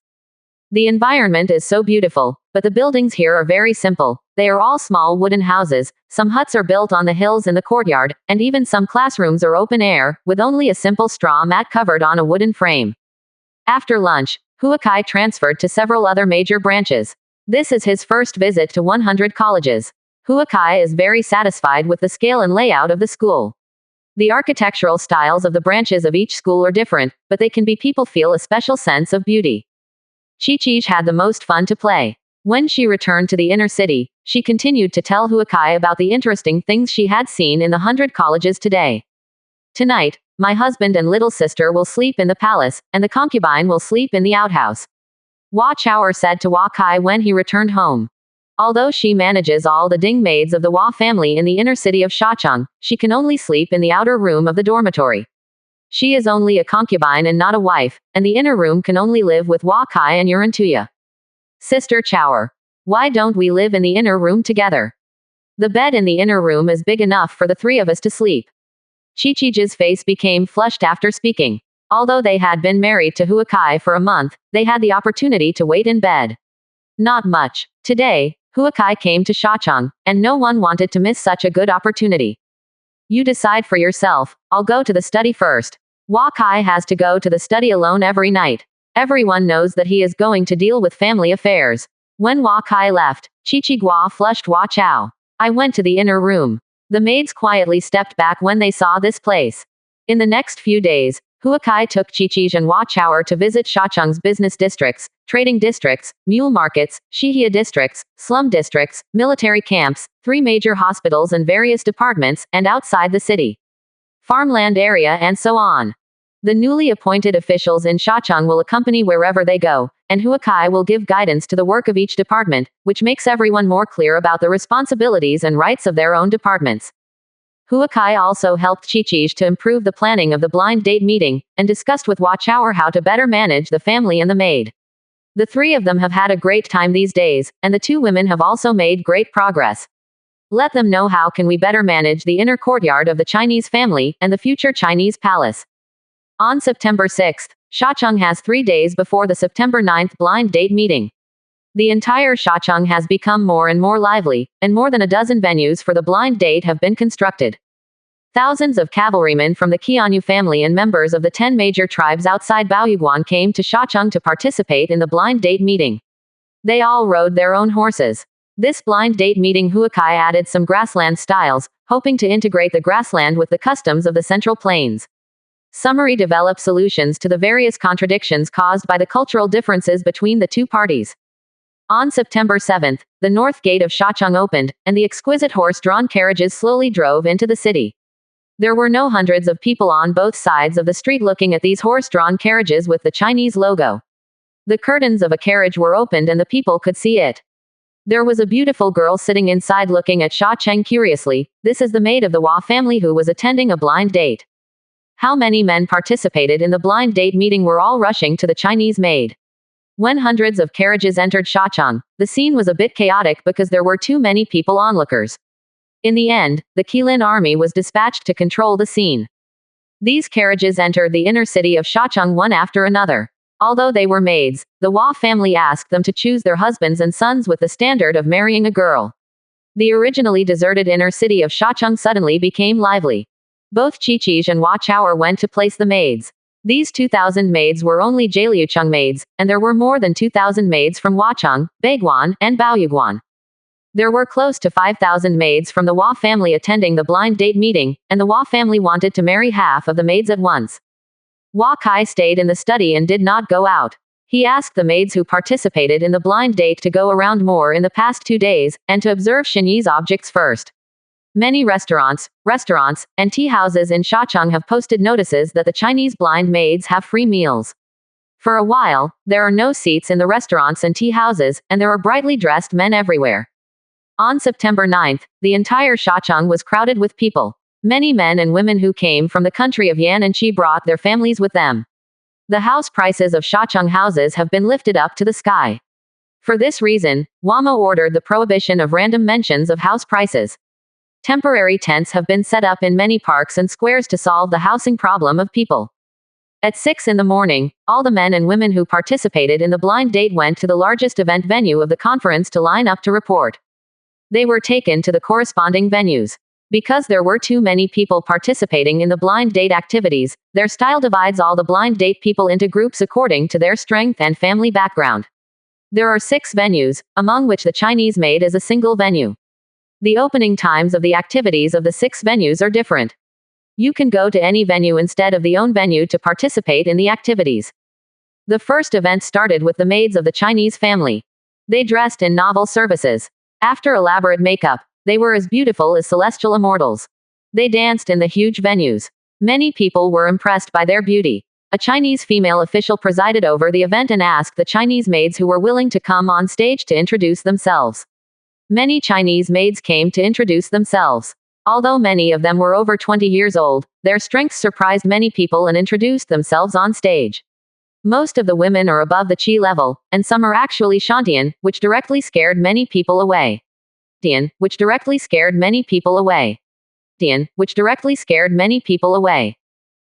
S1: The environment is so beautiful, but the buildings here are very simple. They are all small wooden houses, some huts are built on the hills in the courtyard, and even some classrooms are open air, with only a simple straw mat covered on a wooden frame. After lunch, Hua Kai transferred to several other major branches. This is his first visit to 100 colleges. Hua Kai is very satisfied with the scale and layout of the school. The architectural styles of the branches of each school are different, but they can be people feel a special sense of beauty. Chi Chi had the most fun to play. When she returned to the inner city, she continued to tell Huakai about the interesting things she had seen in the 100 colleges today. Tonight, my husband and little sister will sleep in the palace, and the concubine will sleep in the outhouse. Hua Chaoer said to Huakai when he returned home. Although she manages all the ding maids of the Hua family in the inner city of Shachang, she can only sleep in the outer room of the dormitory. She is only a concubine and not a wife, and the inner room can only live with Huakai and Yurantuya. Sister Chaoer, why don't we live in the inner room together? The bed in the inner room is big enough for the three of us to sleep. Chi-Chi's face became flushed after speaking. Although they had been married to Huakai for a month, they had the opportunity to wait in bed. Not much. Today, Huakai came to Shachang, and no one wanted to miss such a good opportunity. You decide for yourself, I'll go to the study first. Huakai has to go to the study alone every night. Everyone knows that he is going to deal with family affairs. When Huakai left, Chi-Chi flushed Hua Chao. I went to the inner room. The maids quietly stepped back when they saw this place. In the next few days, Huakai took Chi-Chi and Hua Chaoer to visit Shachang's business districts, trading districts, mule markets, Shihia districts, slum districts, military camps, 3 major hospitals and various departments, and outside the city. Farmland area and so on. The newly appointed officials in Shachang will accompany wherever they go, and Huakai will give guidance to the work of each department, which makes everyone more clear about the responsibilities and rights of their own departments. Huakai also helped Chi-Chi to improve the planning of the blind date meeting, and discussed with Hua Chaoer how to better manage the family and the maid. The 3 of them have had a great time these days, and the 2 women have also made great progress. Let them know how can we better manage the inner courtyard of the Chinese family, and the future Chinese palace. On September 6th, Shachang has 3 days before the September 9th blind date meeting. The entire Shachang has become more and more lively, and more than a dozen venues for the blind date have been constructed. Thousands of cavalrymen from the Qianyu family and members of the 10 major tribes outside Baoyuguan came to Shachang to participate in the blind date meeting. They all rode their own horses. This blind date meeting Huakai added some grassland styles, hoping to integrate the grassland with the customs of the Central Plains. Summary develop solutions to the various contradictions caused by the cultural differences between the 2 parties. On September 7th, the north gate of Shachang opened, and the exquisite horse-drawn carriages slowly drove into the city. There were no hundreds of people on both sides of the street looking at these horse-drawn carriages with the Chinese logo. The curtains of a carriage were opened and the people could see it. There was a beautiful girl sitting inside looking at Sha Cheng curiously. This is the maid of the Hua family who was attending a blind date. How many men participated in the blind date meeting were all rushing to the Chinese maid. When hundreds of carriages entered Shachang, the scene was a bit chaotic because there were too many people onlookers. In the end, the Qilin army was dispatched to control the scene. These carriages entered the inner city of Shachang one after another. Although they were maids, the Hua family asked them to choose their husbands and sons with the standard of marrying a girl. The originally deserted inner city of Shachang suddenly became lively. Both Chi-Chi and Hua Chaoer went to place the maids. These 2,000 maids were only Jaliucheng maids, and there were more than 2,000 maids from Huacheng, Baiguan, and Baoyuguan. There were close to 5,000 maids from the Hua family attending the blind date meeting, and the Hua family wanted to marry half of the maids at once. Hua Kai stayed in the study and did not go out. He asked the maids who participated in the blind date to go around more in the past 2 days, and to observe Chinese objects first. Many restaurants, and tea houses in Shachang have posted notices that the Chinese blind maids have free meals. For a while, there are no seats in the restaurants and tea houses, and there are brightly dressed men everywhere. On September 9th, the entire Shachang was crowded with people. Many men and women who came from the country of Yan and Qi brought their families with them. The house prices of Shachang houses have been lifted up to the sky. For this reason, Wama ordered the prohibition of random mentions of house prices. Temporary tents have been set up in many parks and squares to solve the housing problem of people. At 6 in the morning, all the men and women who participated in the blind date went to the largest event venue of the conference to line up to report. They were taken to the corresponding venues. Because there were too many people participating in the blind date activities, their style divides all the blind date people into groups according to their strength and family background. There are 6 venues, among which the Chinese maid is a single venue. The opening times of the activities of the 6 venues are different. You can go to any venue instead of the own venue to participate in the activities. The first event started with the maids of the Chinese family. They dressed in novel services. After elaborate makeup, they were as beautiful as celestial immortals. They danced in the huge venues. Many people were impressed by their beauty. A Chinese female official presided over the event and asked the Chinese maids who were willing to come on stage to introduce themselves. Many Chinese maids came to introduce themselves. Although many of them were over 20 years old, their strengths surprised many people and introduced themselves on stage. Most of the women are above the chi level, and some are actually Shantian, which directly scared many people away. Which directly scared many people away. Which directly scared many people away.